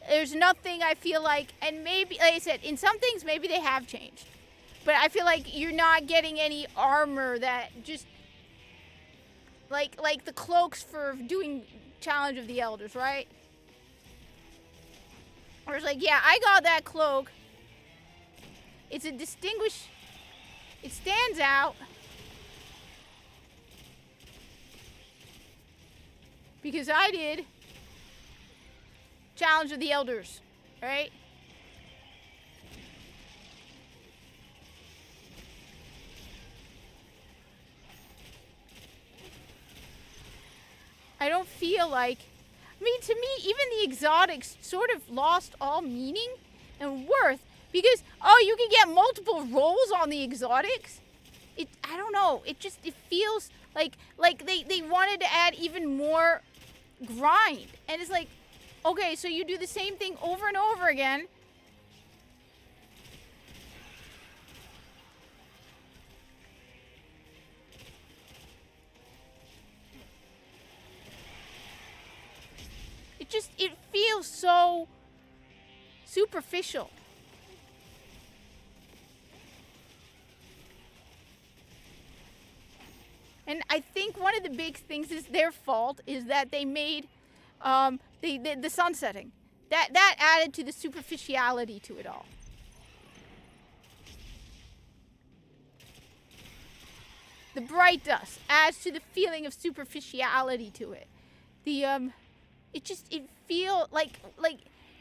there's nothing I feel like, and maybe, like I said, in some things maybe they have changed. But I feel like you're not getting any armor that just, like the cloaks for doing Challenge of the Elders, right? Where it's like, yeah, I got that cloak. It's a distinguished, it stands out. Because I did Challenge of the Elders, right? I don't feel like, I mean, to me, even the exotics sort of lost all meaning and worth because, oh, you can get multiple rolls on the exotics. I don't know, it feels like they wanted to add even more grind. And it's like, okay, so you do the same thing over and over again. It feels so superficial. And I think one of the big things is their fault is that they made the sunsetting. That added to the superficiality to it all. The bright dust adds to the feeling of superficiality to it. It feels like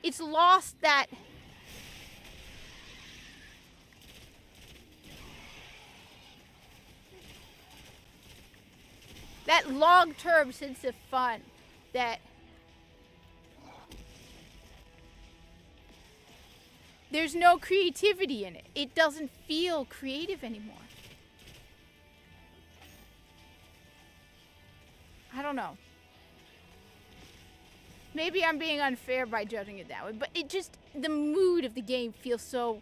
it's lost that long-term sense of fun that there's no creativity in it. It doesn't feel creative anymore. I don't know. Maybe I'm being unfair by judging it that way, but the mood of the game feels so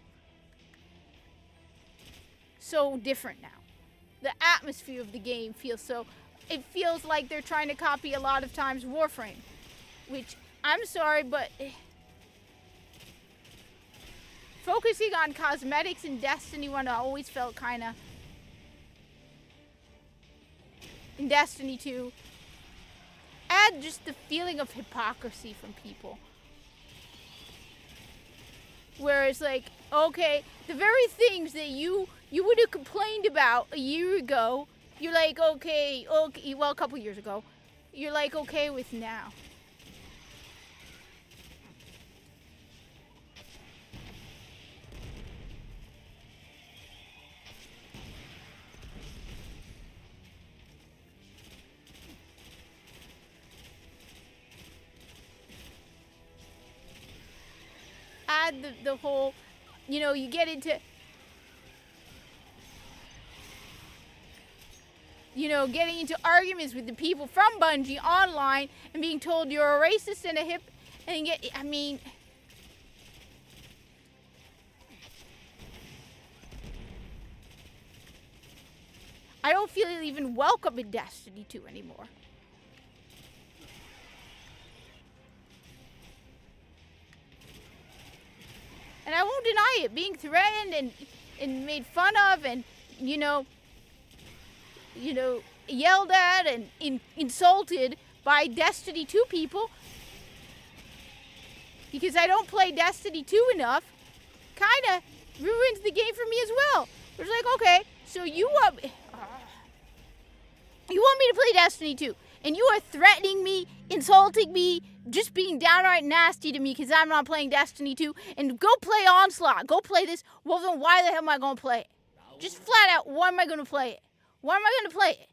different now. The atmosphere of the game feels it feels like they're trying to copy a lot of times Warframe, which, I'm sorry, but focusing on cosmetics in Destiny 1 I always felt kind of, in Destiny 2, add just the feeling of hypocrisy from people. Where it's like, okay, the very things that you would have complained about a year ago, you're like, okay, well, a couple years ago, you're like okay with now. Add the whole, you get into, getting into arguments with the people from Bungie online and being told you're a racist and I don't feel even welcome in Destiny 2 anymore. And I won't deny it, being threatened and made fun of and, yelled at and insulted by Destiny 2 people because I don't play Destiny 2 enough, kind of ruins the game for me as well. It's like, okay, so you want me to play Destiny 2, and you are threatening me, insulting me, just being downright nasty to me because I'm not playing Destiny 2, and go play Onslaught, go play this. Well, then why the hell am I going to play it? Just flat out, why am I going to play it? Why am I going to play it?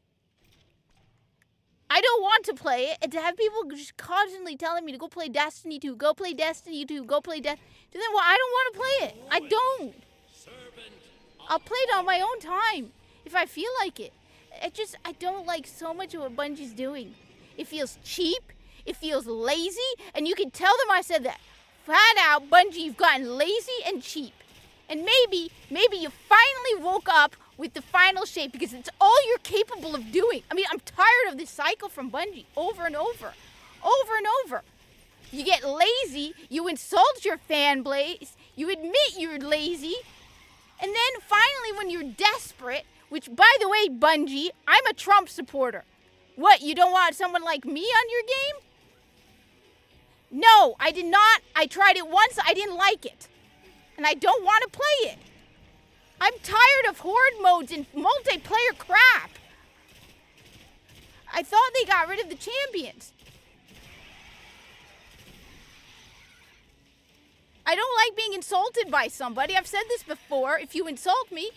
I don't want to play it, and to have people just constantly telling me to go play Destiny 2, go play Destiny 2, go play Destiny 2, then, well, I don't want to play it. I don't. I'll play it on my own time if I feel like it. I don't like so much of what Bungie's doing. It feels cheap, it feels lazy, and you can tell them I said that. Flat out, Bungie, you've gotten lazy and cheap. And maybe you finally woke up with the final shape because it's all you're capable of doing. I mean, I'm tired of this cycle from Bungie over and over. Over and over. You get lazy, you insult your fan base, you admit you're lazy, and then finally when you're desperate, which by the way, Bungie, I'm a Trump supporter. What, you don't want someone like me on your game? No, I did not. I tried it once, I didn't like it. And I don't want to play it. I'm tired of horde modes and multiplayer crap. I thought they got rid of the champions. I don't like being insulted by somebody. I've said this before. If you insult me,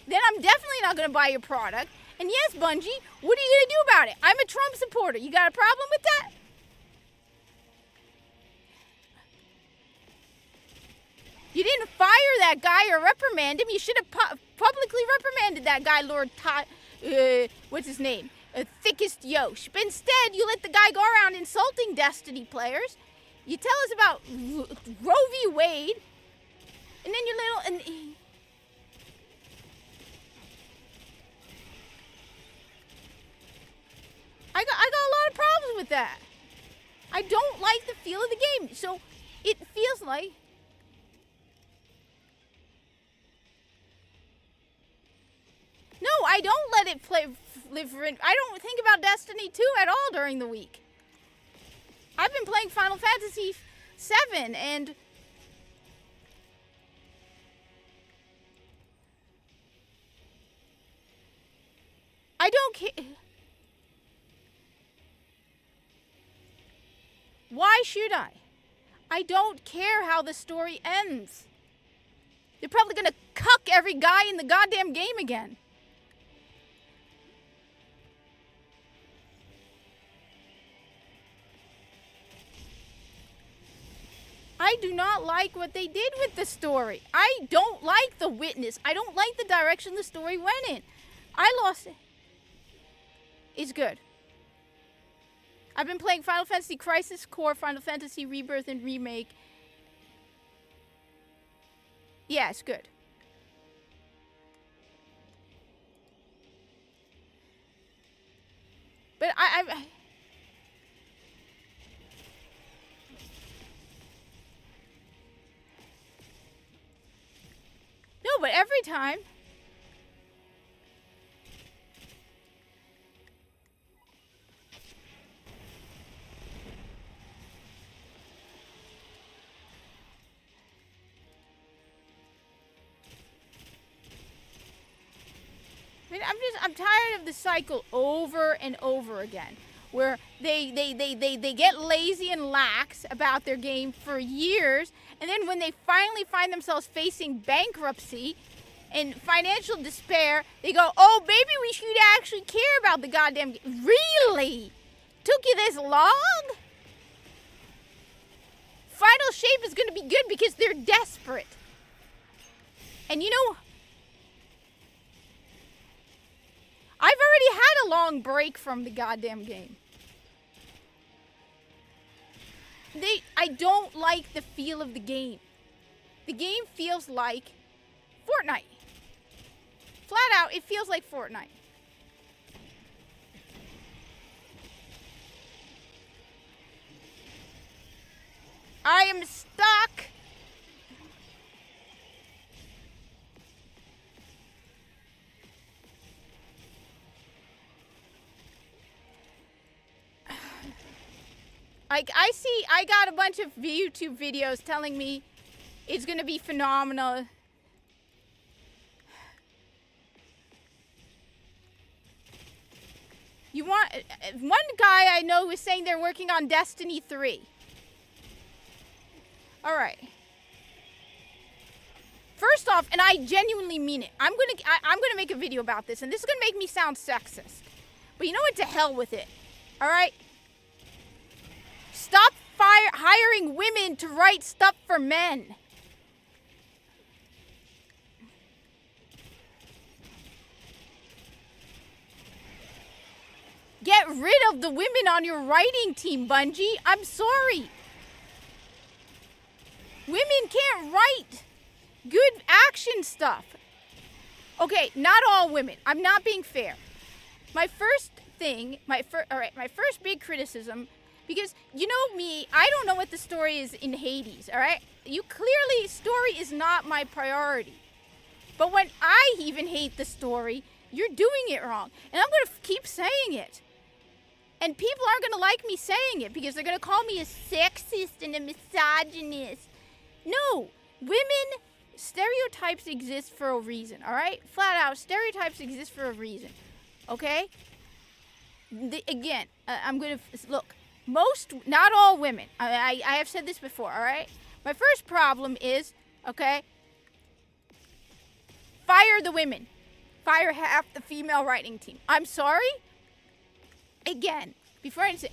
then I'm definitely not going to buy your product. And yes, Bungie, what are you going to do about it? I'm a Trump supporter. You got a problem with that? You didn't fire that guy or reprimand him. You should have publicly reprimanded that guy, Lord Todd. What's his name? Thickest Yosh. But instead, you let the guy go around insulting Destiny players. You tell us about Roe v. Wade, and then your little... I got a lot of problems with that. I don't like the feel of the game. So it feels like... No, I don't let it live for... I don't think about Destiny 2 at all during the week. I've been playing Final Fantasy VII, and... I don't care... Why should I? I don't care how the story ends. They're probably gonna cuck every guy in the goddamn game again. I do not like what they did with the story. I don't like the witness. I don't like the direction the story went in. I lost it. It's good. I've been playing Final Fantasy Crisis Core, Final Fantasy Rebirth and Remake. Yeah, it's good. But I no, but every time. I mean, I'm tired of the cycle over and over again, where they get lazy and lax about their game for years, and then when they finally find themselves facing bankruptcy and financial despair, they go, oh, maybe we should actually care about the goddamn game. Really? Took you this long? Final Shape is going to be good because they're desperate. And you know... I've already had a long break from the goddamn game. I don't like the feel of the game. The game feels like Fortnite. Flat out, it feels like Fortnite. I am stuck. I got a bunch of YouTube videos telling me it's gonna be phenomenal. You want, one guy I know is saying they're working on Destiny 3. Alright. First off, and I genuinely mean it, I'm gonna make a video about this, and this is gonna make me sound sexist. But you know what, to hell with it. Alright? Stop hiring women to write stuff for men. Get rid of the women on your writing team, Bungie. I'm sorry. Women can't write good action stuff. Okay, not all women. I'm not being fair. My first big criticism, Because you know me, I don't know what the story is in Hades, all right? You clearly, story is not my priority. But when I even hate the story, you're doing it wrong. And I'm going to keep saying it. And people aren't going to like me saying it because they're going to call me a sexist and a misogynist. No, women, stereotypes exist for a reason, all right? Flat out, stereotypes exist for a reason, okay? Again, I'm going to, look, most, not all women, I have said this before, all right? My first problem is, okay, fire the women. Fire half the female writing team. I'm sorry. Again, before I say,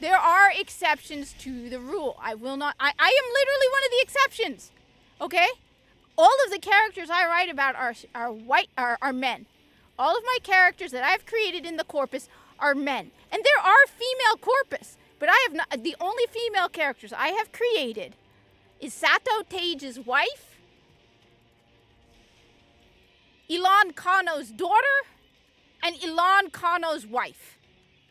there are exceptions to the rule. I will not, I am literally one of the exceptions, okay? All of the characters I write about are men. All of my characters that I've created in the Corpus are men. And there are female Corpus, but I have not, the only female characters I have created is Sato Tage's wife, Ilan Kano's daughter, and Ilan Kano's wife.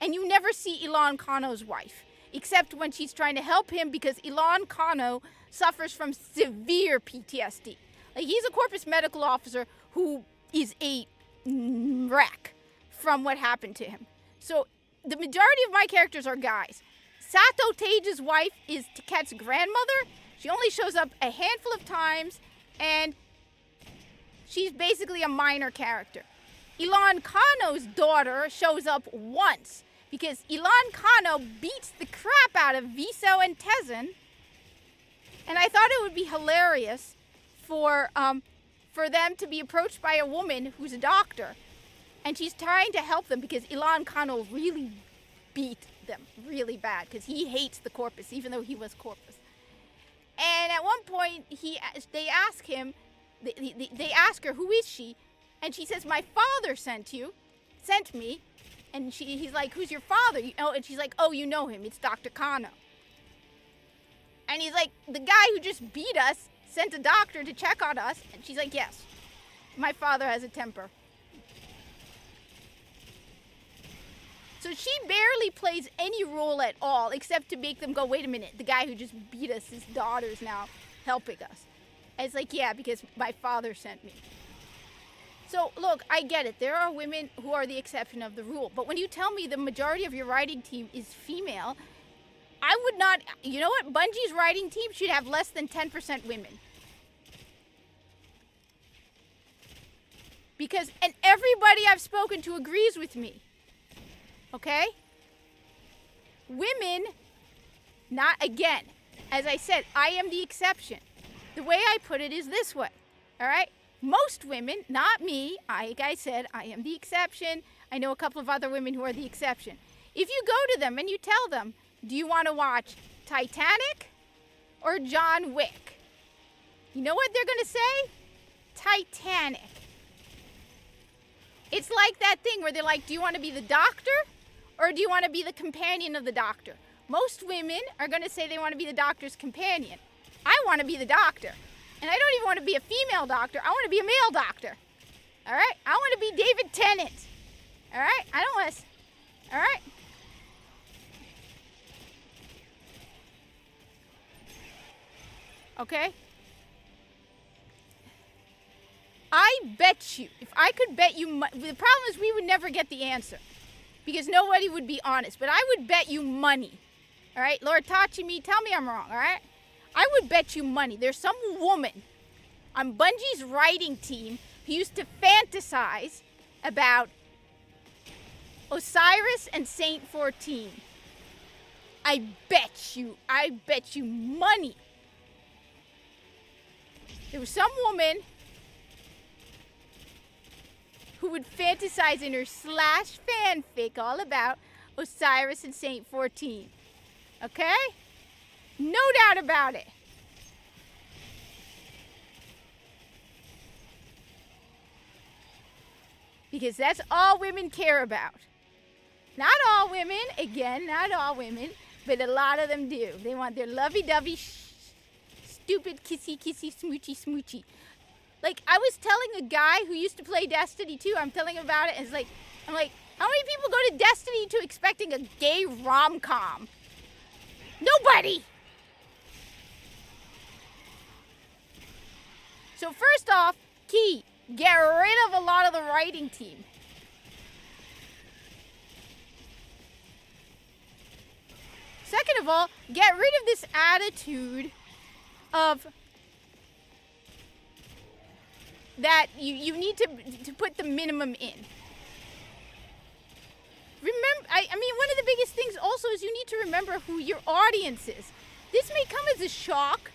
And you never see Ilan Kano's wife, except when she's trying to help him because Ilan Kano suffers from severe PTSD. Like, he's a Corpus medical officer who is a wreck from what happened to him. So the majority of my characters are guys. Sato Tage's wife is Taket's grandmother. She only shows up a handful of times, and she's basically a minor character. Ilan Kano's daughter shows up once because Ilan Kano beats the crap out of Viso and Tezen, and I thought it would be hilarious for them to be approached by a woman who's a doctor, and she's trying to help them because Ilan Kano really beat them really bad because he hates the Corpus, even though he was Corpus. And at one point, they ask her, who is she? And she says, my father sent me. And he's like, who's your father? And she's like, oh, you know him. It's Dr. Kano. And he's like, the guy who just beat us sent a doctor to check on us. And she's like, yes, my father has a temper. So she barely plays any role at all, except to make them go, wait a minute, the guy who just beat us, his daughter's now helping us. And it's like, yeah, because my father sent me. So, look, I get it. There are women who are the exception of the rule. But when you tell me the majority of your writing team is female, I would not, you know what? Bungie's writing team should have less than 10% women. Because, and everybody I've spoken to agrees with me. Okay? Women, not, again, as I said, I am the exception. The way I put it is this way, all right? Most women, not me, like I said, I am the exception. I know a couple of other women who are the exception. If you go to them and you tell them, do you want to watch Titanic or John Wick? You know what they're going to say? Titanic. It's like that thing where they're like, do you want to be the doctor or do you want to be the companion of the doctor? Most women are going to say they want to be the doctor's companion. I want to be the doctor. And I don't even want to be a female doctor. I want to be a male doctor. All right? I want to be David Tennant. All right? I don't want to... All right? Okay? I bet you, if I could bet you... The problem is we would never get the answer. Because nobody would be honest. But I would bet you money. All right? Lord Tachimi, tell me I'm wrong. All right? I would bet you money. There's some woman on Bungie's writing team who used to fantasize about Osiris and Saint 14. I bet you money. There was some woman who would fantasize in her slash fanfic all about Osiris and Saint 14. Okay? No doubt about it. Because that's all women care about. Not all women, again, not all women, but a lot of them do. They want their lovey-dovey, stupid kissy, smoochy, smoochy. Like, I was telling a guy who used to play Destiny 2, I'm telling him about it, and I'm like, How many people go to Destiny 2 expecting a gay rom-com? Nobody! So first off, key, get rid of a lot of the writing team. Second of all, get rid of this attitude of that you need to put the minimum in. Remember, I mean, one of the biggest things also is you need to remember who your audience is. This may come as a shock,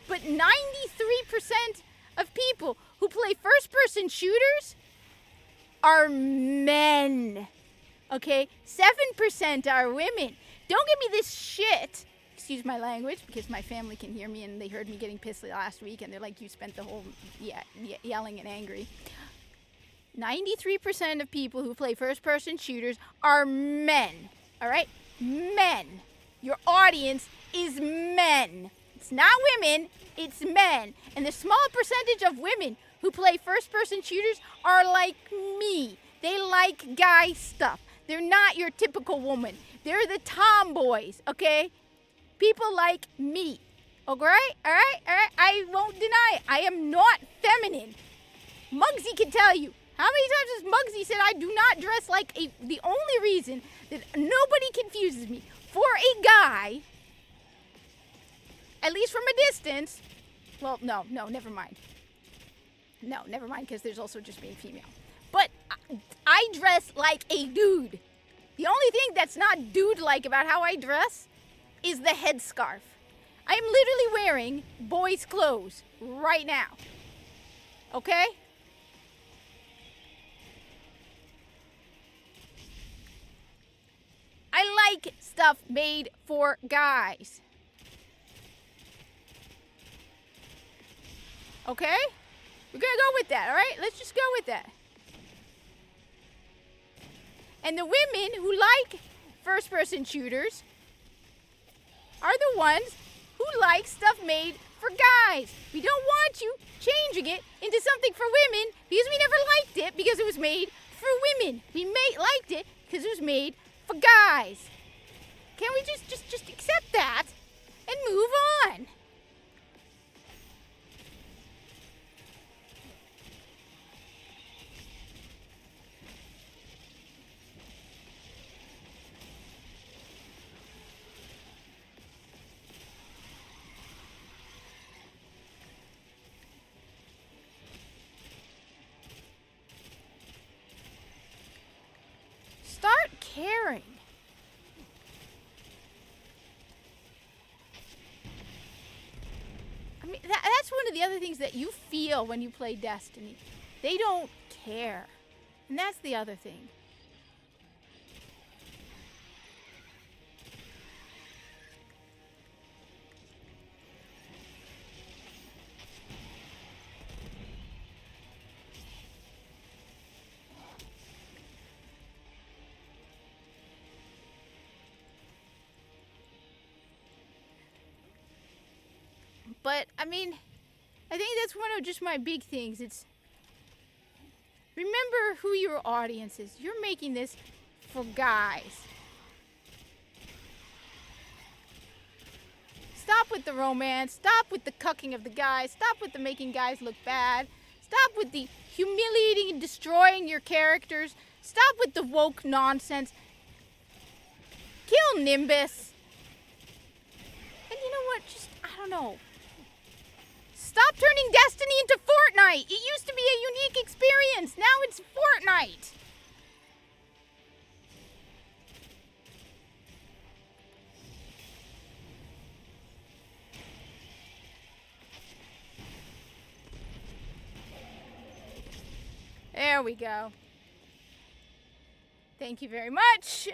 but 93% of people who play first-person shooters are men. Okay? 7% are women. Don't give me this shit. Excuse my language, because my family can hear me and they heard me getting pissed last week and they're like, you spent the whole yelling and angry. 93% of people who play first-person shooters are men. All right? Men. Your audience is men. It's not women, it's men. And the small percentage of women who play first-person shooters are like me. They like guy stuff. They're not your typical woman. They're the tomboys, okay? People like me. All right? I won't deny it. I am not feminine. Muggsy can tell you. How many times has Muggsy said I do not dress like a... The only reason that nobody confuses me for a guy, at least from a distance... Well, no, never mind. No, never mind, because there's also just being female. But I dress like a dude. The only thing that's not dude-like about how I dress is the headscarf. I am literally wearing boys' clothes right now. Okay? I like stuff made for guys. Okay? We're gonna go with that, alright? Let's just go with that. And the women who like first-person shooters are the ones who like stuff made for guys. We don't want you changing it into something for women because we never liked it because it was made for women. We liked it because it was made for guys. Can't we just accept that and move on? Start caring. I mean, that's one of the other things that you feel when you play Destiny. They don't care. And that's the other thing. But, I mean, I think that's one of just my big things. It's, remember who your audience is. You're making this for guys. Stop with the romance. Stop with the cucking of the guys. Stop with the making guys look bad. Stop with the humiliating and destroying your characters. Stop with the woke nonsense. Kill Nimbus. And you know what? Just, I don't know. Stop turning Destiny into Fortnite! It used to be a unique experience. Now it's Fortnite. There we go. Thank you very much.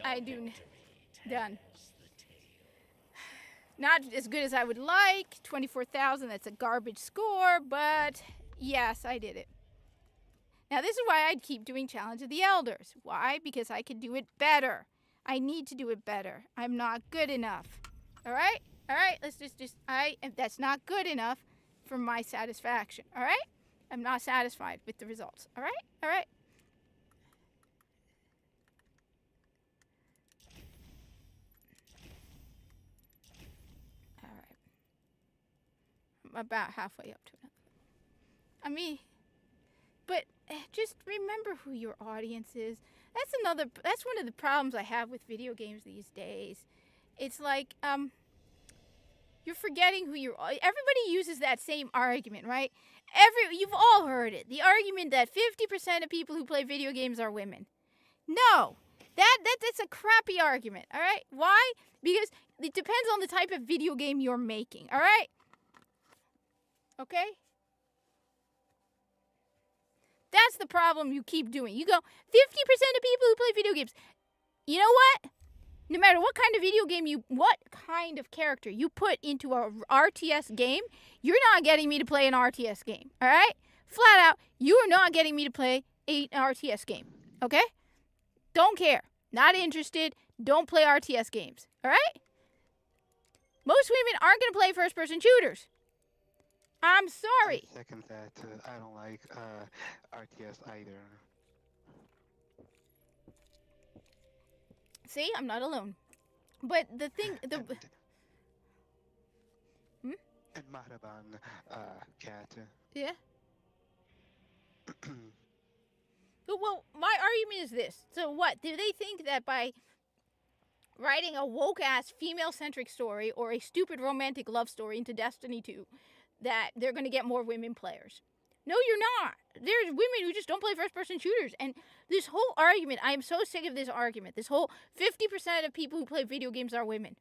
I do. Done. Not as good as I would like. 24,000, that's a garbage score, but yes, I did it. Now, this is why I'd keep doing Challenge of the Elders. Why? Because I could do it better. I need to do it better. I'm not good enough. All right? All right, let's that's not good enough for my satisfaction. All right? I'm not satisfied with the results. All right? All right? about halfway up to another. I mean, but just remember who your audience is. That's one of the problems I have with video games these days. It's like, you're forgetting who everybody uses that same argument, right? You've all heard it. The argument that 50% of people who play video games are women. No. That's a crappy argument, all right? Why? Because it depends on the type of video game you're making, all right? Okay? That's the problem you keep doing. You go, 50% of people who play video games. You know what? No matter what kind of video game what kind of character you put into a RTS game, you're not getting me to play an RTS game, all right? Flat out, you are not getting me to play an RTS game, okay? Don't care. Not interested. Don't play RTS games, all right? Most women aren't going to play first-person shooters. I'm sorry.
I second that. I don't like RTS either.
See, I'm not alone. But the thing,
And Mahraban, cat.
Yeah. Well, my argument is this. So what? Do they think that by writing a woke-ass female-centric story or a stupid romantic love story into Destiny 2 that they're going to get more women players? No, you're not. There's women who just don't play first-person shooters. And this whole argument, I am so sick of this argument. This whole 50% of people who play video games are women.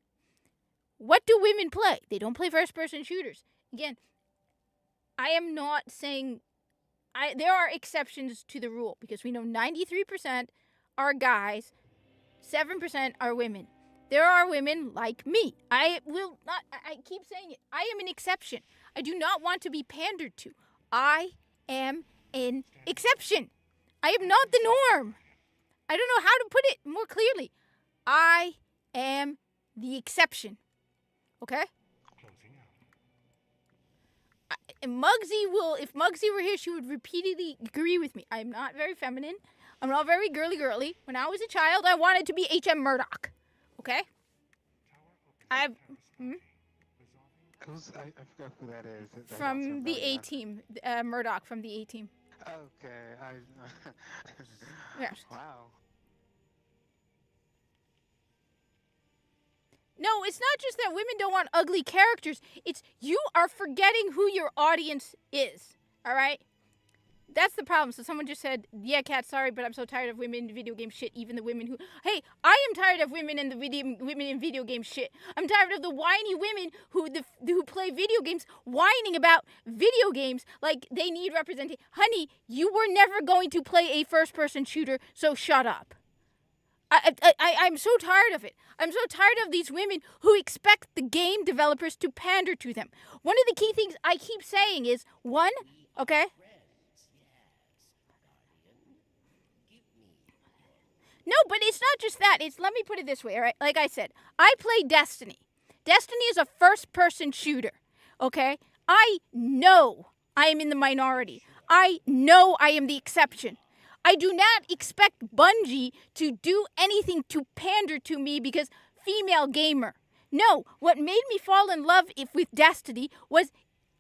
What do women play? They don't play first-person shooters. Again, I am not saying... there are exceptions to the rule because we know 93% are guys, 7% are women. There are women like me. I keep saying it. I am an exception. I do not want to be pandered to. I am an exception. I am not the norm. I don't know how to put it more clearly. I am the exception. Okay?
Closing out.
If Muggsy were here, she would repeatedly agree with me. I'm not very feminine. I'm not very girly. When I was a child, I wanted to be H.M. Murdoch. Okay?
I forgot who that is. That
From the
familiar.
A-Team. Murdoch from the A-Team.
Okay,
Yes.
Wow.
No, it's not just that women don't want ugly characters. It's you are forgetting who your audience is. All right? That's the problem. So someone just said, yeah, Kat, sorry, but I'm so tired of women in video game shit, even the women who... Hey, I am tired of women in video game shit. I'm tired of the whiny women who play video games whining about video games like they need representation. Honey, you were never going to play a first-person shooter, so shut up. I'm so tired of it. I'm so tired of these women who expect the game developers to pander to them. One of the key things I keep saying is, one, okay... No, but it's not just that. Let me put it this way, all right? Like I said, I play Destiny. Destiny is a first-person shooter, okay? I know I am in the minority. I know I am the exception. I do not expect Bungie to do anything to pander to me because female gamer. No, what made me fall in love with Destiny was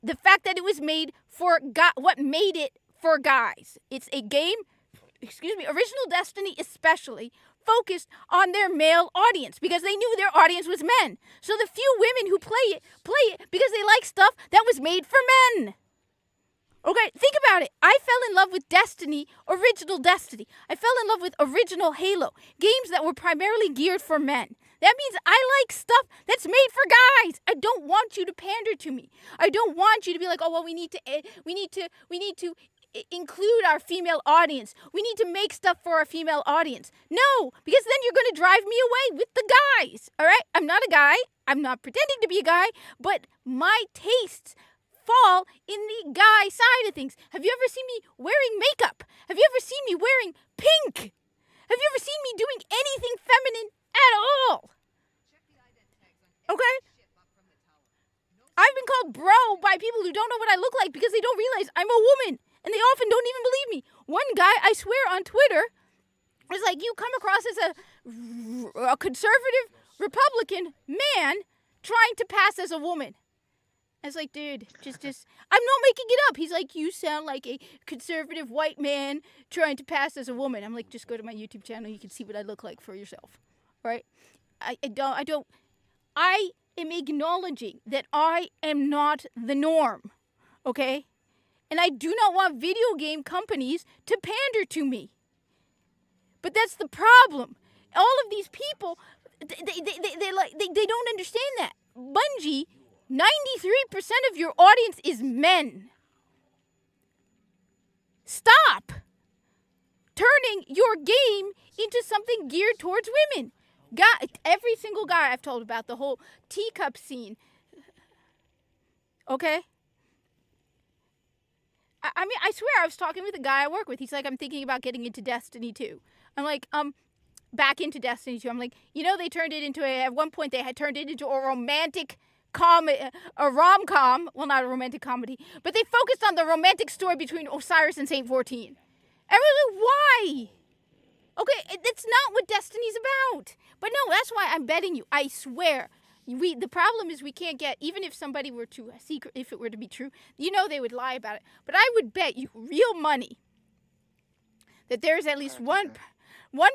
the fact that it was made for what made it for guys. It's a game, original Destiny especially, focused on their male audience because they knew their audience was men. So the few women who play it because they like stuff that was made for men. Okay, think about it. I fell in love with Destiny, original Destiny. I fell in love with original Halo, games that were primarily geared for men. That means I like stuff that's made for guys. I don't want you to pander to me. I don't want you to be like, oh well, we need to include our female audience. We need to make stuff for our female audience. No, because then you're going to drive me away with the guys. All right? I'm not a guy. I'm not pretending to be a guy, but my tastes fall in the guy side of things. Have you ever seen me wearing makeup? Have you ever seen me wearing pink? Have you ever seen me doing anything feminine at all? Okay? I've been called bro by people who don't know what I look like because they don't realize I'm a woman. And they often don't even believe me. One guy, I swear, on Twitter was like, you come across as a conservative Republican man trying to pass as a woman. I was like, dude, just, I'm not making it up. He's like, you sound like a conservative white man trying to pass as a woman. I'm like, just go to my YouTube channel. You can see what I look like for yourself, right? I am acknowledging that I am not the norm, okay? And I do not want video game companies to pander to me. But that's the problem. All of these people, they don't understand that. Bungie, 93% of your audience is men. Stop turning your game into something geared towards women. Every single guy I've told about the whole teacup scene. Okay? I mean, I swear I was talking with a guy I work with. He's like, I'm thinking about getting into Destiny 2. I'm like, back into Destiny 2. I'm like, you know, they turned it into at one point they had turned it into a romantic a rom-com. Well, not a romantic comedy, but they focused on the romantic story between Osiris and Saint 14. Everyone's like, why? Okay, that's not what Destiny's about. But no, that's why I'm betting you. I swear. The problem is we can't get, even if somebody were to secret, if it were to be true, you know they would lie about it. But I would bet you real money that there's at least one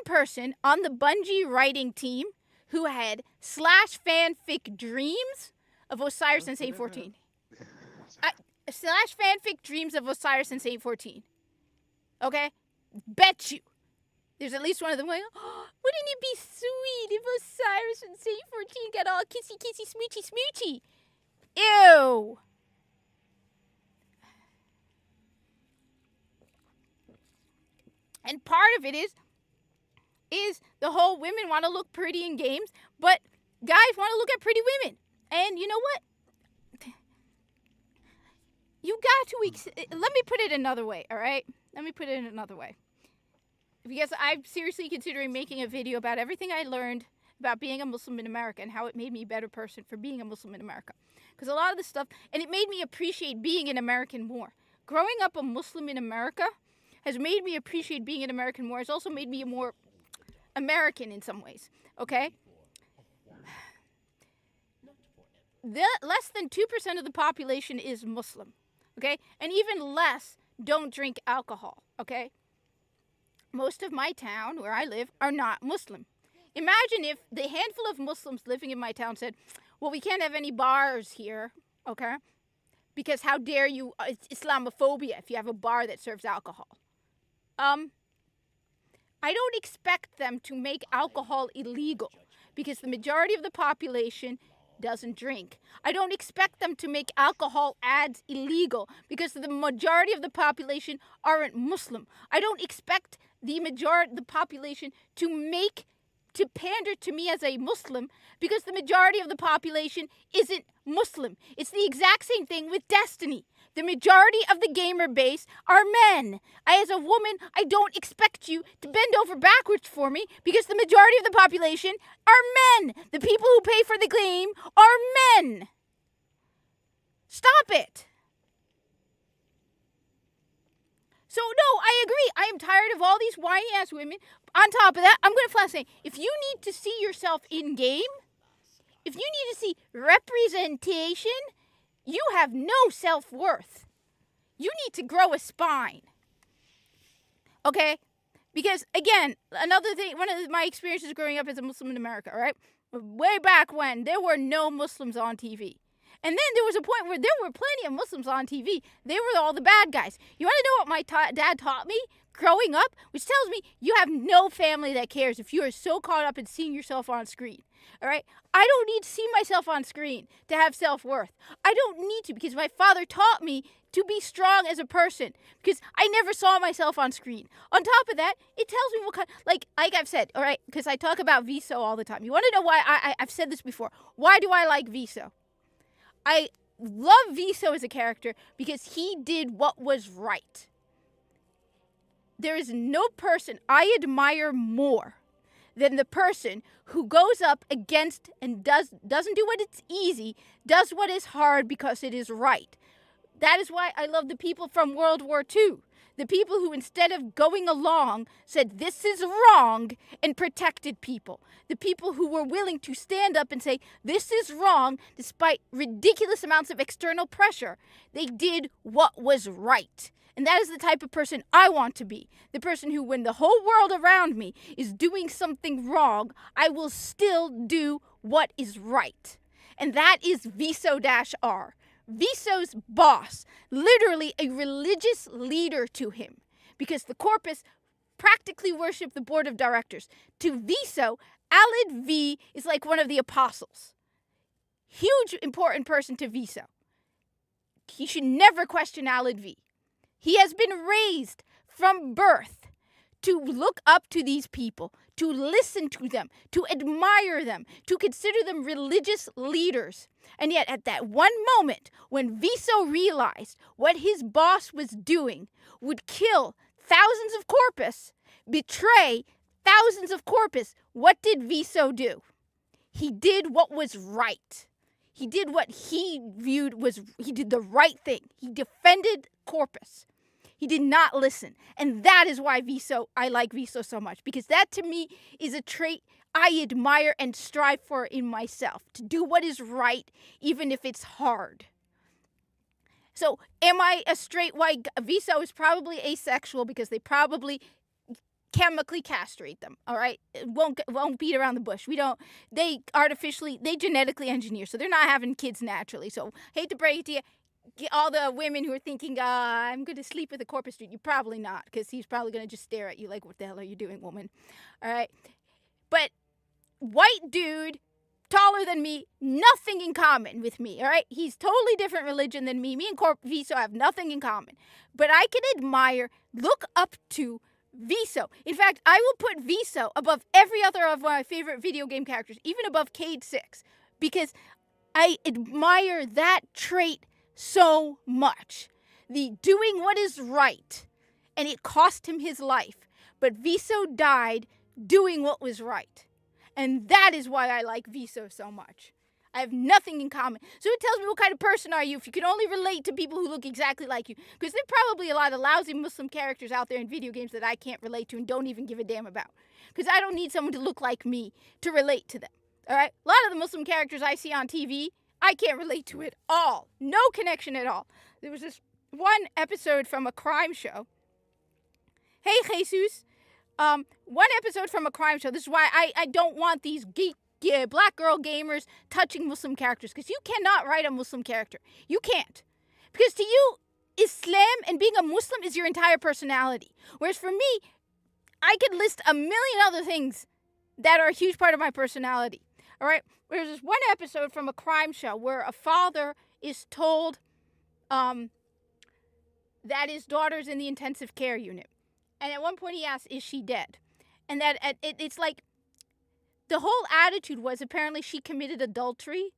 person on the Bungie writing team who had slash fanfic dreams of Osiris and Saint 14. Slash fanfic dreams of Osiris and Saint 14. Okay? Bet you. There's at least one of them going, oh, wouldn't it be sweet if Osiris and Saint 14 got all kissy, kissy, smoochy, smoochy? Ew. And part of it is the whole women want to look pretty in games, but guys want to look at pretty women. And you know what? You got to, let me put it another way, all right? Let me put it in another way. Because I'm seriously considering making a video about everything I learned about being a Muslim in America and how it made me a better person for being a Muslim in America. Because a lot of this stuff, and it made me appreciate being an American more. Growing up a Muslim in America has made me appreciate being an American more. It's also made me a more American in some ways, okay? Less than 2% of the population is Muslim, okay? And even less don't drink alcohol, okay? Most of my town, where I live, are not Muslim. Imagine if the handful of Muslims living in my town said, well, we can't have any bars here, okay? Because how dare you, it's Islamophobia if you have a bar that serves alcohol. I don't expect them to make alcohol illegal because the majority of the population doesn't drink. I don't expect them to make alcohol ads illegal because the majority of the population aren't Muslim. I don't expect the population to pander to me as a Muslim because the majority of the population isn't Muslim. It's the exact same thing with Destiny. The majority of the gamer base are men. As a woman, I don't expect you to bend over backwards for me because the majority of the population are men. The people who pay for the game are men. Stop it. So, no, I agree. I am tired of all these whiny-ass women. On top of that, I'm going to flat say, if you need to see yourself in-game, if you need to see representation, you have no self-worth. You need to grow a spine. Okay? Because, again, another thing, one of my experiences growing up as a Muslim in America, all right? Way back when, there were no Muslims on TV. And then there was a point where there were plenty of Muslims on TV. They were all the bad guys. You want to know what my dad taught me growing up? Which tells me you have no family that cares if you are so caught up in seeing yourself on screen. All right? I don't need to see myself on screen to have self-worth. I don't need to because my father taught me to be strong as a person because I never saw myself on screen. On top of that, it tells me what kind, like I've said, all right, because I talk about Viso all the time. You want to know why I've said this before. Why do I like Viso? I love Viso as a character because he did what was right. There is no person I admire more than the person who goes up against and doesn't do what is easy, does what is hard because it is right. That is why I love the people from World War II. The people who, instead of going along, said this is wrong and protected people. The people who were willing to stand up and say this is wrong despite ridiculous amounts of external pressure. They did what was right. And that is the type of person I want to be. The person who, when the whole world around me is doing something wrong, I will still do what is right. And that is Viso-R. Viso's boss, literally a religious leader to him, because the Corpus practically worship the board of directors. To Viso, Alid V is like one of the apostles. Huge, important person to Viso. He should never question Alid V. He has been raised from birth to look up to these people, to listen to them, to admire them, to consider them religious leaders. And yet at that one moment when Viso realized what his boss was doing would kill thousands of Corpus, betray thousands of Corpus, what did Viso do? He did what was right. He did what he viewed he did the right thing. He defended Corpus. He did not listen. And that is why I like Viso so much, because that to me is a trait I admire and strive for in myself, to do what is right, even if it's hard. So am I a straight white Viso is probably asexual because they probably chemically castrate them, all right? Won't beat around the bush. They genetically engineer, so they're not having kids naturally. So hate to break it to you, all the women who are thinking, I'm going to sleep with a Corpus dude, you're probably not, because he's probably going to just stare at you like, what the hell are you doing, woman? All right? But white dude, taller than me, nothing in common with me, all right? He's totally different religion than me. Me and Viso have nothing in common. But I can admire, look up to Viso. In fact, I will put Viso above every other of my favorite video game characters, even above Cade 6, because I admire that trait so much. The doing what is right, and it cost him his life. But Viso died doing what was right. And that is why I like Viso so much. I have nothing in common. So it tells me what kind of person are you if you can only relate to people who look exactly like you. Because there are probably a lot of lousy Muslim characters out there in video games that I can't relate to and don't even give a damn about. Because I don't need someone to look like me to relate to them. All right? A lot of the Muslim characters I see on TV, I can't relate to at all. No connection at all. There was this one episode from a crime show. Hey, Jesus. One episode from a crime show. This is why I don't want these black girl gamers touching Muslim characters, because you cannot write a Muslim character. You can't. Because to you, Islam and being a Muslim is your entire personality. Whereas for me, I could list a million other things that are a huge part of my personality. All right? There's this one episode from a crime show where a father is told that his daughter's in the intensive care unit. And at one point he asks, is she dead? And that it's like, the whole attitude was apparently she committed adultery.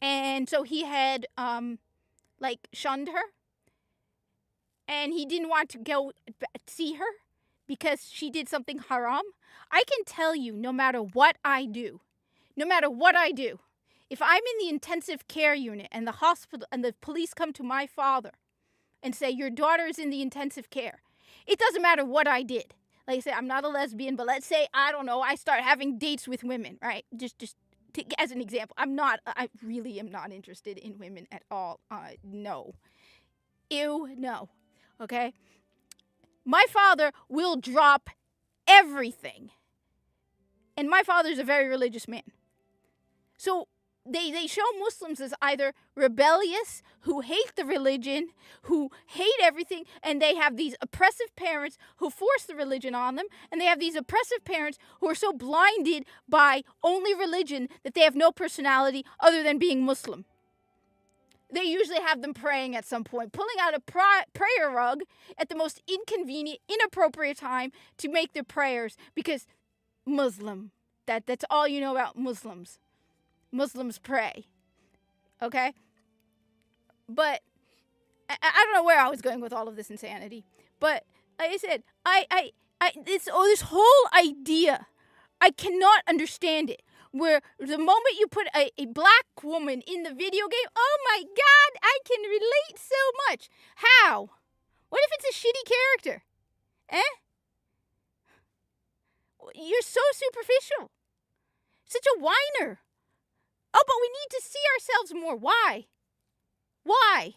And so he had, shunned her. And he didn't want to go see her because she did something haram. I can tell you, no matter what I do, if I'm in the intensive care unit and the hospital and the police come to my father and say, your daughter is in the intensive care, it doesn't matter what I did. Like I said, I'm not a lesbian, but let's say, I don't know, I start having dates with women, right? Just as an example. I really am not interested in women at all. No. Ew, no. Okay? My father will drop everything. And my father's a very religious man. So they show Muslims as either rebellious, who hate the religion, who hate everything, and they have these oppressive parents who force the religion on them, and they have these oppressive parents who are so blinded by only religion that they have no personality other than being Muslim. They usually have them praying at some point, pulling out a prayer rug at the most inconvenient, inappropriate time to make their prayers, because Muslim. That's all you know about Muslims. Muslims pray. Okay? But I don't know where I was going with all of this insanity. But like I said, this whole idea, I cannot understand it. where the moment you put a black woman in the video game, oh my God, I can relate so much. How? What if it's a shitty character? Eh? You're so superficial. Such a whiner. Oh, but we need to see ourselves more. Why? Why?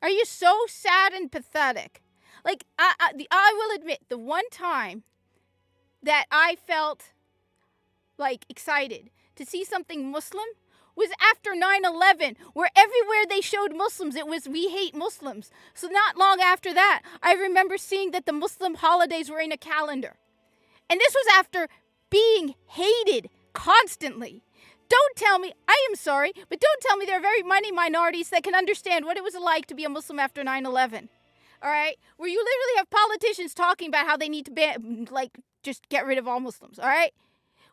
Are you so sad and pathetic? Like, I will admit, the one time that I felt, like, excited to see something Muslim was after 9/11, where everywhere they showed Muslims, it was, we hate Muslims. So not long after that, I remember seeing that the Muslim holidays were in a calendar. And this was after being hated constantly. Don't tell me, I am sorry, but don't tell me there are very many minorities that can understand what it was like to be a Muslim after 9/11. All right? Where you literally have politicians talking about how they need to ban, like, just get rid of all Muslims. All right?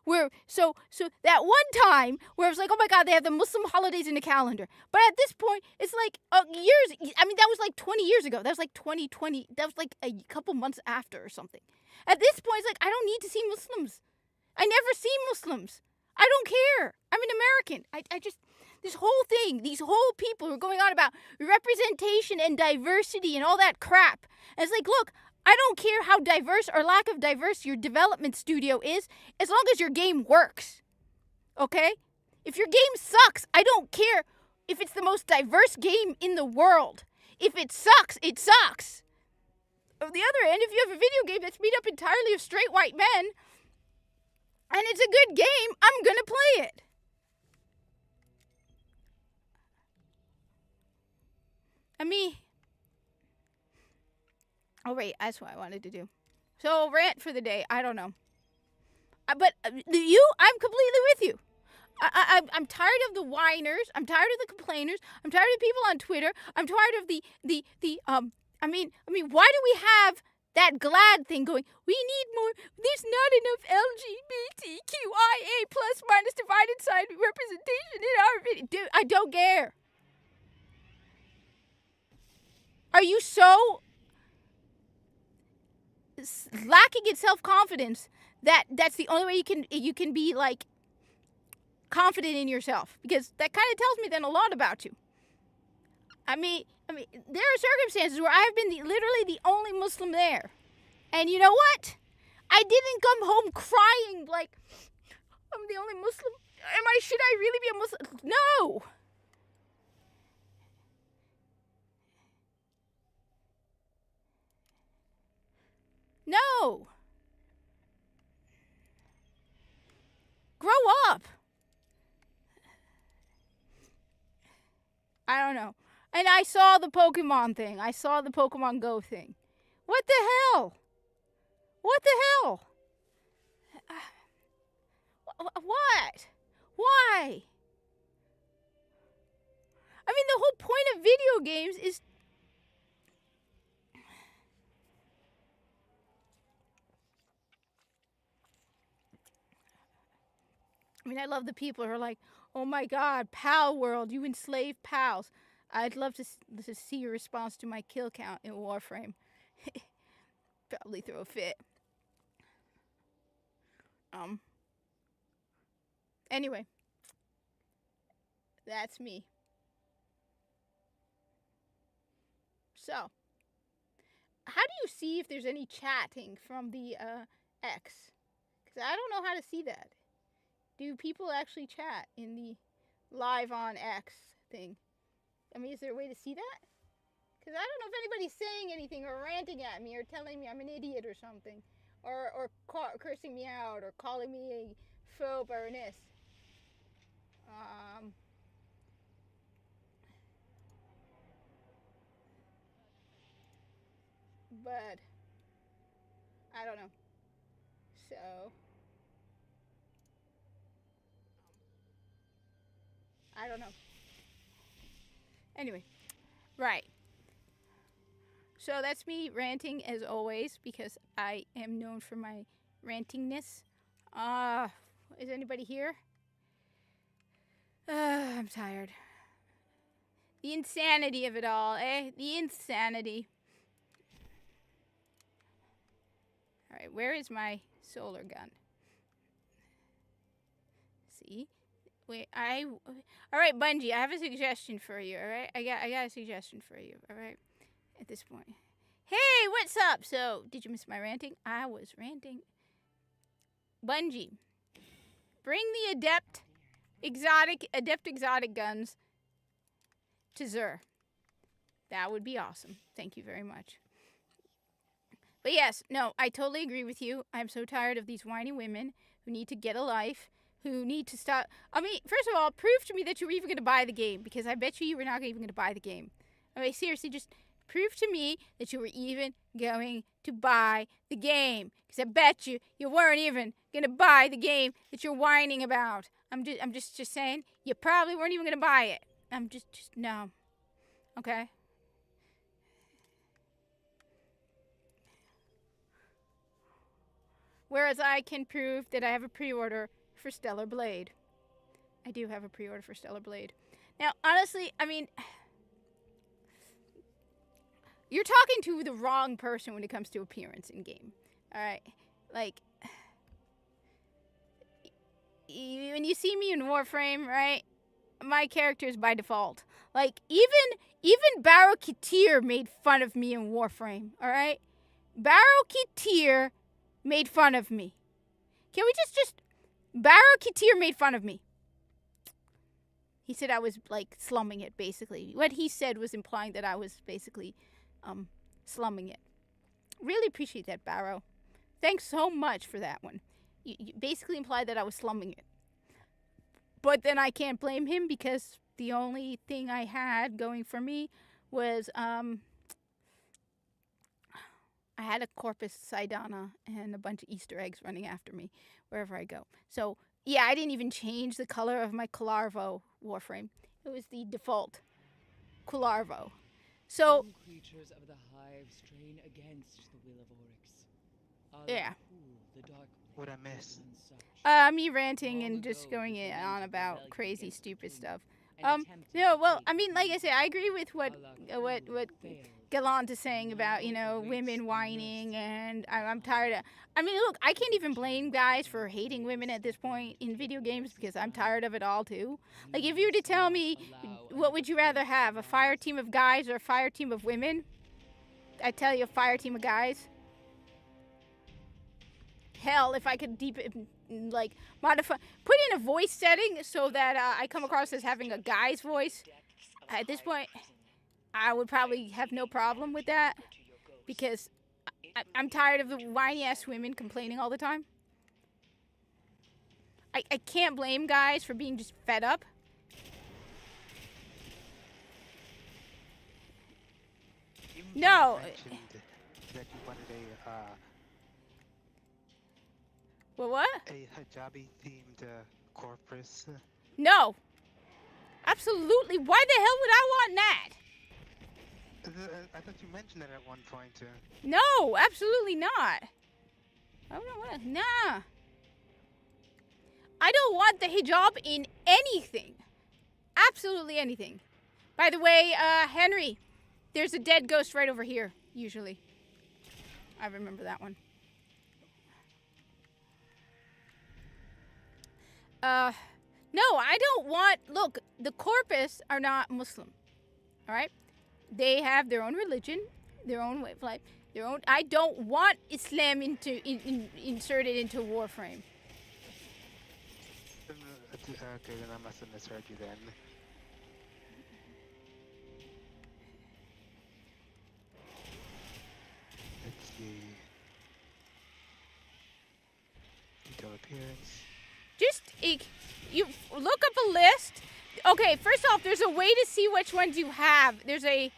Where, so that one time where it was like, oh my God, they have the Muslim holidays in the calendar. But at this point, it's like years, I mean, that was like 20 years ago. That was like 2020. That was like a couple months after or something. At this point, it's like, I don't need to see Muslims. I never see Muslims. I don't care. I'm an American. I just, this whole thing, these whole people are going on about representation and diversity and all that crap. And it's like, look, I don't care how diverse or lack of diverse your development studio is, as long as your game works. Okay? If your game sucks, I don't care if it's the most diverse game in the world. If it sucks, it sucks. On the other end, if you have a video game that's made up entirely of straight white men, and it's a good game, I'm gonna play it. I mean, oh wait, that's what I wanted to do. So rant for the day, I don't know. But I'm completely with you. I'm tired of the whiners. I'm tired of the complainers. I'm tired of people on Twitter. I'm tired of I mean, why do we have that GLAD thing going? We need more. There's not enough LGBTQIA plus minus divided sign representation in our video. Dude, I don't care. Are you so lacking in self-confidence that that's the only way you can be, like, confident in yourself? Because that kind of tells me then a lot about you. I mean, there are circumstances where I've been literally the only Muslim there. And you know what? I didn't come home crying like, I'm the only Muslim. Should I really be a Muslim? No. No. Grow up. I don't know. And I saw the Pokemon thing. I saw the Pokemon Go thing. What the hell? What the hell? What? Why? I mean, the whole point of video games is... I mean, I love the people who are like, oh my God, Pal World, you enslave pals. I'd love to see your response to my kill count in Warframe. Probably throw a fit. Anyway. That's me. So. How do you see if there's any chatting from the X? Because I don't know how to see that. Do people actually chat in the live on X thing? I mean, is there a way to see that? Because I don't know if anybody's saying anything or ranting at me or telling me I'm an idiot or something. Or cursing me out or calling me a phobe or an is. But I don't know. So I don't know. Anyway, right. So that's me ranting as always because I am known for my rantingness. Is anybody here? I'm tired. The insanity of it all, eh? The insanity. Alright, where is my solar gun? see. Wait, all right, Bungie, I have a suggestion for you, all right? I got a suggestion for you, all right? At this point. Hey, what's up? So, did you miss my ranting? I was ranting. Bungie, bring the adept exotic guns to Xur. That would be awesome. Thank you very much. But yes, no, I totally agree with you. I'm so tired of these whiny women who need to get a life, who need to stop. I mean, first of all, prove to me that you were even going to buy the game, because I bet you were not even going to buy the game. I mean, seriously, just prove to me that you were even going to buy the game, because I bet you weren't even going to buy the game that you're whining about. I'm just saying, you probably weren't even going to buy it. I'm just no. Okay? Whereas I can prove that I have a pre-order for Stellar Blade. I do have a pre-order for Stellar Blade. Now, honestly, I mean, you're talking to the wrong person when it comes to appearance in game. All right? Like, when you see me in Warframe, right? My character is by default. Like, even Barrow Katir made fun of me in Warframe, all right? Barrow Katir made fun of me. Can we just Barrow Katir made fun of me. He said I was, like, slumming it, basically. What he said was implying that I was basically slumming it. Really appreciate that, Barrow. Thanks so much for that one. You basically implied that I was slumming it. But then I can't blame him, because the only thing I had going for me was I had a Corpus Sidana and a bunch of Easter eggs running after me wherever I go. So, yeah, I didn't even change the color of my Kularvo Warframe. It was the default Kularvo. So,
some creatures of the hive strain against the will of Oryx.
yeah.
The dark
What I miss?
Me ranting and just going on about crazy, stupid stuff. No, well, I mean, like I said, I agree with what Gallant is saying about, you know, women whining, and I'm tired of. I mean, look, I can't even blame guys for hating women at this point in video games, because I'm tired of it all too. Like, if you were to tell me, what would you rather have, a fire team of guys or a fire team of women? I'd tell you a fire team of guys. Hell, if I could modify, put in a voice setting so that I come across as having a guy's voice. At this point, I would probably have no problem with that, because I'm tired of the whiny ass women complaining all the time. I can't blame guys for being just fed up. No.
Mentioned that you wanted
Well, what?
a hijabi themed Corpus.
No. Absolutely. Why the hell would I want that?
I thought you mentioned that at one point.
No, absolutely not. I don't want to. Nah. I don't want the hijab in anything. Absolutely anything. By the way, Henry, there's a dead ghost right over here, usually. I remember that one. No, I don't want. Look, the Corpus are not Muslim. All right? They have their own religion, their own way of life, their own. I don't want Islam inserted into Warframe.
Okay, then I must have misheard you then. Let's see. Detail appearance.
Just, you look up a list. Okay, first off, there's a way to see which ones you have. There's a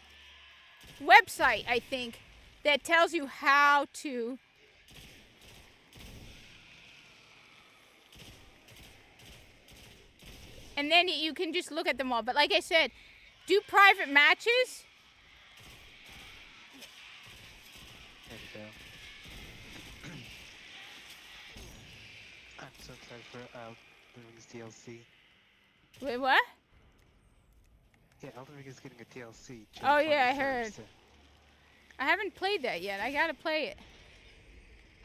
website, I think, that tells you how to. And then you can just look at them all. But like I said, do private matches.
There we go. I'm so excited for Elden Ring's DLC.
Wait, what?
Yeah, Elden Ring is getting a DLC.
Oh, yeah, I heard. I haven't played that yet. I gotta play it.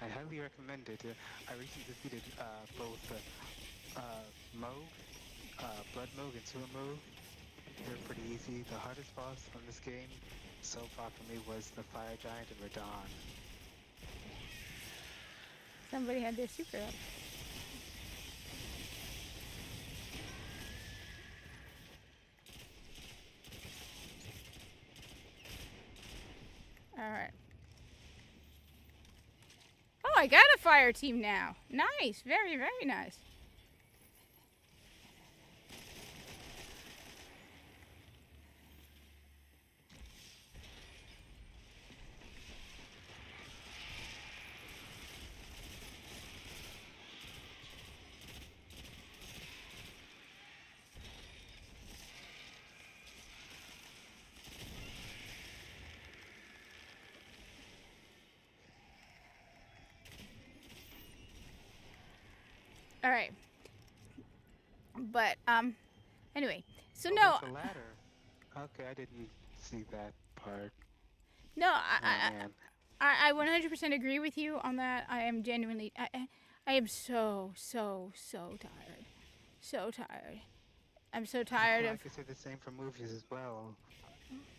I highly recommend it. I recently defeated both Moog, Blood Moog and Sewer Moog. They're pretty easy. The hardest boss on this game so far for me was the Fire Giant and Radon.
Somebody had their super up. Alright. Oh, I got a fire team now. Nice. Very, very nice. All right. But anyway, so
Oh,
no,
there's a ladder. Okay, I didn't see that part.
no,
Oh man.
I 100% agree with you on that. I am genuinely, I am so tired, so tired. I'm so tired
Well,
of.
I could say the same for movies as well.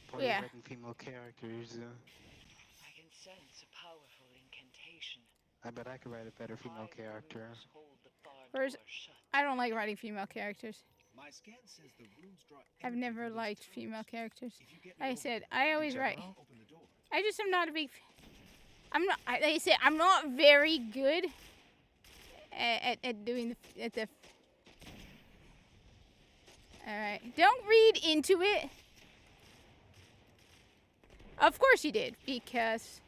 For
Yeah.
written female characters.
I can sense a powerful incantation.
I bet I could write a better female character.
Hold the barn
Whereas-
door shut.
I don't like writing female characters.
My scan says the runes draw
I've
energy
never
from these
liked
tunnels.
female characters.
If you get
Like I
over
said,
it,
I always
In
write.
general?
open the door.
I just am not a big. I'm not. Like I said, I'm not very good at doing the. All right, don't read into it. Of course you did, because.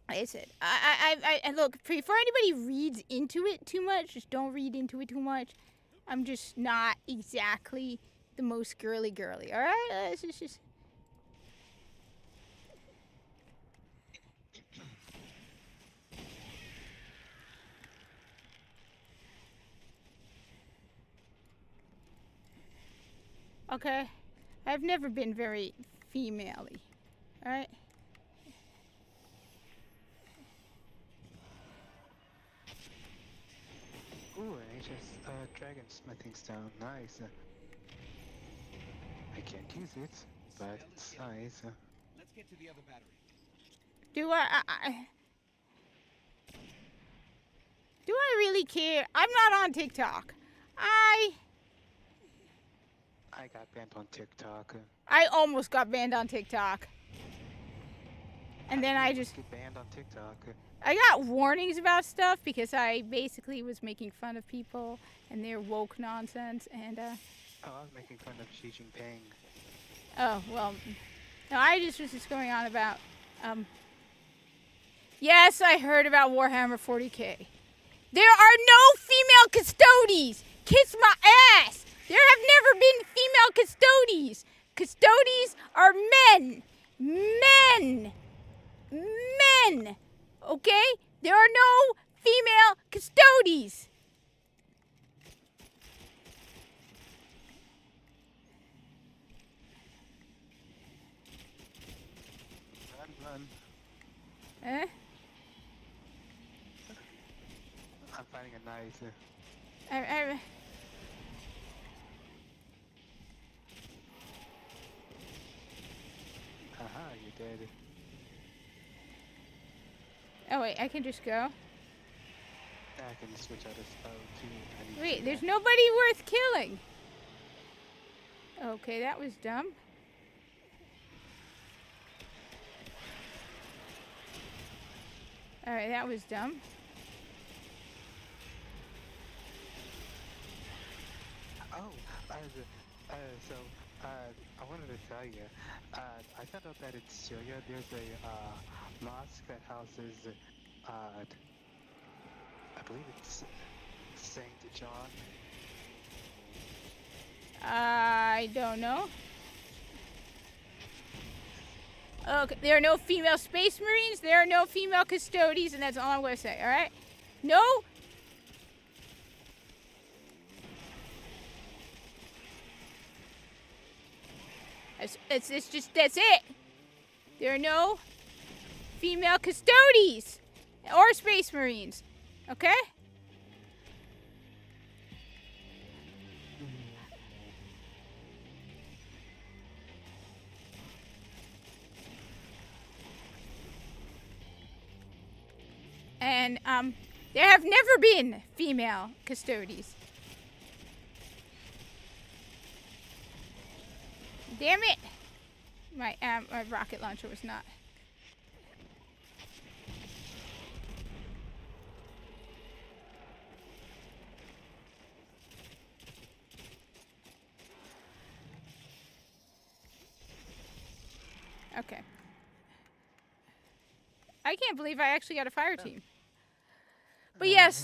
Like I said, I look, before anybody reads into it too much, just don't read into it too much. I'm just not exactly the most girly, all right? It's just. Okay, I've never been very female-y, all right?
Ooh, an ancient dragon smithing stone. Nice. I can't use it, but it's nice.
Let's get to the other battery.
Do I really care? I'm not on TikTok.
I got banned on TikTok.
I almost got banned on TikTok. And then I just,
get banned on TikTok.
I got warnings about stuff because I basically was making fun of people and their woke nonsense. And,
Oh, I was making fun of Xi Jinping.
oh, well, no, I just was just going on about, yes, I heard about Warhammer 40K. There are no female custodies. Kiss my ass. There have never been female custodies. Custodies are men. Men. Men. Okay? There are no female custodies.
Run.
Eh?
I'm finding a nice. Haha, you did.
Oh, wait, I can just go.
I can switch out a spell too.
Wait, there's nobody worth killing. Okay, that was dumb. Alright, that was dumb.
Oh, I wanted to tell you, I found out that in Syria there's a mosque that houses, I believe it's Saint John.
I don't know. Okay, there are no female space marines, there are no female custodies, and that's all I'm going to say, alright? No. It's just, that's it. There are no female custodies. or Space Marines. Okay? And there have never been female custodies. Damn it! My rocket launcher was not. Okay. I can't believe I actually got a fire team. But yes,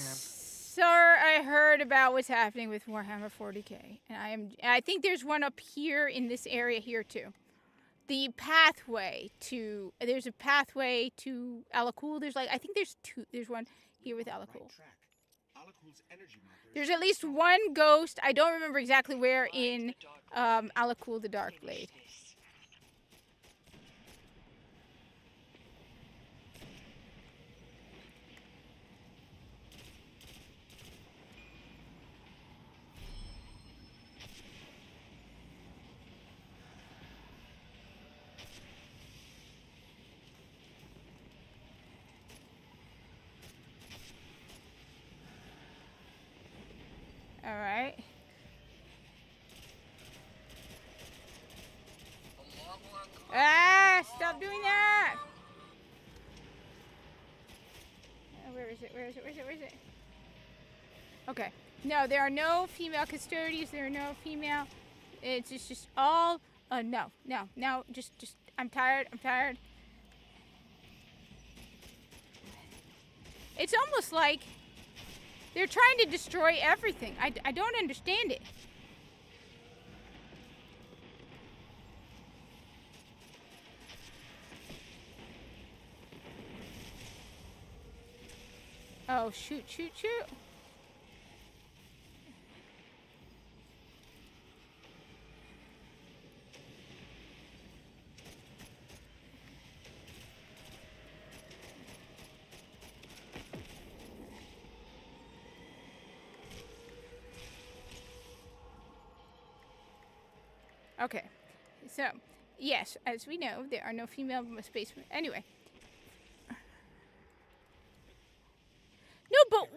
sir, I heard about what's happening with Warhammer 40K, and I think there's one up here in this area here too. There's a pathway to Alakul. I think there's two. There's one here with Alakul. There's at least one ghost. I don't remember exactly where in Alakul the Darkblade. All right. Ah, stop doing that. Where is it? Where is it? Where is it? Where is it? Okay. No, there are no female custodians. There are no female. It's just all. No. Just. I'm tired. I'm tired. It's almost like they're trying to destroy everything. I don't understand it. Oh, shoot. Okay, so, yes, as we know, there are no female spacemen. Anyway. No, but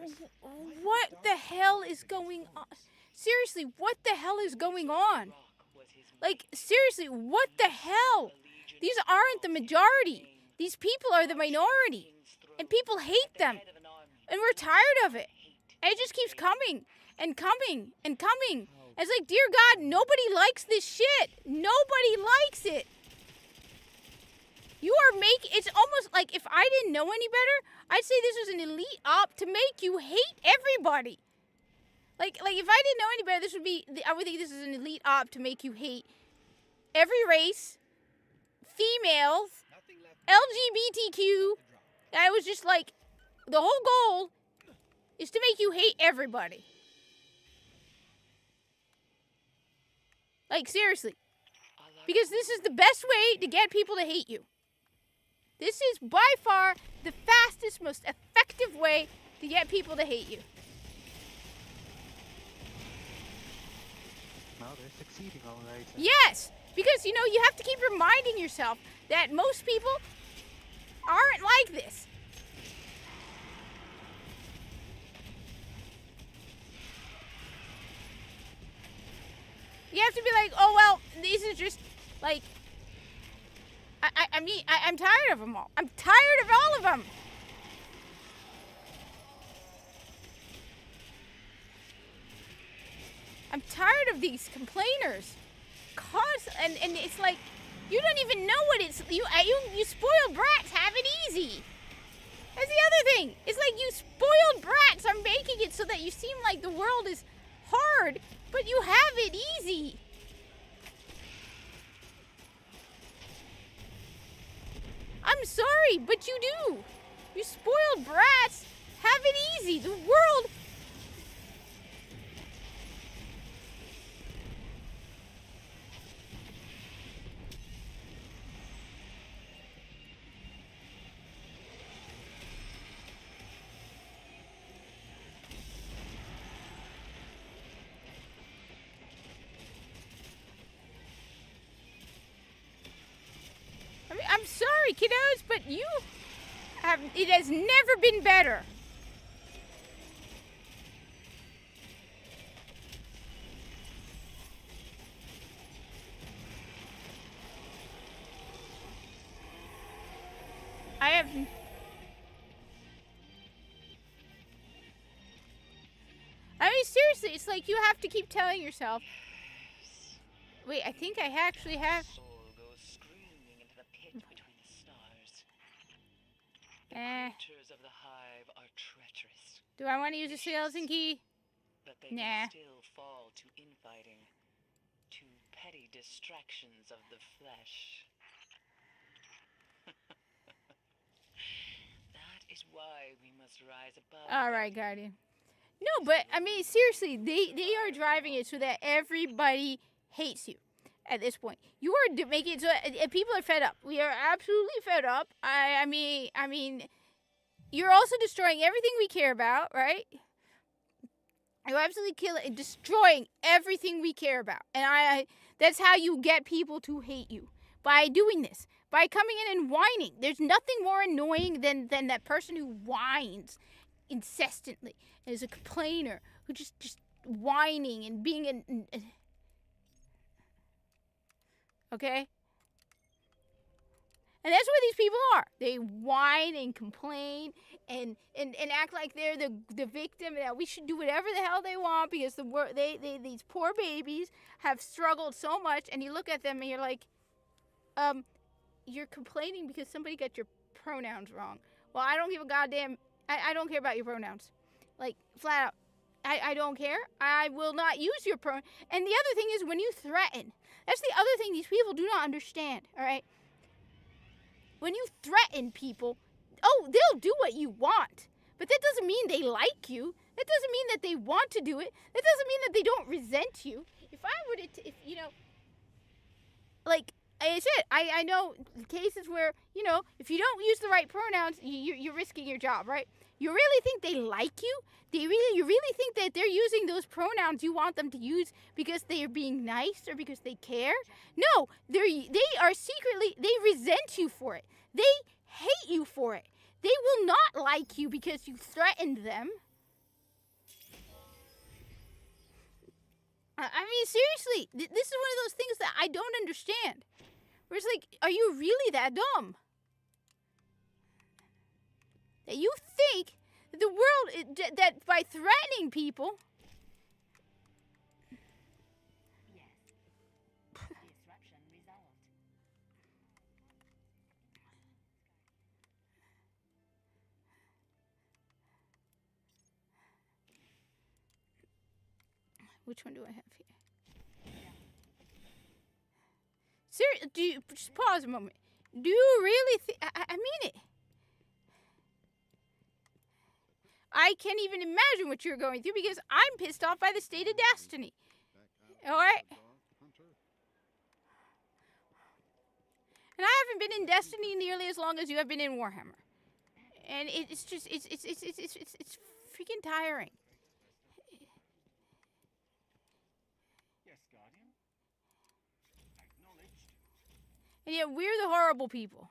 what the hell is going on? Seriously, what the hell is going on? Like, seriously, what the hell? These aren't the majority. These people are the minority. And people hate them. And we're tired of it. And it just keeps coming and coming and coming. It's like, dear God, nobody likes this shit. Nobody likes it. You are it's almost like if I didn't know any better, I'd say this was an elite op to make you hate everybody. Like if I didn't know any better, I would think this is an elite op to make you hate every race, females, LGBTQ. I was just like, the whole goal is to make you hate everybody. Like, seriously. Because this is the best way to get people to hate you. This is by far the fastest, most effective way to get people to hate you.
Well, they're succeeding all right.
Yes! Because, you have to keep reminding yourself that most people aren't like this. You have to be like, oh, well, these are just, like, I'm tired of them all. I'm tired of all of them. I'm tired of these complainers. And it's like, you don't even know what it's, you spoiled brats have it easy. That's the other thing. It's like you spoiled brats are making it so that you seem like the world is hard, but you have it easy. I'm sorry, but you do. You spoiled brats have it easy. The world... sorry, kiddos, but you have. It has never been better. I have. I mean, seriously, it's like you have to keep telling yourself. Wait, I think I actually have.
Soul goes screaming into the pit between the stars. The
Eh.
creatures of the hive are treacherous,
Do I want to use a skeleton key?
but they
Nah.
can still fall to infighting, to petty distractions of the flesh. That is why we must rise above.
All right, Guardian. No, but I mean, seriously, they are driving it so that everybody hates you. At this point, you are making it so that people are fed up. We are absolutely fed up. I mean, you're also destroying everything we care about, right? You're absolutely destroying everything we care about, and that's how you get people to hate you, by doing this, by coming in and whining. There's nothing more annoying than that person who whines incessantly and is a complainer who just whining and being an okay? And that's what these people are. They whine and complain and act like they're the victim, and that we should do whatever the hell they want because these poor babies have struggled so much. And you look at them and you're like, you're complaining because somebody got your pronouns wrong. Well, I don't give a goddamn. I don't care about your pronouns. Like, flat out. I don't care. I will not use your pronoun. And the other thing is when you threaten. That's the other thing these people do not understand, all right? When you threaten people, they'll do what you want. But that doesn't mean they like you. That doesn't mean that they want to do it. That doesn't mean that they don't resent you. If I were to, like I said, I know cases where, if you don't use the right pronouns, you're risking your job, right? You really think they like you? You really think that they're using those pronouns you want them to use because they are being nice or because they care? No, they are secretly, they resent you for it. They hate you for it. They will not like you because you threatened them. I mean, seriously, this is one of those things that I don't understand. Where it's like, are you really that dumb? That you think the world, that by threatening people...
Disruption resolved.
Which one do I have here? Seriously, just pause a moment. Do you really think... I mean it. I can't even imagine what you're going through because I'm pissed off by the state of Destiny. Alright? And I haven't been in Destiny nearly as long as you have been in Warhammer. And it's just, it's freaking tiring.
Yes, Guardian. Acknowledged.
And yet we're the horrible people.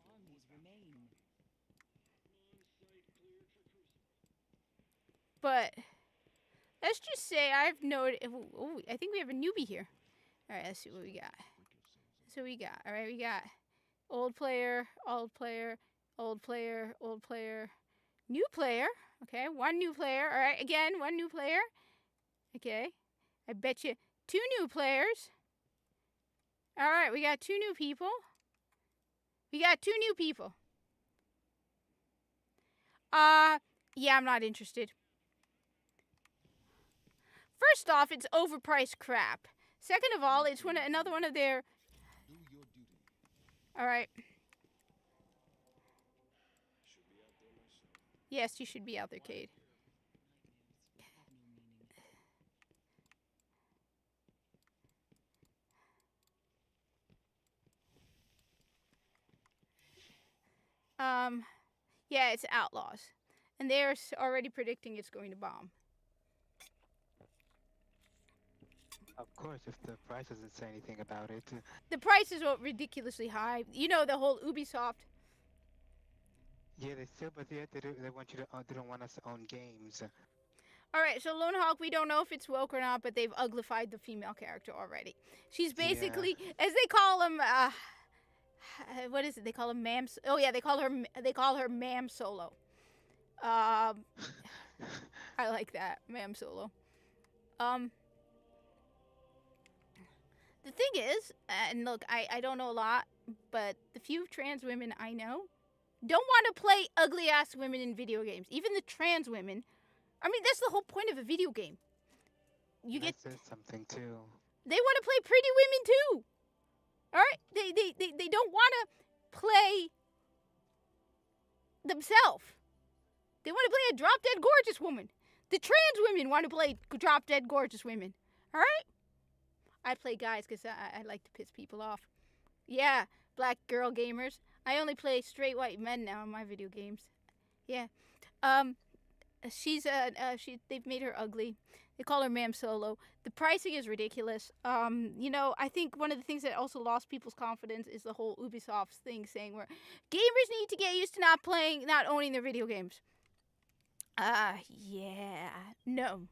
Armies remain.
But let's just say I've noted. Oh, I think we have a newbie here. All right, let's see what we got. So we got. All right, we got old player, old player, old player, old player, new player. Okay, one new player. All right, again, one new player. Okay, I bet you 2 new players. All right, we got 2 new people. We got 2 new people. Yeah, I'm not interested. First off, it's overpriced crap. Second of all, it's another one of their... Alright. Yes, you should be out there, Cade. Yeah, it's Outlaws. And they're already predicting it's going to bomb.
Of course, if the price doesn't say anything about it.
The prices are ridiculously high. You know, the whole Ubisoft.
Yeah, they still, but they want you to. They don't want us to own games.
All right, so Lone Hawk, we don't know if it's woke or not, but they've uglified the female character already. She's basically, as they call them, what is it? They call them ma'ams. Oh yeah, they call her Ma'am Solo. I like that, Ma'am Solo. The thing is, and look, I don't know a lot, but the few trans women I know don't want to play ugly ass women in video games. Even the trans women. I mean, that's the whole point of a video game.
That says something too.
They want to play pretty women too. All right, they don't want to play themselves. They want to play a drop dead gorgeous woman. The trans women want to play drop dead gorgeous women. All right. I play guys because I like to piss people off. Yeah, black girl gamers. I only play straight white men now in my video games. Yeah. They've made her ugly. They call her Ma'am Solo. The pricing is ridiculous. You know, I think one of the things that also lost people's confidence is the whole Ubisoft thing saying where gamers need to get used to not owning their video games. Yeah. No.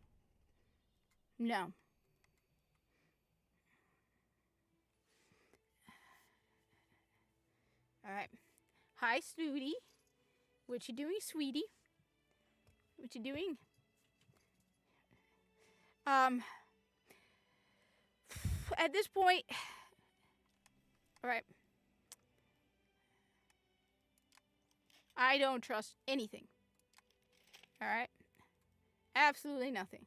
All right. Hi, Snooty. What you doing, sweetie? What you doing? At this point, all right. I don't trust anything. All right? Absolutely nothing.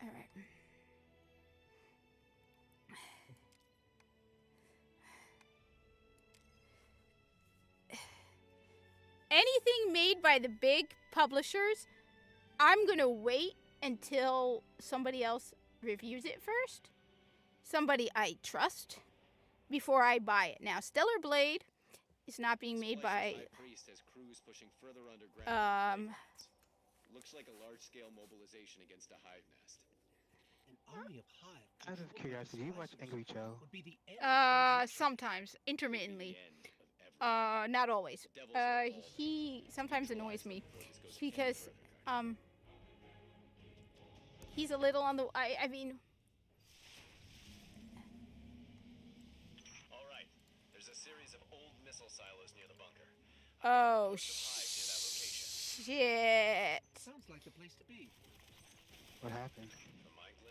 All right. Anything made by the big publishers, I'm going to wait until somebody else reviews it first. Somebody I trust before I buy it. Now, Stellar Blade is not being made by
looks like a large-scale mobilization against a hive nest.
An army of hive.
Out of curiosity, do you watch Angry Joe?
sometimes, intermittently. Not always. He sometimes annoys me because he's a little on the I mean
All right. There's a series of old missile silos near the bunker.
oh shit.
Sounds like the place to be.
What happened?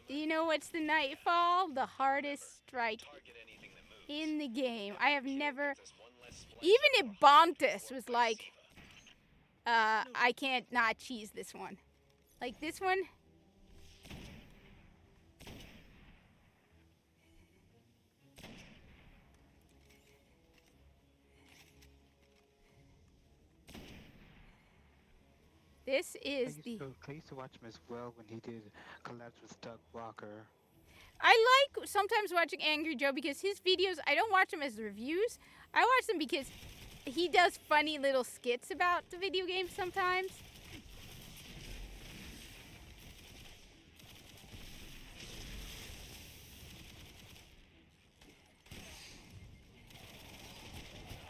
You know what's the Nightfall? The hardest strike in the game. I have never even Ibontis was like I can't not cheese this one. Like this one. This is
I used to watch him as well when he did collabs with Doug Walker.
I like sometimes watching Angry Joe because his videos, I don't watch them as reviews. I watch them because he does funny little skits about the video game sometimes.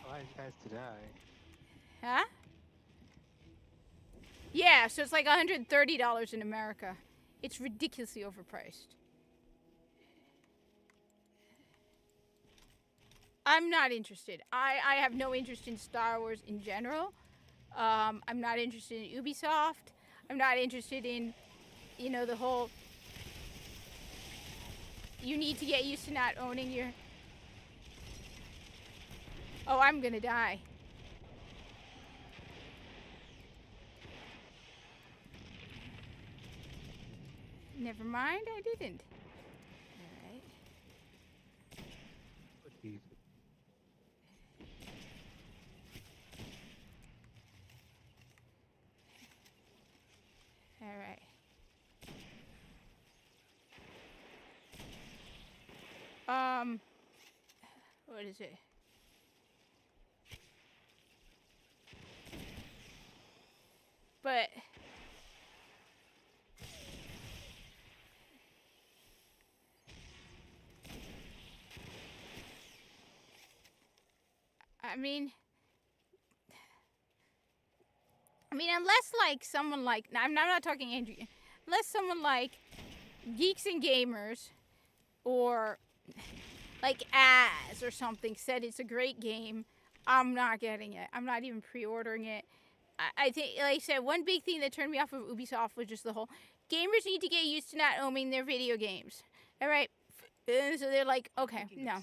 Oh, he has to die.
Huh? Yeah, so it's like $130 in America. It's ridiculously overpriced. I'm not interested. I have no interest in Star Wars in general. I'm not interested in Ubisoft. I'm not interested in, you know, the whole... You need to get used to not owning your... Oh, I'm gonna die. Never mind, I didn't. Alright. Alright. What is it? But I mean, unless like someone like I'm not talking Andrew, unless someone like Geeks and Gamers or like Az or something said it's a great game, I'm not getting it. I'm not even pre-ordering it. I think, like I said, one big thing that turned me off of Ubisoft was just the whole gamers need to get used to not owning their video games. All right, so they're like, okay, no.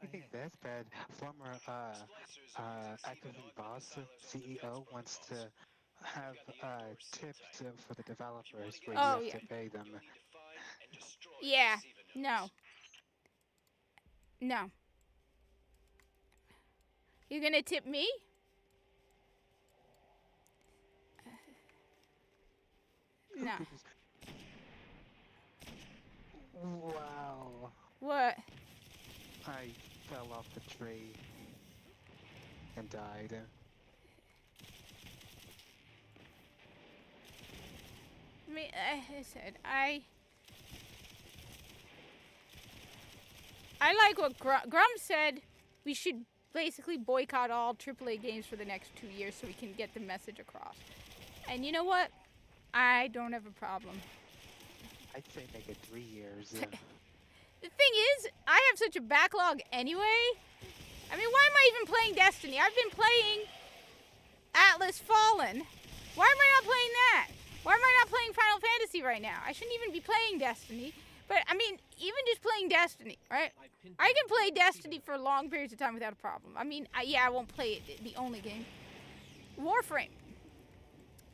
I think that's bad. Former Activision boss, CEO, wants to have tips for the developers where
Oh,
you
yeah.
have to pay them.
Yeah, no. No. You gonna tip me? No.
Wow.
What?
I fell off the tree and died.
I mean, I said, I like what Grum said. We should basically boycott all AAA games for the next 2 years so we can get the message across. And you know what? I don't have a problem.
I'd say make it 3 years.
The thing is, I have such a backlog anyway. I mean, why am I even playing Destiny? I've been playing Atlas Fallen. Why am I not playing that? Why am I not playing Final Fantasy right now? I shouldn't even be playing Destiny. But, I mean, even just playing Destiny, right? I can play Destiny for long periods of time without a problem. I mean, yeah, I won't play it, the only game. Warframe.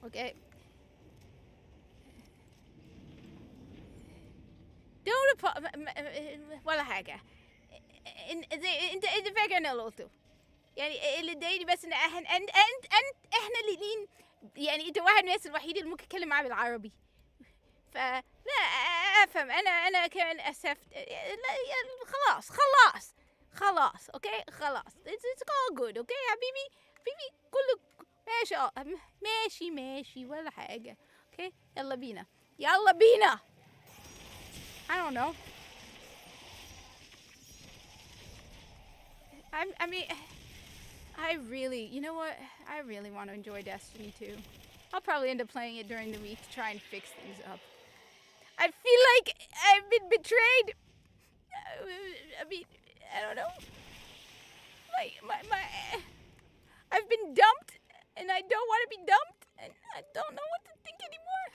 Okay. دولة ولا حاجة انت فاكرنا لوتو يعني اللي ضايقني بس ان احنا اللي يعني انت واحد من الناس الوحيد اللي ممكن اتكلم معاه بالعربي فلا افهم انا كمان اسفت خلاص اوكي خلاص it's all good اوكي حبيبي كله ماشي ولا حاجة اوكي يلا بينا I don't know. I mean, I really, you know what? I really want to enjoy Destiny 2. I'll probably end up playing it during the week to try and fix things up. I feel like I've been betrayed. I mean, I don't know. I've been dumped, and I don't want to be dumped, and I don't know what to think anymore.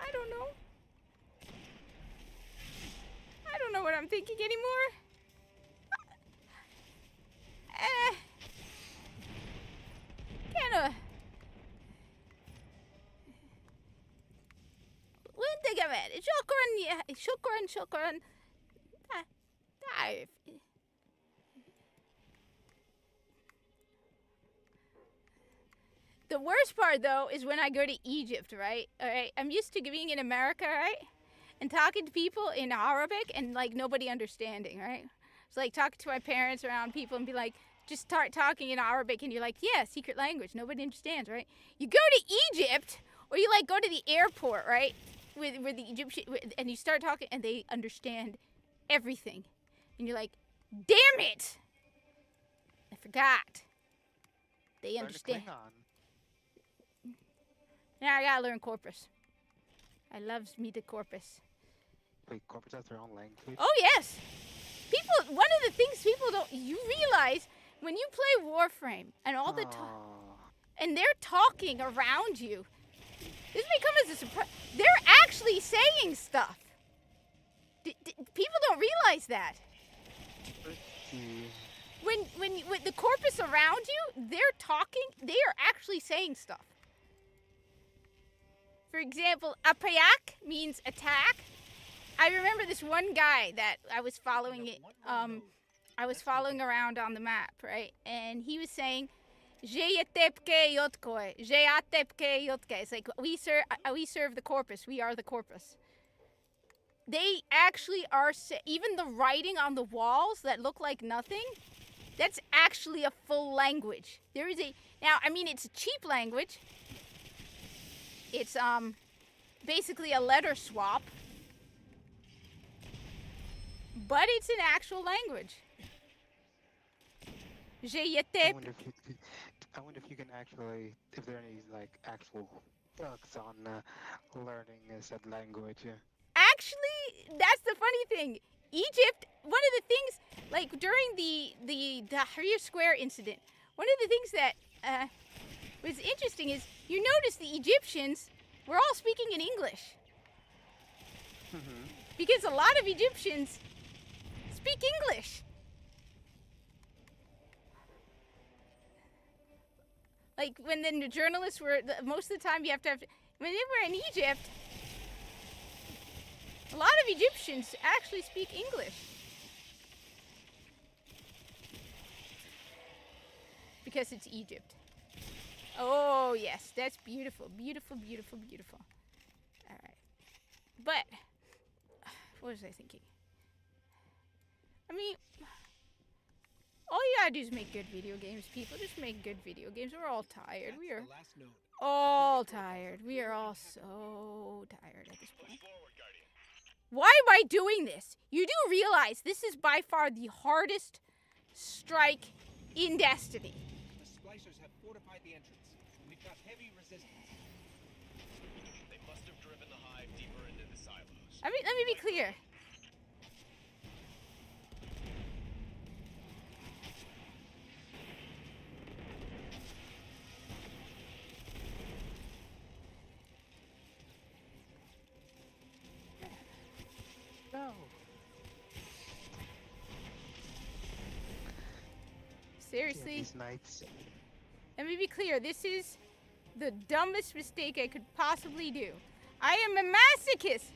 I don't know. I don't know what I'm thinking anymore. Kinda. وانت كمان شكرا تعرف The worst part, though, is when I go to Egypt, right? All right, I'm used to being in America, right? And talking to people in Arabic and, like, nobody understanding, right? It's like talking to my parents around people and be like, just start talking in Arabic and you're like, yeah, secret language, nobody understands, right? You go to Egypt or you, like, go to the airport, right? With the Egyptian, and you start talking and they understand everything. And you're like, damn it! I forgot. They understand. Now I gotta learn Corpus. I love me the Corpus.
Wait, Corpus has their own language?
Oh, yes. People, one of the things people don't, you realize when you play Warframe and all the time, and they're talking around you, this may come as a surprise. They're actually saying stuff. People don't realize that. When the Corpus around you, they're talking, they are actually saying stuff. For example, apayak means attack. I remember this one guy that I was following I was following around on the map, right? And he was saying, it's like we serve the Corpus. We are the Corpus. They actually are, even the writing on the walls that look like nothing, that's actually a full language. There is now, I mean, it's a cheap language. It's basically a letter swap. but it's an actual language.
I wonder if you can actually, if there are any like actual books on learning said language.
Actually, that's the funny thing. Egypt, one of the things, like during the Tahrir Square incident, one of the things that was interesting is you notice the Egyptians were all speaking in English. Because a lot of Egyptians speak English. Like when the journalists were, most of the time you have to, when they were in Egypt, a lot of Egyptians actually speak English. Because it's Egypt. Oh yes, that's beautiful, beautiful, beautiful, beautiful. All right. But, what was I thinking? I mean, all you gotta do is make good video games, people. Just make good video games. We're all tired. We are all tired. We are all so tired at this point. Why am I doing this? You do realize this is by far the hardest strike in Destiny.
The splicers have fortified the entrance. We've got heavy resistance.
They must have driven the hive deeper into the silos.
Let me be clear.
No.
Seriously?
These knights.
Let me be clear. This is the dumbest mistake I could possibly do. I am a masochist.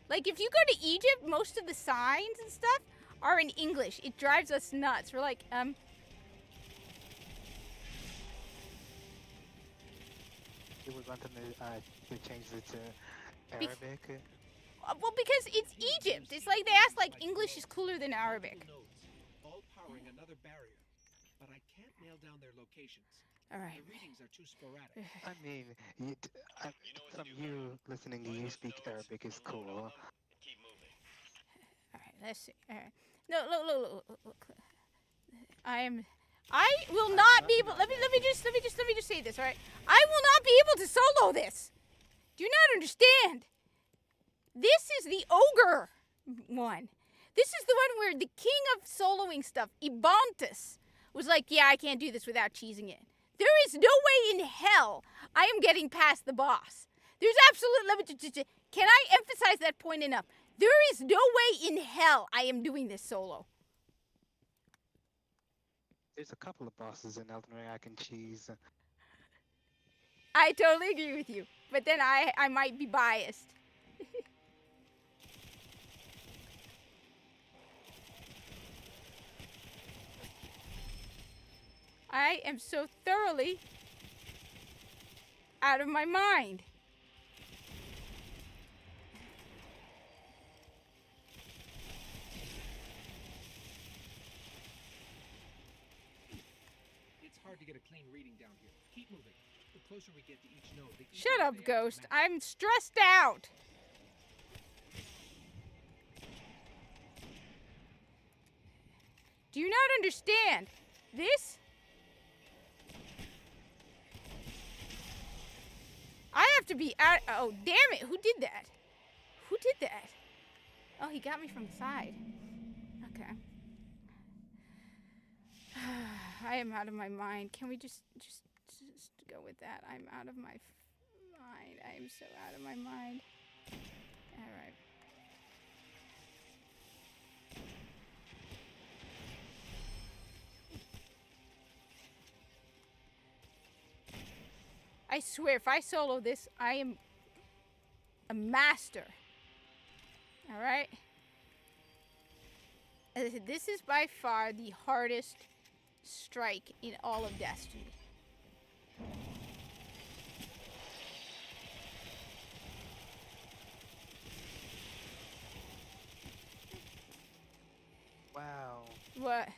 Like, if you go to Egypt, most of the signs and stuff are in English. It drives us nuts. We're like,
You would want them to change it to Arabic.
Well, because it's Egypt. It's like they ask, like, English is cooler than Arabic.
All powering another barrier, but I can't nail down their locations.
All right.
The readings are too sporadic.
I mean, from you listening to you speak Arabic is cool.
Keep moving.
All right, let's see. All right. No, look. I will not be able. Let me just say this. All right. I will not be able to solo this. Do you not understand? This is the ogre one. This is the one where the king of soloing stuff, Ibantus, was like, yeah, I can't do this without cheesing it. There is no way in hell I am getting past the boss. There's absolutely. Can I emphasize that point enough? There is no way in hell I am doing this solo.
There's a couple of bosses in Elden Ring I can cheese.
I totally agree with you, but then I might be biased. I am so thoroughly out of my mind.
It's hard to get a clean reading down here. Keep moving. The closer we get to each node, the easier
Shut up,
they are to
Ghost.
map.
I'm stressed out. Do you not understand? This? I have to be out. Oh, damn it. Who did that? Who did that? Oh, he got me from the side. Okay. I am out of my mind. Can we just go with that? I'm out of my mind. I am so out of my mind. All right. I swear, if I solo this, I am a master. All right? As I said, this is by far the hardest strike in all of Destiny.
Wow.
What?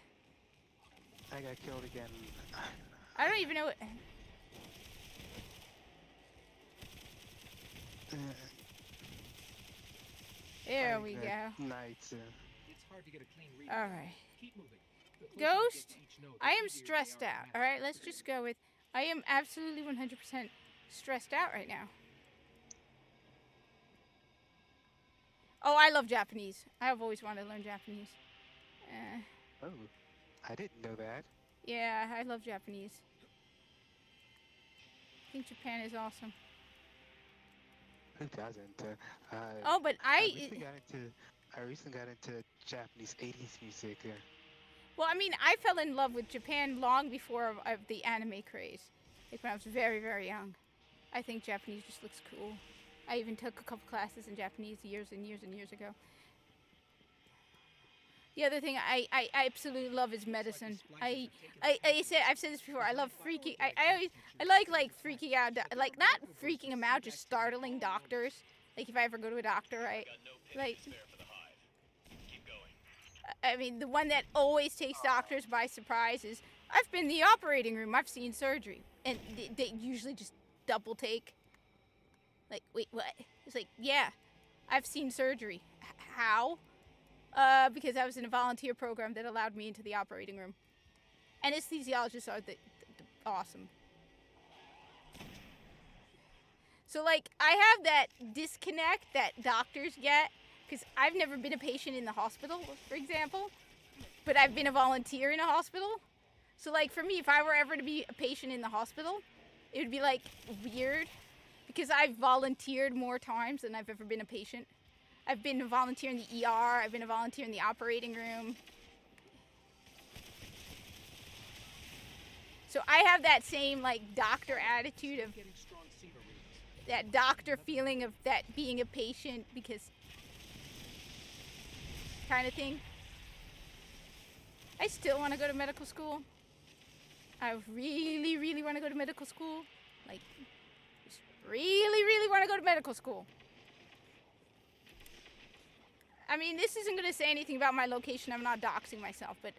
I got killed again.
I don't even know what... There we go.
Nice.
It's hard to get a clean read.
All right.
Keep moving. The closer you get
Ghost,
to each node, the
I am
easier they
stressed
are to
out.
match.
All right, let's just go with. I am absolutely 100% stressed out right now. Oh, I love Japanese. I have always wanted to learn Japanese.
Oh, I didn't know that.
Yeah, I love Japanese. I think Japan is awesome.
Who doesn't?
Oh, but
I recently got into Japanese 80s music.
Well, I mean, I fell in love with Japan long before of the anime craze. Like when I was very, very young. I think Japanese just looks cool. I even took a couple classes in Japanese years and years and years ago. The other thing I absolutely love is medicine. I've said this before. I love freaking. I like freaking out. Like not freaking them out, just startling doctors. Like if I ever go to a doctor, right? Like. I mean, the one that always takes doctors by surprise is I've been in the operating room. I've seen surgery, and they usually just double take. Like, wait, what? It's like, yeah, I've seen surgery. How? Because I was in a volunteer program that allowed me into the operating room. Anesthesiologists are the awesome. So, like, I have that disconnect that doctors get, because I've never been a patient in the hospital, for example, but I've been a volunteer in a hospital. So, like, for me, if I were ever to be a patient in the hospital, it would be, like, weird. Because I've volunteered more times than I've ever been a patient. I've been a volunteer in the ER. I've been a volunteer in the operating room. So I have that same like doctor attitude of that doctor feeling of that being a patient because kind of thing. I still want to go to medical school. I really, really want to go to medical school. Like, really, really want to go to medical school. I mean, this isn't going to say anything about my location. I'm not doxing myself, but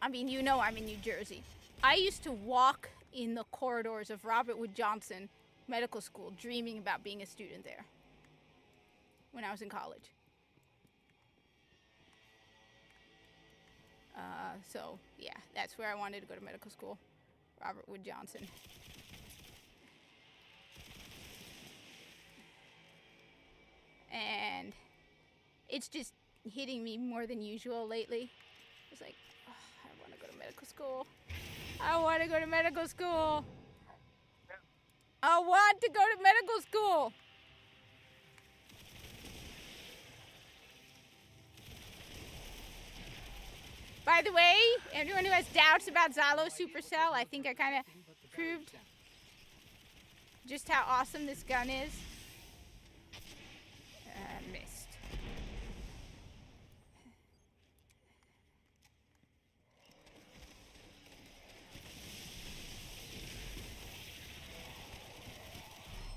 I mean, you know I'm in New Jersey. I used to walk in the corridors of Robert Wood Johnson Medical School dreaming about being a student there when I was in college. So, yeah, that's where I wanted to go to medical school. Robert Wood Johnson. And it's just hitting me more than usual lately. It's like, oh, I want to go to medical school. I want to go to medical school. I want to go to medical school. By the way, anyone who has doubts about Zalo Supercell, I think I kind of proved just how awesome this gun is. Missed.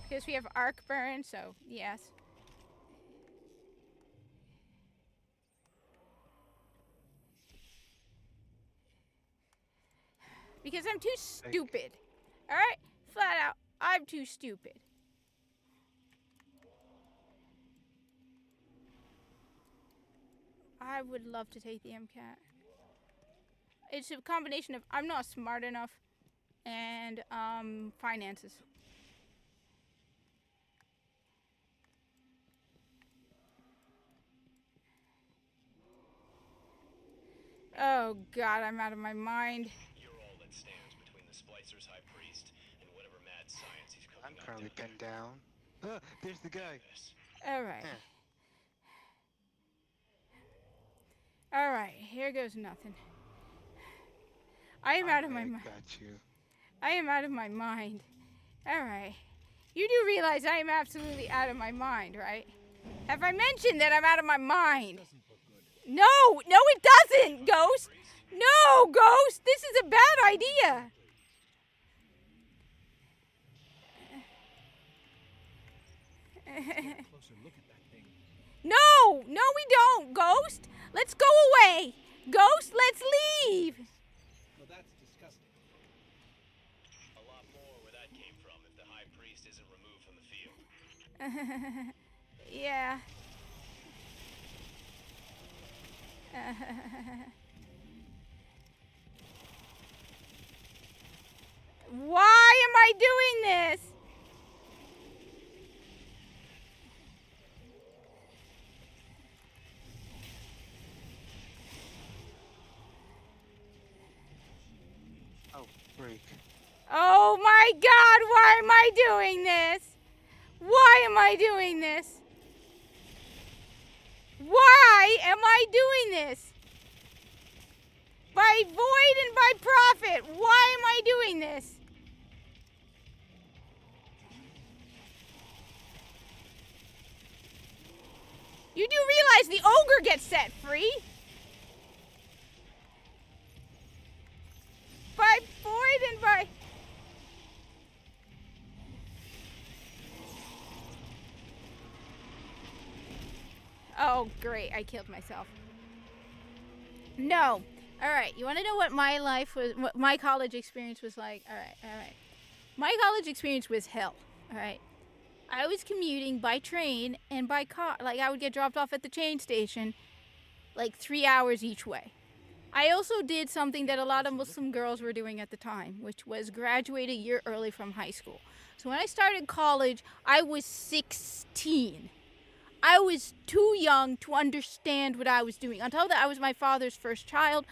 Because we have arc burn, so yes. Because I'm too stupid. Alright? Flat out, I'm too stupid. I would love to take the MCAT. It's a combination of I'm not smart enough and finances. Oh God, I'm out of my mind.
You're all that stands between the Splicer's High Priest and whatever mad science he's cooking
I'm
up
currently
down
pinned down. There's the guy.
Alright. Alright, here goes nothing. I am out of my mind.
Got you.
I am out of my mind. Alright. You do realize I am absolutely out of my mind, right? Have I mentioned that I'm out of my mind? No, no it doesn't, Ghost. No, Ghost, this is a bad idea. No, no we don't, Ghost. Let's go away. Ghost, let's leave.
Well, that's disgusting.
A lot more where that came from if the High Priest isn't removed from the field.
Yeah. Why am I doing this?
Oh, freak.
Oh my God, why am I doing this? Why am I doing this? Why am I doing this? By void and by profit, why am I doing this? You do realize the ogre gets set free? By void and by... Oh, great, I killed myself. No. Alright, you want to know what my life was, what my college experience was like? Alright. My college experience was hell, alright? I was commuting by train and by car. Like, I would get dropped off at the train station, like 3 hours each way. I also did something that a lot of Muslim girls were doing at the time, which was graduate a year early from high school. So when I started college, I was 16. I was too young to understand what I was doing. On top of that, I was my father's first child,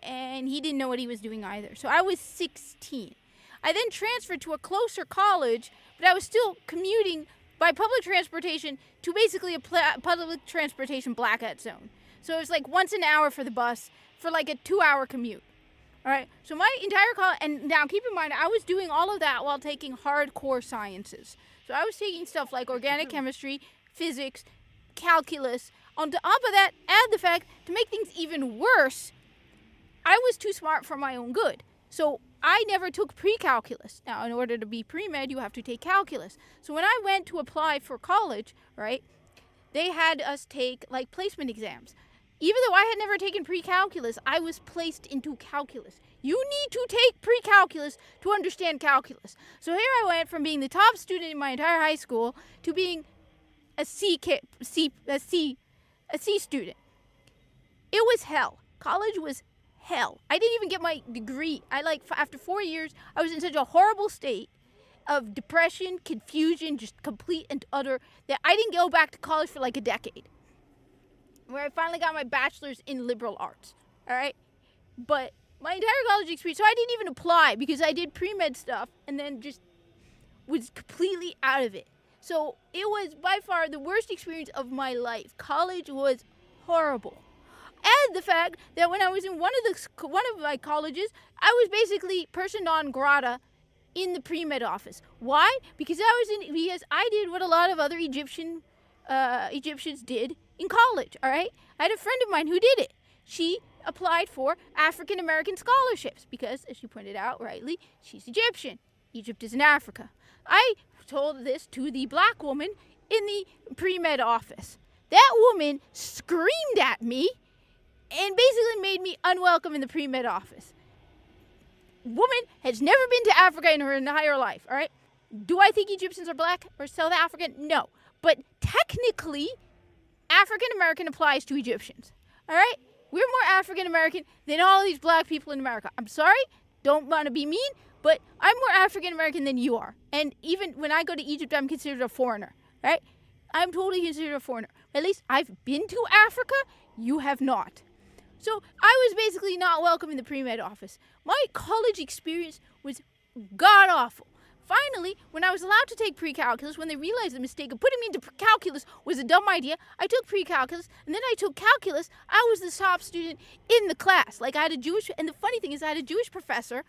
and he didn't know what he was doing either. So I was 16. I then transferred to a closer college, but I was still commuting by public transportation to basically a public transportation blackout zone. So it was like once an hour for the bus for like a 2-hour commute. All right, so my entire college, and now keep in mind, I was doing all of that while taking hardcore sciences. So I was taking stuff like organic chemistry, physics, calculus. On top of that, add the fact, to make things even worse, I was too smart for my own good. So I never took pre-calculus. Now, in order to be pre-med, you have to take calculus. So when I went to apply for college, right, they had us take, like, placement exams. Even though I had never taken pre-calculus, I was placed into calculus. You need to take pre-calculus to understand calculus. So here I went from being the top student in my entire high school to being a C student. It was hell. College was hell. I didn't even get my degree. After 4 years, I was in such a horrible state of depression, confusion, just complete and utter, that I didn't go back to college for like a decade. Where I finally got my bachelor's in liberal arts. All right? But my entire college experience, so I didn't even apply because I did pre-med stuff and then just was completely out of it. So it was by far the worst experience of my life. College was horrible. Add the fact that when I was in one of my colleges, I was basically person non grata in the pre-med office. Why? Because I did what a lot of other Egyptians did in college, all right? I had a friend of mine who did it. She applied for African American scholarships because, as she pointed out rightly, she's Egyptian. Egypt is in Africa. I told this to the black woman in the pre-med office. That woman screamed at me and basically made me unwelcome in the pre-med office. Woman has never been to Africa in her entire life, all right? Do I think Egyptians are black or South African? No. But technically, African American applies to Egyptians, all right? We're more African American than all these black people in America. I'm sorry, don't want to be mean, but I'm more African American than you are. And even when I go to Egypt, I'm considered a foreigner, right? I'm totally considered a foreigner. At least I've been to Africa, you have not. So I was basically not welcome in the pre-med office. My college experience was god-awful. Finally, when I was allowed to take pre-calculus, when they realized the mistake of putting me into calculus was a dumb idea, I took pre-calculus, and then I took calculus. I was the top student in the class. Like, and the funny thing is I had a Jewish professor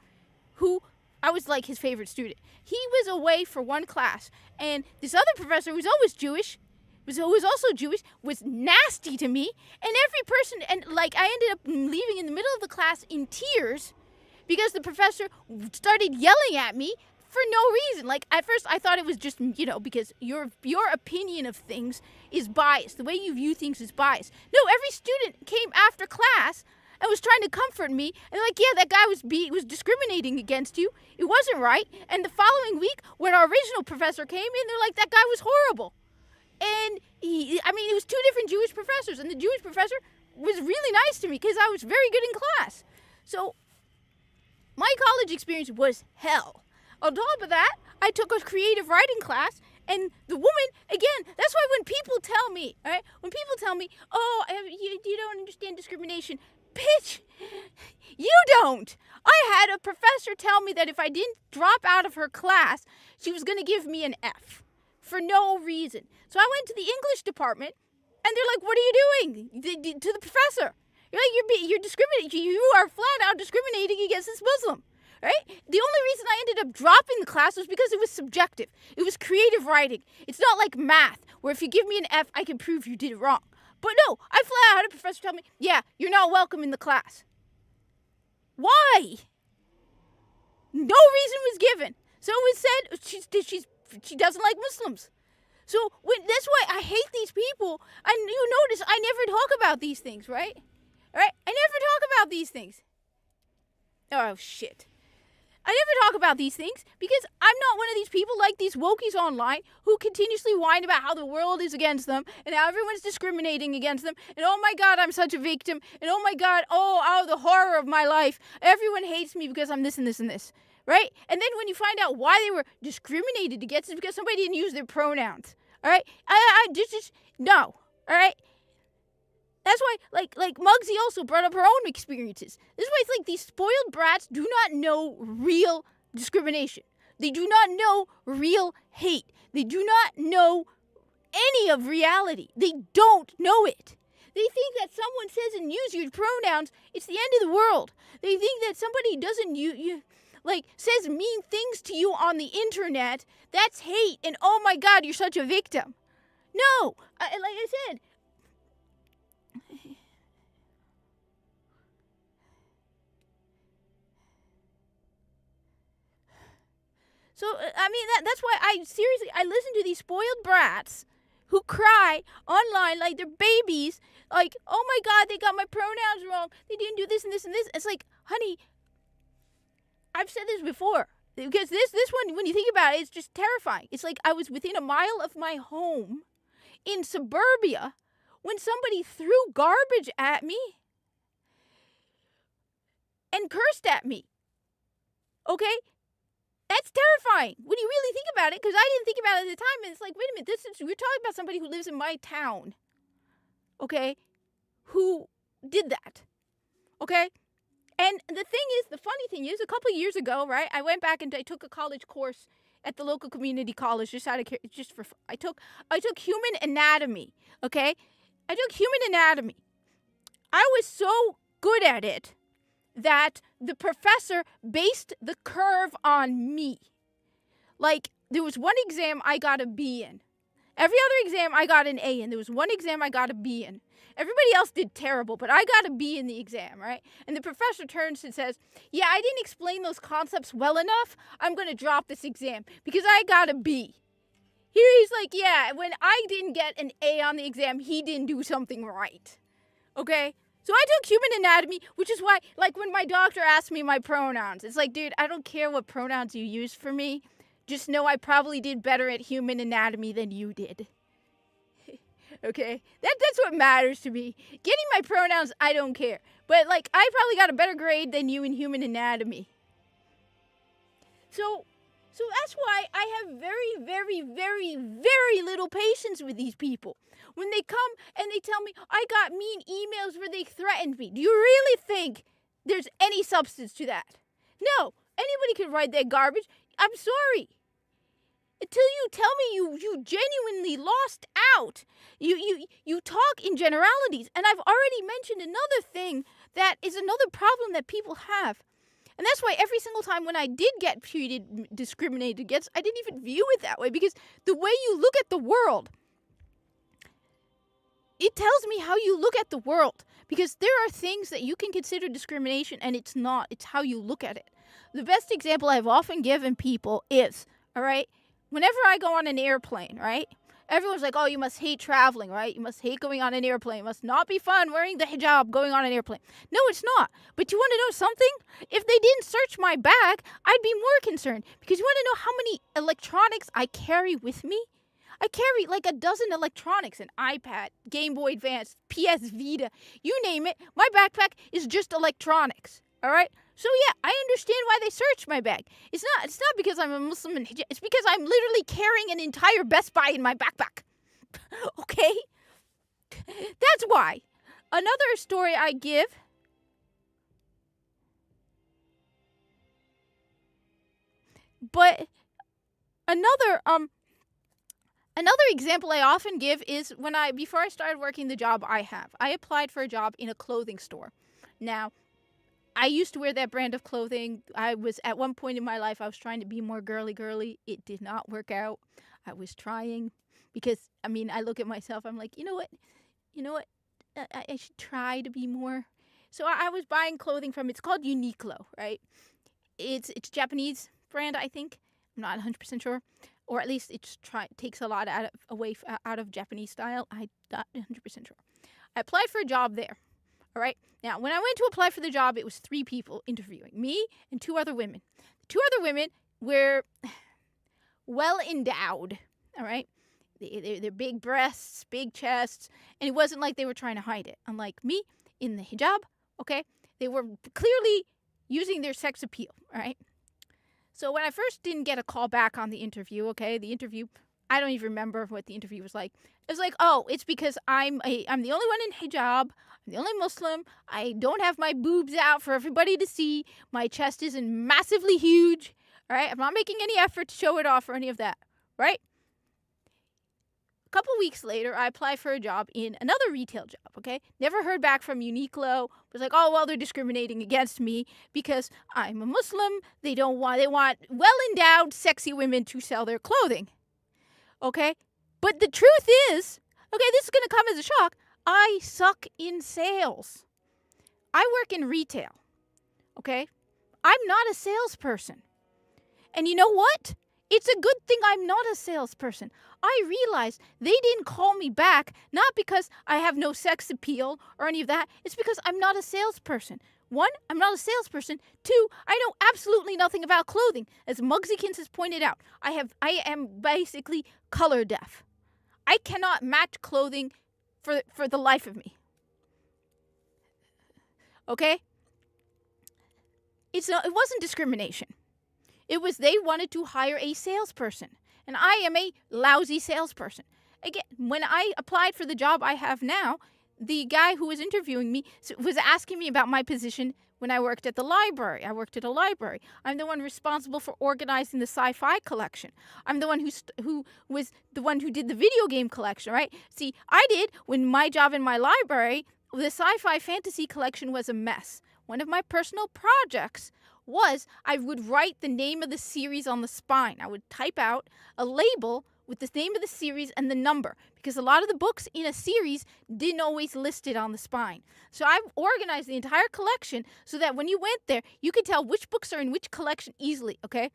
who I was like his favorite student. He was away for one class, and this other professor who was always Jewish, who was also Jewish, was nasty to me, and every person, and like I ended up leaving in the middle of the class in tears because the professor started yelling at me for no reason. Like, at first I thought it was just, because your opinion of things is biased. The way you view things is biased. No, every student came after class and was trying to comfort me, and like, yeah, that guy was discriminating against you. It wasn't right. And the following week, when our original professor came in, they're like, that guy was horrible. And it was two different Jewish professors, and the Jewish professor was really nice to me because I was very good in class. So my college experience was hell. On top of that, I took a creative writing class, and the woman, again, that's why when people tell me, all right, when people tell me, oh, you don't understand discrimination, bitch, you don't. I had a professor tell me that if I didn't drop out of her class, she was going to give me an F for no reason. So I went to the English department, and they're like, what are you doing? To the professor. You're like, you're discriminating. You are flat out discriminating against this Muslim. Right? The only reason I ended up dropping the class was because it was subjective. It was creative writing. It's not like math, where if you give me an F, I can prove you did it wrong. But no, I flat out had a professor tell me, yeah, you're not welcome in the class. Why? No reason was given. So it was said she doesn't like Muslims. So that's why I hate these people. And you notice I never talk about these things, right? Right? I never talk about these things. Oh, shit. I never talk about these things because I'm not one of these people like these wokies online who continuously whine about how the world is against them and how everyone's discriminating against them and oh my god, I'm such a victim and oh my god, oh, the horror of my life. Everyone hates me because I'm this and this and this, right? And then when you find out why they were discriminated against, it's because somebody didn't use their pronouns, all right? I just no, all right? That's why, like Muggsy also brought up her own experiences. This is why it's like these spoiled brats do not know real discrimination. They do not know real hate. They do not know any of reality. They don't know it. They think that someone says and use your pronouns, it's the end of the world. They think that somebody doesn't says mean things to you on the internet, that's hate, and oh my god, you're such a victim. No, like I said, so, I mean, that's why I listen to these spoiled brats who cry online like they're babies, like, oh my god, they got my pronouns wrong, they didn't do this and this and this. It's like, honey, I've said this before, because this one, when you think about it, it's just terrifying. It's like I was within a mile of my home in suburbia when somebody threw garbage at me and cursed at me, okay? That's terrifying when you really think about it, because I didn't think about it at the time, and it's like, wait a minute, we're talking about somebody who lives in my town, okay, who did that, okay? And the funny thing is, a couple of years ago, right, I went back and I took a college course at the local community college, I took human anatomy, okay? I took human anatomy. I was so good at it that the professor based the curve on me. Like, there was one exam I got a B in. Every other exam I got an A in. There was one exam I got a B in. Everybody else did terrible, but I got a B in the exam, right? And the professor turns and says, yeah, I didn't explain those concepts well enough. I'm going to drop this exam because I got a B. Here he's like, yeah, when I didn't get an A on the exam, he didn't do something right. Okay? So I took human anatomy, which is why, like, when my doctor asked me my pronouns, it's like, dude, I don't care what pronouns you use for me. Just know I probably did better at human anatomy than you did. Okay? That's what matters to me. Getting my pronouns, I don't care. But, like, I probably got a better grade than you in human anatomy. So that's why I have very, very, very, very little patience with these people. When they come and they tell me, I got mean emails where they threatened me. Do you really think there's any substance to that? No. Anybody can write that garbage. I'm sorry. Until you tell me you genuinely lost out. You talk in generalities. And I've already mentioned another thing that is another problem that people have. And that's why every single time when I did get discriminated against, I didn't even view it that way. Because the way you look at the world, it tells me how you look at the world. Because there are things that you can consider discrimination and it's not. It's how you look at it. The best example I've often given people is, all right, whenever I go on an airplane, right, everyone's like, oh, you must hate traveling, right? You must hate going on an airplane. It must not be fun wearing the hijab going on an airplane. No, it's not. But you want to know something? If they didn't search my bag, I'd be more concerned. Because you want to know how many electronics I carry with me? I carry like a dozen electronics, an iPad, Game Boy Advance, PS Vita, you name it. My backpack is just electronics, all right? So yeah, I understand why they searched my bag. It's not because I'm a Muslim and hijab. It's because I'm literally carrying an entire Best Buy in my backpack. Okay? That's why. Another story I give. But another example I often give is before I started working the job I applied for a job in a clothing store. Now, I used to wear that brand of clothing. At one point in my life, I was trying to be more girly. It did not work out. I was trying because, I look at myself, I'm like, you know what? I should try to be more. So I was buying clothing from, it's called Uniqlo, right? It's Japanese brand, I think. I'm not 100% sure. Or at least it takes a lot out of Japanese style. I'm not 100% sure. I applied for a job there. All right. Now, when I went to apply for the job, it was 3 people interviewing, me and 2 other women. The 2 other women were well endowed. All right. They're big breasts, big chests, and it wasn't like they were trying to hide it. Unlike me in the hijab, okay, they were clearly using their sex appeal. All right. So when I first didn't get a call back on the interview, okay, I don't even remember what the interview was like. It was like, oh, it's because I'm the only one in hijab. I'm the only Muslim. I don't have my boobs out for everybody to see. My chest isn't massively huge. All right, I'm not making any effort to show it off or any of that. Right? A couple weeks later, I applied for a job in another retail job, okay? Never heard back from Uniqlo. Was like, oh, well, they're discriminating against me because I'm a Muslim. They want well-endowed, sexy women to sell their clothing, okay? But the truth is, okay, this is going to come as a shock, I suck in sales. I work in retail, okay? I'm not a salesperson. And you know what? It's a good thing I'm not a salesperson. I realized they didn't call me back, not because I have no sex appeal or any of that. It's because I'm not a salesperson. 1, I'm not a salesperson. 2, I know absolutely nothing about clothing. As Muggsykins has pointed out, I am basically color deaf. I cannot match clothing for the life of me. Okay? It wasn't discrimination. It was they wanted to hire a salesperson. And I am a lousy salesperson. Again, when I applied for the job I have now, the guy who was interviewing me was asking me about my position when I worked at the library. I worked at a library. I'm the one responsible for organizing the sci-fi collection. I'm the one who was the one who did the video game collection, right? See, when my job in my library, the sci-fi fantasy collection was a mess. One of my personal projects was I would write the name of the series on the spine. I would type out a label with the name of the series and the number, because a lot of the books in a series didn't always list it on the spine. So I've organized the entire collection so that when you went there, you could tell which books are in which collection easily, okay?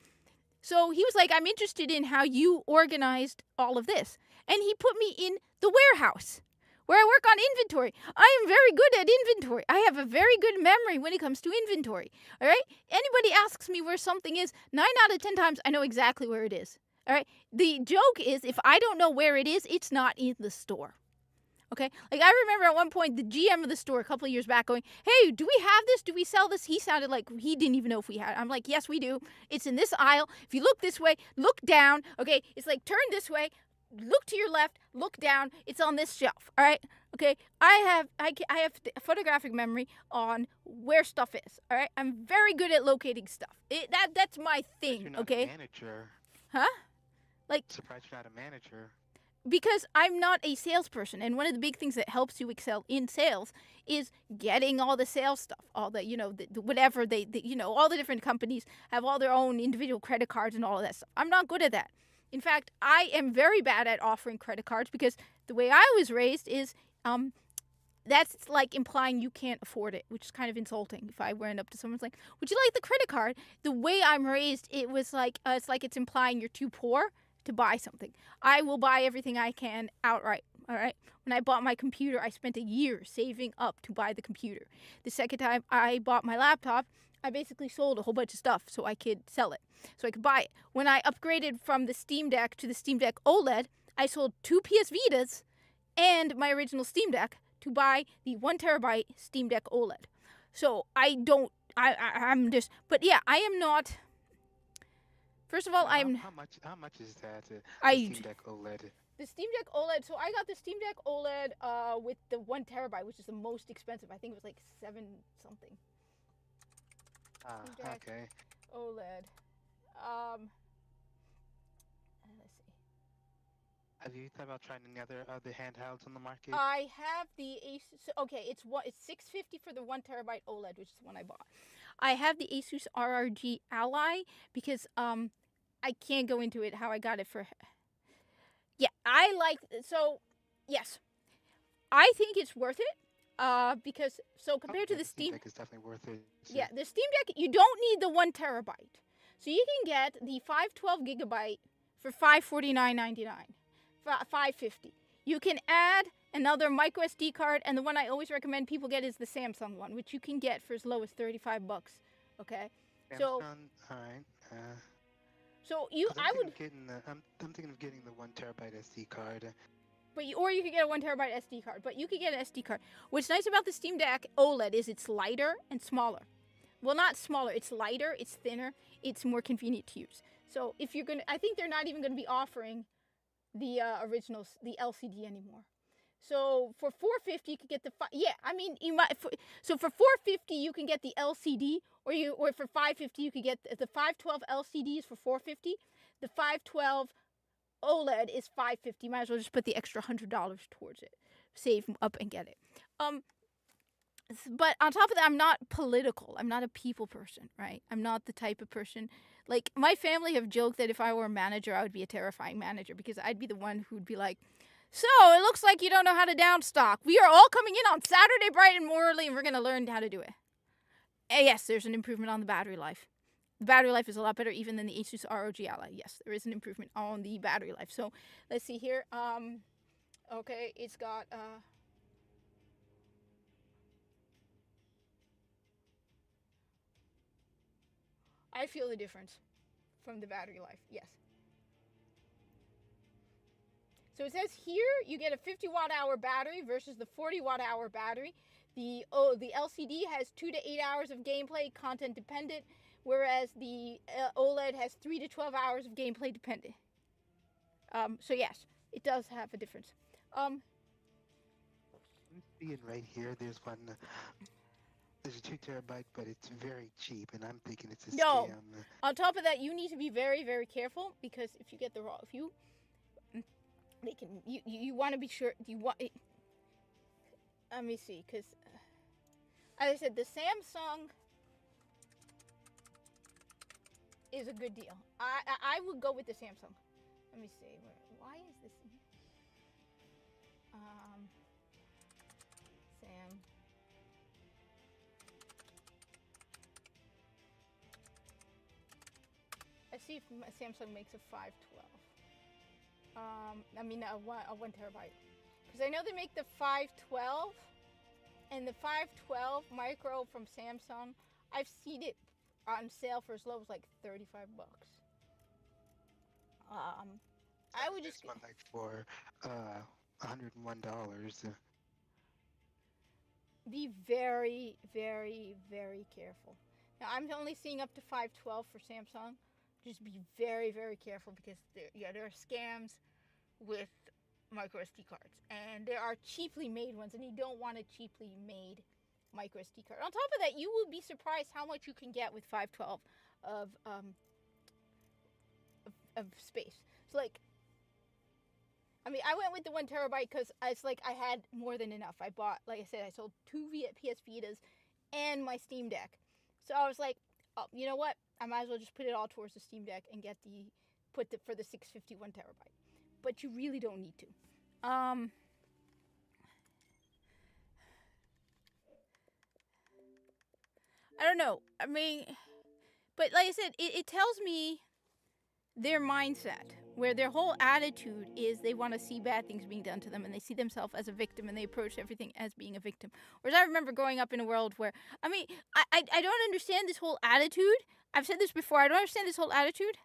So he was like, I'm interested in how you organized all of this. And he put me in the warehouse, where I work on inventory. I am very good at inventory. I have a very good memory when it comes to inventory. All right? Anybody asks me where something is, 9 out of 10 times I know exactly where it is. All right? The joke is if I don't know where it is, it's not in the store. Okay? Like I remember at one point the GM of the store a couple of years back going, hey, do we have this? Do we sell this? He sounded like he didn't even know if we had it. I'm like, yes, we do. It's in this aisle. If you look this way, look down. Okay? It's like turn this way. Look to your left, look down, it's on this shelf, all right? Okay, I have photographic memory on where stuff is, all right? I'm very good at locating stuff. That's my thing,
You're not
okay?
a manager.
Huh? Like,
Surprised you're not a manager.
Because I'm not a salesperson, and one of the big things that helps you excel in sales is getting all the sales stuff, all the, whatever all the different companies have all their own individual credit cards and all of that stuff. I'm not good at that. In fact, I am very bad at offering credit cards because the way I was raised is that's like implying you can't afford it, which is kind of insulting. If I went up to someone's like, would you like the credit card? The way I'm raised, it was like, it's implying you're too poor to buy something. I will buy everything I can outright, all right? When I bought my computer, I spent a year saving up to buy the computer. The second time I bought my laptop, I basically sold a whole bunch of stuff so I could sell it, so I could buy it. When I upgraded from the Steam Deck to the Steam Deck OLED, I sold 2 PS Vitas and my original Steam Deck to buy the 1 terabyte Steam Deck OLED. So I'm just, but yeah, I am not. First of all, I'm.
How much is that?
I
The Steam Deck OLED.
The Steam Deck OLED. So I got the Steam Deck OLED with the 1 terabyte, which is the most expensive. I think it was like 7 something. Steam Deck
Okay.
OLED. Let's see.
Have you thought about trying any other handhelds on the market?
I have the Asus. Okay, it's $650 for the 1 terabyte OLED, which is the one I bought. I have the Asus RRG Ally because I can't go into it how I got it for. Yeah, I like so. Yes, I think it's worth it. Because compared to the Steam
Deck is definitely worth it.
Yeah, the Steam Deck, you don't need the 1 terabyte. So you can get the 512 gigabyte for $549.99. $550. You can add another micro SD card, and the one I always recommend people get is the Samsung one, which you can get for as low as $35. Okay,
Samsung,
so
all right.
so you, I would.
I'm thinking of getting the 1 terabyte SD card.
But or you could get a 1 terabyte SD card. But you could get an SD card. What's nice about the Steam Deck OLED is it's lighter and smaller. Well, not smaller. It's lighter. It's thinner. It's more convenient to use. So if you're gonna, I think they're not even gonna be offering the originals, the LCD anymore. So for $450 you could get the I mean you might. So for $450 you can get the LCD, or for $550 you could get the 512 LCDs for $450. The 512 OLED is $550. Might as well just put the extra $100 towards it, save up and get it. But on top of that, I'm not political. I'm not a people person, right? I'm not the type of person. Like, my family have joked that if I were a manager, I would be a terrifying manager because I'd be the one who'd be like, so it looks like you don't know how to downstock. We are all coming in on Saturday bright and early, and we're going to learn how to do it. And yes, there's an improvement on the battery life. The battery life is a lot better even than the Asus ROG Ally. Yes, there is an improvement on the battery life. So let's see here. Okay, it's got I feel the difference from the battery life. Yes. So it says here you get a 50 watt-hour battery versus the 40 watt-hour battery. The LCD has 2 to 8 hours of gameplay, content dependent, whereas the OLED has 3 to 12 hours of gameplay dependent. So yes, it does have a difference.
I'm seeing right here. There's one. There's a 2 terabyte, but it's very cheap, and I'm thinking it's a scam.
On top of that, you need to be very, very careful because if you get the raw, they can. You want to be sure. Let me see, because as I said, the Samsung is a good deal. I would go with the Samsung. Let me see. Why is this? Sam. Let's see if Samsung makes a 512. I mean a 1 terabyte. Because I know they make the 512 and the 512 micro from Samsung. I've seen it on sale for as low as like $35. I would just
one like for $101.
Be very, very, very careful. Now I'm only seeing up to 512 for Samsung. Just be very, very careful because there are scams with micro SD cards, and there are cheaply made ones, and you don't want a cheaply made micro SD card. On top of that, you will be surprised how much you can get with 512 of space. So like, I mean, I went with the 1 terabyte because it's like I had more than enough. I bought, like I said, I sold 2 PS Vitas and my Steam Deck, so I was like, oh, you know what? I might as well just put it all towards the Steam Deck and get for the 650 1 terabyte. But you really don't need to. I don't know. I mean, but like I said, it tells me their mindset, where their whole attitude is they want to see bad things being done to them, and they see themselves as a victim, and they approach everything as being a victim. Whereas I remember growing up in a world where, I mean, I don't understand this whole attitude. I've said this before. I don't understand this whole attitude.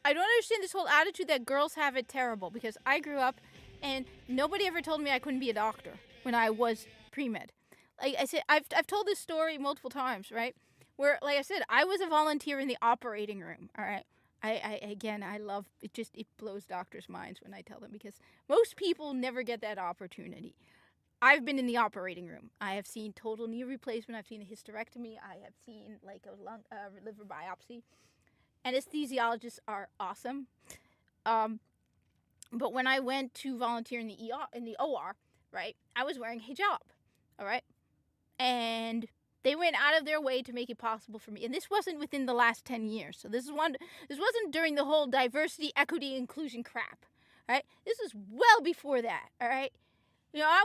I don't understand this whole attitude that girls have it terrible, because I grew up and nobody ever told me I couldn't be a doctor when I was pre-med. Like I said, I've told this story multiple times, right? Where, like I said, I was a volunteer in the operating room, all right? I love it. Just it blows doctors' minds when I tell them, because most people never get that opportunity. I've been in the operating room. I have seen total knee replacement. I've seen a hysterectomy. I have seen like a liver biopsy. Anesthesiologists are awesome. But when I went to volunteer in the OR, right, I was wearing hijab, all right, and they went out of their way to make it possible for me. And this wasn't within the last 10 years. So this wasn't during the whole diversity, equity, inclusion crap. All right? This was well before that. All right? You know, I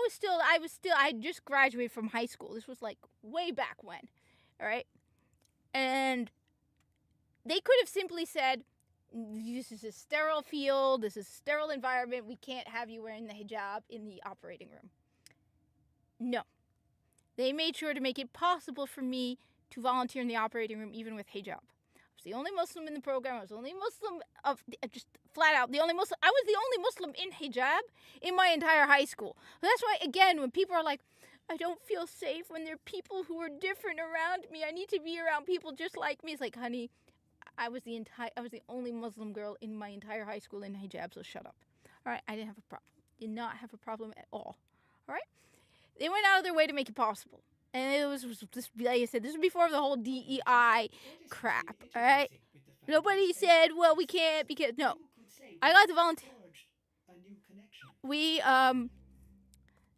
just graduated from high school. This was like way back when. All right? And they could have simply said, this is a sterile field, this is a sterile environment, we can't have you wearing the hijab in the operating room. No. They made sure to make it possible for me to volunteer in the operating room even with hijab. I was the only Muslim in the program. I was the only Muslim just flat out the only Muslim. I was the only Muslim in hijab in my entire high school. That's why, again, when people are like, I don't feel safe when there are people who are different around me, I need to be around people just like me. It's like, honey, I was the only Muslim girl in my entire high school in hijab, so shut up. All right, I didn't have a problem. Did not have a problem at all. All right? They went out of their way to make it possible. And it was this, like I said, this was before the whole DEI crap, all right? Nobody said, well, we can't because, no. I got to volunteer. We, like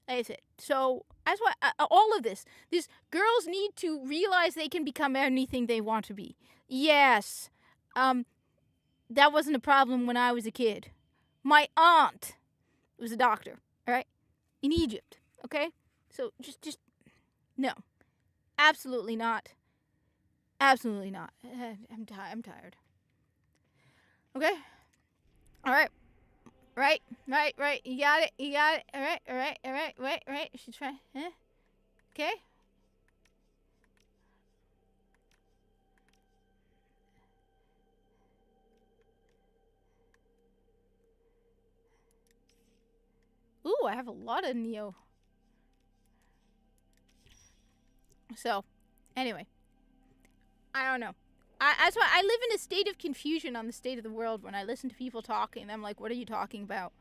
I said, so that's why all of this, these girls need to realize they can become anything they want to be. Yes, that wasn't a problem when I was a kid. My aunt was a doctor, all right, in Egypt, okay? So just no, absolutely not. Absolutely not. I'm tired. Okay, all right. Right. You got it. All right. She's trying. Huh? Okay. Ooh, I have a lot of Neo. So, anyway, I don't know. That's why I live in a state of confusion on the state of the world when I listen to people talking. And I'm like, what are you talking about?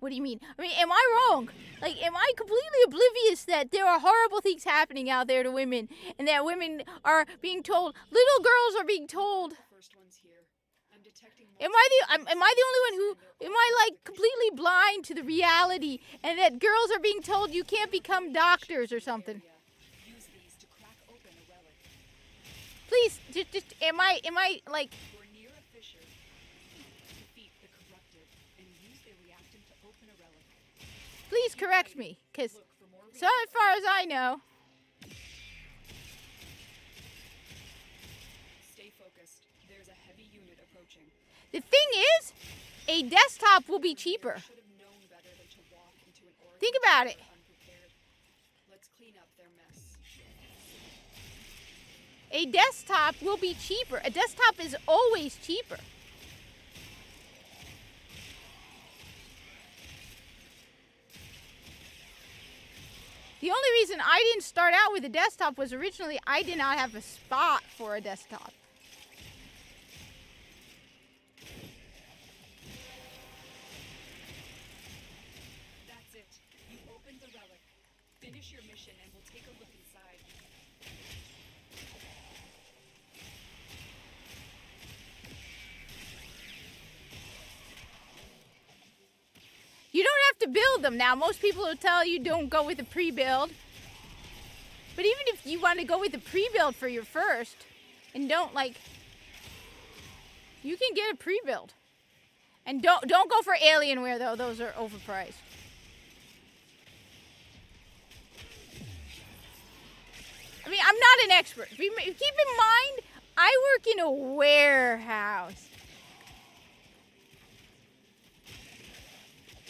What do you mean? I mean, am I wrong? Like, am I completely oblivious that there are horrible things happening out there to women, and that women are being told, little girls are being told? Am I the only one who, am I like completely blind to the reality, and that girls are being told you can't become doctors or something? Please, just am I like? Please correct me, because so as far as I know.
Stay focused. There's a heavy unit approaching.
The thing is, a desktop will be cheaper. Think about it.
Let's clean up their mess.
A desktop will be cheaper. A desktop is always cheaper. The only reason I didn't start out with a desktop was originally I did not have a spot for a desktop.
That's it. You opened the relic. Finish your mission and we'll take a look inside.
You don't have to build them now. Most people will tell you don't go with a pre-build. But even if you want to go with a pre-build for your first, and don't like, you can get a pre-build. And don't go for Alienware though; those are overpriced. I mean, I'm not an expert. Keep in mind, I work in a warehouse.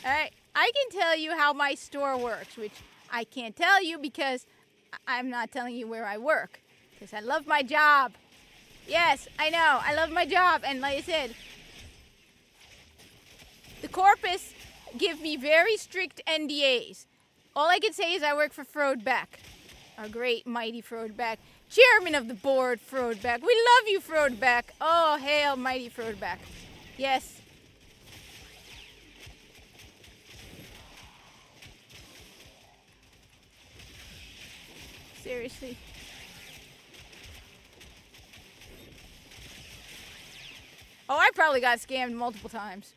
Alright, I can tell you how my store works, which I can't tell you because I'm not telling you where I work. Because I love my job. Yes, I know, I love my job. And like I said, the Corpus give me very strict NDAs. All I can say is I work for Frode Beck, our great mighty Frode Beck, chairman of the board, Frode Beck. We love you, Frode Beck. Oh, hail mighty Frode Beck. Yes. Seriously. Oh, I probably got scammed multiple times.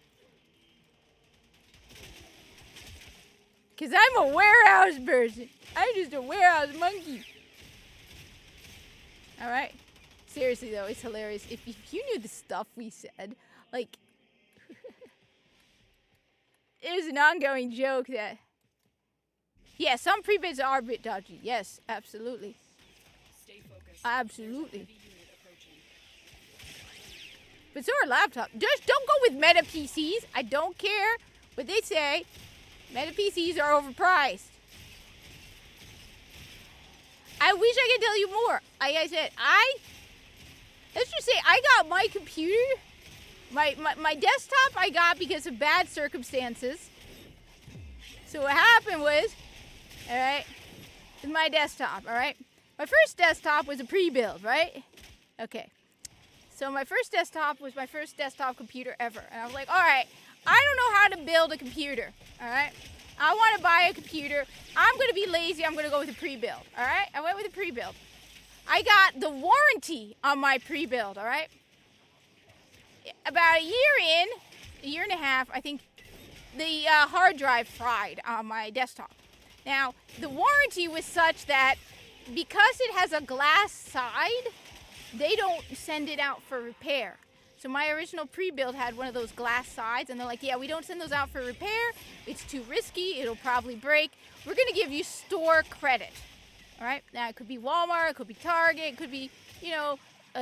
Because I'm a warehouse person. I'm just a warehouse monkey. Alright. Seriously, though, it's hilarious. If you knew the stuff we said, like, it was an ongoing joke that, yeah, some prebids are a bit dodgy. Yes, absolutely.
Stay focused.
Absolutely.
Heavy unit approaching.
But so are laptops. Just don't go with meta PCs. I don't care what they say. Meta PCs are overpriced. I wish I could tell you more. Like I said, let's just say I got my computer, my desktop I got because of bad circumstances. So what happened was, alright, with my desktop, alright? My first desktop was a pre-build, right? Okay. So my first desktop was my first desktop computer ever. And I was like, alright, I don't know how to build a computer, alright? I want to buy a computer. I'm going to be lazy. I'm going to go with a pre-build, alright? I went with a pre-build. I got the warranty on my pre-build, alright? About a year and a half, I think the hard drive fried on my desktop. Now, the warranty was such that because it has a glass side, they don't send it out for repair. So my original pre-build had one of those glass sides, and they're like, yeah, we don't send those out for repair. It's too risky. It'll probably break. We're going to give you store credit. All right? Now, it could be Walmart. It could be Target. It could be,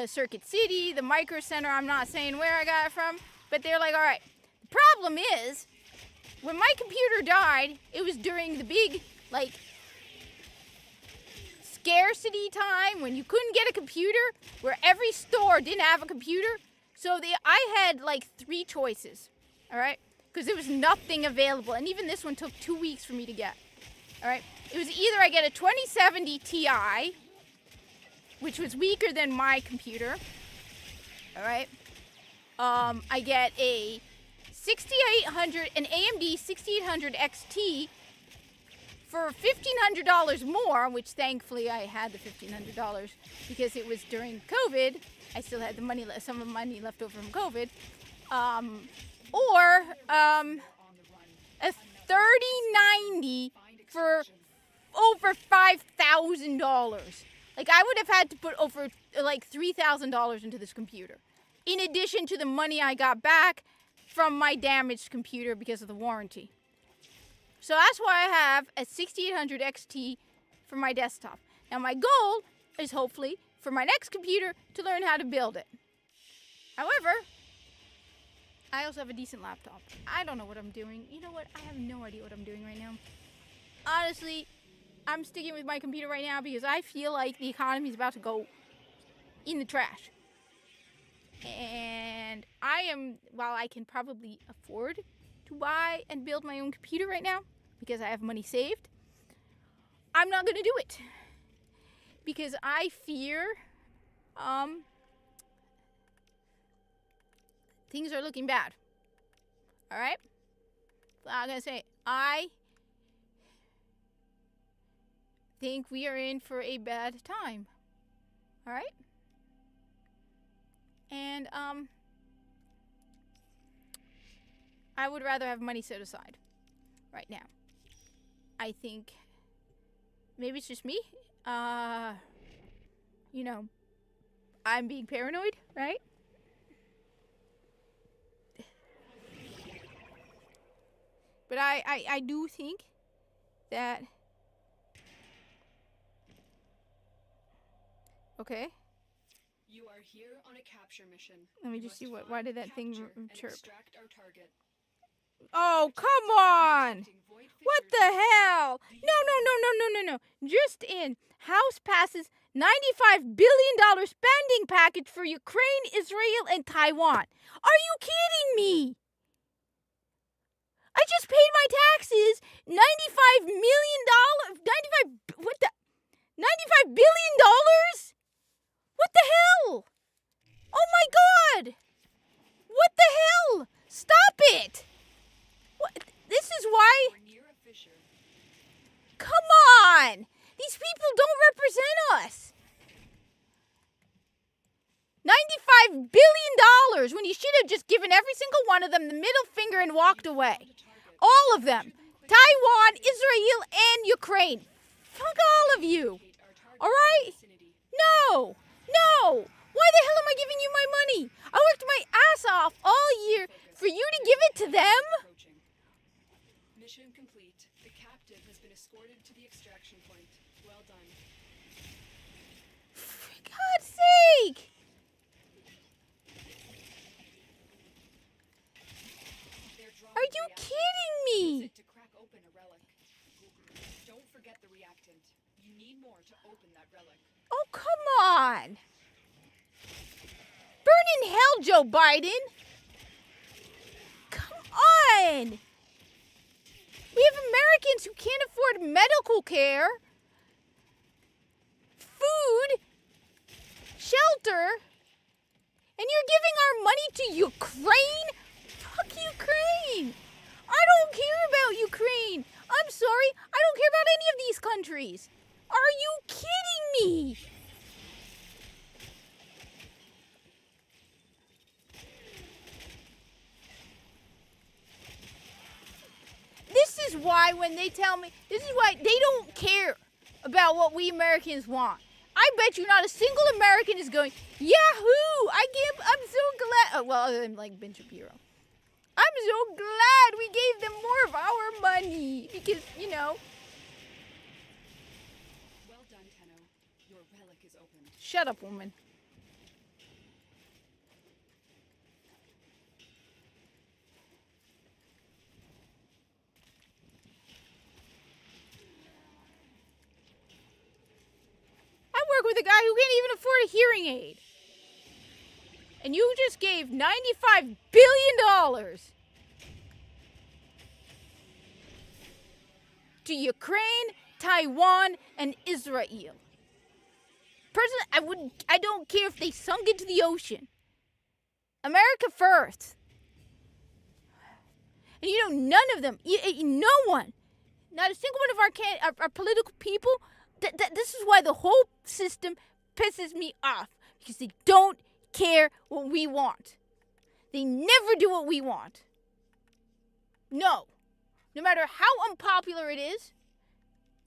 Circuit City, the Micro Center. I'm not saying where I got it from. But they're like, all right. The problem is, when my computer died, it was during the big, scarcity time when you couldn't get a computer, where every store didn't have a computer. So I had 3 choices, all right? Because there was nothing available. And even this one took 2 weeks for me to get, all right? It was either I get a 2070 Ti, which was weaker than my computer, all right? I get a 6800, an AMD 6800 XT for $1,500 more, which thankfully I had the $1,500 because it was during COVID. I still had the money, some of the money left over from COVID. Or a 3090 for over $5,000. I would have had to put over $3,000 into this computer, in addition to the money I got back from my damaged computer because of the warranty. So that's why I have a 6800 XT for my desktop. Now my goal is hopefully for my next computer to learn how to build it. However, I also have a decent laptop. I don't know what I'm doing. You know what? I have no idea what I'm doing right now. Honestly, I'm sticking with my computer right now because I feel like the economy is about to go in the trash. And while I can probably afford to buy and build my own computer right now because I have money saved, I'm not going to do it. Because I fear things are looking bad. All right? I'm going to say, I think we are in for a bad time. All right? And I would rather have money set aside right now. I think maybe it's just me. I'm being paranoid, right? But I do think that, okay.
You are here on a capture mission.
Let me just see why did that thing chirp?
Extract our target.
Oh, come on! What the hell? No. Just in. House passes $95 billion spending package for Ukraine, Israel, and Taiwan. Are you kidding me? I just paid my taxes. $95 million. What the? $95 billion? What the hell? Oh my God! What the hell? Stop it! What? This is why.
We're near a fissure.
Come on! These people don't represent us. $95 billion when you should have just given every single one of them the middle finger and walked away. All of them. Taiwan, Israel, and Ukraine. Fuck all of you. All right? No. No. Why the hell am I giving you my money? I worked my ass off all year for you to give it to them?
Mission complete. The captive has been escorted to the extraction point. Well done.
For God's sake. Are you kidding me?
To crack open a relic. Don't forget the reactant. You need more to open that relic.
Oh, come on. Burn in hell, Joe Biden. Come on. We have Americans who can't afford medical care, food, shelter, and you're giving our money to Ukraine? Fuck Ukraine. I don't care about Ukraine. I'm sorry. I don't care about any of these countries. Are you kidding me? This is why when they tell me, this is why they don't care about what we Americans want. I bet you not a single American is going, Yahoo! I'm so glad. Oh, well, I'm like Ben Shapiro. I'm so glad we gave them more of our money because, you know.
Well done, Tenno. Your relic is open.
Shut up, woman. I work with a guy who can't even afford a hearing aid. And you just gave $95 billion to Ukraine, Taiwan, and Israel. Personally, I don't care if they sunk into the ocean. America first. And you know, none of them, no one, not a single one of our political people, this is why the whole system pisses me off. Because they don't care what we want. They never do what we want. No. No matter how unpopular it is,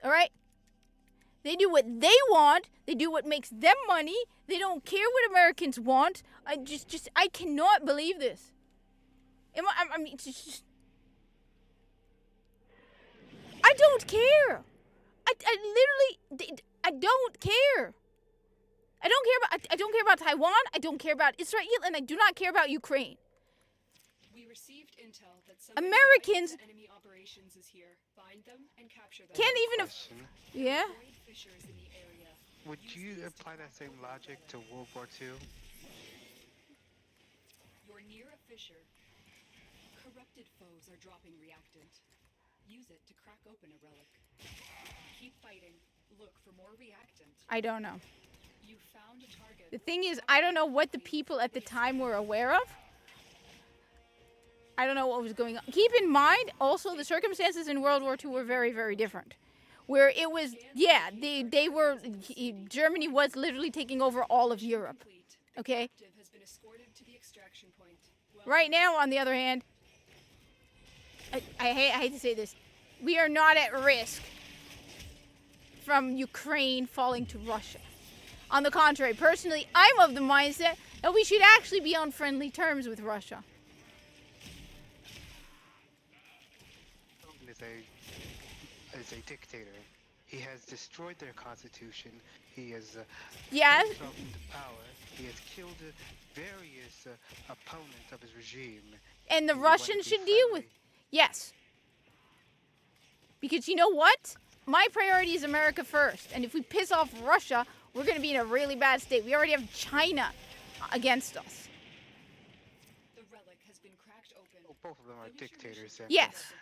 all right? They do what they want. They do what makes them money. They don't care what Americans want. I cannot believe this. I mean, it's just, I don't care. I literally, I don't care. I don't care about Taiwan. I don't care about Israel, and I do not care about Ukraine.
We received intel that some
Americans
enemy operations is here. Find them and capture them.
can't even. Yeah.
Fissures in the area.
Would you apply that same logic to World War II?
You're near a fissure. Corrupted foes are dropping reactant. Use it to crack open a relic. Keep fighting. Look for more reactant.
I don't know.
You found a target.
The thing is, I don't know what the people at the time were aware of. I don't know what was going on. Keep in mind, also, the circumstances in World War II were very, very different. Where it was, yeah, they were, Germany was literally taking over all of Europe. Okay?
Has been escorted to the extraction point.
Right now, on the other hand, I hate to say this, we are not at risk from Ukraine falling to Russia. On the contrary, personally, I'm of the mindset that we should actually be on friendly terms with Russia.
Is a dictator. He has destroyed their constitution. He has
Yes.
himself into power. He has killed various opponents of his regime.
And the
And we want to
Russians
be
should deal with.
friendly.
Yes. Because you know what? My priority is America first. And if we piss off Russia, we're going to be in a really bad state. We already have China against us.
The relic has been cracked open.
both of them are dictators. Then.
Yes.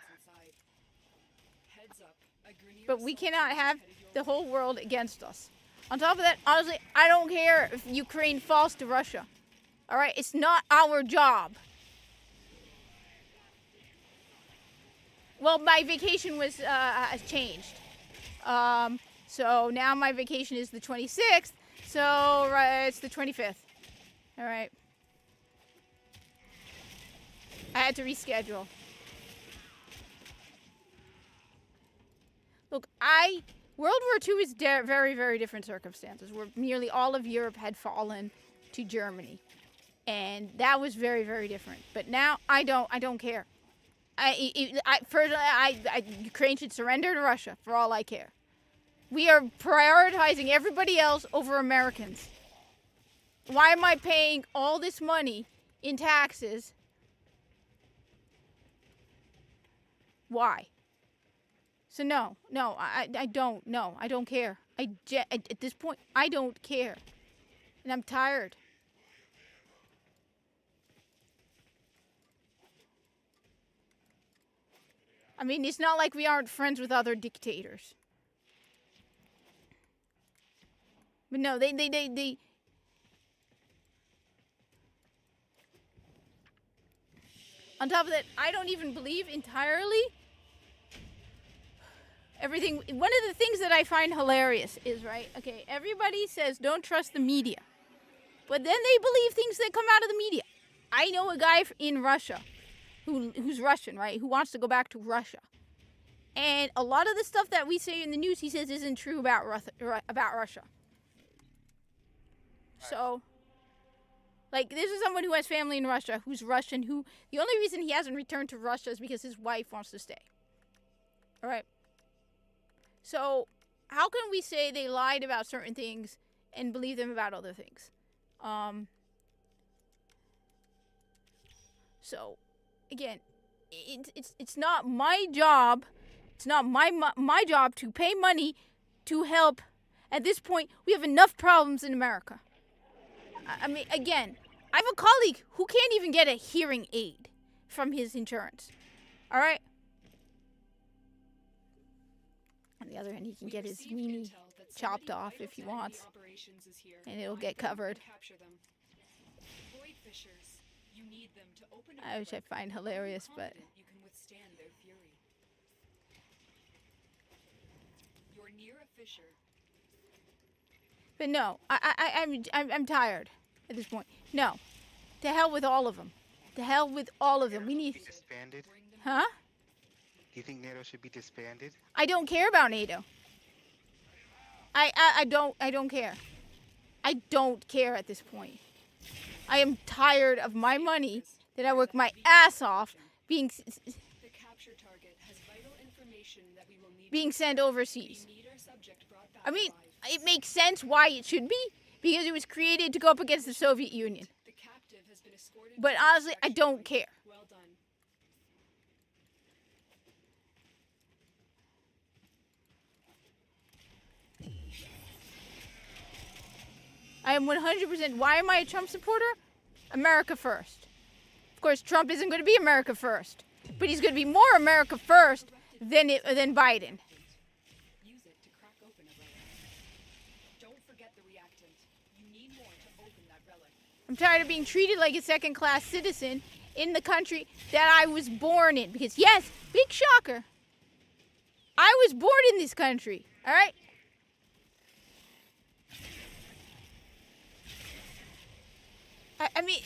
Heads up. A Grenier
But we
assault
cannot
team is
have
headed your
the
way.
whole world against us. On top of that, honestly, I don't care if Ukraine falls to Russia. All right? It's not our job. Well, my vacation was changed. So now my vacation is the 26th. So it's the 25th. All right. I had to reschedule. Look, World War II is very, very different circumstances where nearly all of Europe had fallen to Germany. And that was very, very different. But now I don't care. Ukraine should surrender to Russia for all I care. We are prioritizing everybody else over Americans. Why am I paying all this money in taxes? Why? So no, I don't. No, I don't care. At this point, I don't care. And I'm tired. I mean, it's not like we aren't friends with other dictators. But no, they on top of that, I don't even believe entirely everything. One of the things that I find hilarious is, right, okay, everybody says don't trust the media. But then they believe things that come out of the media. I know a guy in Russia who's Russian, right, who wants to go back to Russia. And a lot of the stuff that we say in the news, he says isn't true about Russia. So, like, this is someone who has family in Russia, who's Russian, who the only reason he hasn't returned to Russia is because his wife wants to stay. All right. So, how can we say they lied about certain things and believe them about other things? So, again, it's not my job. It's not my job to pay money to help. At this point, we have enough problems in America. I mean, again, I have a colleague who can't even get a hearing aid from his insurance. All right? On the other hand, he can get his weenie chopped off if he wants, and it'll get covered. Which I find hilarious, but
You can withstand their fury. You're near a fissure.
but no, I'm tired at this point. No, to hell with all of them. To hell with all of them. We need.
Disbanded?
Huh?
Do you think NATO should be disbanded?
I don't care about NATO. I don't care. I don't care at this point. I am tired of my money that I work my ass off being
The capture target has vital information that we will need
being sent overseas.
We need our subject brought back
I mean,
alive.
it makes sense why it should be because it was created to go up against the Soviet Union.
The captive has been escorted
But
to the
honestly, I
extraction
don't
point.
care.
Well done.
I am 100%. Why am I a Trump supporter? America first. Of course, Trump isn't going to be America first, but he's going to be more America first than Biden.
Use it to crack open a relic. Don't forget the reactant. You need more to open that relic.
I'm tired of being treated like a second-class citizen in the country that I was born in. Because yes, big shocker, I was born in this country. All right. I mean,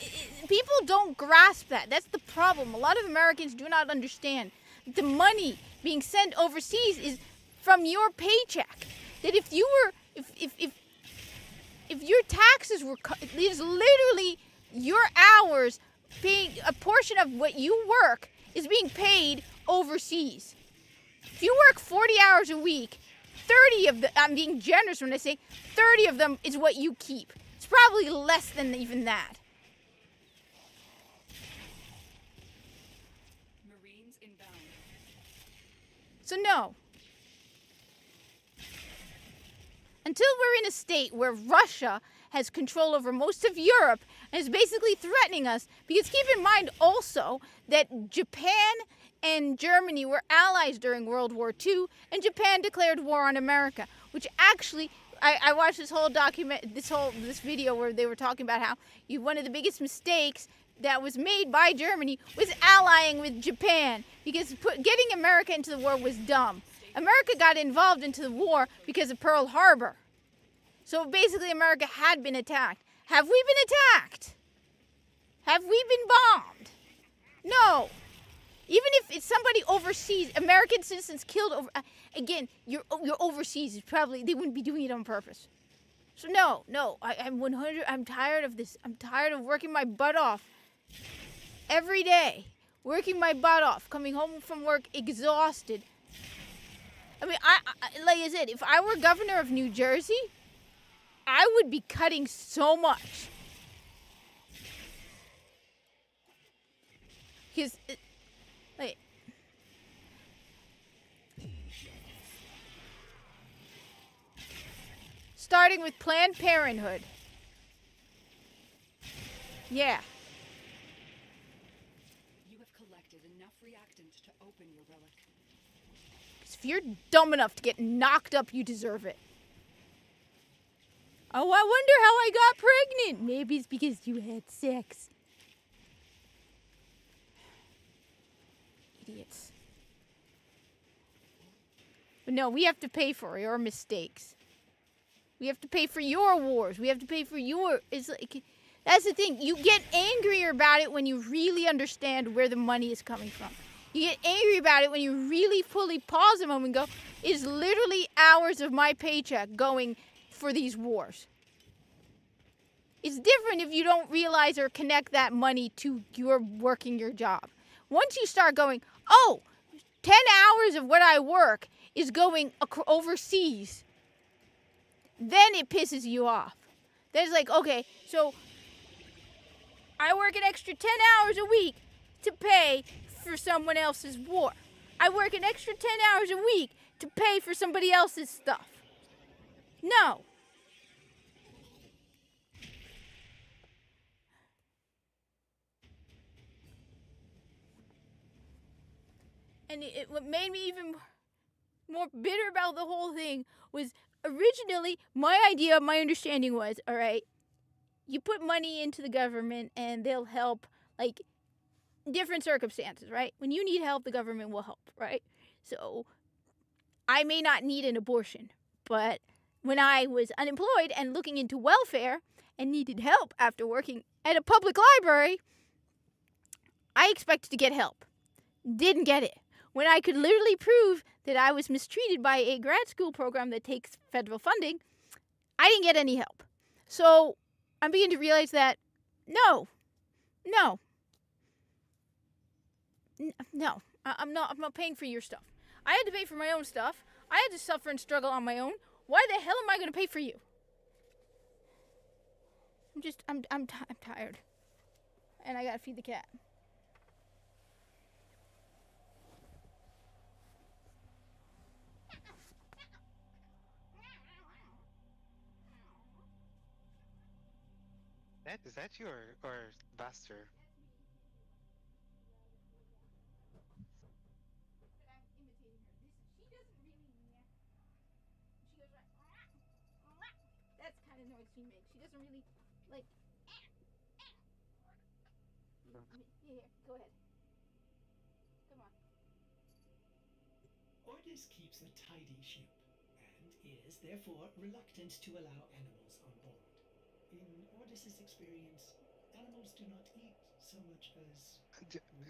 people don't grasp that. That's the problem. A lot of Americans do not understand. The money being sent overseas is from your paycheck. That if you were, if your taxes were cut, it is literally your hours paying a portion of what you work is being paid overseas. If you work 40 hours a week, 30 of them, I'm being generous when I say 30 of them is what you keep. It's probably less than even that.
Marines inbound.
So no. Until we're in a state where Russia has control over most of Europe and is basically threatening us. Because keep in mind also that Japan and Germany were allies during World War II, and Japan declared war on America, which actually, I watched this whole this video where they were talking about how one of the biggest mistakes that was made by Germany was allying with Japan, because getting America into the war was dumb. America got involved into the war because of Pearl Harbor. So basically America had been attacked. Have we been attacked? Have we been bombed? No. Even if it's somebody overseas, American citizens killed over, again, you're overseas, it's probably, they wouldn't be doing it on purpose. So no, I'm tired of this. I'm tired of working my butt off every day. Working my butt off, coming home from work exhausted. I mean, I like I said, if I were governor of New Jersey, I would be cutting so much. Because, like, starting with Planned Parenthood. Yeah.
You have collected enough reactant to open your relic.
If you're dumb enough to get knocked up, you deserve it. Oh, I wonder how I got pregnant. Maybe it's because you had sex. Idiots. But no, we have to pay for your mistakes. We have to pay for your wars. We have to pay for your... It's like, that's the thing. You get angrier about it when you really understand where the money is coming from. You get angry about it when you really fully pause a moment and go, it's literally hours of my paycheck going for these wars. It's different if you don't realize or connect that money to your working your job. Once you start going, oh, 10 hours of what I work is going overseas, then it pisses you off. Then it's like, okay, so I work an extra 10 hours a week to pay for someone else's war. I work an extra 10 hours a week to pay for somebody else's stuff. No. And what made me even more bitter about the whole thing was originally my idea, my understanding was, all right, you put money into the government and they'll help, like, different circumstances, right? When you need help, the government will help, right? So I may not need an abortion, but when I was unemployed and looking into welfare and needed help after working at a public library, I expected to get help. Didn't get it. When I could literally prove that I was mistreated by a grad school program that takes federal funding, I didn't get any help. So I'm beginning to realize that no, I'm not paying for your stuff. I had to pay for my own stuff. I had to suffer and struggle on my own. Why the hell am I going to pay for you? I'm tired. And I got to feed the cat.
Is that you or Buster?
That's the kind of noise she makes. She doesn't really, like... Here, go ahead. Come on.
Ordis keeps a tidy ship, and is therefore reluctant to allow animals on board. In Ordis's experience, animals do not eat so much as...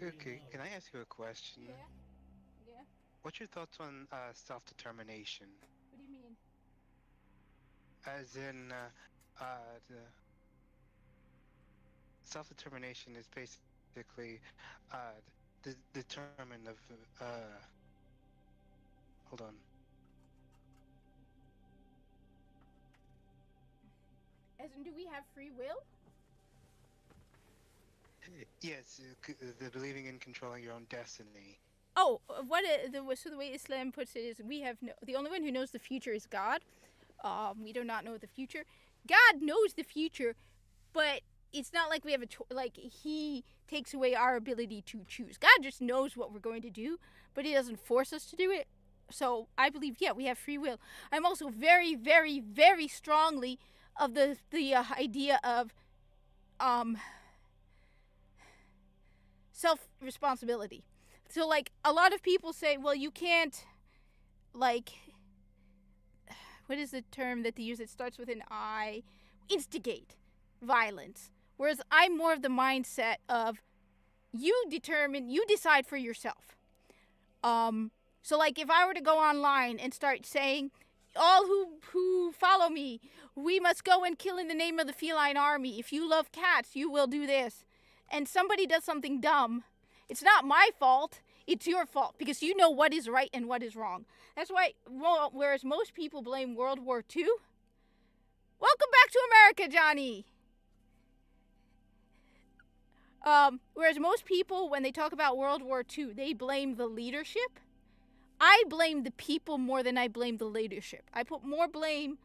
Okay, can I ask you a question?
Yeah?
What's your thoughts on self-determination?
What do you mean?
As in, the self-determination is basically determined of, hold on.
As in, do we have free will?
Yes, the believing in controlling your own destiny.
Oh, so the way Islam puts it is the only one who knows the future is God. We do not know the future. God knows the future, but it's not like we have like he takes away our ability to choose. God just knows what we're going to do, but he doesn't force us to do it. So I believe, yeah, we have free will. I'm also very, very, very strongly of the idea of self responsibility. So like a lot of people say, well, you can't, like, what is the term that they use? It starts with an I. Instigate violence. Whereas I'm more of the mindset of you decide for yourself. So like if I were to go online and start saying, all who follow me, we must go and kill in the name of the feline army. If you love cats, you will do this. And somebody does something dumb, it's not my fault. It's your fault because you know what is right and what is wrong. That's why, whereas most people blame World War II, welcome back to America, Johnny. Whereas most people, when they talk about World War II, they blame the leadership. I blame the people more than I blame the leadership. I put more blame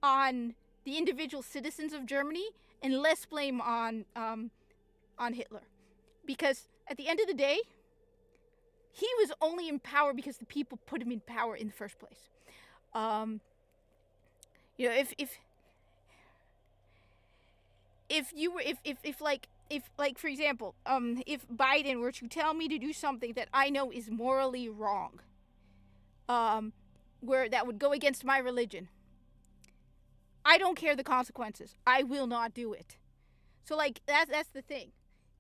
on the individual citizens of Germany and less blame on Hitler. Because at the end of the day, he was only in power because the people put him in power in the first place. You know, if for example, if Biden were to tell me to do something that I know is morally wrong, where that would go against my religion, I don't care the consequences. I will not do it. So like that's the thing.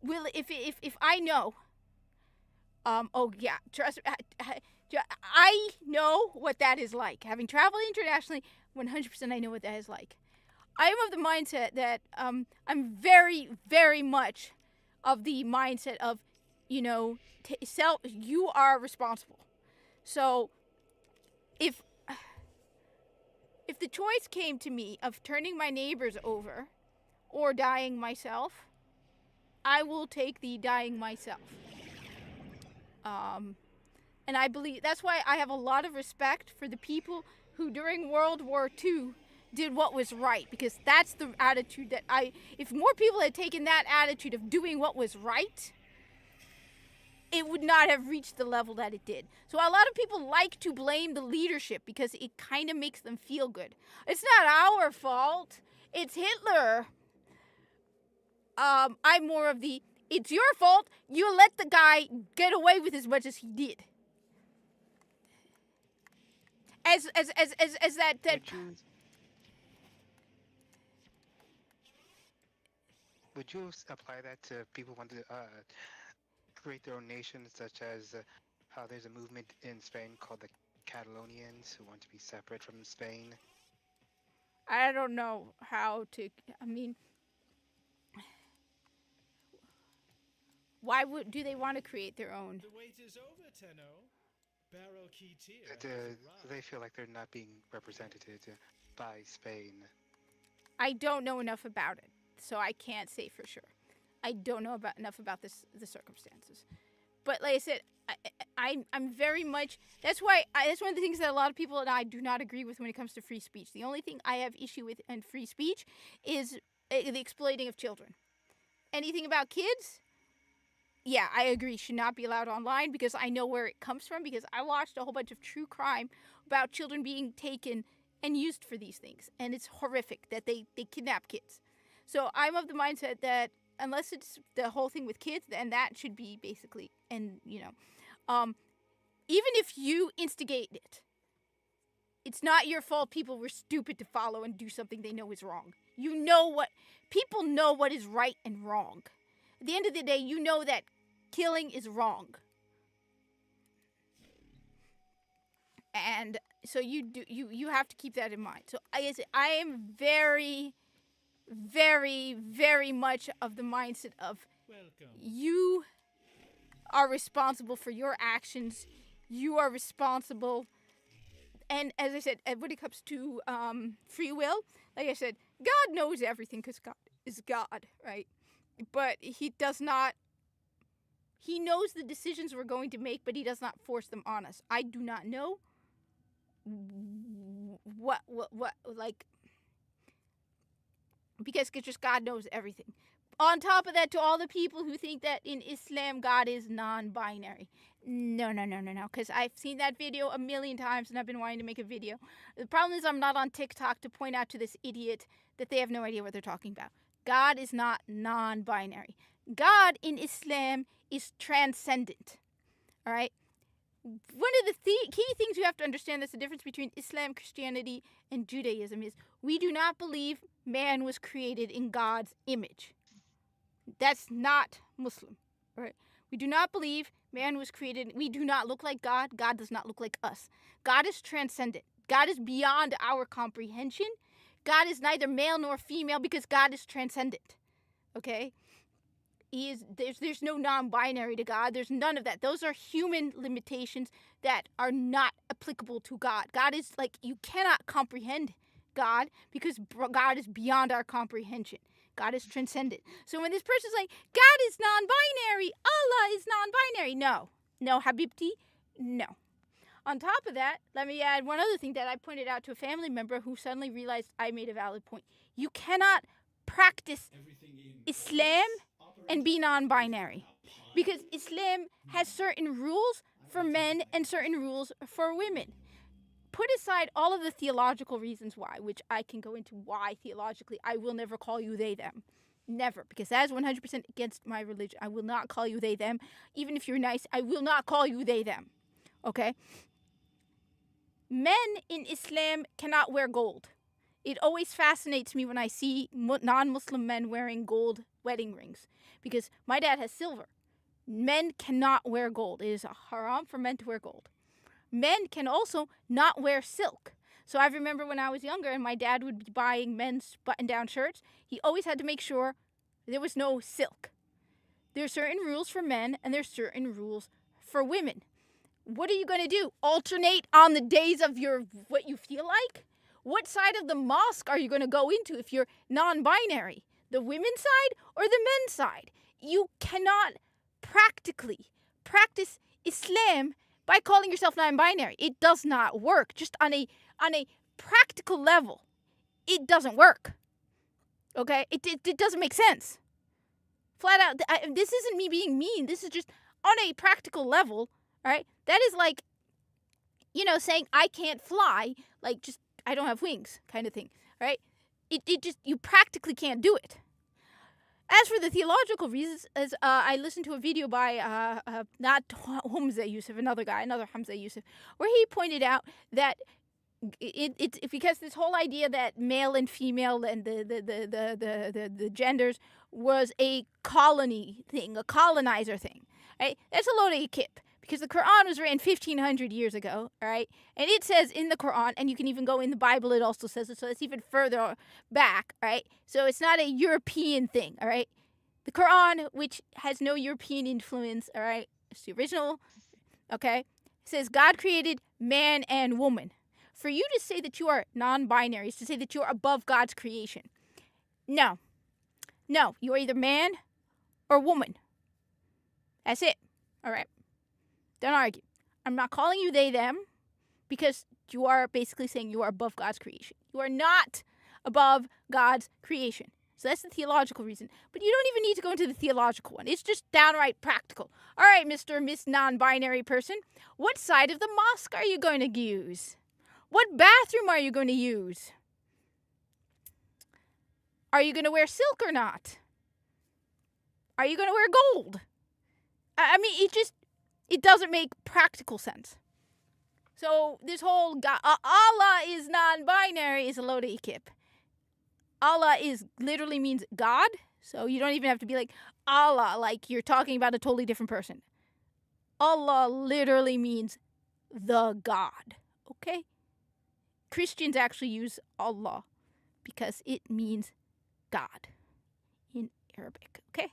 If I know, oh yeah, trust me, I know what that is like. Having traveled internationally, 100% I know what that is like. I am of the mindset that I'm very, very much of the mindset of, you know, you are responsible. So if the choice came to me of turning my neighbors over or dying myself, I will take the dying myself. And I believe that's why I have a lot of respect for the people who during World War II did what was right, because that's the attitude that if more people had taken that attitude of doing what was right, it would not have reached the level that it did. So a lot of people like to blame the leadership because it kind of makes them feel good. It's not our fault. It's Hitler. I'm more of the, it's your fault. You let the guy get away with as much as he did. As that.
Would you apply that to people who want to create their own nations, such as how there's a movement in Spain called the Catalonians who want to be separate from Spain?
I don't know how to. I mean, why do they want to create their own?
The wait is over, Tenno. Barrel key tier.
They feel like they're not being represented by Spain.
I don't know enough about it, so I can't say for sure. I don't know enough about the circumstances. But like I said, I'm very much. That's why that's one of the things that a lot of people and I do not agree with when it comes to free speech. The only thing I have issue with in free speech is the exploiting of children. Anything about kids, yeah, I agree, should not be allowed online because I know where it comes from, because I watched a whole bunch of true crime about children being taken and used for these things. And it's horrific that they kidnap kids. So I'm of the mindset that unless it's the whole thing with kids, then that should be basically, and you know, even if you instigate it, it's not your fault people were stupid to follow and do something they know is wrong. People know what is right and wrong. At the end of the day, you know that killing is wrong. And so you have to keep that in mind. So I am very, very, very much of the mindset of you are responsible for your actions. You are responsible. And as I said, when it comes to free will, like I said, God knows everything because God is God, right? But he does not. He knows the decisions we're going to make, but he does not force them on us. I do not know what like because just God knows everything. On top of that, to all the people who think that in Islam God is non-binary. No, because I've seen that video a million times and I've been wanting to make a video. The problem is I'm not on TikTok to point out to this idiot that they have no idea what they're talking about. God is not non-binary. God in Islam is transcendent. All right? One of the key things you have to understand that's the difference between Islam, Christianity, and Judaism is we do not believe man was created in God's image. That's not Muslim, right? We do not believe man was created. We do not look like God. God does not look like us. God is transcendent. God is beyond our comprehension. God is neither male nor female because God is transcendent. Okay? There's no non-binary to God. There's none of that. Those are human limitations that are not applicable to God. God is like, you cannot comprehend God because God is beyond our comprehension. God is transcendent. So when this person's like, God is non-binary, Allah is non-binary. No, Habibti, no. On top of that, let me add one other thing that I pointed out to a family member who suddenly realized I made a valid point. You cannot practice Islam and be non-binary because Islam has certain rules for men and certain rules for women. Put aside all of the theological reasons why, which I can go into why theologically I will never call you they them. Never, because that is 100% against my religion. I will not call you they them. Even if you're nice, I will not call you they them. Okay? Men in Islam cannot wear gold. It always fascinates me when I see non-Muslim men wearing gold wedding rings because my dad has silver. Men cannot wear gold. It is a haram for men to wear gold. Men can also not wear silk. So I remember when I was younger and my dad would be buying men's button-down shirts, he always had to make sure there was no silk. There are certain rules for men and there's certain rules for women. What are you going to do? Alternate on the days of what you feel like? What side of the mosque are you going to go into if you're non-binary? The women's side or the men's side? You cannot practically practice Islam by calling yourself non-binary. It does not work. Just on a practical level, it doesn't work. Okay? It doesn't make sense. Flat out, this isn't me being mean. This is just on a practical level, right? That is like, saying I can't fly, like just I don't have wings kind of thing, right? It just, you practically can't do it. As for the theological reasons, as I listened to a video by not Hamza Yusuf, another Hamza Yusuf, where he pointed out that it's because this whole idea that male and female and the genders was a colony thing, a colonizer thing, right? That's a load of kip. Because the Quran was written 1,500 years ago, all right? And it says in the Quran, and you can even go in the Bible, it also says it, so it's even further back, all right? So it's not a European thing, all right? The Quran, which has no European influence, all right? It's the original, okay? It says God created man and woman. For you to say that you are non-binary is to say that you are above God's creation. No, you are either man or woman. That's it, all right? Don't argue. I'm not calling you they, them, because you are basically saying you are above God's creation. You are not above God's creation. So that's the theological reason. But you don't even need to go into the theological one. It's just downright practical. All right, Mr. or Miss non-binary person, what side of the mosque are you going to use? What bathroom are you going to use? Are you going to wear silk or not? Are you going to wear gold? I mean, it doesn't make practical sense. So this whole Allah is non-binary is a load of kip. Allah literally means God, so you don't even have to be like Allah, like you're talking about a totally different person. Allah literally means the God, okay? Christians actually use Allah because it means God in Arabic, okay?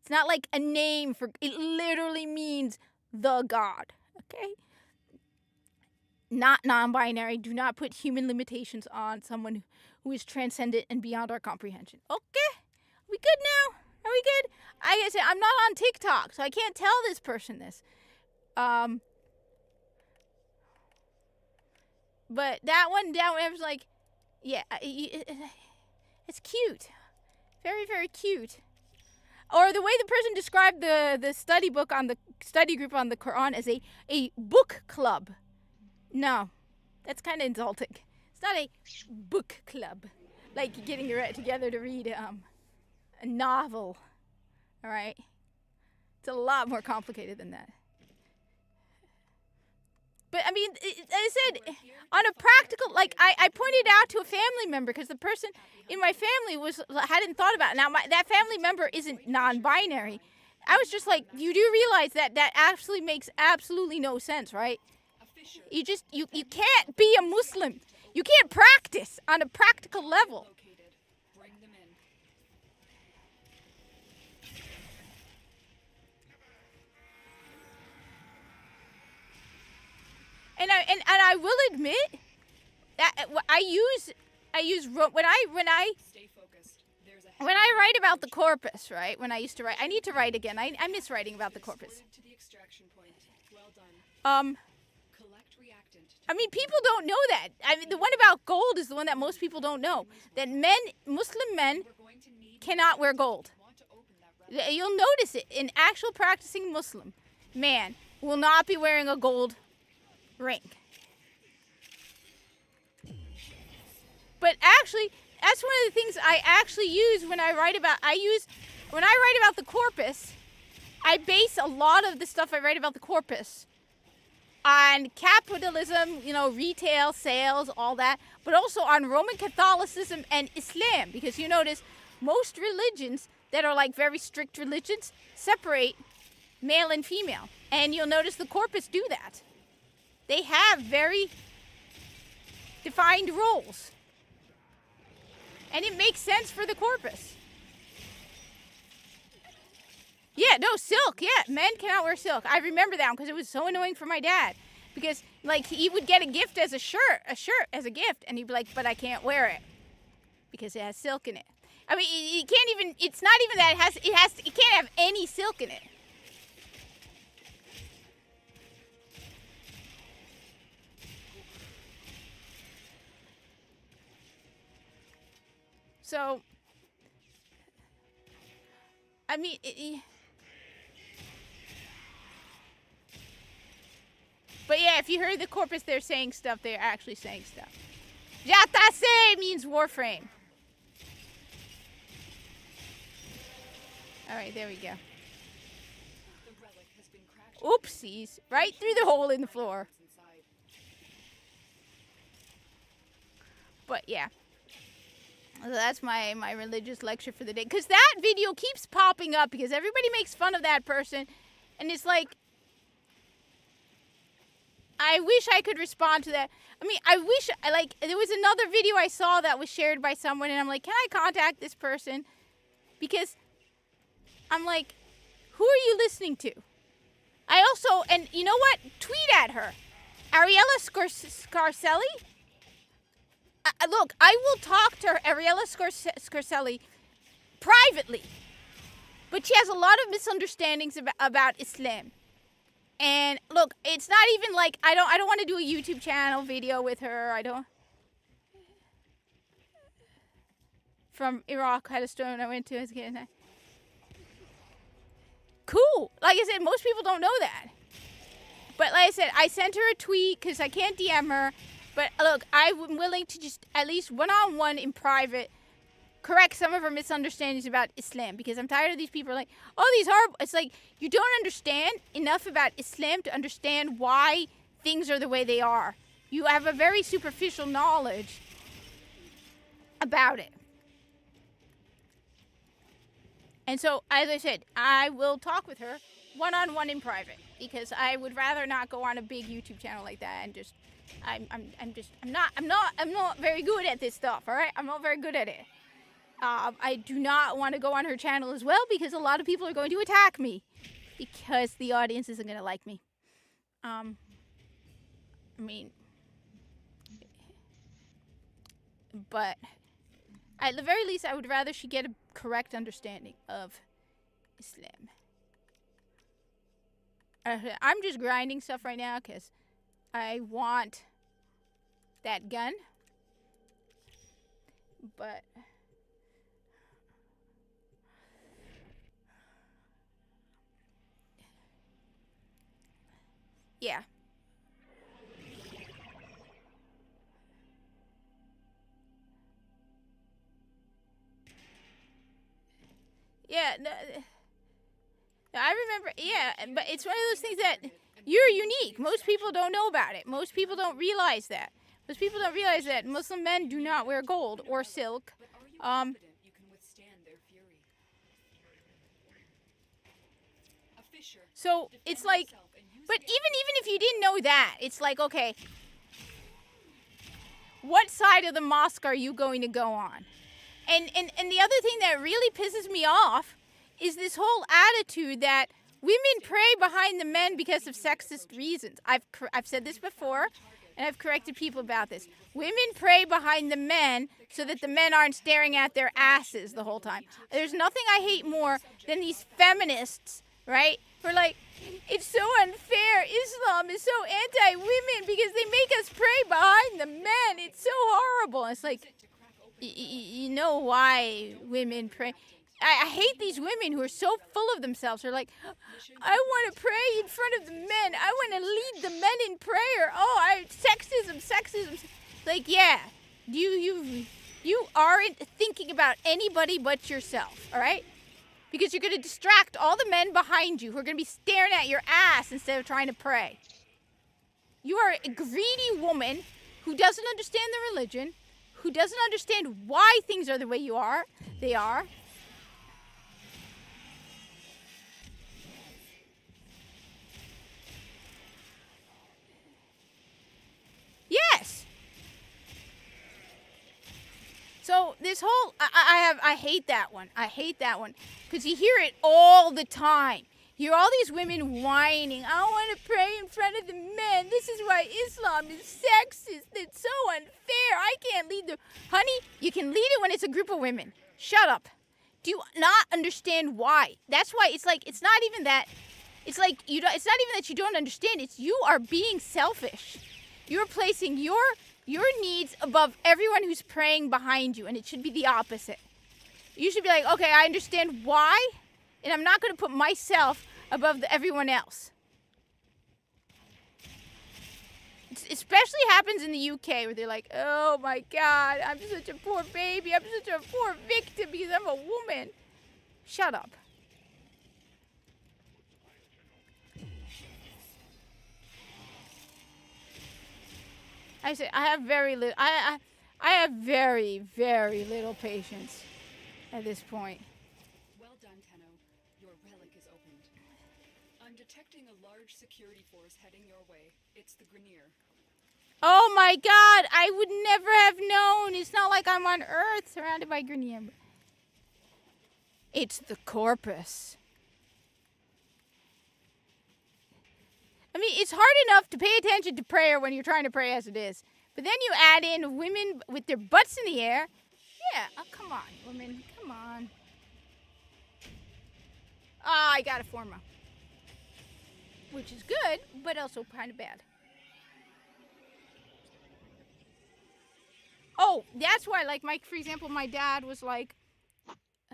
It's not like a name it literally means the God, okay? Not non-binary. Do not put human limitations on someone who is transcendent and beyond our comprehension. Okay? Are we good now? Are we good? I said I'm not on TikTok, so I can't tell this person this. But that one was like, yeah, It's cute. Very, very cute. Or the way the person described the study book on the study group on the Quran as a book club. No, that's kind of insulting. It's not a book club, like getting together to read a novel. All right, it's a lot more complicated than that. But I mean, as I said, on a practical, like I pointed out to a family member because the person in my family hadn't thought about it. Now that family member isn't non-binary. I was just like, you do realize that actually makes absolutely no sense, right? You can't be a Muslim. You can't practice on a practical level. And I will admit that I use when I write about the Corpus, right? When I used to write, I need to write again. I miss writing about the Corpus. I mean, people don't know that. I mean, the one about gold is the one that most people don't know. That Muslim men cannot wear gold. You'll notice it. An actual practicing Muslim man will not be wearing a gold ring. But actually, that's one of the things I actually use when I write about. When I write about the Corpus, I base a lot of the stuff I write about the Corpus on capitalism, retail, sales, all that, but also on Roman Catholicism and Islam, because you notice most religions that are like very strict religions separate male and female, and you'll notice the Corpus do that. They have very defined roles, and it makes sense for the Corpus. Yeah, no, silk. Yeah, men cannot wear silk. I remember that one because it was so annoying for my dad. Because, like, he would get a gift as a shirt as a gift, and he'd be like, but I can't wear it because it has silk in it. I mean, it can't even, it's not even that it can't have any silk in it. So, I mean, but yeah, if you heard the Corpus, they're saying stuff. They're actually saying stuff. Yatase means Warframe. All right, there we go. Oopsies! Right through the hole in the floor. But yeah, so that's my religious lecture for the day. Because that video keeps popping up because everybody makes fun of that person, and it's like, I wish I could respond to that. I mean, I wish, there was another video I saw that was shared by someone, and I'm like, can I contact this person? Because I'm like, who are you listening to? I also, and you know what? Tweet at her. Ariella Scarcelli? Look, I will talk to her, Ariella Scarcelli, privately. But she has a lot of misunderstandings about Islam. And look, it's not even like I don't want to do a YouTube channel video with her. I don't. From Iraq, had a stone I went to as a kid. Cool. Like I said, most people don't know that. But like I said, I sent her a tweet because I can't DM her. But look, I'm willing to just at least one-on-one in private correct some of her misunderstandings about Islam, because I'm tired of these people like, oh, these horrible. It's like, you don't understand enough about Islam to understand why things are the way they are. You have a very superficial knowledge about it. And so, as I said, I will talk with her one-on-one in private, because I would rather not go on a big YouTube channel like that and just, I'm not very good at this stuff, all right? I'm not very good at it. I do not want to go on her channel as well, because a lot of people are going to attack me, because the audience isn't going to like me. I mean, but at the very least, I would rather she get a correct understanding of Islam. I'm just grinding stuff right now because I want that gun. But yeah. Yeah, no, I remember, yeah, but it's one of those things that you're unique. Most people don't know about it. Most people don't realize that. Most people don't realize that Muslim men do not wear gold or silk.
But are you confident you can withstand their fury? A fisher.
So it's like, but even if you didn't know that, it's like, okay, what side of the mosque are you going to go on? And the other thing that really pisses me off is this whole attitude that women pray behind the men because of sexist reasons. I've said this before, and I've corrected people about this. Women pray behind the men so that the men aren't staring at their asses the whole time. There's nothing I hate more than these feminists, right? Who are like, it's so unfair. Islam is so anti-women because they make us pray behind the men. It's so horrible. It's like, you know why women pray. I hate these women who are so full of themselves. They're like, I want to pray in front of the men. I want to lead the men in prayer. Oh, sexism. Like, yeah, you aren't thinking about anybody but yourself, all right? Because you're going to distract all the men behind you who are going to be staring at your ass instead of trying to pray. You are a greedy woman who doesn't understand the religion, who doesn't understand why things are the way they are. Yes. So this whole, I hate that one. I hate that one because you hear it all the time. You hear all these women whining, I want to pray in front of the men. This is why Islam is sexist. It's so unfair. I can't lead the... Honey, you can lead it when it's a group of women. Shut up. Do you not understand why? That's why it's like, it's not even that... It's like, it's not even that you don't understand. It's you are being selfish. You're placing your needs above everyone who's praying behind you, and it should be the opposite. You should be like, okay, I understand why, and I'm not going to put myself above everyone else. It especially happens in the UK where they're like, oh my God, I'm such a poor baby. I'm such a poor victim because I'm a woman. Shut up. I say I have very little. I have very, very little patience at this point.
Well done, Tenno. Your relic is opened. I'm detecting a large security force heading your way. It's the Grenier.
Oh my God! I would never have known. It's not like I'm on Earth surrounded by Grenier. It's the Corpus. I mean, it's hard enough to pay attention to prayer when you're trying to pray as it is. But then you add in women with their butts in the air. Yeah, oh, come on, women, come on. Ah, I got a forma. Which is good, but also kind of bad. Oh, that's why, like, for example, my dad was like,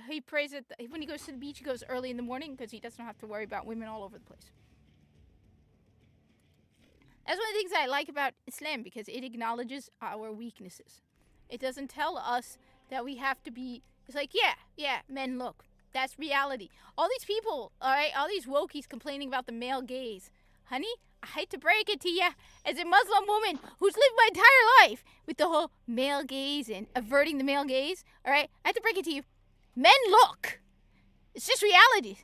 he prays when he goes to the beach, he goes early in the morning because he doesn't have to worry about women all over the place. That's one of the things I like about Islam because it acknowledges our weaknesses. It doesn't tell us that we have to be, it's like, yeah, men, look, that's reality. All these people, all right, all these wokies complaining about the male gaze. Honey, I hate to break it to you, as a Muslim woman who's lived my entire life with the whole male gaze and averting the male gaze, all right, I have to break it to you. Men look. It's just reality.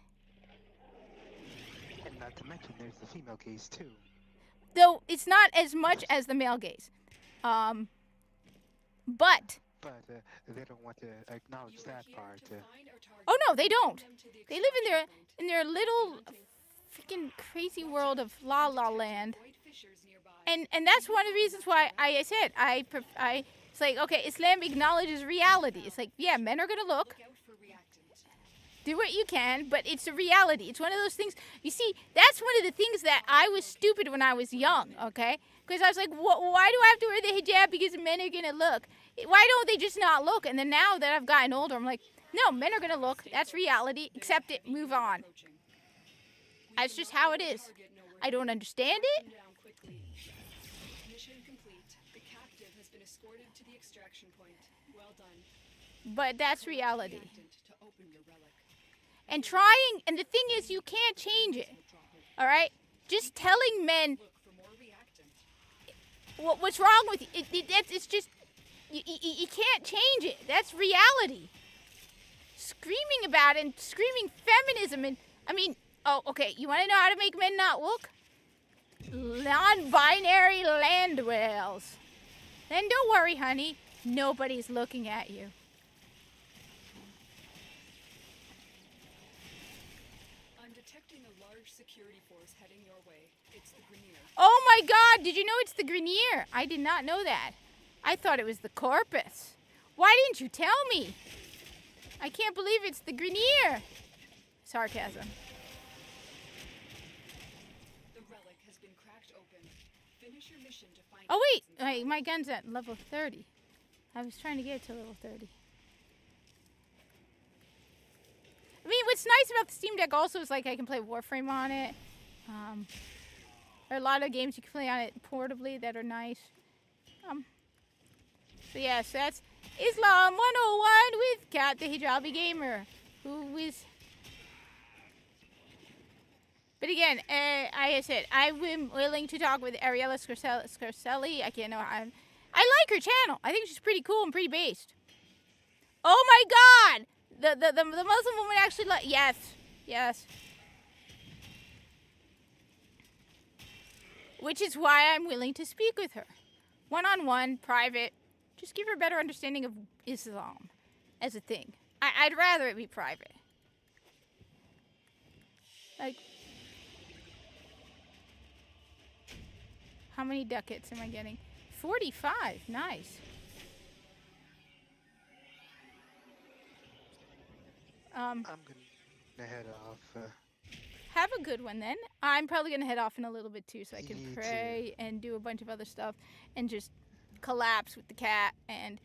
And not to mention there's the female gaze too.
Though it's not as much as the male gaze. But
they don't want to acknowledge that part.
Oh no, they don't. They live in their little freaking crazy world of La La Land. And that's one of the reasons why I said it's like, okay, Islam acknowledges reality. It's like, yeah, men are gonna look. Do what you can, but it's a reality. It's one of those things. You see, that's one of the things that I was stupid when I was young, okay? Because I was like, why do I have to wear the hijab because men are going to look? Why don't they just not look? And then now that I've gotten older, I'm like, no, men are going to look. That's reality. Accept it. Move on. That's just how it is. I don't understand it.
Down quickly. Mission complete. The captive has been escorted to the extraction point. Well done.
But that's reality.
Reactant to open your relic.
And trying, and the thing is, you can't change it. All right? Just telling men
Look for more reactant.
what's wrong with you. It's just, you can't change it. That's reality. Screaming about it and screaming feminism and, I mean, oh, okay, you want to know how to make men not woke? Non-binary land whales. Then don't worry, honey. Nobody's looking at you.
I'm detecting a large security force heading your way. It's the Grenier.
Oh my God, did you know it's the Grenier? I did not know that. I thought it was the Corpus. Why didn't you tell me? I can't believe it's the Grenier. Sarcasm.
The relic has been cracked open. Finish your mission to find
Oh wait, my gun's at level 30. I was trying to get it to level 30. I mean, what's nice about the Steam Deck also is like I can play Warframe on it. There are a lot of games you can play on it portably that are nice. So yes, that's Islam 101 with Kat the Hijabi Gamer, who is... But again, I said, I'm willing to talk with Ariella Scarcelli. I can't know how I like her channel. I think she's pretty cool and pretty based. Oh my God! The Muslim woman actually yes. Which is why I'm willing to speak with her. One-on-one, private. Just give her a better understanding of Islam as a thing. I'd rather it be private. Like, how many ducats am I getting? 45, nice.
I'm gonna head off.
Have a good one then. I'm probably gonna head off in a little bit too, so I can
Me
pray and do a bunch of other stuff and just collapse with the cat. And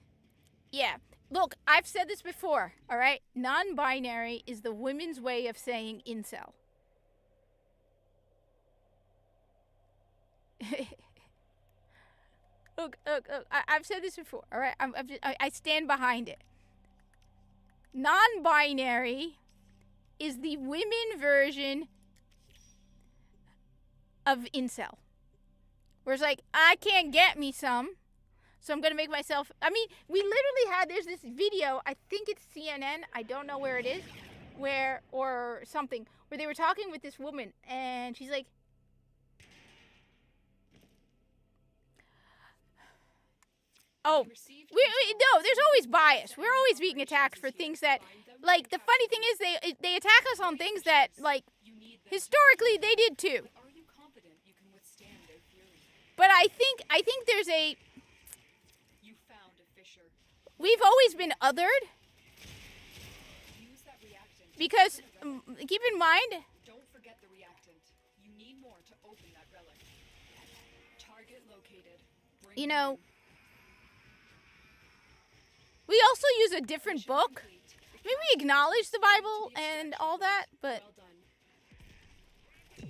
yeah, look, I've said this before. All right, non-binary is the women's way of saying incel. Look, I've said this before. All right, I stand behind it. Non-binary is the women version of incel. Where it's like, I can't get me some, so I'm going to make myself... I mean, we literally had... There's this video, I think it's CNN, I don't know where it is, or something, where they were talking with this woman, and she's like... Oh, no, there's always bias. We're always being attacked for things that, like, the funny thing is they attack us on things that, like, historically they did too. But I think there's a... We've always been othered. Because, keep in mind...
Don't forget the reactant. You need more to open that relic. Target located.
You know... We also use a different book. I mean, we acknowledge the Bible and all that, but... And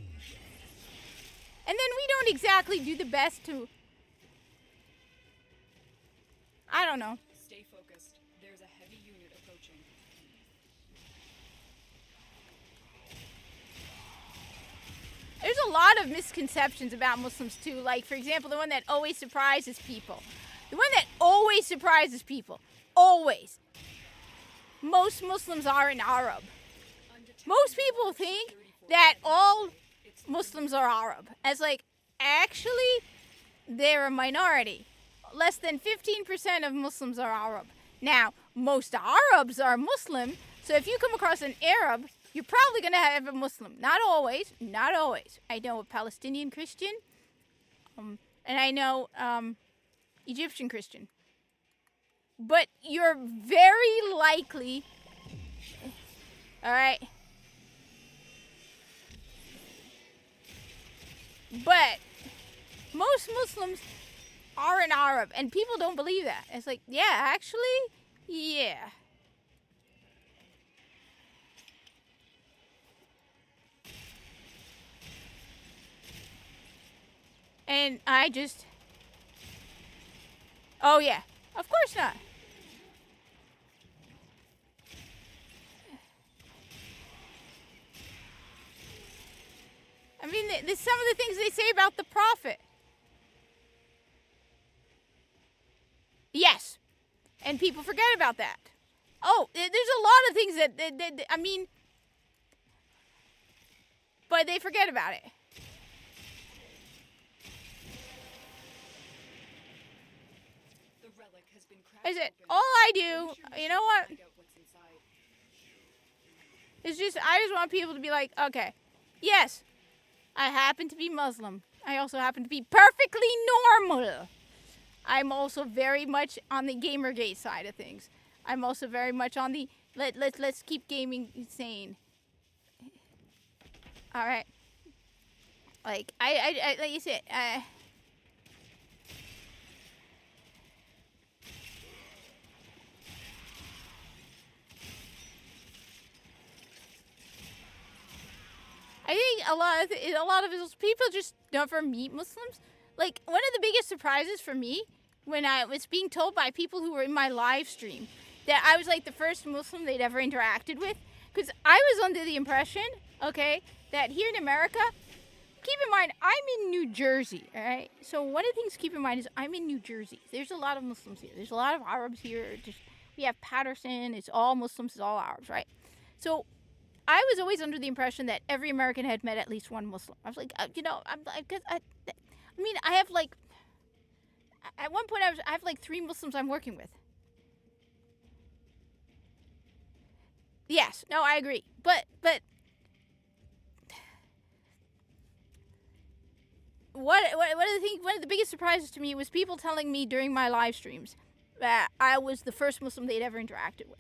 then we don't exactly do the best to... I don't know.
Stay focused. There's a heavy unit approaching.
There's a lot of misconceptions about Muslims too. Like, for example, the one that always surprises people. The one that always surprises people. Always. Most Muslims aren't Arab. Most people think that all Muslims are Arab. As like, actually, they're a minority. Less than 15% of Muslims are Arab. Now, most Arabs are Muslim, so if you come across an Arab, you're probably going to have a Muslim. Not always. Not always. I know a Palestinian Christian, and I know Egyptian Christian. But you're very likely... Alright? But most Muslims are an Arab, and people don't believe that. It's like, yeah, actually, yeah. And I just... Oh, yeah. Of course not. I mean, some of the things they say about the Prophet. Yes. And people forget about that. Oh, there's a lot of things that I mean... But they forget about it.
The relic has been cracked
I said,
open.
all I do, you know what?
Find out what's inside.
It's just, I just want people to be like, okay, yes, I happen to be Muslim. I also happen to be perfectly normal. I'm also very much on the Gamergate side of things. I'm also very much on the let's keep gaming sane. All right. Like I like you said, I think a lot of those people just never meet Muslims. Like, one of the biggest surprises for me when I was being told by people who were in my live stream that I was like the first Muslim they'd ever interacted with, because I was under the impression, okay, that here in America, keep in mind, I'm in New Jersey, all right? So one of the things to keep in mind is I'm in New Jersey. There's a lot of Muslims here. There's a lot of Arabs here. We have Patterson. It's all Muslims. It's all Arabs, right? So I was always under the impression that every American had met at least one Muslim. I was like, I have like, at one point I have like 3 Muslims I'm working with. Yes, no, I agree. But one of the biggest surprises to me was people telling me during my live streams that I was the first Muslim they'd ever interacted with.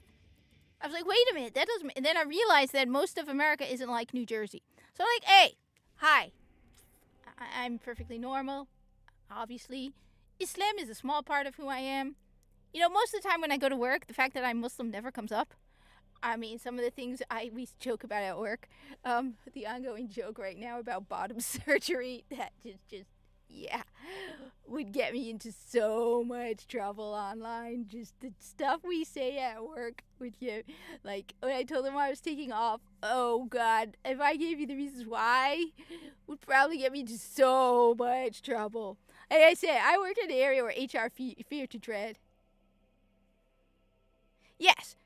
I was like, wait a minute, that doesn't... And then I realized that most of America isn't like New Jersey. So I'm like, hey, hi. I'm perfectly normal, obviously. Islam is a small part of who I am. You know, most of the time when I go to work, the fact that I'm Muslim never comes up. I mean, some of the things we joke about at work, the ongoing joke right now about bottom surgery, that just would get me into so much trouble online. Just the stuff we say at work with you. Like, when I told them I was taking off, oh God, if I gave you the reasons why, would probably get me into so much trouble. Like I said, I work in an area where HR fear to tread. Yes.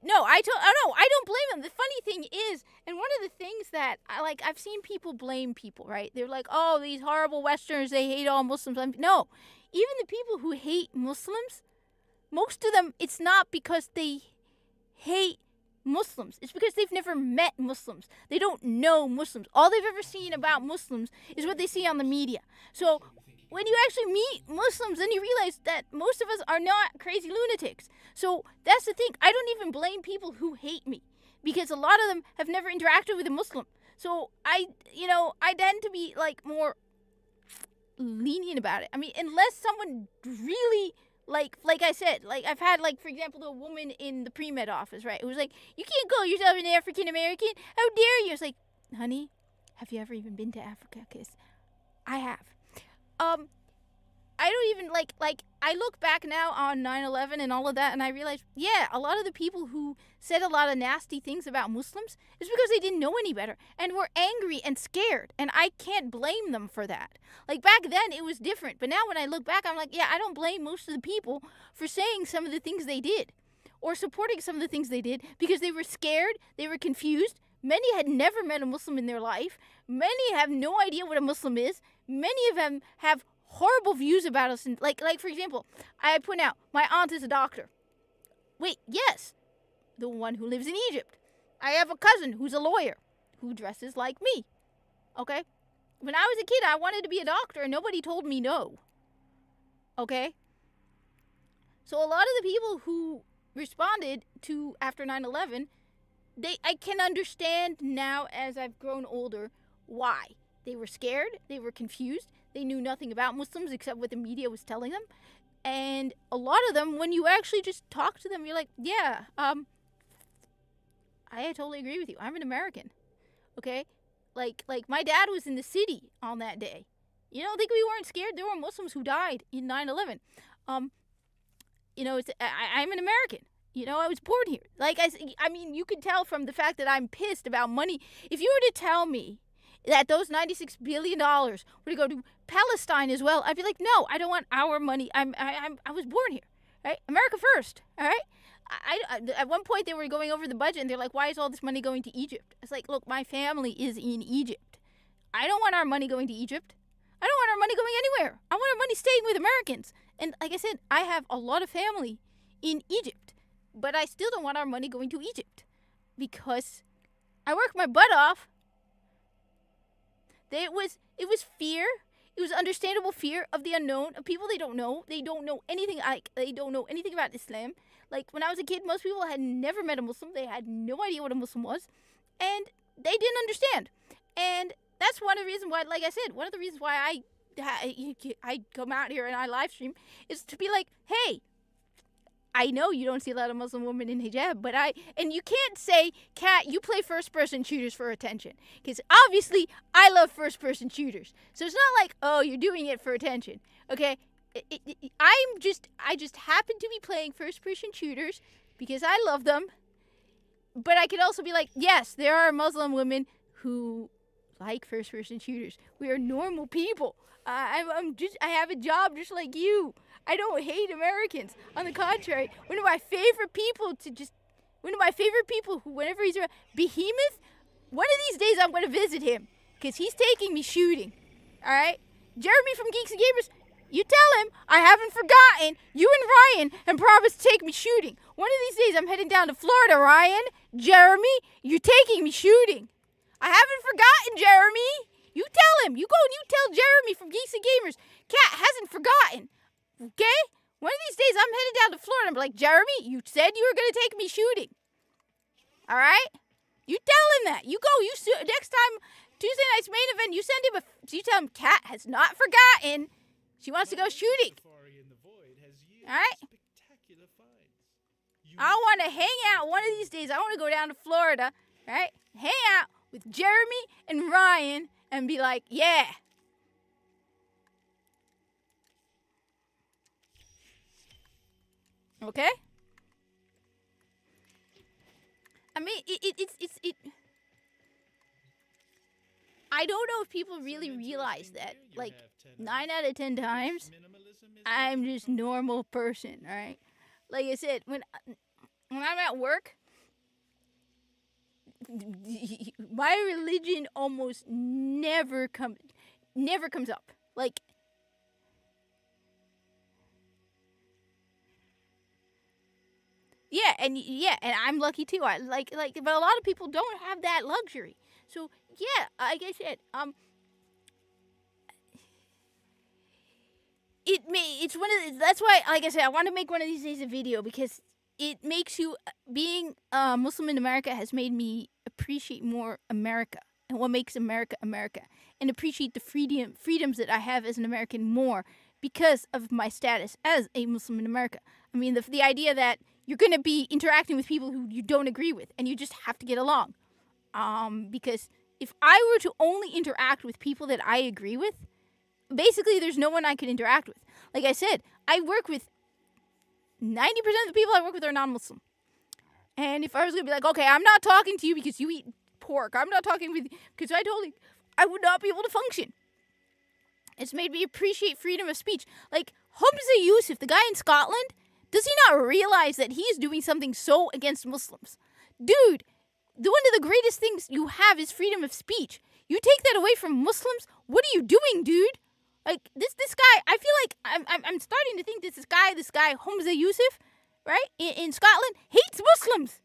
No, I don't blame them. The funny thing is, and one of the things that I've seen people blame people, right? They're like, oh, these horrible Westerners, they hate all Muslims. No, even the people who hate Muslims, most of them, it's not because they hate Muslims. It's because they've never met Muslims. They don't know Muslims. All they've ever seen about Muslims is what they see on the media. So when you actually meet Muslims, then you realize that most of us are not crazy lunatics. So that's the thing. I don't even blame people who hate me, because a lot of them have never interacted with a Muslim. So I tend to be like more lenient about it. I mean, unless someone really like I said, like I've had, like, for example, the woman in the pre-med office, right? Who was like, you can't call yourself an African American. How dare you? I was like, honey, have you ever even been to Africa? Because I have. I don't even like I look back now on 9/11 and all of that, and I realize, yeah, a lot of the people who said a lot of nasty things about Muslims is because they didn't know any better and were angry and scared, and I can't blame them for that. Like, back then it was different, but now when I look back, I'm like, yeah, I don't blame most of the people for saying some of the things they did or supporting some of the things they did, because they were scared, they were confused. Many had never met a Muslim in their life. Many have no idea what a Muslim is. Many of them have horrible views about us. And like for example, I point out, my aunt is a doctor. Wait, yes, the one who lives in Egypt. I have a cousin who's a lawyer who dresses like me. Okay? When I was a kid, I wanted to be a doctor, and nobody told me no. Okay? So a lot of the people who responded to after 9/11, I can understand now as I've grown older why. They were scared, they were confused, they knew nothing about Muslims except what the media was telling them. And a lot of them, when you actually just talk to them, you're like, yeah, I totally agree with you. I'm an American. Okay? Like my dad was in the city on that day. You don't think we weren't scared? There were Muslims who died in 9/11. I'm an American. I was born here. I mean, you could tell from the fact that I'm pissed about money. If you were to tell me that those $96 billion were to go to Palestine as well, I'd be like, no, I don't want our money. I was born here, right? America first, all right? At one point, they were going over the budget, and they're like, why is all this money going to Egypt? It's like, look, my family is in Egypt. I don't want our money going to Egypt. I don't want our money going anywhere. I want our money staying with Americans. And like I said, I have a lot of family in Egypt. But I still don't want our money going to Egypt. Because I work my butt off. It was fear. It was understandable fear of the unknown, of people they don't know. They don't know anything. They don't know anything about Islam. Like, when I was a kid, most people had never met a Muslim. They had no idea what a Muslim was. And they didn't understand. And that's one of the reasons why, like I said, one of the reasons why I come out here and I live stream is to be like, hey, I know you don't see a lot of Muslim women in hijab, and you can't say, Kat, you play first-person shooters for attention. Because obviously, I love first-person shooters. So it's not like, oh, you're doing it for attention. Okay? I just happen to be playing first-person shooters because I love them. But I could also be like, yes, there are Muslim women who like first-person shooters. We are normal people. I have a job just like you. I don't hate Americans. On the contrary, one of my favorite people who, whenever he's around, Behemoth, one of these days I'm going to visit him because he's taking me shooting. All right? Jeremy from Geeks and Gamers, you tell him I haven't forgotten you and Ryan and promised to take me shooting. One of these days I'm heading down to Florida, Ryan. Jeremy, you're taking me shooting. I haven't forgotten, Jeremy. You tell him. You go and you tell Jeremy from Geeks and Gamers. Kat hasn't forgotten. Okay? One of these days I'm headed down to Florida and be like, Jeremy, you said you were going to take me shooting. All right? You tell him that. You go. Next time, Tuesday night's main event, you tell him Kat has not forgotten. She wants to go shooting. All right? I want to hang out one of these days. I want to go down to Florida, all right? Hang out with Jeremy and Ryan and be like, yeah. Okay? I mean, it. I don't know if people really realize that. Like, 9 out of 10 times, I'm just normal person, all right? Like I said, when I'm at work, my religion almost never comes up. Like, and I'm lucky too. I like, but a lot of people don't have that luxury. So yeah, like I said, that's why, like I said, I want to make one of these days a video because it makes you, being Muslim in America has made me appreciate more America and what makes America America, and appreciate the freedoms that I have as an American more because of my status as a Muslim in America. I mean, the idea that you're going to be interacting with people who you don't agree with and you just have to get along. Because if I were to only interact with people that I agree with, basically there's no one I could interact with. Like I said, I work with 90% of the people I work with are non-Muslim. And if I was going to be like, okay, I'm not talking to you because you eat pork. I'm not talking with you because I would not be able to function. It's made me appreciate freedom of speech. Like, Humza Yusuf, the guy in Scotland, does he not realize that he is doing something so against Muslims? Dude, one of the greatest things you have is freedom of speech. You take that away from Muslims, what are you doing, dude? Like, this guy, I feel like I'm starting to think this guy, Humza Yusuf, right, in Scotland, hates Muslims.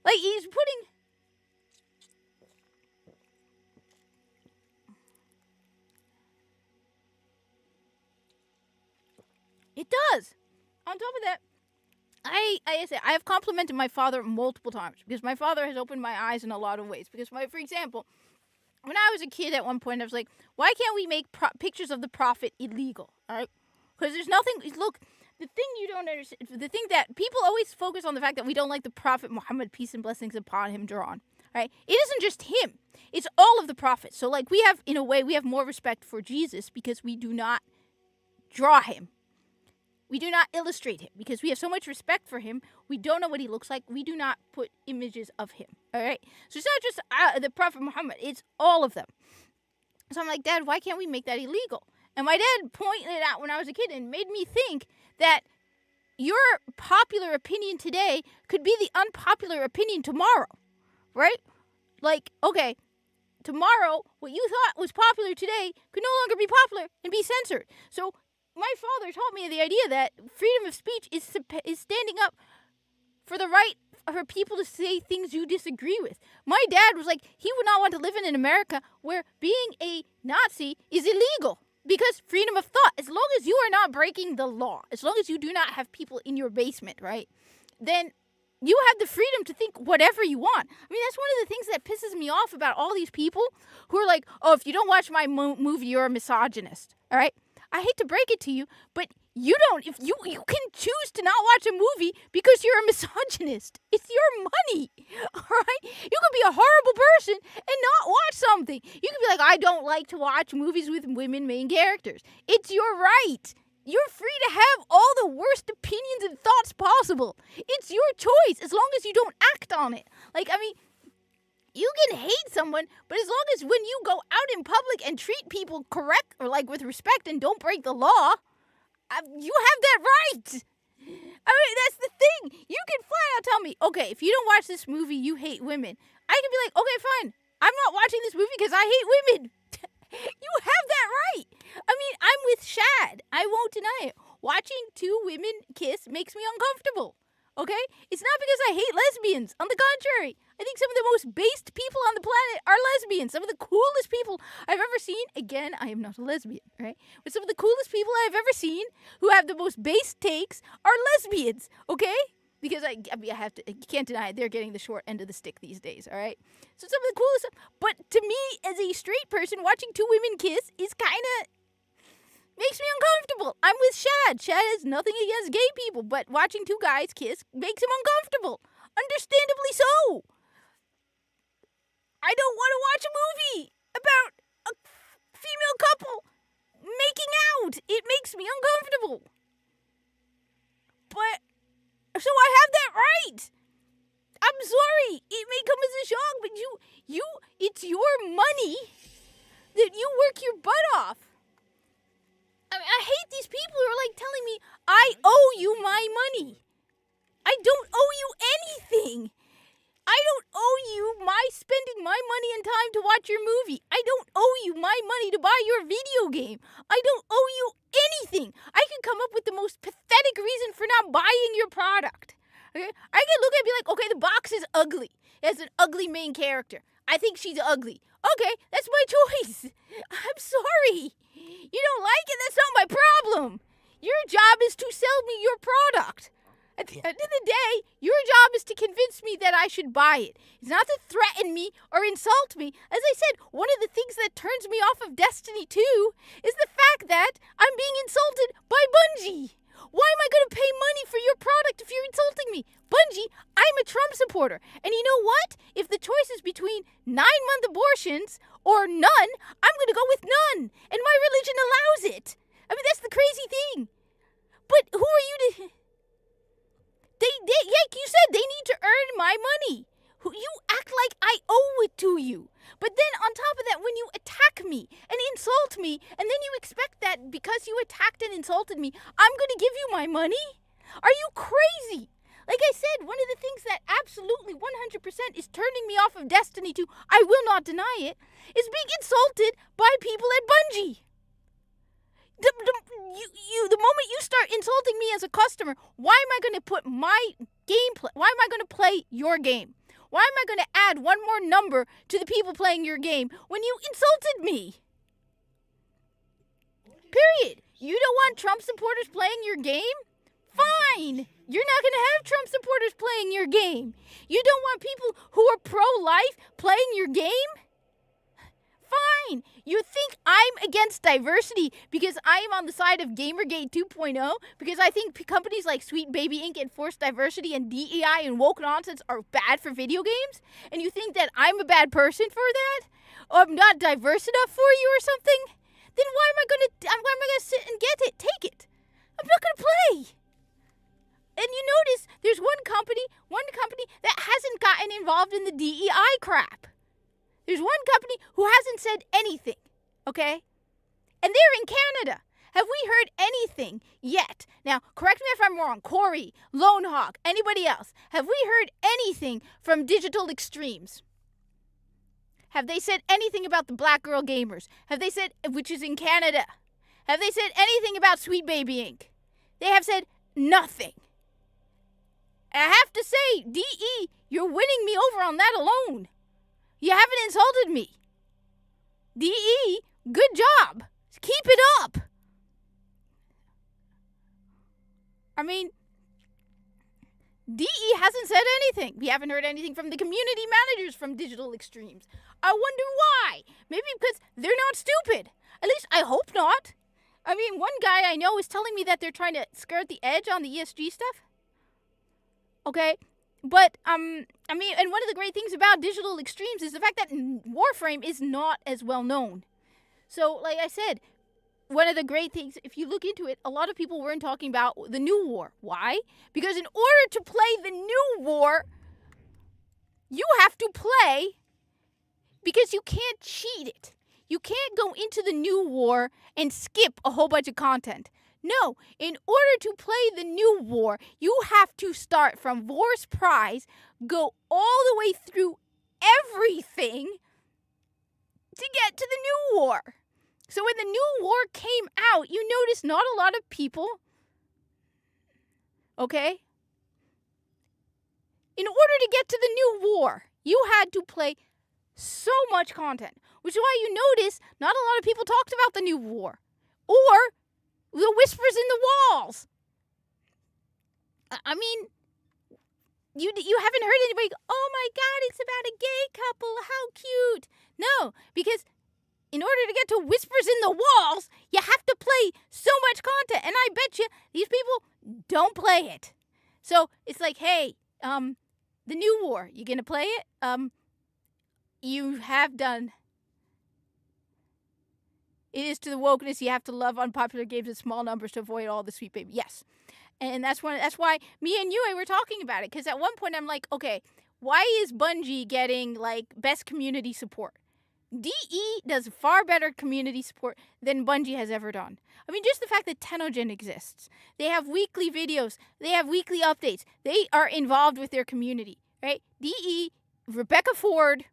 Like, he's putting... It does. On top of that, I have complimented my father multiple times because my father has opened my eyes in a lot of ways. Because, for example, when I was a kid at one point, I was like, why can't we make pictures of the Prophet illegal? All right? Because there's nothing... Look, the thing you don't understand... The thing that... People always focus on the fact that we don't like the Prophet Muhammad, peace and blessings upon him, drawn. right? It isn't just him. It's all of the prophets. So, like, we have, in a way, we have more respect for Jesus because we do not draw him. We do not illustrate him because we have so much respect for him. We don't know what he looks like. We do not put images of him, all right? So it's not just the Prophet Muhammad. It's all of them. So I'm like, Dad, why can't we make that illegal? And my dad pointed it out when I was a kid and made me think that your popular opinion today could be the unpopular opinion tomorrow, right? Like, okay, tomorrow, what you thought was popular today could no longer be popular and be censored. So my father taught me the idea that freedom of speech is standing up for the right for people to say things you disagree with. My dad was like, he would not want to live in America where being a Nazi is illegal because freedom of thought, as long as you are not breaking the law, as long as you do not have people in your basement, right, then you have the freedom to think whatever you want. I mean, that's one of the things that pisses me off about all these people who are like, oh, if you don't watch my movie, you're a misogynist, all right? I hate to break it to you, but you don't, if you can choose to not watch a movie because you're a misogynist. It's your money, all right? You could be a horrible person and not watch something. You could be like, I don't like to watch movies with women main characters. It's your right. You're free to have all the worst opinions and thoughts possible. It's your choice as long as you don't act on it. Like, I mean, you can hate someone, but as long as when you go out in public and treat people correct or like with respect and don't break the law, you have that right. I mean, that's the thing. You can flat out tell me, okay, if you don't watch this movie, you hate women. I can be like, okay, fine. I'm not watching this movie because I hate women. You have that right. I mean, I'm with Shad. I won't deny it. Watching two women kiss makes me uncomfortable. Okay? It's not because I hate lesbians. On the contrary, I think some of the most based people on the planet are lesbians. Some of the coolest people I've ever seen. Again, I am not a lesbian, right? But some of the coolest people I've ever seen who have the most based takes are lesbians. Okay? Because I have to, you can't deny it, they're getting the short end of the stick these days, all right? So some of the coolest stuff. But to me, as a straight person, watching two women kiss is kind of makes me uncomfortable. I'm with Shad. Shad has nothing against gay people, but watching two guys kiss makes him uncomfortable. Understandably so. I don't want to watch a movie about a female couple making out. It makes me uncomfortable. But, so I have that right. I'm sorry. It may come as a shock, but it's your money that you work your butt off. I mean, I hate these people who are like telling me, I owe you my money. I don't owe you anything. I don't owe you my spending my money and time to watch your movie. I don't owe you my money to buy your video game. I don't owe you anything. I can come up with the most pathetic reason for not buying your product. Okay? I can look at it and be like, okay, the box is ugly. It has an ugly main character. I think she's ugly. Okay, that's my choice. I'm sorry. You don't like it? That's not my problem. Your job is to sell me your product. At the end of the day, your job is to convince me that I should buy it. It's not to threaten me or insult me. As I said, one of the things that turns me off of Destiny 2 is the fact that I'm being insulted by Bungie. Why am I going to pay money for your product if you're insulting me? Bungie, I'm a Trump supporter. And you know what? If the choice is between 9-month abortions or none, I'm going to go with none. And my religion allows it. I mean, that's the crazy thing. But who are you to... like you said, they need to earn my money. You act like I owe it to you. But then on top of that, when you attack me and insult me, and then you expect that because you attacked and insulted me, I'm going to give you my money? Are you crazy? Like I said, one of the things that absolutely 100% is turning me off of Destiny 2, I will not deny it, is being insulted by people at Bungie. The moment you start insulting me as a customer, why am I going to put my gameplay? Why am I going to play your game? Why am I going to add one more number to the people playing your game when you insulted me? Period. You don't want Trump supporters playing your game? Fine. You're not going to have Trump supporters playing your game. You don't want people who are pro-life playing your game? Fine. fine. You think I'm against diversity because I am on the side of Gamergate 2.0? Because I think companies like Sweet Baby Inc. and forced diversity and DEI and woke nonsense are bad for video games? And you think that I'm a bad person for that? Or I'm not diverse enough for you or something? Then why am I gonna sit and get it? Take it. I'm not gonna play. And you notice there's one company that hasn't gotten involved in the DEI crap. There's one company who hasn't said anything, okay? And they're in Canada. Have we heard anything yet? Now, correct me if I'm wrong. Corey, Lone Hawk, anybody else. Have we heard anything from Digital Extremes? Have they said anything about the Black Girl Gamers? Have they said, which is in Canada? Have they said anything about Sweet Baby Inc.? They have said nothing. I have to say, DE, you're winning me over on that alone. You haven't insulted me. DE, good job. Keep it up. I mean, DE hasn't said anything. We haven't heard anything from the community managers from Digital Extremes. I wonder why. Maybe because they're not stupid. At least I hope not. I mean, one guy I know is telling me that they're trying to skirt the edge on the ESG stuff. Okay? But, I mean, and one of the great things about Digital Extremes is the fact that Warframe is not as well known. So, like I said, one of the great things, if you look into it, a lot of people weren't talking about the new war. Why? Because in order to play the new war, you have to play because you can't cheat it. You can't go into the new war and skip a whole bunch of content. No, in order to play the new war, you have to start from War's Prize, go all the way through everything to get to the new war. So when the new war came out, you notice not a lot of people, okay? In order to get to the new war, you had to play so much content, which is why you notice not a lot of people talked about the new war or the whispers in the walls. I mean, you haven't heard anybody go, oh my God, it's about a gay couple, how cute. No, because in order to get to whispers in the walls, you have to play so much content. And I bet you these people don't play it. So it's like, hey, the new war, you gonna play it? You have done. It is to the wokeness you have to love unpopular games in small numbers to avoid all the Sweet Baby. Yes. And that's why me and Yue were talking about it. Because at one point I'm like, okay, why is Bungie getting, like, best community support? DE does far better community support than Bungie has ever done. I mean, just the fact that Tenogen exists. They have weekly videos. They have weekly updates. They are involved with their community, right? DE, Rebecca Ford,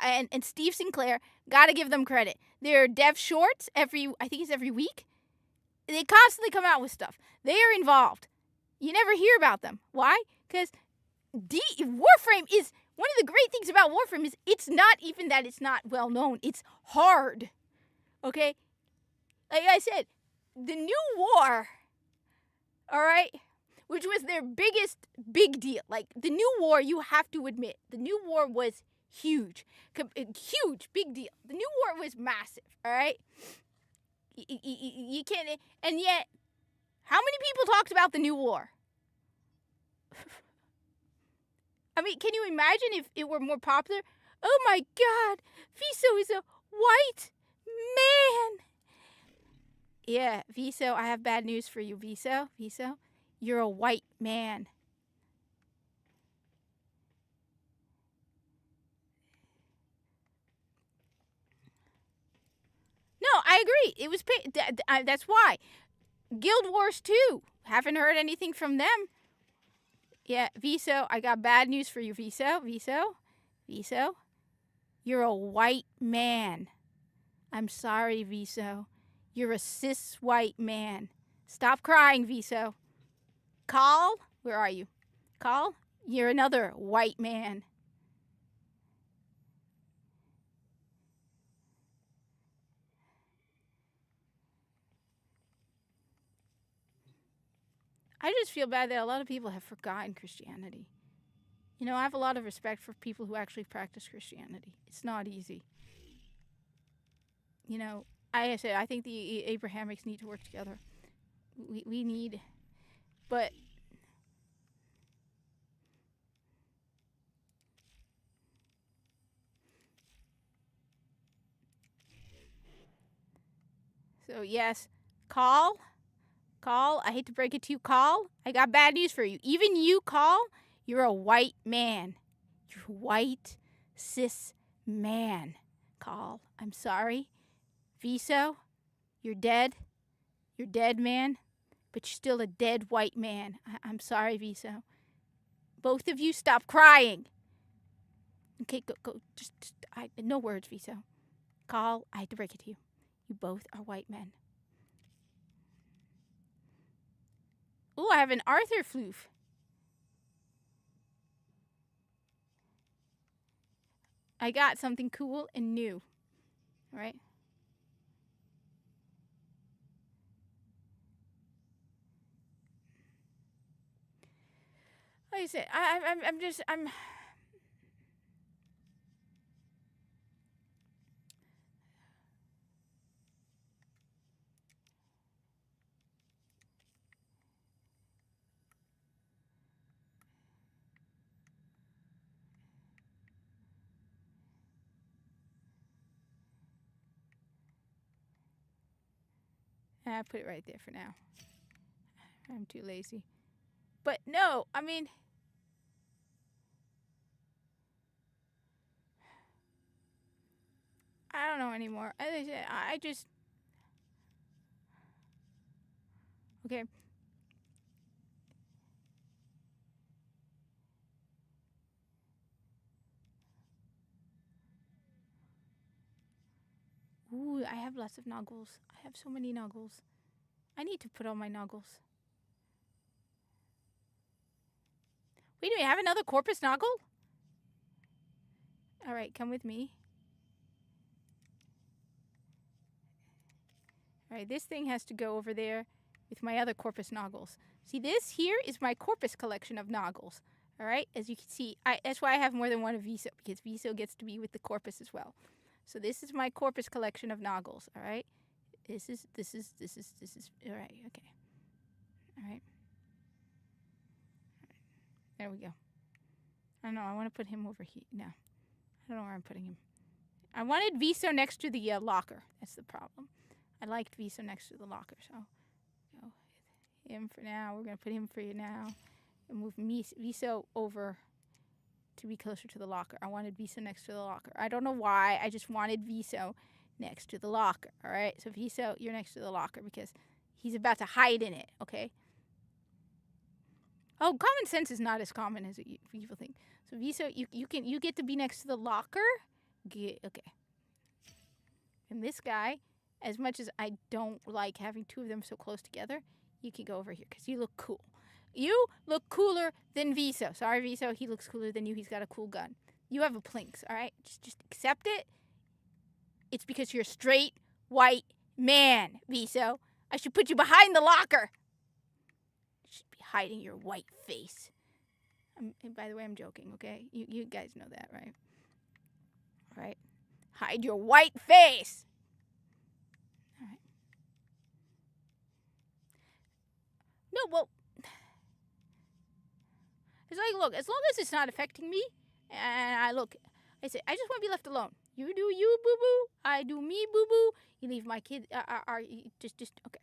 and Steve Sinclair, gotta give them credit. Their dev shorts I think it's every week. They constantly come out with stuff. They are involved. You never hear about them. Why? Because Warframe is, one of the great things about Warframe is it's not even that it's not well known. It's hard. Okay? Like I said, the new war, all right, which was their biggest big deal. Like, the new war, you have to admit, the new war was huge. Huge, big deal. The new war was massive, all right? You can't, and yet, how many people talked about the new war? I mean, can you imagine if it were more popular? Oh my God, Viso is a white man. Yeah, Viso, I have bad news for you, Viso. Viso, you're a white man. No, I agree. It was that's why. Guild Wars 2. Haven't heard anything from them. Yeah, Viso, I got bad news for you, Viso. Viso, you're a white man. I'm sorry, Viso. You're a cis white man. Stop crying, Viso. Call, where are you? Call, you're another white man. I just feel bad that a lot of people have forgotten Christianity. You know, I have a lot of respect for people who actually practice Christianity. It's not easy. you know, I said I think the Abrahamics need to work together. We need, but so yes, Call, I hate to break it to you, Call, I got bad news for you. Even you, Call, you're a white man. You're a white, cis man, Call. I'm sorry. Viso, you're dead. You're dead, man. But you're still a dead white man. I'm sorry, Viso. Both of you stop crying. Okay, go. Just no words, Viso. Call, I hate to break it to you. You both are white men. Ooh, I have an Arthur floof. I got something cool and new. All right? Like I said, I'm I put it right there for now. I'm too lazy. But no, I mean, I don't know anymore. I just okay. Ooh, I have lots of noggles. I have so many noggles. I need to put all my noggles. Wait a minute, I have another Corpus noggle? Alright, come with me. Alright, this thing has to go over there with my other Corpus noggles. See, this here is my Corpus collection of noggles. Alright, as you can see, that's why I have more than one of Viso, because Viso gets to be with the Corpus as well. So this is my Corpus collection of noggles, alright? This is, alright, okay. Alright. There we go. I don't know, I want to put him over here. No, I don't know where I'm putting him. I wanted Viso next to the locker. That's the problem. I liked Viso next to the locker, so go him for now. We're going to put him for you now. And move Viso over to be closer to the locker. I wanted Viso next to the locker. I don't know why. I just wanted Viso next to the locker. All right? So Viso, you're next to the locker because he's about to hide in it, okay? Oh, common sense is not as common as people think. So Viso, you get to be next to the locker. Okay. And this guy, as much as I don't like having two of them so close together, you can go over here because you look cool. You look cooler than Viso. Sorry, Viso, he looks cooler than you. He's got a cool gun. You have a Plinks, all right? Just accept it. It's because you're a straight white man, Viso. I should put you behind the locker. You should be hiding your white face. And by the way, I'm joking, okay? You guys know that, right? All right? Hide your white face. All right. No, well, it's like, look, as long as it's not affecting me, and I say, I just want to be left alone. You do you, boo-boo. I do me, boo-boo. You leave my kid, just, okay.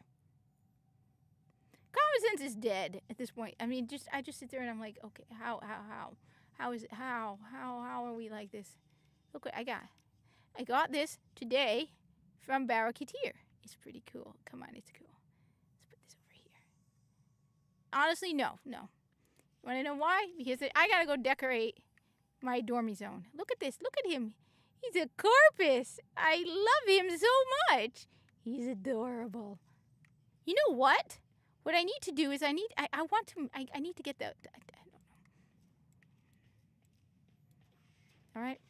Common sense is dead at this point. I mean, I just sit there and I'm like, okay, how is it, how are we like this? Look what I got. I got this today from Barraketeer. It's pretty cool. Come on, it's cool. Let's put this over here. Honestly, no. You want to know why? Because I got to go decorate my dormy zone. Look at this. Look at him. He's a Corpus. I love him so much. He's adorable. You know what? What I need to do is I need to get the I don't know. All right.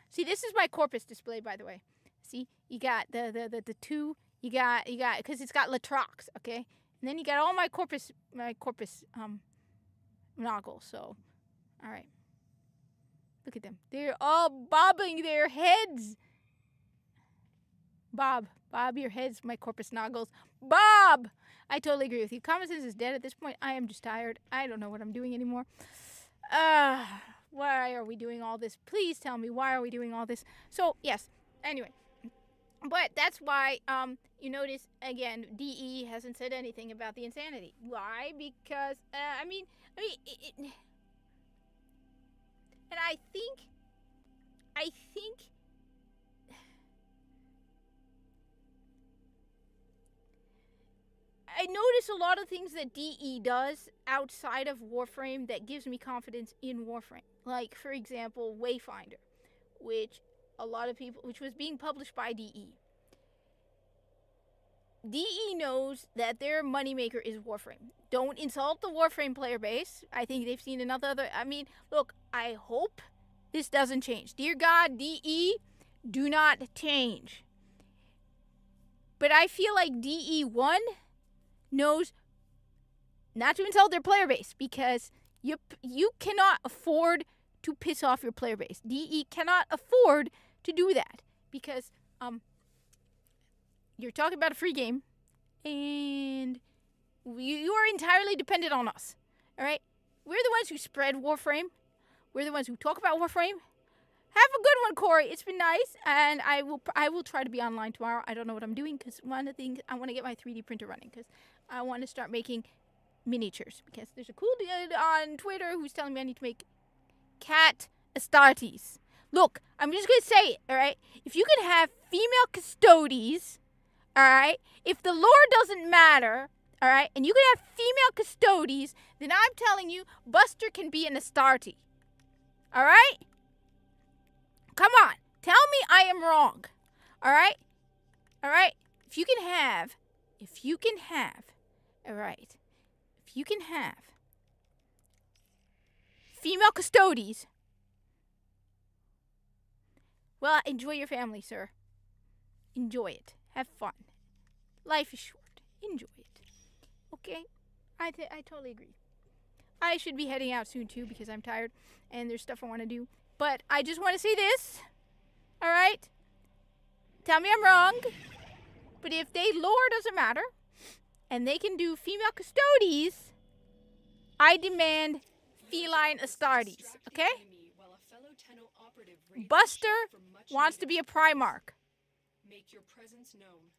See, this is my Corpus display, by the way. See, you got the two. You got because it's got Latrox, okay, and then you got all my Corpus noggles. So, all right. Look at them. They're all bobbing their heads. Bob, your head's my corpus noggles. Bob! I totally agree with you. Common sense is dead at this point. I am just tired. I don't know what I'm doing anymore. Why are we doing all this? Please tell me, why are we doing all this? So, yes. Anyway. But that's why, you notice, again, DE hasn't said anything about the insanity. Why? Because, and I think I notice a lot of things that DE does outside of Warframe that gives me confidence in Warframe. Like, for example, Wayfinder, which was being published by DE. DE knows that their moneymaker is Warframe. Don't insult the Warframe player base. I think they've seen look, I hope this doesn't change. Dear God, DE, do not change. But I feel like DE1 knows not to insult their player base, because you cannot afford to piss off your player base. DE cannot afford to do that, because you're talking about a free game, and you are entirely dependent on us. All right, we're the ones who spread Warframe. We're the ones who talk about Warframe. Have a good one, Corey. It's been nice, and I will try to be online tomorrow. I don't know what I'm doing, because one of the things, I want to get my 3D printer running, because I want to start making miniatures, because there's a cool dude on Twitter who's telling me I need to make cat Astartes. Look, I'm just going to say it, all right? If you can have female custodes, all right, if the lore doesn't matter, all right, and you can have female custodes, then I'm telling you, Buster can be an Astarte. All right? Come on. Tell me I am wrong. All right? All right? If you can have, all right, if you can have female custodes, well, enjoy your family, sir. Enjoy it. Have fun. Life is short. Enjoy it. Okay? I totally agree. I should be heading out soon, too, because I'm tired and there's stuff I want to do. But I just want to say this. All right? Tell me I'm wrong. But if lore doesn't matter and they can do female custodes, I demand feline Astartes. Okay? Buster wants to be a Primarch.
Make your presence known.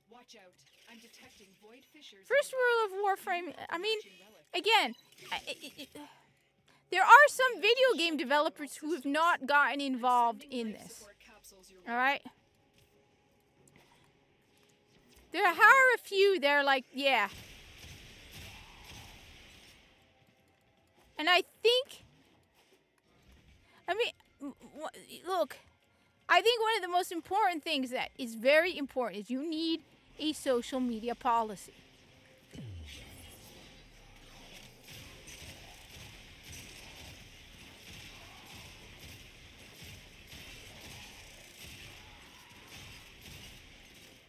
Watch out. I'm detecting void fissures.
First rule of Warframe, again, there are some video game developers who have not gotten involved in this. All right? There are a few, they're like, yeah. And I think, look, I think one of the most important things that is very important is you need a social media policy.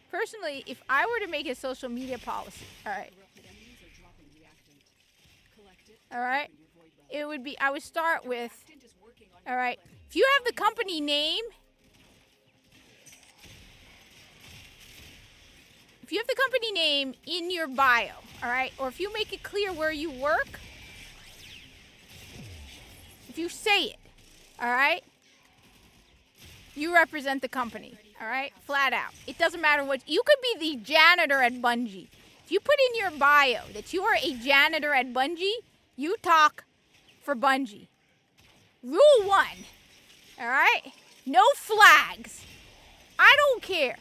Personally, if I were to make a social media policy, all right, it would be, I would start with, all right, if you have the company name, in your bio, all right, or if you make it clear where you work, if you say it, all right, you represent the company, all right, flat out. It doesn't matter what, you could be the janitor at Bungie. If you put in your bio that you are a janitor at Bungie, you talk for Bungie. Rule 1, all right, no flags. I don't care.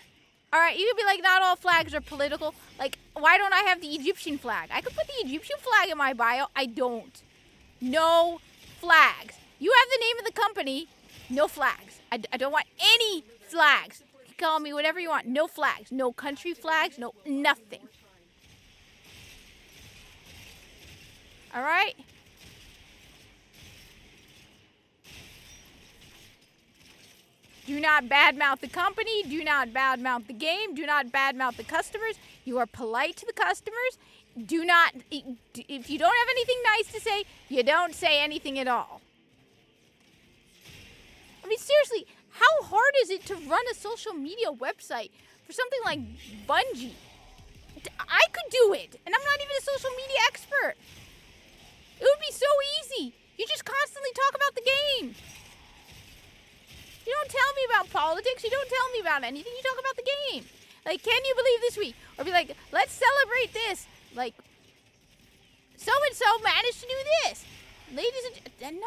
All right, you could be like, not all flags are political. Like, why don't I have the Egyptian flag? I could put the Egyptian flag in my bio. I don't. No flags. You have the name of the company. No flags. I don't want any flags. You can call me whatever you want. No flags. No country flags. No nothing. All right? Do not badmouth the company. Do not badmouth the game. Do not badmouth the customers. You are polite to the customers. Do not, if you don't have anything nice to say, you don't say anything at all. I mean, seriously, How hard is it to run a social media website for something like Bungie? I could do it, and I'm not even a social media expert. It would be so easy. You just constantly talk about the game. You don't tell me about politics. You don't tell me about anything. You talk about the game. Like, can you believe this week? Or be like, let's celebrate this. Like, so-and-so managed to do this. Ladies and no.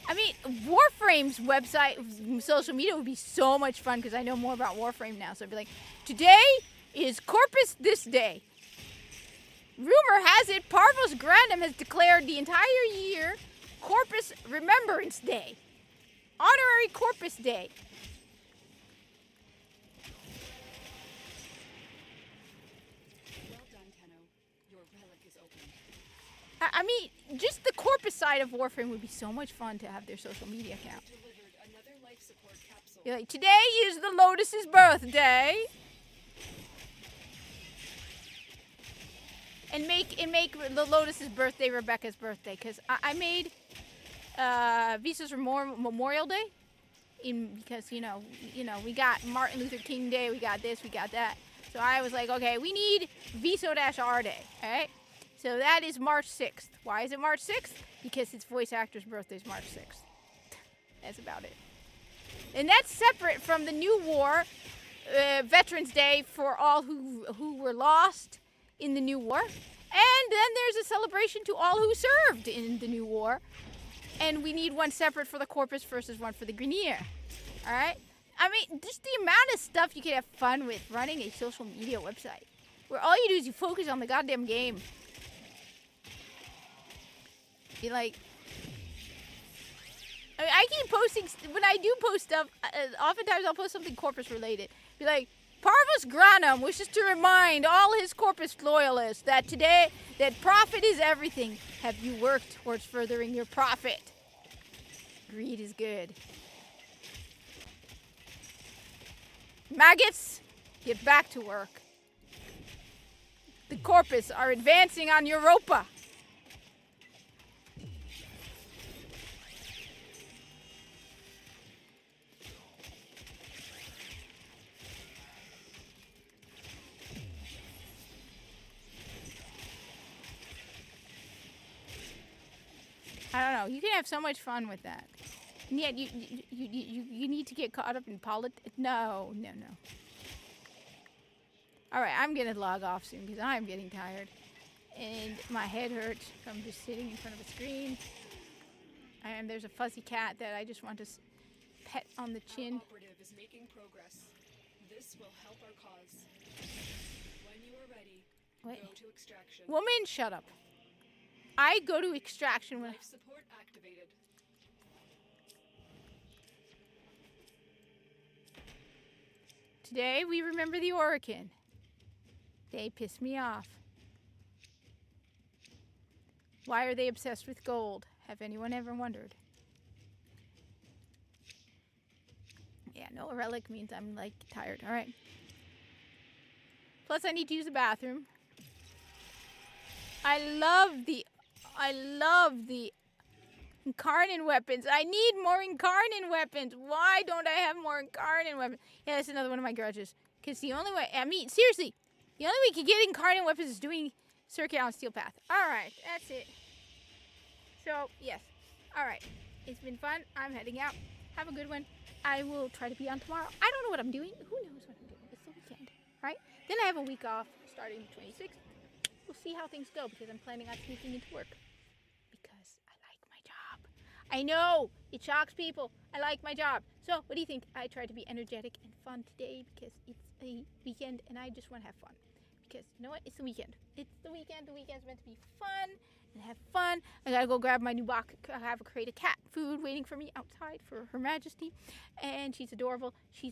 I mean, Warframe's website, social media would be so much fun because I know more about Warframe now. So I'd be like, today is Corpus this day. Rumor has it, Parvos Grandum has declared the entire year Corpus Remembrance Day. Honorary Corpus Day.
Well done, Tenno. Your relic is open.
I mean, just the Corpus side of Warframe would be so much fun to have their social media account.
Delivered another life support capsule.
You're like, today is the Lotus's birthday. And make the Lotus's birthday Rebecca's birthday, because I made Visa's Memorial Day, because you know we got Martin Luther King Day, we got this, we got that. So I was like, okay, we need Viso-R Day, all right? So that is March 6th. Why is it March 6th? Because its voice actor's birthday is March 6th. That's about it. And that's separate from the New War, Veterans Day for all who were lost in the New War. And then there's a celebration to all who served in the New War. And we need one separate for the Corpus versus one for the Grenier. All right? I mean, just the amount of stuff you can have fun with running a social media website, where all you do is you focus on the goddamn game. You like, I mean, I keep posting, when I do post stuff, oftentimes I'll post something Corpus related. Be like, Parvus Granum wishes to remind all his Corpus loyalists that today, that profit is everything. Have you worked towards furthering your profit? Greed is good. Maggots, get back to work. The Corpus are advancing on Europa. I don't know. You can have so much fun with that. And yet you need to get caught up in politics. No. All right, I'm gonna log off soon because I'm getting tired, and my head hurts from just sitting in front of a screen. And there's a fuzzy cat that I just want to pet on the chin.
Our operative is making progress. This will help our cause. When you are ready, go to extraction.
Woman, shut up. I go to extraction when
Life support activated.
Today we remember the Orakin. They piss me off. Why are they obsessed with gold? Have anyone ever wondered? Yeah, no relic means I'm like tired. All right. Plus I need to use the bathroom. I love the Incarnate weapons. I need more Incarnate weapons. Why don't I have more Incarnate weapons? Yeah, that's another one of my grudges. Because the only way, I mean, seriously, the only way you can get Incarnate weapons is doing Circuit on Steel Path. Alright, that's it. So, yes. Alright. It's been fun. I'm heading out. Have a good one. I will try to be on tomorrow. I don't know what I'm doing. Who knows what I'm doing? It's the weekend, right? Then I have a week off starting the 26th. We'll see how things go because I'm planning on sneaking into work. Because I like my job. I know it shocks people. I like my job. So, what do you think? I tried to be energetic and fun today because it's a weekend and I just want to have fun. Because, you know what? It's the weekend. It's the weekend. The weekend's meant to be fun and have fun. I gotta go grab my new box. I have a crate of cat food waiting for me outside for Her Majesty. And she's adorable. She's